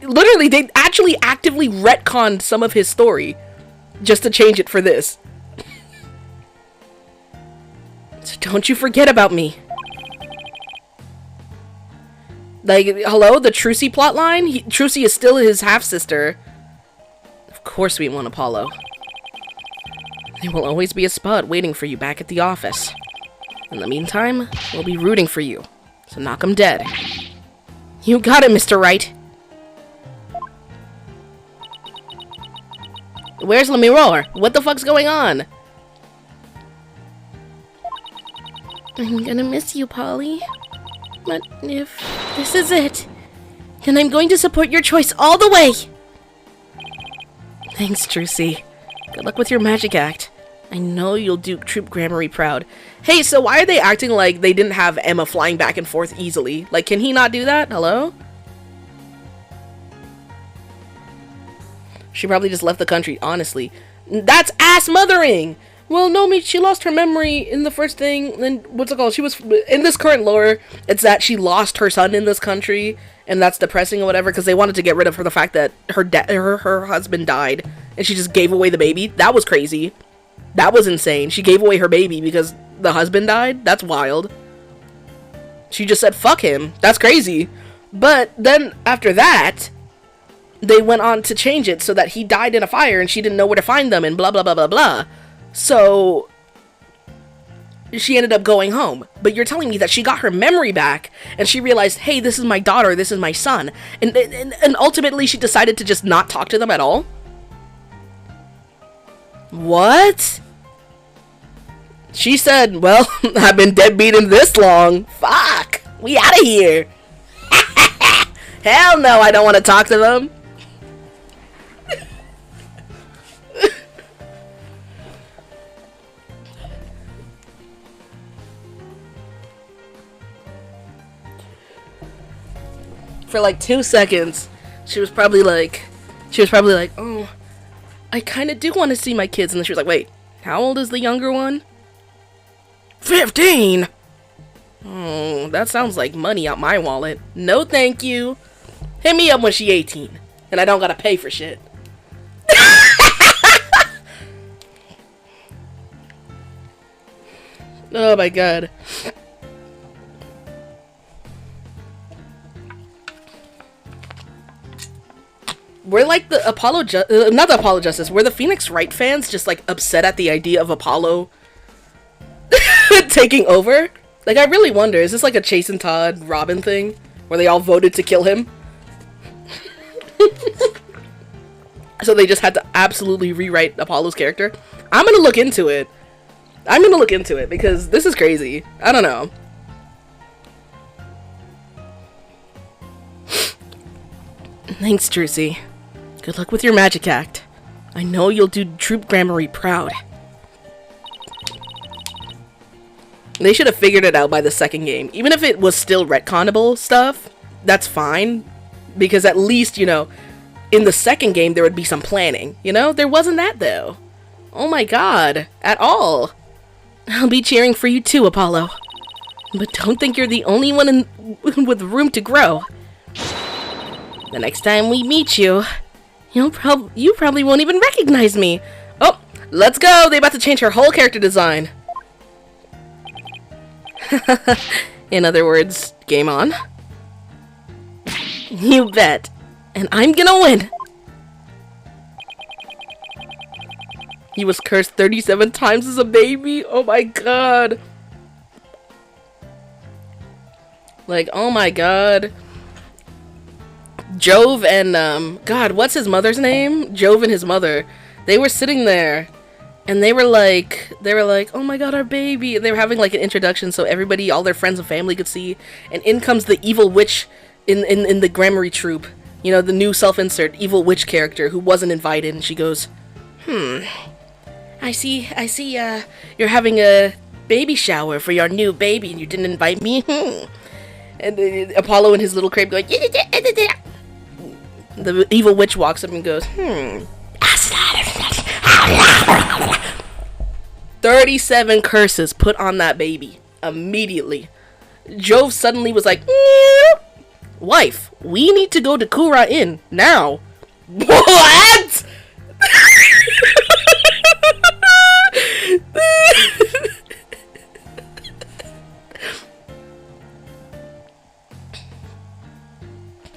Literally, they actually actively retconned some of his story just to change it for this. So don't you forget about me. Like, hello? The Trucy plotline? Trucy is still his half-sister. Of course we want Apollo. There will always be a spot waiting for you back at the office. In the meantime, we'll be rooting for you. So knock 'em dead. You got it, Mr. Wright. Where's Le Mirror? What the fuck's going on? I'm gonna miss you, Polly. But if this is it, then I'm going to support your choice all the way. Thanks, Trucy. Good luck with your magic act. I know you'll do Troop Gramarye proud. Hey, so why are they acting like they didn't have Emma flying back and forth easily? Like, can he not do that? Hello? She probably just left the country, honestly. That's ass mothering! Well, no, me. She lost her memory in the first thing. And what's it called? She was in this current lore. It's that she lost her son in this country, and that's depressing or whatever. Because they wanted to get rid of her the fact that her husband died, and she just gave away the baby. That was crazy. That was insane. She gave away her baby because the husband died. That's wild. She just said fuck him. That's crazy. But then after that, they went on to change it so that he died in a fire, and she didn't know where to find them, and blah blah blah blah blah. So she ended up going home. But you're telling me that she got her memory back and she realized, hey, this is my daughter, this is my son. And ultimately she decided to just not talk to them at all? What? She said, well, I've been deadbeaten this long. Fuck. We out of here. Hell no, I don't want to talk to them. For like 2 seconds, she was probably like, oh, I kind of do want to see my kids. And then she was like, wait, how old is the younger one? 15. Oh, that sounds like money out my wallet. No, thank you. Hit me up when she 18, and I don't gotta pay for shit. Oh my god. We're like the not the Apollo Justice. We're the Phoenix Wright fans, just like upset at the idea of Apollo taking over. Like, I really wonder, is this like a Chase and Todd Robin thing, where they all voted to kill him? So they just had to absolutely rewrite Apollo's character. I'm gonna look into it. Because this is crazy. I don't know. Thanks, Drucy. Good luck with your magic act. I know you'll do Troop Gramarye proud. They should have figured it out by the second game. Even if it was still retconnable stuff, that's fine. Because at least, you know, in the second game there would be some planning. You know? There wasn't that, though. Oh my god. At all. I'll be cheering for you too, Apollo. But don't think you're the only one with room to grow. The next time we meet you, you probably won't even recognize me. Oh, let's go. They about to change her whole character design. In other words, game on. You bet. And I'm gonna win. He was cursed 37 times as a baby. Oh my god. Like, oh my god. Jove and, God, what's his mother's name? Jove and his mother. They were sitting there, and they were like, oh my god, our baby. And they were having, like, an introduction so everybody, all their friends and family could see. And in comes the evil witch in the Gramarye troop. You know, the new self-insert evil witch character who wasn't invited. And she goes, I see, you're having a baby shower for your new baby, and you didn't invite me? And Apollo in his little crib going, the evil witch walks up and goes, 37 curses put on that baby immediately. Jove suddenly was like, wife, we need to go to Kura Inn now. What?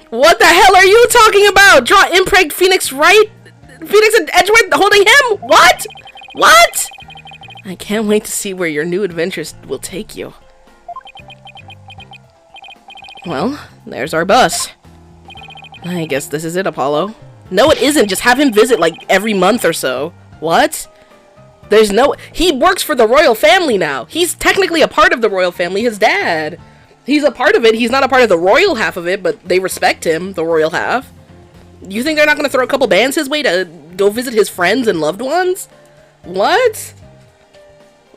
What the hell are you talking about? Draw impreg Phoenix Wright? Phoenix and Edgeworth holding him? What? What? I can't wait to see where your new adventures will take you. Well, there's our bus. I guess this is it, Apollo. No, it isn't. Just have him visit like every month or so. What? There's no... He works for the royal family now. He's technically a part of the royal family. His dad. He's a part of it. He's not a part of the royal half of it, but they respect him, the royal half. You think they're not going to throw a couple bands his way to go visit his friends and loved ones? What?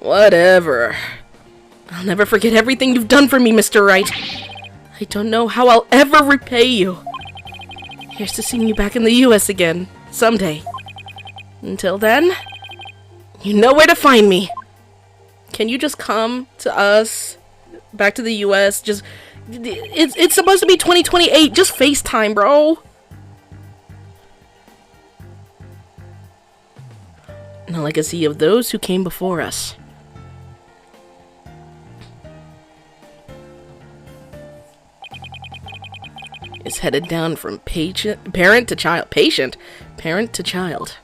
Whatever. I'll never forget everything you've done for me, Mr. Wright. I don't know how I'll ever repay you. Here's to seeing you back in the US again, someday. Until then, You know where to find me. Can you just come to us? Back to the US? Just... It's supposed to be 2028. Just FaceTime, bro. The legacy of those who came before us. Is headed down from parent to child. Parent to child.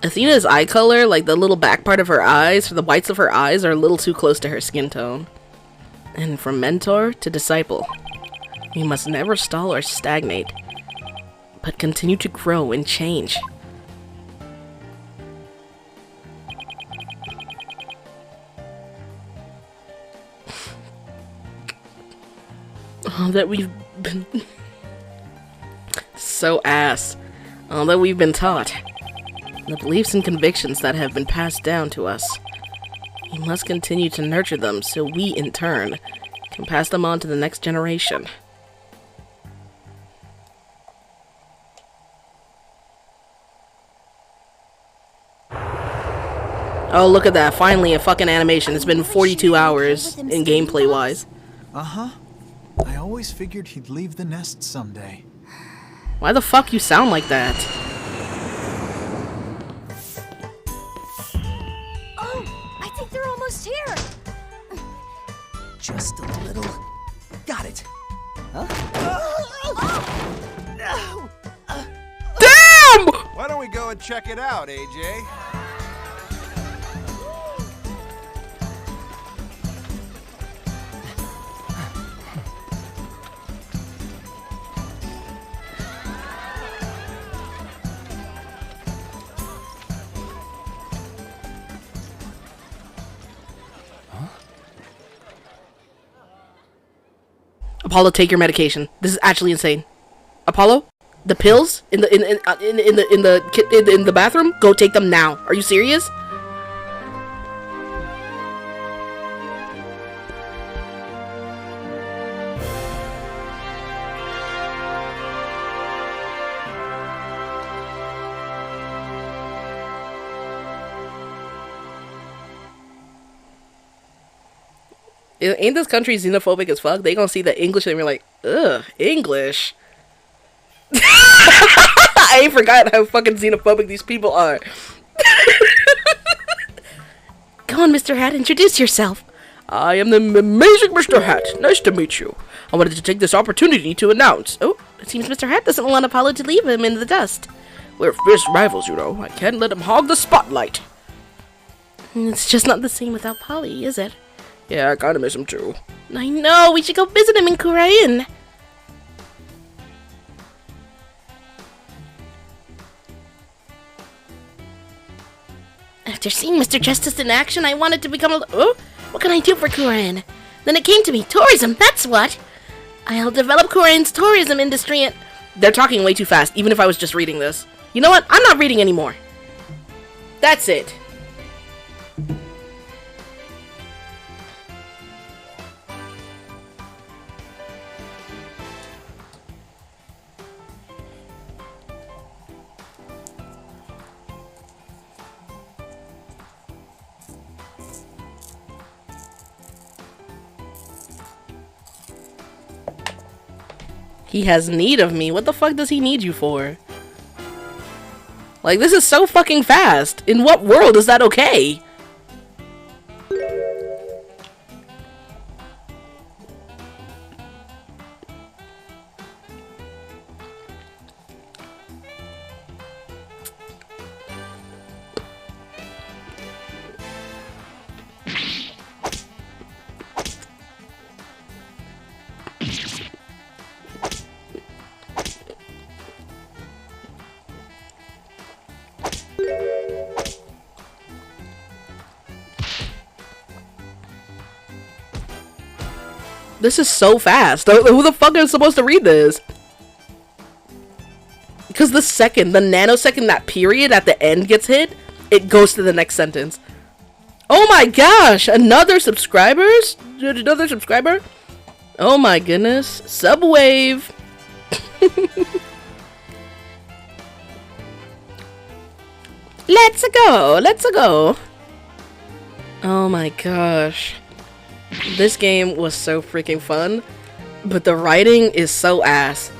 Athena's eye color, like the little back part of her eyes, or the whites of her eyes, are a little too close to her skin tone. And from mentor to disciple, you must never stall or stagnate, but continue to grow and change. All that we've been... so ass. All that we've been taught. The beliefs and convictions that have been passed down to us. We must continue to nurture them so we, in turn, can pass them on to the next generation. Oh, look at that. Finally, a fucking animation. It's been 42 hours in gameplay-wise. Uh-huh. I always figured he'd leave the nest someday. Why the fuck you sound like that? I think they're almost here. Just a little. Got it. Huh? Damn! Why don't we go and check it out, AJ? Apollo, take your medication. This is actually insane. Apollo, the pills in the bathroom. Go take them now. Are you serious? Ain't this country xenophobic as fuck? They gonna see the English and be like, ugh, English. I ain't forgot how fucking xenophobic these people are. Go on, Mr. Hat, introduce yourself. I am the amazing Mr. Hat. Nice to meet you. I wanted to take this opportunity to announce. Oh, it seems Mr. Hat doesn't want Apollo to leave him in the dust. We're fierce rivals, you know. I can't let him hog the spotlight. It's just not the same without Polly, is it? Yeah, I kinda miss him too. I know, we should go visit him in Korean. After seeing Mr. Justice in action, I wanted to become a... Oh, what can I do for Korean? Then it came to me, tourism, that's what. I'll develop Korean's tourism industry and... They're talking way too fast, even if I was just reading this. You know what? I'm not reading anymore. That's it. He has need of me. What the fuck does he need you for? Like, this is so fucking fast. In what world is that okay? This is so fast. Who the fuck is supposed to read this? Because the second, the nanosecond that period at the end gets hit, it goes to the next sentence. Oh my gosh! Another subscribers? Another subscriber? Oh my goodness. Subwave. Let's go. Let's go. Oh my gosh. This game was so freaking fun, but the writing is so ass.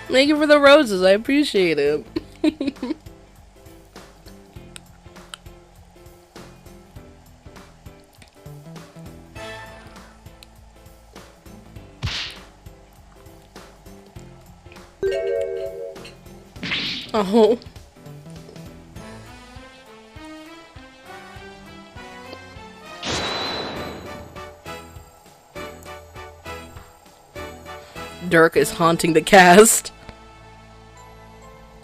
Thank you for the roses, I appreciate it. Oh. Dirk is haunting the cast.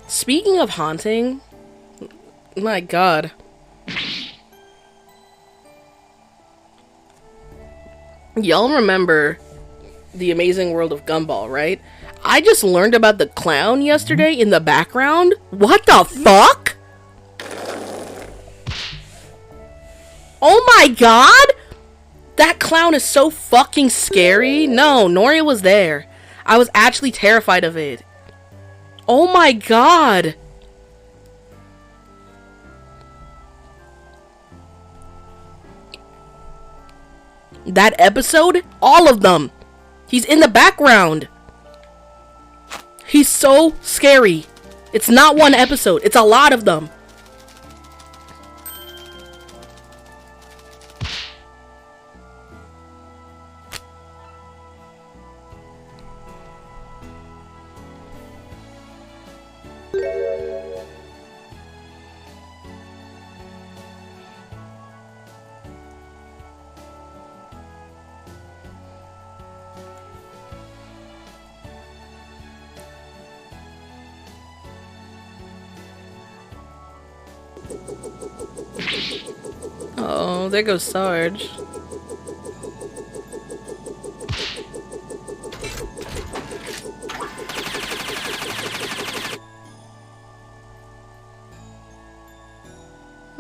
Speaking of haunting, my god. Y'all remember The Amazing World of Gumball, right? I just learned about the clown yesterday in the background. What the fuck? Oh my god! That clown is so fucking scary. No, Noria was there. I was actually terrified of it. Oh my god! That episode? All of them! He's in the background! He's so scary. It's not one episode, it's a lot of them. Oh, there goes Sarge.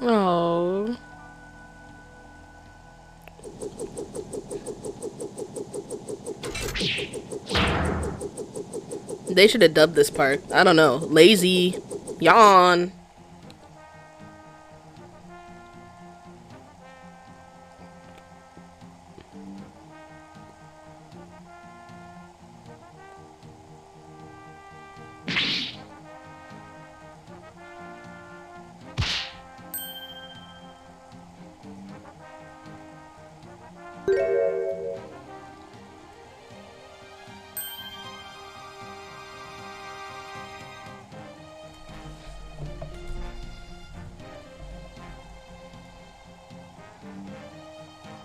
Oh. They should have dubbed this part. I don't know. Lazy. Yawn.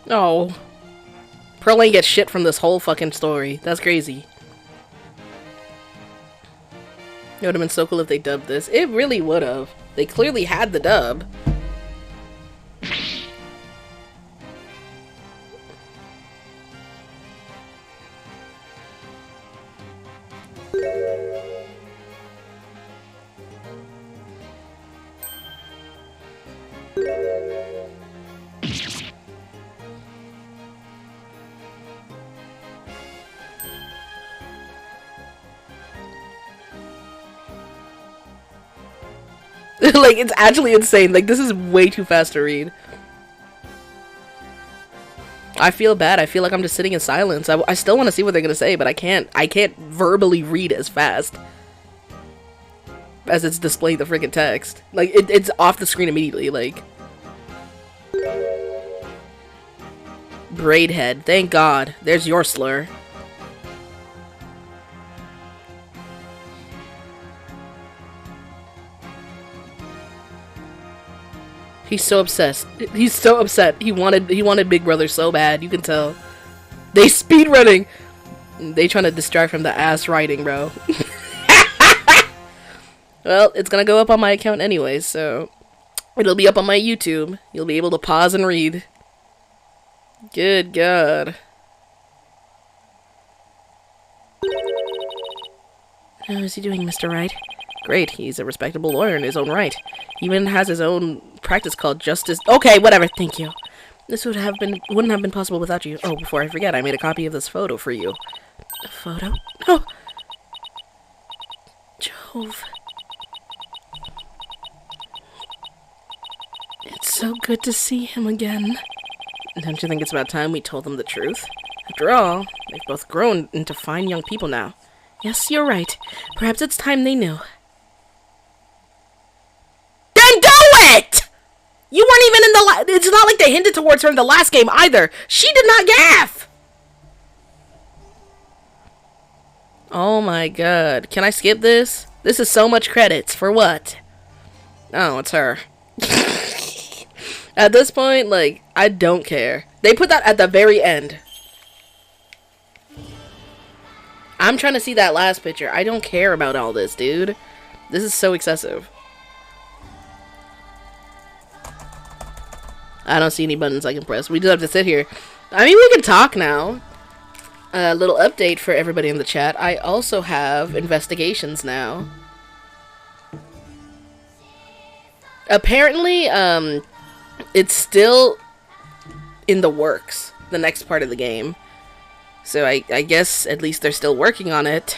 Oh. Pearl ain't get shit from this whole fucking story. That's crazy. It would have been so cool if they dubbed this. It really would have. They clearly had the dub. Like, it's actually insane. Like, this is way too fast to read. I feel bad. I feel like I'm just sitting in silence. I still want to see what they're gonna say, but I can't verbally read as fast as it's displaying the freaking text. Like, it's off the screen immediately, like. Braidhead. Thank God. There's your slur. He's so obsessed. He's so upset. He wanted Big Brother so bad. You can tell. They speedrunning. They trying to distract from the ass writing, bro. Well, it's gonna go up on my account anyway, so it'll be up on my YouTube. You'll be able to pause and read. Good God. How is he doing, Mr. Wright? Great, he's a respectable lawyer in his own right. He even has his own practice called Justice. Okay, whatever. Thank you. This wouldn't have been possible without you. Oh, before I forget, I made a copy of this photo for you. A photo? Oh! Jove. It's so good to see him again. Don't you think it's about time we told them the truth? After all, they've both grown into fine young people now. Yes, you're right. Perhaps it's time they knew. Then do it! You weren't even in the it's not like they hinted towards her in the last game either. She did not gaff! Oh my god. Can I skip this? This is so much credits. For what? Oh, it's her. At this point, like, I don't care. They put that at the very end. I'm trying to see that last picture. I don't care about all this, dude. This is so excessive. I don't see any buttons I can press. We just have to sit here. I mean, we can talk now. A little update for everybody in the chat. I also have investigations now. Apparently, it's still in the works. The next part of the game. So I guess at least they're still working on it.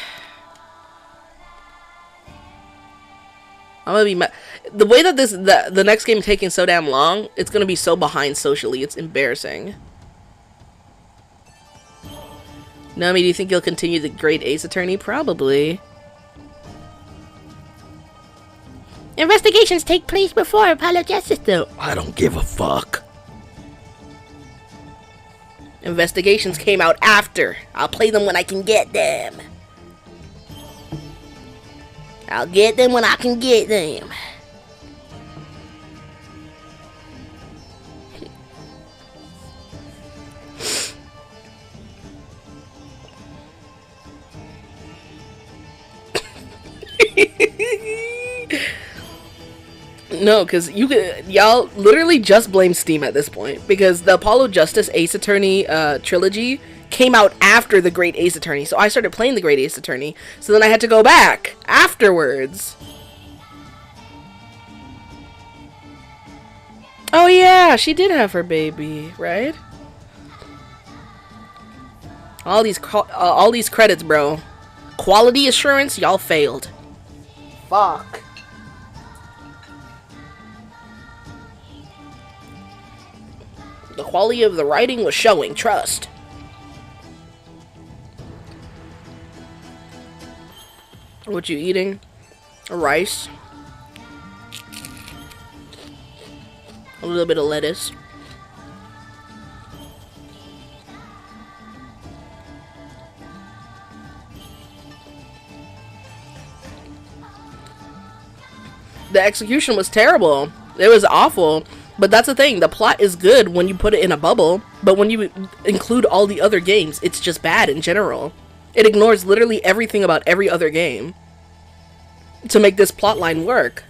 I'm gonna be mad. The way that the next game taking so damn long, it's gonna be so behind socially. It's embarrassing. Nami, do you think you'll continue the Great Ace Attorney? Probably. Investigations take place before Apollo Justice, though. I don't give a fuck. Investigations came out after. I'll play them when I can get them. I'll get them when I can get them. No, because y'all literally just blame Steam at this point, because the Apollo Justice Ace Attorney trilogy came out after the Great Ace Attorney, so I started playing the Great Ace Attorney, so then I had to go back afterwards. Oh yeah, she did have her baby, right? All these credits, bro. Quality assurance, y'all failed. Fuck. The quality of the writing was showing, trust. What you eating? Rice. A little bit of lettuce. The execution was terrible. It was awful. But that's the thing, the plot is good when you put it in a bubble, but when you include all the other games, it's just bad in general. It ignores literally everything about every other game to make this plot line work.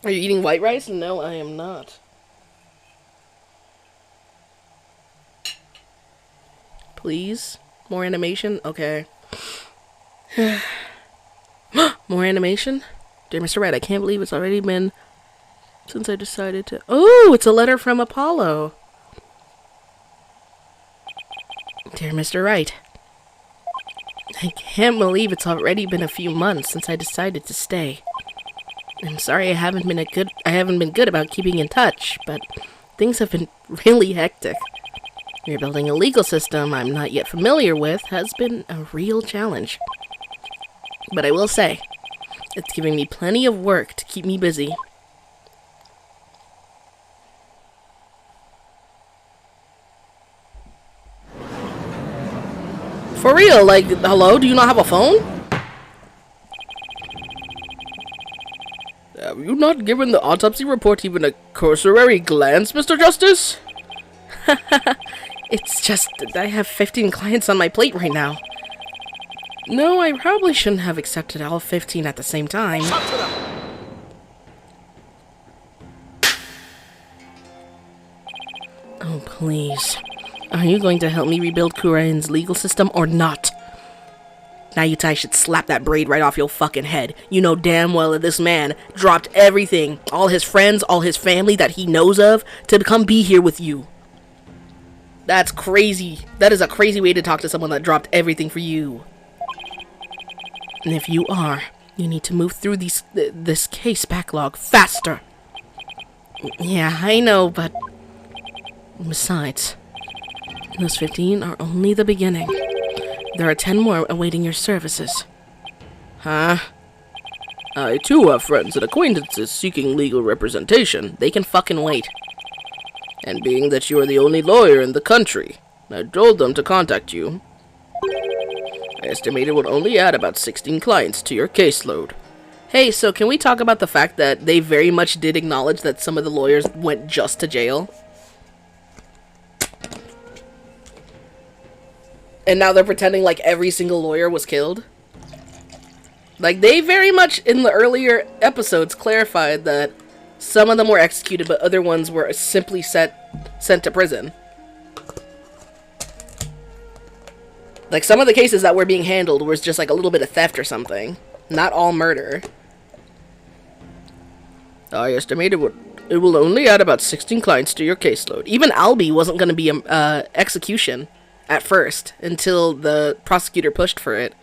Are you eating white rice? No, I am not. Please? More animation? Okay. More animation? Dear Mr. Wright, I can't believe it's already been since I decided to... Oh, it's a letter from Apollo. Dear Mr. Wright, I can't believe it's already been a few months since I decided to stay. I'm sorry I haven't been good about keeping in touch, but things have been really hectic. Rebuilding a legal system I'm not yet familiar with has been a real challenge. But I will say, it's giving me plenty of work to keep me busy. For real, like, hello, do you not have a phone? Have you not given the autopsy report even a cursory glance, Mr. Justice? It's just that I have 15 clients on my plate right now. No, I probably shouldn't have accepted all 15 at the same time. Oh, please. Are you going to help me rebuild Kurain's legal system or not? Nayutai should slap that braid right off your fucking head. You know damn well that this man dropped everything, all his friends, all his family that he knows of, to come be here with you. That's crazy. That is a crazy way to talk to someone that dropped everything for you. And if you are, you need to move through this case backlog faster. Yeah, I know, but... Besides, those 15 are only the beginning. There are 10 more awaiting your services. Huh? I too have friends and acquaintances seeking legal representation. They can fucking wait. And being that you are the only lawyer in the country, I told them to contact you. I estimate it will only add about 16 clients to your caseload. Hey, so can we talk about the fact that they very much did acknowledge that some of the lawyers went just to jail? And now they're pretending like every single lawyer was killed? Like, they very much, in the earlier episodes, clarified that some of them were executed, but other ones were simply sent to prison. Like, some of the cases that were being handled was just like a little bit of theft or something. Not all murder. I estimate it will only add about 16 clients to your caseload. Even Albie wasn't going to be execution at first, until the prosecutor pushed for it.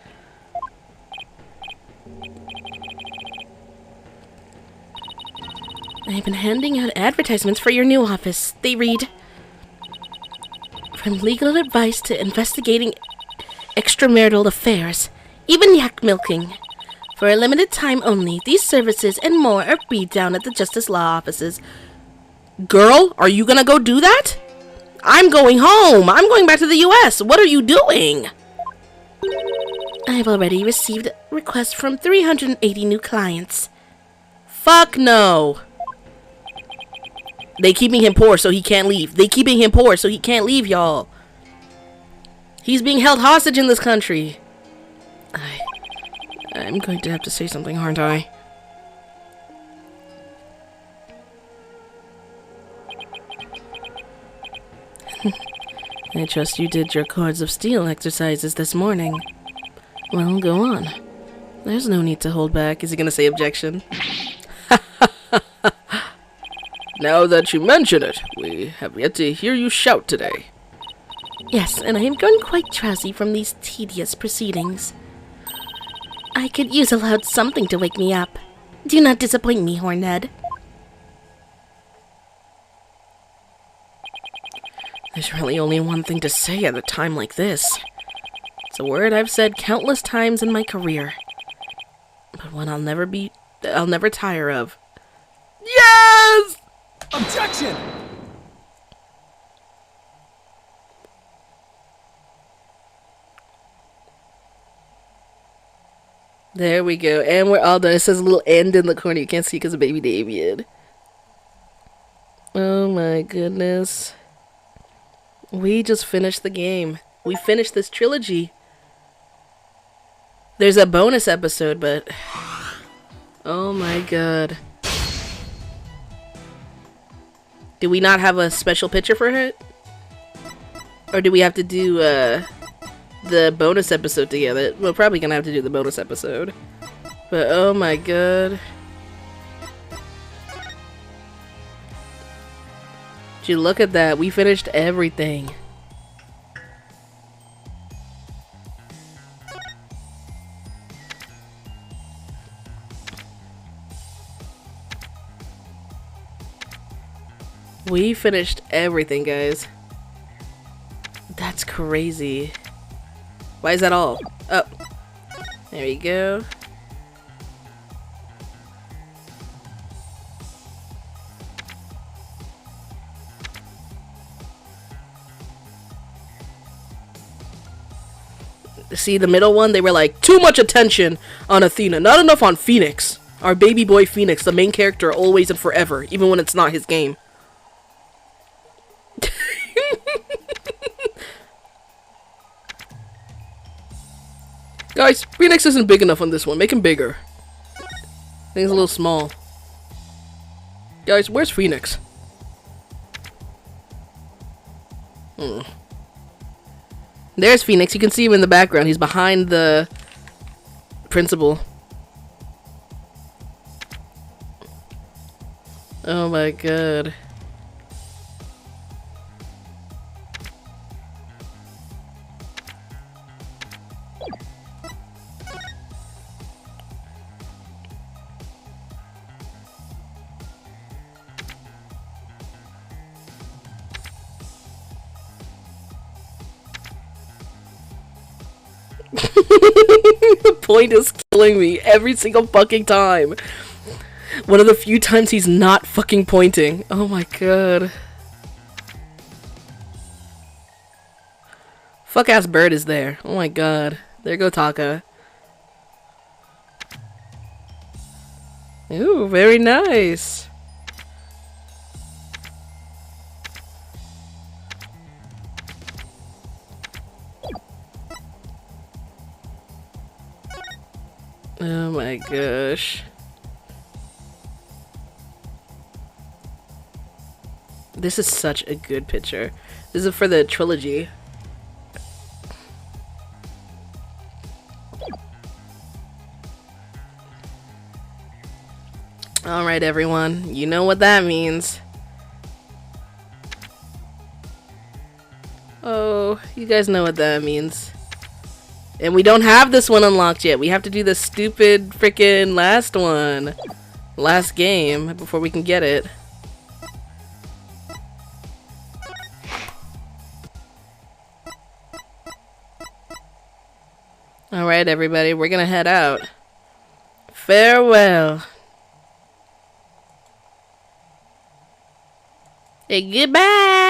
I've been handing out advertisements for your new office. They read, from legal advice to investigating extramarital affairs, even yak milking. For a limited time only, these services and more are free down at the Justice Law offices. Girl, are you gonna go do that? I'm going home. I'm going back to the US. What are you doing? I've already received requests from 380 new clients. Fuck no. They keeping him poor so he can't leave. They keeping him poor so he can't leave, y'all. He's being held hostage in this country. I'm going to have to say something, aren't I? I trust you did your Cords of Steel exercises this morning. Well, go on. There's no need to hold back. Is he gonna say objection? Now that you mention it, we have yet to hear you shout today. Yes, and I am grown quite drowsy from these tedious proceedings. I could use a loud something to wake me up. Do not disappoint me, Horned. There's really only one thing to say at a time like this. It's a word I've said countless times in my career, but one I'll never tire of. Yes! Objection! There we go, and we're all done. It says a little end in the corner. You can't see because of baby David. Oh my goodness. We just finished the game. We finished this trilogy. There's a bonus episode, but... oh my god. Do we not have a special picture for it? Or do we have to do the bonus episode together? We're probably gonna have to do the bonus episode. But oh my god. Did you look at that? We finished everything. We finished everything, guys. That's crazy. Why is that all? Oh. There you go. See, the middle one, they were like, too much attention on Athena, not enough on Phoenix. Our baby boy Phoenix, the main character always and forever, even when it's not his game. Guys, Phoenix isn't big enough on this one. Make him bigger. I think he's a little small. Guys, where's Phoenix? There's Phoenix. You can see him in the background. He's behind the principal. Oh my god. The point is killing me every single fucking time. One of the few times he's not fucking pointing. Oh my god. Fuck ass bird is there. Oh my god. There go Taka. Ooh, very nice. Oh my gosh. This is such a good picture. This is for the trilogy. Alright everyone, you know what that means. Oh, you guys know what that means. And we don't have this one unlocked yet. We have to do the stupid freaking last one. Last game before we can get it. Alright everybody, we're gonna head out. Farewell. Hey, goodbye.